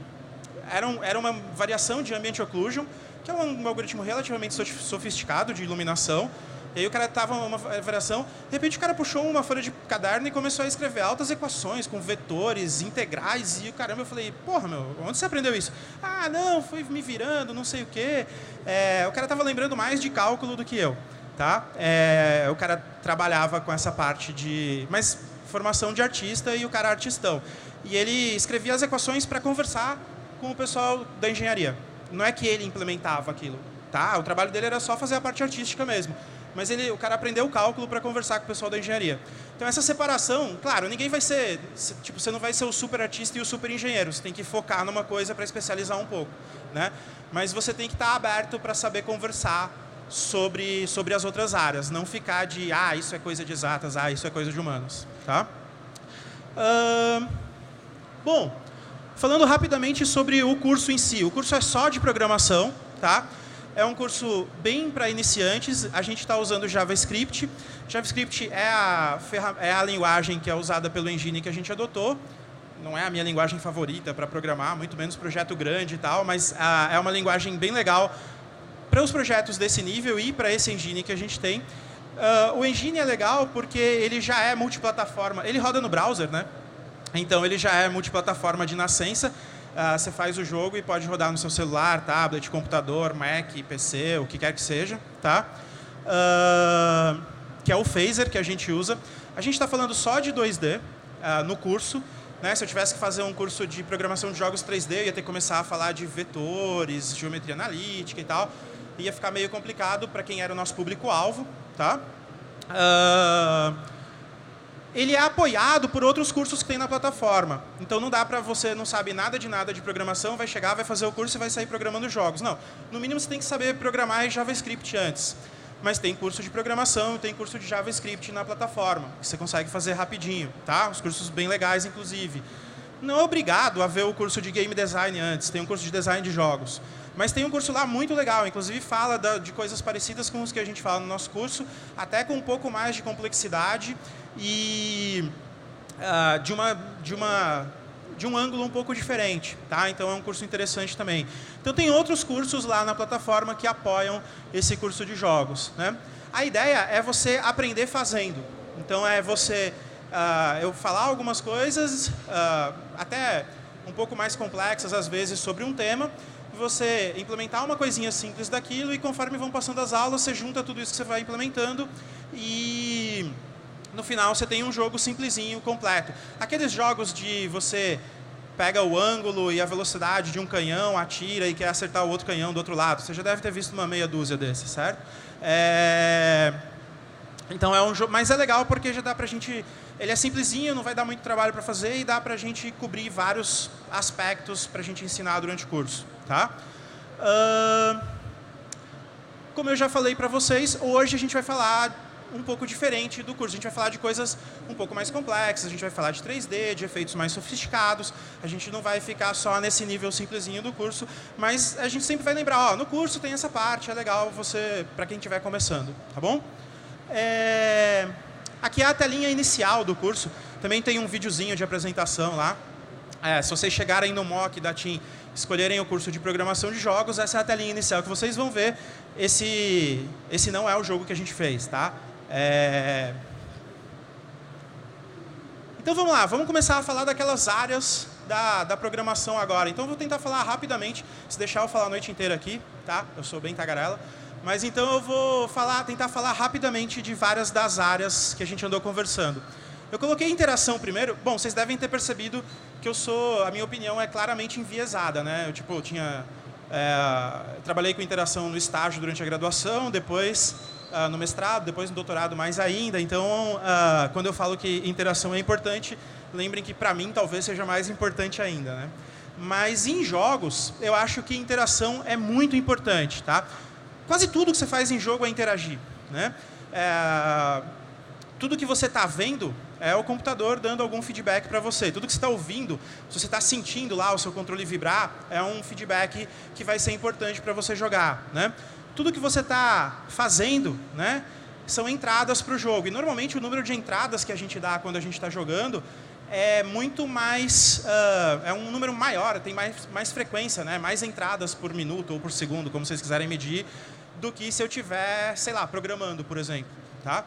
Era uma variação de ambient occlusion, que é um algoritmo relativamente sofisticado de iluminação. E aí o cara estava uma variação, de repente o cara puxou uma folha de caderno e começou a escrever altas equações com vetores, integrais, e caramba, eu falei, porra, meu, onde você aprendeu isso? Ah, não, foi me virando, não sei o quê. O cara estava lembrando mais de cálculo do que eu, tá? O cara trabalhava com essa parte de... Mas formação de artista e o cara artistão. E ele escrevia as equações para conversar com o pessoal da engenharia. Não é que ele implementava aquilo, tá? O trabalho dele era só fazer a parte artística mesmo. Mas o cara aprendeu o cálculo para conversar com o pessoal da engenharia. Então, essa separação, claro, ninguém vai ser... Tipo, você não vai ser o super artista e o super engenheiro. Você tem que focar numa coisa para especializar um pouco, né? Mas você tem que estar aberto para saber conversar sobre as outras áreas. Não ficar de, isso é coisa de exatas, isso é coisa de humanos, tá? Bom, falando rapidamente sobre o curso em si. O curso é só de programação, tá? É um curso bem para iniciantes. A gente está usando JavaScript. JavaScript é a linguagem que é usada pelo engine que a gente adotou. Não é a minha linguagem favorita para programar, muito menos projeto grande e tal, mas é uma linguagem bem legal para os projetos desse nível e para esse engine que a gente tem. O engine é legal porque ele já é multiplataforma. Ele roda no browser, né? Então, ele já é multiplataforma de nascença. Você faz o jogo e pode rodar no seu celular, tablet, computador, Mac, PC, o que quer que seja, tá? Que é o phaser que a gente usa. A gente está falando só de 2D no curso, né? Se eu tivesse que fazer um curso de programação de jogos 3D, eu ia ter que começar a falar de vetores, geometria analítica e tal. Ia ficar meio complicado para quem era o nosso público-alvo, tá? Ele é apoiado por outros cursos que tem na plataforma. Então, não dá para você não sabe nada de programação, vai chegar, vai fazer o curso e vai sair programando jogos. Não. No mínimo, você tem que saber programar em JavaScript antes. Mas tem curso de programação, tem curso de JavaScript na plataforma, que você consegue fazer rapidinho, tá? Os cursos bem legais, inclusive. Não é obrigado a ver o curso de Game Design antes, tem um curso de Design de Jogos. Mas tem um curso lá muito legal, inclusive fala de coisas parecidas com os que a gente fala no nosso curso, até com um pouco mais de complexidade e de um ângulo um pouco diferente, tá? Então é um curso interessante também. Então tem outros cursos lá na plataforma que apoiam esse curso de jogos, né? A ideia é você aprender fazendo. Então é você eu falar algumas coisas até um pouco mais complexas às vezes sobre um tema, você implementar uma coisinha simples daquilo e conforme vão passando as aulas, você junta tudo isso que você vai implementando e no final você tem um jogo simplesinho, completo. Aqueles jogos de você pega o ângulo e a velocidade de um canhão, atira e quer acertar o outro canhão do outro lado. Você já deve ter visto uma meia dúzia desses, certo? Então é um jogo, mas é legal porque já dá pra gente... Ele é simplesinho, não vai dar muito trabalho para fazer e dá pra gente cobrir vários aspectos pra gente ensinar durante o curso, tá? Como eu já falei para vocês, hoje a gente vai falar um pouco diferente do curso. A gente vai falar de coisas um pouco mais complexas, a gente vai falar de 3D, de efeitos mais sofisticados. A gente não vai ficar só nesse nível simplesinho do curso, mas a gente sempre vai lembrar, no curso tem essa parte, é legal para quem estiver começando, tá bom? Aqui é a telinha inicial do curso. Também tem um videozinho de apresentação lá. Se vocês chegarem no mock da TIM, escolherem o curso de programação de jogos, essa é a telinha inicial que vocês vão ver. Esse não é o jogo que a gente fez, tá? Então vamos lá, vamos começar a falar daquelas áreas da programação agora. Então, eu vou tentar falar rapidamente, se deixar eu falar a noite inteira aqui, tá? Eu sou bem tagarela. Mas então eu vou tentar falar rapidamente de várias das áreas que a gente andou conversando. Eu coloquei interação primeiro. Bom, vocês devem ter percebido que a minha opinião é claramente enviesada, né? Eu trabalhei com interação no estágio durante a graduação, depois no mestrado, depois no doutorado mais ainda. Então, quando eu falo que interação é importante, lembrem que para mim talvez seja mais importante ainda, né? Mas em jogos, eu acho que interação é muito importante, tá? Quase tudo que você faz em jogo é interagir, né? Tudo que você está vendo é o computador dando algum feedback para você. Tudo que você está ouvindo, se você está sentindo lá o seu controle vibrar, é um feedback que vai ser importante para você jogar, né? Tudo que você está fazendo, né, são entradas para o jogo. E normalmente o número de entradas que a gente dá quando a gente está jogando é muito mais, é um número maior, tem mais frequência, né? Mais entradas por minuto ou por segundo, como vocês quiserem medir, do que se eu estiver, sei lá, programando, por exemplo, tá?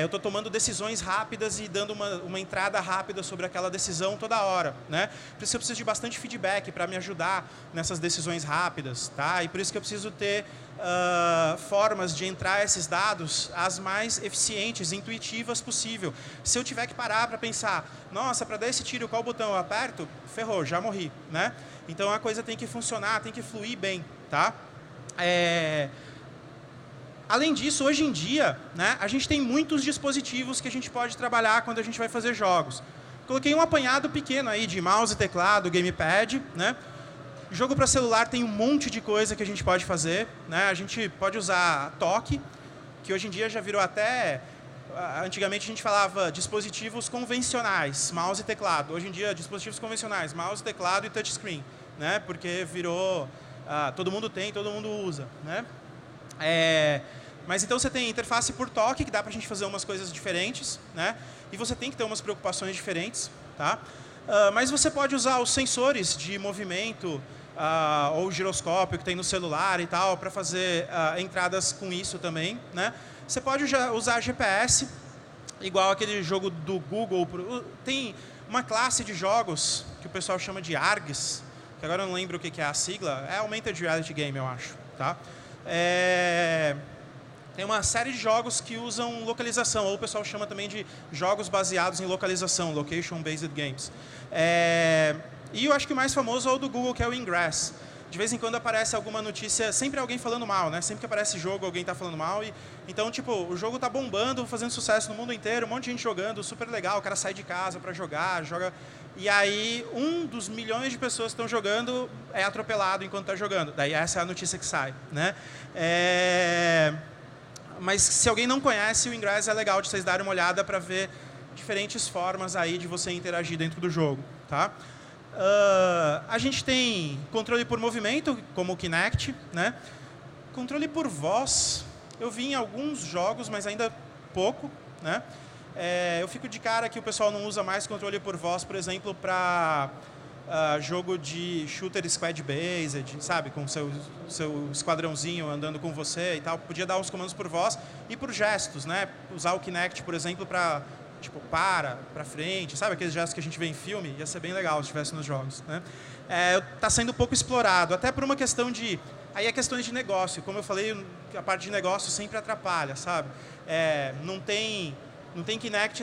Eu estou tomando decisões rápidas e dando uma entrada rápida sobre aquela decisão toda hora, né? Por isso que eu preciso de bastante feedback para me ajudar nessas decisões rápidas, tá? E por isso que eu preciso ter formas de entrar esses dados as mais eficientes, intuitivas possível. Se eu tiver que parar para pensar, nossa, para dar esse tiro, qual botão eu aperto? Ferrou, já morri, né? Então a coisa tem que funcionar, tem que fluir bem, tá? Além disso, hoje em dia, né, a gente tem muitos dispositivos que a gente pode trabalhar quando a gente vai fazer jogos. Coloquei um apanhado pequeno aí de mouse, teclado, gamepad, né? Jogo para celular tem um monte de coisa que a gente pode fazer, né? A gente pode usar toque, que hoje em dia já virou até... Antigamente a gente falava dispositivos convencionais, mouse e teclado. Hoje em dia, dispositivos convencionais, mouse, teclado e touchscreen, né? Porque virou... todo mundo tem, todo mundo usa, né? Mas então você tem interface por toque, que dá para a gente fazer umas coisas diferentes, né? E você tem que ter umas preocupações diferentes, tá? Mas você pode usar os sensores de movimento ou o giroscópio que tem no celular e tal, para fazer entradas com isso também, né? Você pode usar GPS, igual aquele jogo do Google. Tem uma classe de jogos que o pessoal chama de ARGs, que agora eu não lembro o que é a sigla, é Augmented Reality Game, eu acho, tá? Tem uma série de jogos que usam localização, ou o pessoal chama também de jogos baseados em localização, Location-Based Games. E eu acho que o mais famoso é o do Google, que é o Ingress. De vez em quando aparece alguma notícia, sempre alguém falando mal, né? Sempre que aparece jogo, alguém está falando mal. Então, tipo, o jogo está bombando, fazendo sucesso no mundo inteiro, um monte de gente jogando, super legal, o cara sai de casa para jogar, joga... E aí, um dos milhões de pessoas que estão jogando é atropelado enquanto está jogando. Daí essa é a notícia que sai, né? Mas se alguém não conhece, o Ingress é legal de vocês darem uma olhada para ver diferentes formas aí de você interagir dentro do jogo, tá? A gente tem controle por movimento, como o Kinect, né? Controle por voz, eu vi em alguns jogos, mas ainda pouco, né? Eu fico de cara que o pessoal não usa mais controle por voz, por exemplo, para jogo de shooter squad-based, sabe? Com seu esquadrãozinho andando com você e tal. Podia dar uns comandos por voz e por gestos, né? Usar o Kinect, por exemplo, para tipo, para frente, sabe? Aqueles gestos que a gente vê em filme. Ia ser bem legal se estivesse nos jogos, né? Tá sendo pouco explorado, até por uma questão de... Aí é questões de negócio. Como eu falei, a parte de negócio sempre atrapalha, sabe? Não tem Kinect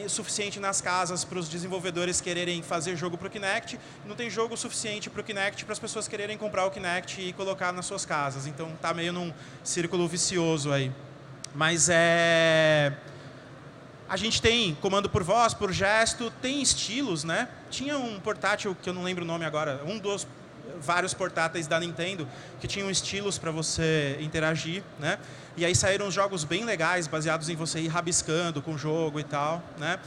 suficiente nas casas para os desenvolvedores quererem fazer jogo para o Kinect, não tem jogo suficiente para o Kinect para as pessoas quererem comprar o Kinect e colocar nas suas casas. Então, está meio num círculo vicioso aí. Mas a gente tem comando por voz, por gesto, tem estilos, né? Tinha um portátil, que eu não lembro o nome agora, um dos vários portáteis da Nintendo que tinham estilos para você interagir, né? E aí saíram jogos bem legais, baseados em você ir rabiscando com o jogo e tal, né?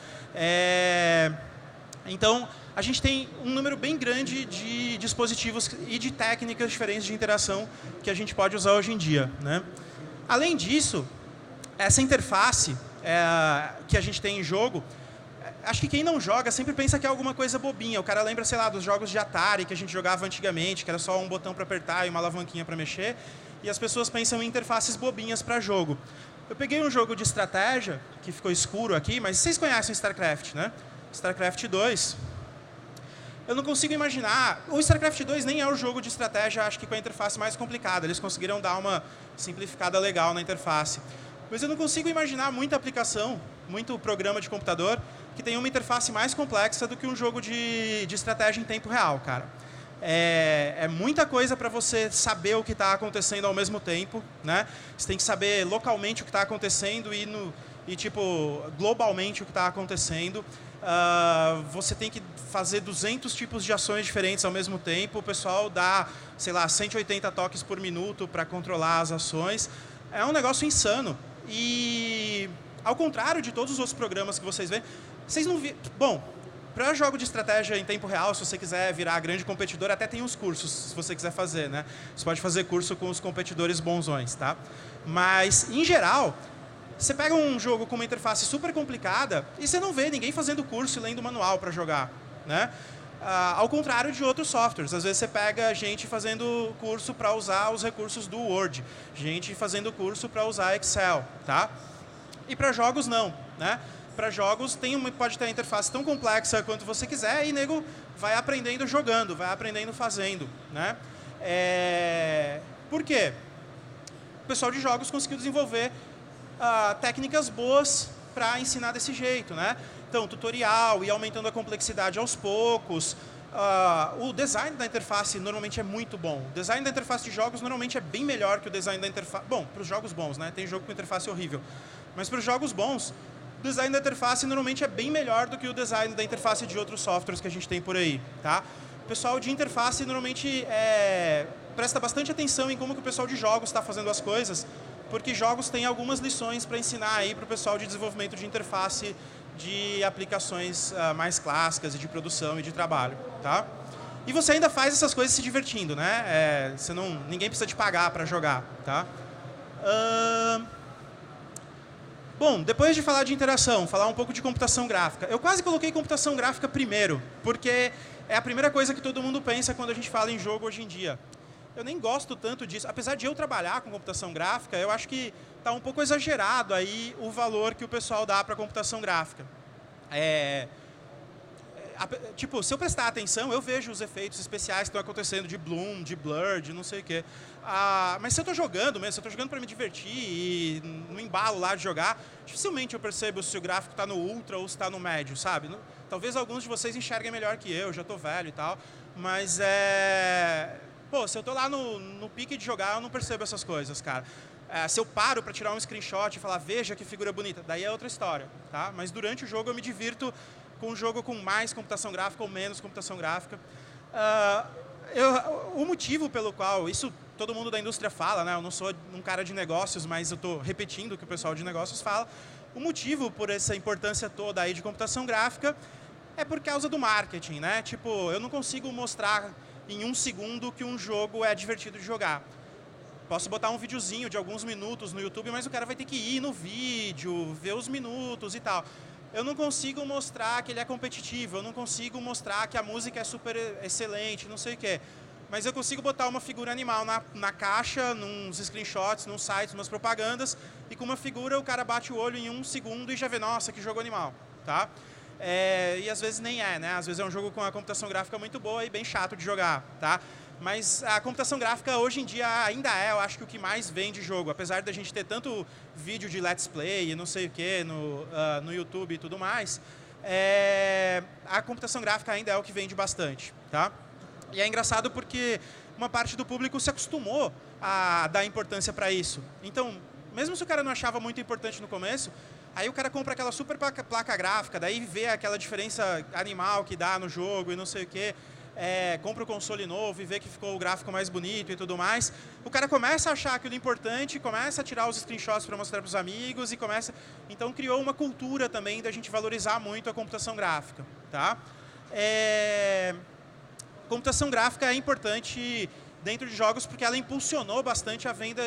Então, a gente tem um número bem grande de dispositivos e de técnicas diferentes de interação que a gente pode usar hoje em dia, né? Além disso, essa interface que a gente tem em jogo, acho que quem não joga sempre pensa que é alguma coisa bobinha. O cara lembra, sei lá, dos jogos de Atari que a gente jogava antigamente, que era só um botão para apertar e uma alavanquinha para mexer. E as pessoas pensam em interfaces bobinhas para jogo. Eu peguei um jogo de estratégia, que ficou escuro aqui, mas vocês conhecem StarCraft, né? StarCraft 2. Eu não consigo imaginar... O StarCraft 2 nem é o jogo de estratégia, acho que com a interface mais complicada. Eles conseguiram dar uma simplificada legal na interface. Mas eu não consigo imaginar muita aplicação, muito programa de computador, que tenha uma interface mais complexa do que um jogo de estratégia em tempo real, cara. É muita coisa para você saber o que está acontecendo ao mesmo tempo, né? Você tem que saber localmente o que está acontecendo e tipo, globalmente o que está acontecendo. Você tem que fazer 200 tipos de ações diferentes ao mesmo tempo. O pessoal dá, sei lá, 180 toques por minuto para controlar as ações. É um negócio insano. E, ao contrário de todos os outros programas que vocês veem, vocês não viram... Bom, para jogo de estratégia em tempo real, se você quiser virar grande competidor, até tem uns cursos, se você quiser fazer, né? Você pode fazer curso com os competidores bonzões, tá? Mas, em geral, você pega um jogo com uma interface super complicada e você não vê ninguém fazendo curso e lendo manual para jogar, né? Ao contrário de outros softwares. Às vezes você pega gente fazendo curso para usar os recursos do Word, gente fazendo curso para usar Excel, tá? E para jogos, não, né? Para jogos pode ter a interface tão complexa quanto você quiser e nego vai aprendendo jogando, vai aprendendo fazendo, né? Por quê? O pessoal de jogos conseguiu desenvolver técnicas boas para ensinar desse jeito, né? Então, tutorial, ir aumentando a complexidade aos poucos. O design da interface normalmente é muito bom. O design da interface de jogos normalmente é bem melhor que o design da interface... Bom, para os jogos bons, né? Tem jogo com interface horrível. Mas para os jogos bons, o design da interface normalmente é bem melhor do que o design da interface de outros softwares que a gente tem por aí, tá? O pessoal de interface normalmente presta bastante atenção em como que o pessoal de jogos está fazendo as coisas, porque jogos têm algumas lições para ensinar aí para o pessoal de desenvolvimento de interface de aplicações mais clássicas e de produção e de trabalho, tá? E você ainda faz essas coisas se divertindo, né? Ninguém precisa te pagar para jogar, tá? Bom, depois de falar de interação, falar um pouco de computação gráfica. Eu quase coloquei computação gráfica primeiro, porque é a primeira coisa que todo mundo pensa quando a gente fala em jogo hoje em dia. Eu nem gosto tanto disso. Apesar de eu trabalhar com computação gráfica, eu acho que está um pouco exagerado aí o valor que o pessoal dá para a computação gráfica. Tipo, se eu prestar atenção, eu vejo os efeitos especiais que estão acontecendo de bloom, de blur, de não sei o quê. Mas se eu estou jogando mesmo, se eu estou jogando para me divertir e no embalo lá de jogar, dificilmente eu percebo se o gráfico está no ultra ou se está no médio, sabe? Talvez alguns de vocês enxerguem melhor que eu, já estou velho e tal, mas Pô, se eu estou lá no pique de jogar, eu não percebo essas coisas, cara. Se eu paro para tirar um screenshot e falar, veja que figura bonita, daí é outra história, tá? Mas durante o jogo eu me divirto com um jogo com mais computação gráfica ou menos computação gráfica. O motivo pelo qual, isso todo mundo da indústria fala, né? Eu não sou um cara de negócios, mas eu estou repetindo o que o pessoal de negócios fala. O motivo por essa importância toda aí de computação gráfica é por causa do marketing, né? Tipo, eu não consigo mostrar em 1 segundo que um jogo é divertido de jogar. Posso botar um videozinho de alguns minutos no YouTube, mas o cara vai ter que ir no vídeo, ver os minutos e tal. Eu não consigo mostrar que ele é competitivo, eu não consigo mostrar que a música é super excelente, não sei o quê. Mas eu consigo botar uma figura animal na caixa, nos screenshots, nos sites, nas propagandas, e com uma figura o cara bate o olho em 1 segundo e já vê, nossa, que jogo animal, tá? E às vezes nem é, né? Às vezes é um jogo com a computação gráfica muito boa e bem chato de jogar, tá? Mas a computação gráfica hoje em dia ainda eu acho que o que mais vende jogo. Apesar da gente ter tanto vídeo de let's play e não sei o que no YouTube e tudo mais, a computação gráfica ainda é o que vende bastante, tá? E é engraçado porque uma parte do público se acostumou a dar importância para isso. Então, mesmo se o cara não achava muito importante no começo, aí o cara compra aquela super placa gráfica, daí vê aquela diferença animal que dá no jogo e não sei o quê, compra o console novo e vê que ficou o gráfico mais bonito e tudo mais. O cara começa a achar aquilo importante, começa a tirar os screenshots para mostrar para os amigos e começa... Então, criou uma cultura também da gente valorizar muito a computação gráfica, tá? Computação gráfica é importante dentro de jogos porque ela impulsionou bastante a venda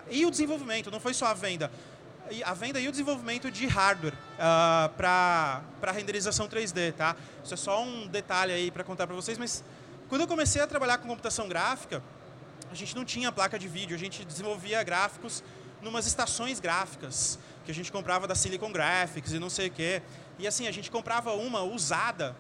e o desenvolvimento, não foi só a venda e o desenvolvimento de hardware para renderização 3D, tá? Isso é só um detalhe aí para contar para vocês, mas quando eu comecei a trabalhar com computação gráfica, a gente não tinha placa de vídeo, a gente desenvolvia gráficos numas estações gráficas, que a gente comprava da Silicon Graphics e não sei o quê. E assim, a gente comprava uma usada,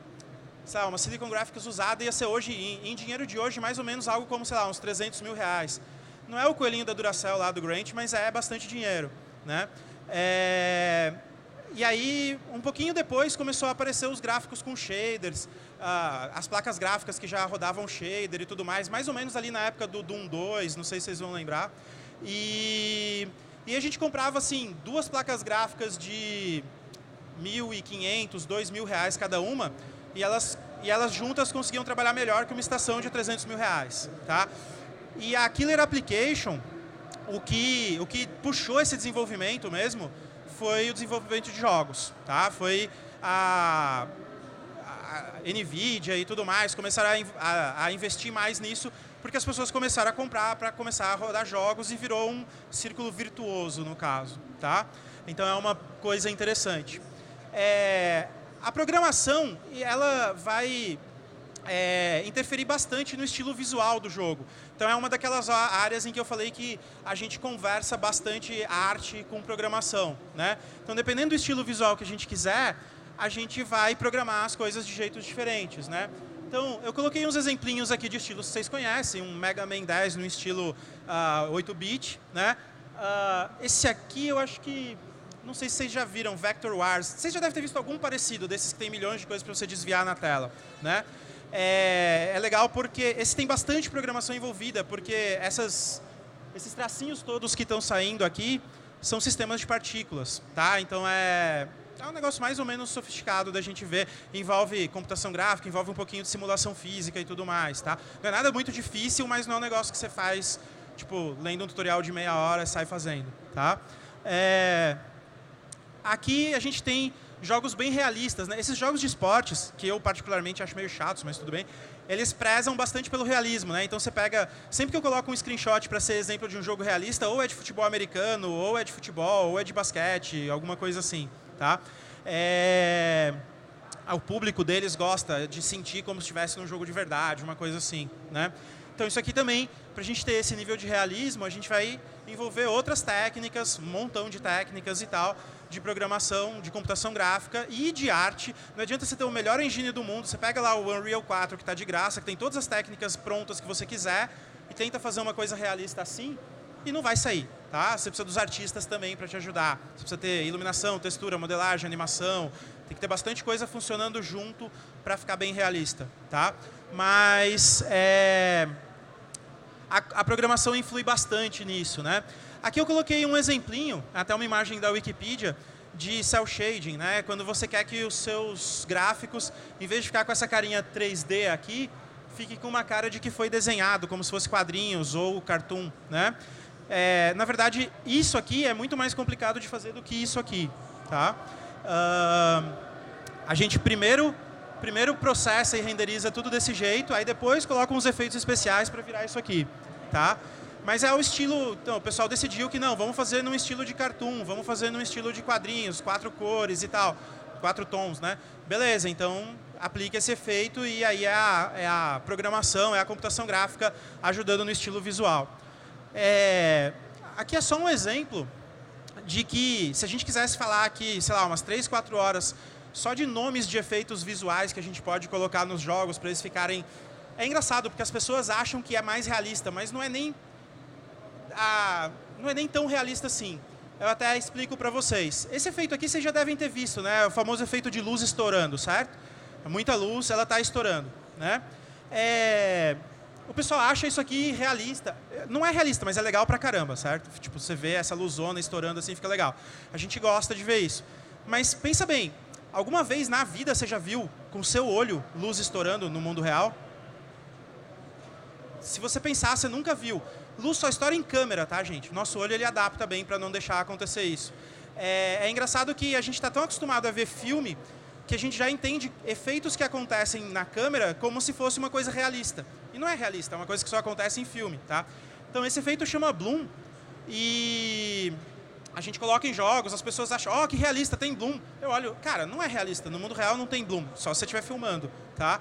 sei lá, uma Silicon Graphics usada ia ser hoje, em dinheiro de hoje, mais ou menos algo como, sei lá, uns 300 mil reais. Não é o coelhinho da Duracell lá do Grant, mas é bastante dinheiro, né? E aí, um pouquinho depois, começou a aparecer os gráficos com shaders, as placas gráficas que já rodavam shader e tudo mais ou menos ali na época do Doom 2, não sei se vocês vão lembrar. E a gente comprava, assim, 2 placas gráficas de 1.500, 2.000 reais cada uma, e elas juntas conseguiam trabalhar melhor que uma estação de 300 mil reais, tá? E a Killer Application, o que puxou esse desenvolvimento mesmo, foi o desenvolvimento de jogos, tá? Foi a NVIDIA e tudo mais, começaram a investir mais nisso, porque as pessoas começaram a comprar para começar a rodar jogos e virou um círculo virtuoso, no caso, tá? Então é uma coisa interessante. A programação, ela vai interferir bastante no estilo visual do jogo. Então é uma daquelas áreas em que eu falei que a gente conversa bastante arte com programação, né? Então, dependendo do estilo visual que a gente quiser, a gente vai programar as coisas de jeitos diferentes, né? Então, eu coloquei uns exemplinhos aqui de estilos que vocês conhecem, um Mega Man 10 no estilo 8-bit, né? Esse aqui eu acho que, não sei se vocês já viram, Vector Wars. Vocês já devem ter visto algum parecido desses que tem milhões de coisas para você desviar na tela, né? É legal porque esse tem bastante programação envolvida, porque esses tracinhos todos que estão saindo aqui são sistemas de partículas, tá? Então é um negócio mais ou menos sofisticado da gente ver. Envolve computação gráfica, envolve um pouquinho de simulação física e tudo mais, tá? Não é nada muito difícil, mas não é um negócio que você faz, tipo, lendo um tutorial de meia hora e sai fazendo, tá? Aqui a gente tem jogos bem realistas, né? Esses jogos de esportes, que eu particularmente acho meio chatos, mas tudo bem, eles prezam bastante pelo realismo, né? Então você pega, sempre que eu coloco um screenshot para ser exemplo de um jogo realista, ou é de futebol americano, ou é de futebol, ou é de basquete, alguma coisa assim, tá? O público deles gosta de sentir como se estivesse num jogo de verdade, uma coisa assim, né? Então isso aqui também, para a gente ter esse nível de realismo, a gente vai envolver outras técnicas, um montão de técnicas e tal, de programação, de computação gráfica e de arte. Não adianta você ter o melhor engine do mundo, você pega lá o Unreal 4, que está de graça, que tem todas as técnicas prontas que você quiser, e tenta fazer uma coisa realista assim, e não vai sair, tá? Você precisa dos artistas também para te ajudar. Você precisa ter iluminação, textura, modelagem, animação, tem que ter bastante coisa funcionando junto para ficar bem realista, tá? Mas a programação influi bastante nisso, né? Aqui eu coloquei um exemplinho, até uma imagem da Wikipedia, de cel shading, né? Quando você quer que os seus gráficos, em vez de ficar com essa carinha 3D aqui, fique com uma cara de que foi desenhado, como se fosse quadrinhos ou cartoon, né? Na verdade, isso aqui é muito mais complicado de fazer do que isso aqui, tá? A gente primeiro processa e renderiza tudo desse jeito, aí depois coloca uns efeitos especiais para virar isso aqui, tá? Mas é o estilo, então, o pessoal decidiu que não, vamos fazer num estilo de cartoon, vamos fazer num estilo de quadrinhos, 4 cores e tal, 4 tons, né? Beleza, então aplica esse efeito e aí é a programação, é a computação gráfica ajudando no estilo visual. Aqui é só um exemplo de que, se a gente quisesse falar aqui, sei lá, umas 3, 4 horas só de nomes de efeitos visuais que a gente pode colocar nos jogos para eles ficarem... É engraçado, porque as pessoas acham que é mais realista, mas não é nem tão realista assim. Eu até explico para vocês. Esse efeito aqui vocês já devem ter visto, né? O famoso efeito de luz estourando, certo? Muita luz, ela está estourando, né? O pessoal acha isso aqui realista. Não é realista, mas é legal pra caramba, certo? Tipo, você vê essa luzona estourando assim, fica legal. A gente gosta de ver isso. Mas pensa bem, alguma vez na vida você já viu com o seu olho luz estourando no mundo real? Se você pensar, você nunca viu. Luz só estoura em câmera, tá, gente? Nosso olho ele adapta bem para não deixar acontecer isso. É engraçado que a gente está tão acostumado a ver filme que a gente já entende efeitos que acontecem na câmera como se fosse uma coisa realista. E não é realista, é uma coisa que só acontece em filme, tá? Então esse efeito chama bloom e a gente coloca em jogos, as pessoas acham, ó, que realista, tem bloom. Eu olho, cara, não é realista, no mundo real não tem bloom, só se você estiver filmando, tá?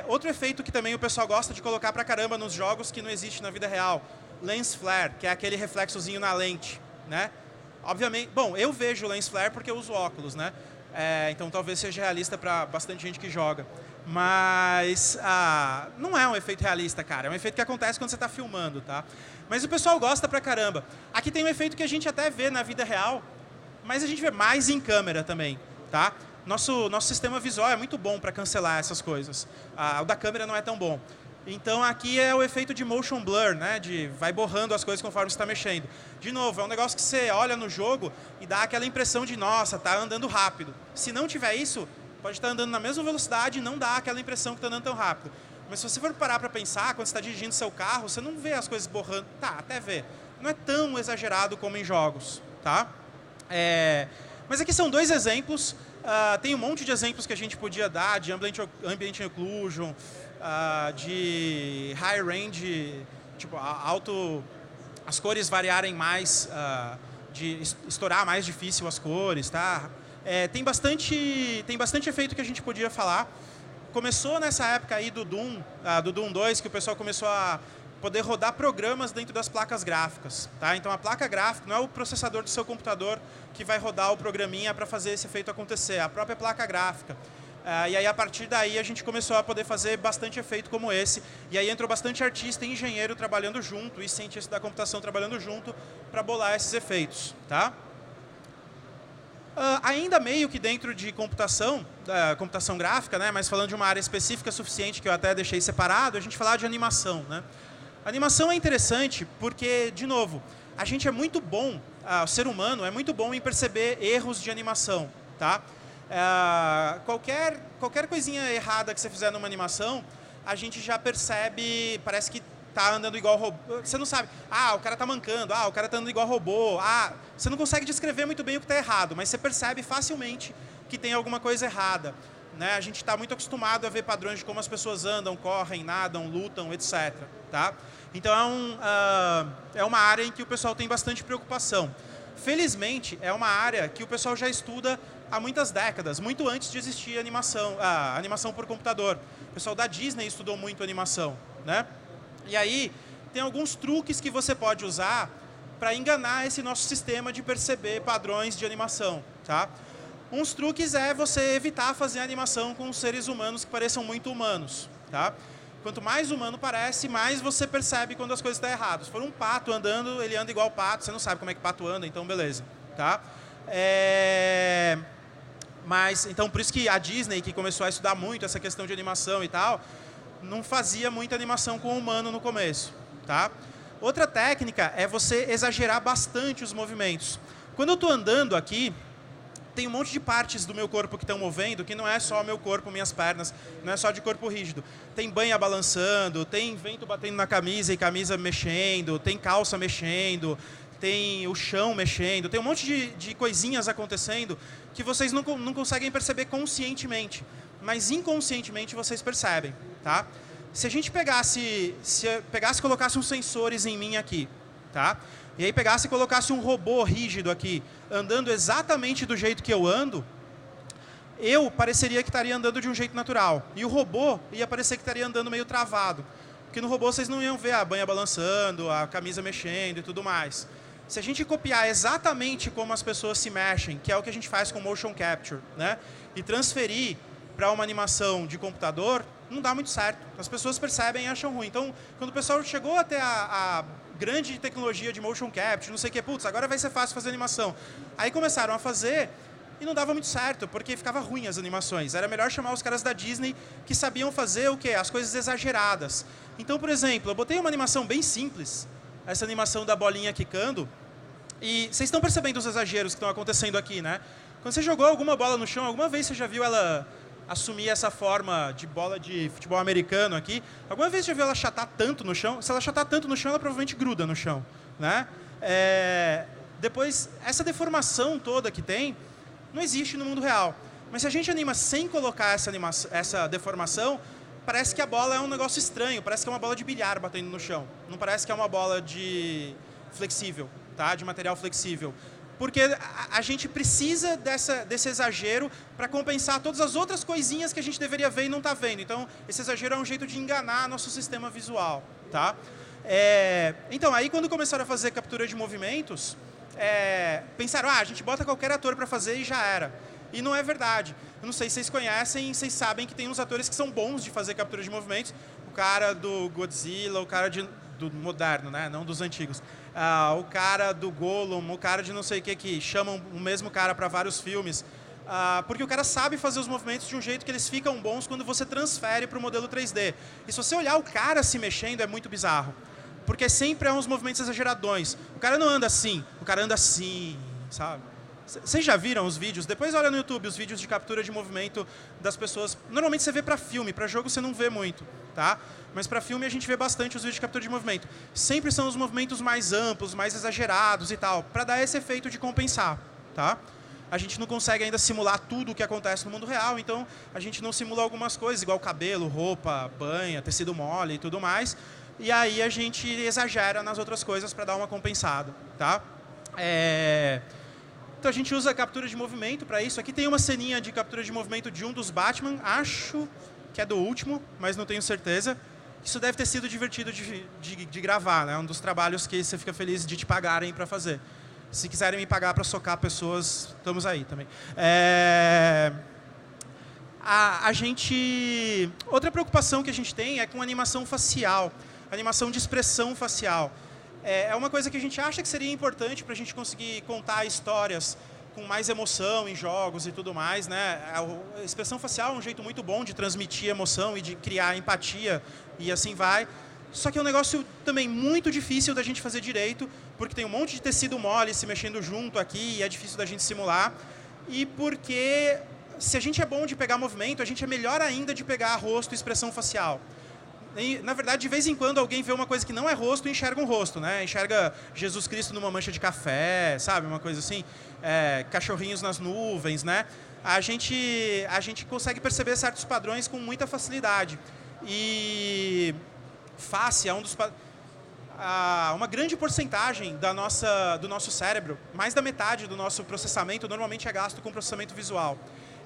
Outro efeito que também o pessoal gosta de colocar pra caramba nos jogos que não existe na vida real, lens flare, que é aquele reflexozinho na lente, né? Obviamente, bom, eu vejo lens flare porque eu uso óculos, né? Então talvez seja realista para bastante gente que joga. Mas não é um efeito realista, cara. É um efeito que acontece quando você está filmando, tá? Mas o pessoal gosta pra caramba. Aqui tem um efeito que a gente até vê na vida real, mas a gente vê mais em câmera também, tá? Nosso sistema visual é muito bom para cancelar essas coisas. O da câmera não é tão bom. Então aqui é o efeito de motion blur, né? Vai borrando as coisas conforme você está mexendo. De novo, é um negócio que você olha no jogo e dá aquela impressão de, nossa, tá andando rápido. Se não tiver isso, pode estar andando na mesma velocidade e não dá aquela impressão que está andando tão rápido. Mas se você for parar para pensar, quando você está dirigindo seu carro, você não vê as coisas borrando. Tá, até vê. Não é tão exagerado como em jogos, tá? Mas aqui são 2 exemplos. Tem um monte de exemplos que a gente podia dar, de ambient occlusion, de high range, tipo, as cores variarem mais, de estourar mais difícil as cores, tá? Tem bastante efeito que a gente podia falar. Começou nessa época aí do Doom 2, que o pessoal começou a poder rodar programas dentro das placas gráficas, tá? Então a placa gráfica não é o processador do seu computador que vai rodar o programinha para fazer esse efeito acontecer, é a própria placa gráfica. E aí a partir daí a gente começou a poder fazer bastante efeito como esse, e aí entrou bastante artista e engenheiro trabalhando junto, e cientista da computação trabalhando junto para bolar esses efeitos, tá? Ainda meio que dentro de computação gráfica, né, mas falando de uma área específica suficiente que eu até deixei separado, a gente falar de animação, né? A animação é interessante porque, de novo, a gente é muito bom, o ser humano é muito bom em perceber erros de animação, tá? Qualquer coisinha errada que você fizer numa animação, a gente já percebe, parece que tá andando igual robô. Você não sabe, o cara tá mancando, o cara tá andando igual robô, você não consegue descrever muito bem o que tá errado, mas você percebe facilmente que tem alguma coisa errada, né? A gente está muito acostumado a ver padrões de como as pessoas andam, correm, nadam, lutam, etc. Tá? Então é uma área em que o pessoal tem bastante preocupação. Felizmente, é uma área que o pessoal já estuda há muitas décadas, muito antes de existir a animação por computador. O pessoal da Disney estudou muito animação, né? E aí, tem alguns truques que você pode usar para enganar esse nosso sistema de perceber padrões de animação, tá? Uns truques é você evitar fazer animação com seres humanos que pareçam muito humanos, tá? Quanto mais humano parece, mais você percebe quando as coisas estão erradas. Se for um pato andando, ele anda igual pato, você não sabe como é que pato anda, então beleza, tá? Mas, então, por isso que a Disney, que começou a estudar muito essa questão de animação e tal, não fazia muita animação com o humano no começo, tá? Outra técnica é você exagerar bastante os movimentos. Quando eu estou andando aqui, tem um monte de partes do meu corpo que estão movendo, que não é só meu corpo, minhas pernas, não é só de corpo rígido. Tem banha balançando, tem vento batendo na camisa e camisa mexendo, tem calça mexendo, tem o chão mexendo, tem um monte de coisinhas acontecendo que vocês não conseguem perceber conscientemente, mas inconscientemente vocês percebem, tá? Se a gente pegasse e colocasse uns sensores em mim aqui, tá? E aí pegasse e colocasse um robô rígido aqui, andando exatamente do jeito que eu ando, eu pareceria que estaria andando de um jeito natural. E o robô ia parecer que estaria andando meio travado. Porque no robô vocês não iam ver a banha balançando, a camisa mexendo e tudo mais. Se a gente copiar exatamente como as pessoas se mexem, que é o que a gente faz com motion capture, né? E transferir para uma animação de computador, não dá muito certo. As pessoas percebem e acham ruim. Então, quando o pessoal chegou até a grande tecnologia de motion capture, não sei o que, putz, agora vai ser fácil fazer animação. Aí começaram a fazer e não dava muito certo, porque ficava ruim as animações. Era melhor chamar os caras da Disney que sabiam fazer o quê? As coisas exageradas. Então, por exemplo, eu botei uma animação bem simples, essa animação da bolinha quicando, e vocês estão percebendo os exageros que estão acontecendo aqui, né? Quando você jogou alguma bola no chão, alguma vez você já viu ela assumir essa forma de bola de futebol americano aqui? Alguma vez você já viu ela achatar tanto no chão? Se ela achatar tanto no chão, ela provavelmente gruda no chão, né? Depois, essa deformação toda que tem, não existe no mundo real. Mas se a gente anima sem colocar essa deformação, parece que a bola é um negócio estranho, parece que é uma bola de bilhar batendo no chão. Não parece que é uma bola de flexível, tá? De material flexível. Porque a gente precisa desse exagero para compensar todas as outras coisinhas que a gente deveria ver e não está vendo. Então, esse exagero é um jeito de enganar nosso sistema visual, tá? Então, aí quando começaram a fazer captura de movimentos, pensaram, a gente bota qualquer ator para fazer e já era. E não é verdade. Eu não sei se vocês conhecem, vocês sabem que tem uns atores que são bons de fazer captura de movimentos. O cara do Godzilla, o cara do moderno, né? Não dos antigos. O cara do Gollum, o cara de não sei o que chamam o mesmo cara para vários filmes. Porque o cara sabe fazer os movimentos de um jeito que eles ficam bons quando você transfere para o modelo 3D. E se você olhar o cara se mexendo, é muito bizarro. Porque sempre é uns movimentos exageradões. O cara não anda assim, o cara anda assim, sabe? Vocês já viram os vídeos? Depois olha no YouTube os vídeos de captura de movimento das pessoas. Normalmente você vê para filme, para jogo você não vê muito, tá? Mas para filme a gente vê bastante os vídeos de captura de movimento. Sempre são os movimentos mais amplos, mais exagerados e tal, para dar esse efeito de compensar, tá? A gente não consegue ainda simular tudo o que acontece no mundo real, então a gente não simula algumas coisas, igual cabelo, roupa, banha, tecido mole e tudo mais. E aí a gente exagera nas outras coisas para dar uma compensada, tá? Então a gente usa a captura de movimento para isso. Aqui tem uma ceninha de captura de movimento de um dos Batman, acho que é do último, mas não tenho certeza. Isso deve ter sido divertido de gravar, né? É um dos trabalhos que você fica feliz de te pagarem para fazer. Se quiserem me pagar para socar pessoas, estamos aí também. Outra preocupação que a gente tem é com animação facial, animação de expressão facial. É uma coisa que a gente acha que seria importante para a gente conseguir contar histórias com mais emoção em jogos e tudo mais, né? A expressão facial é um jeito muito bom de transmitir emoção e de criar empatia e assim vai. Só que é um negócio também muito difícil da gente fazer direito, porque tem um monte de tecido mole se mexendo junto aqui e é difícil da gente simular. E porque se a gente é bom de pegar movimento, a gente é melhor ainda de pegar rosto e expressão facial. E, na verdade, de vez em quando alguém vê uma coisa que não é rosto e enxerga um rosto, né? Enxerga Jesus Cristo numa mancha de café, sabe? Uma coisa assim. Cachorrinhos nas nuvens, né? A gente consegue perceber certos padrões com muita facilidade. E face é um dos... uma grande porcentagem do nosso cérebro, mais da metade do nosso processamento, normalmente é gasto com processamento visual.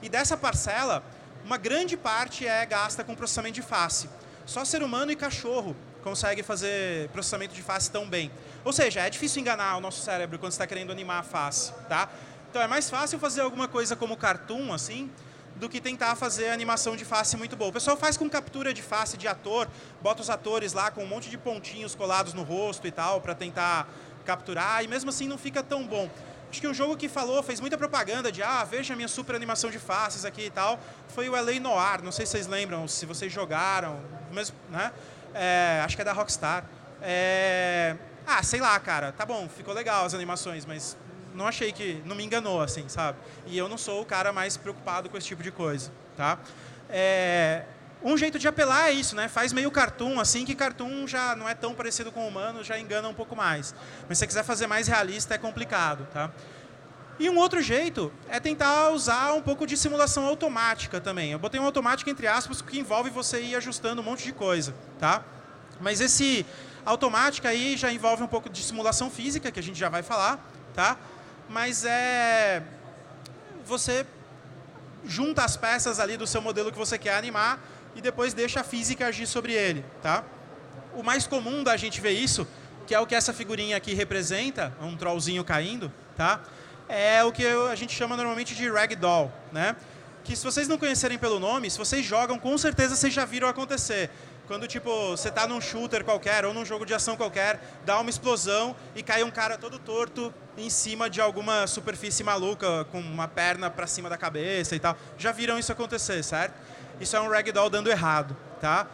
E dessa parcela, uma grande parte é gasta com processamento de face. Só ser humano e cachorro consegue fazer processamento de face tão bem. Ou seja, é difícil enganar o nosso cérebro quando você está querendo animar a face, tá? Então é mais fácil fazer alguma coisa como cartoon, assim, do que tentar fazer animação de face muito boa. O pessoal faz com captura de face de ator, bota os atores lá com um monte de pontinhos colados no rosto e tal, para tentar capturar, e mesmo assim não fica tão bom. Acho que um jogo que fez muita propaganda de veja a minha super animação de faces aqui e tal, foi o LA Noire, não sei se vocês lembram, se vocês jogaram, mas, né? Acho que é da Rockstar. Sei lá, cara, tá bom, ficou legal as animações, mas não achei que... não me enganou, assim, sabe? E eu não sou o cara mais preocupado com esse tipo de coisa, tá? Um jeito de apelar é isso, né? Faz meio cartoon, assim, que cartoon já não é tão parecido com o humano, já engana um pouco mais. Mas se você quiser fazer mais realista, é complicado, tá? E um outro jeito é tentar usar um pouco de simulação automática também. Eu botei uma automática entre aspas, que envolve você ir ajustando um monte de coisa, tá? Mas esse automática aí já envolve um pouco de simulação física, que a gente já vai falar, tá? Mas você junta as peças ali do seu modelo que você quer animar e depois deixa a física agir sobre ele, tá? O mais comum da gente ver isso, que é o que essa figurinha aqui representa, um trollzinho caindo, tá? É o que a gente chama normalmente de ragdoll, né? Que se vocês não conhecerem pelo nome, se vocês jogam, com certeza vocês já viram acontecer. Quando, tipo, você está num shooter qualquer ou num jogo de ação qualquer, dá uma explosão e cai um cara todo torto em cima de alguma superfície maluca, com uma perna para cima da cabeça e tal. Já viram isso acontecer, certo? Isso é um ragdoll dando errado, tá?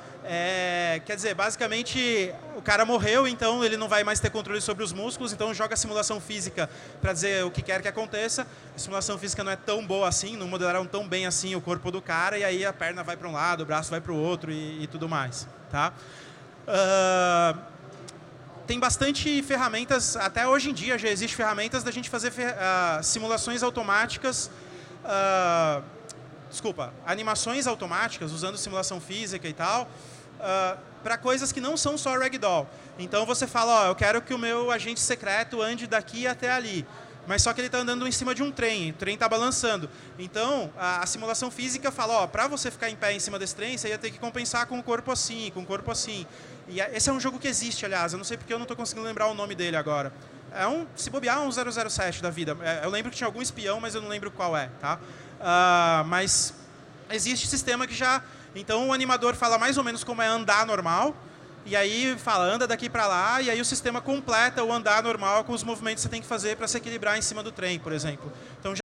Quer dizer, basicamente, o cara morreu, então ele não vai mais ter controle sobre os músculos, então joga a simulação física para dizer o que quer que aconteça. A simulação física não é tão boa assim, não modelaram tão bem assim o corpo do cara, e aí a perna vai para um lado, o braço vai para o outro e tudo mais, tá? Tem bastante ferramentas, até hoje em dia já existem ferramentas da gente fazer simulações automáticas, animações automáticas, usando simulação física e tal, para coisas que não são só ragdoll. Então você fala, eu quero que o meu agente secreto ande daqui até ali. Mas só que ele está andando em cima de um trem, o trem está balançando. Então, a simulação física fala, para você ficar em pé em cima desse trem, você ia ter que compensar com o corpo assim, com o corpo assim. E esse é um jogo que existe, aliás, eu não sei porque eu não estou conseguindo lembrar o nome dele agora. se bobear, um 007 da vida. Eu lembro que tinha algum espião, mas eu não lembro qual é, tá? Mas existe sistema que já... Então o animador fala mais ou menos como é andar normal, e aí fala, anda daqui para lá, e aí o sistema completa o andar normal com os movimentos que você tem que fazer para se equilibrar em cima do trem, por exemplo. Então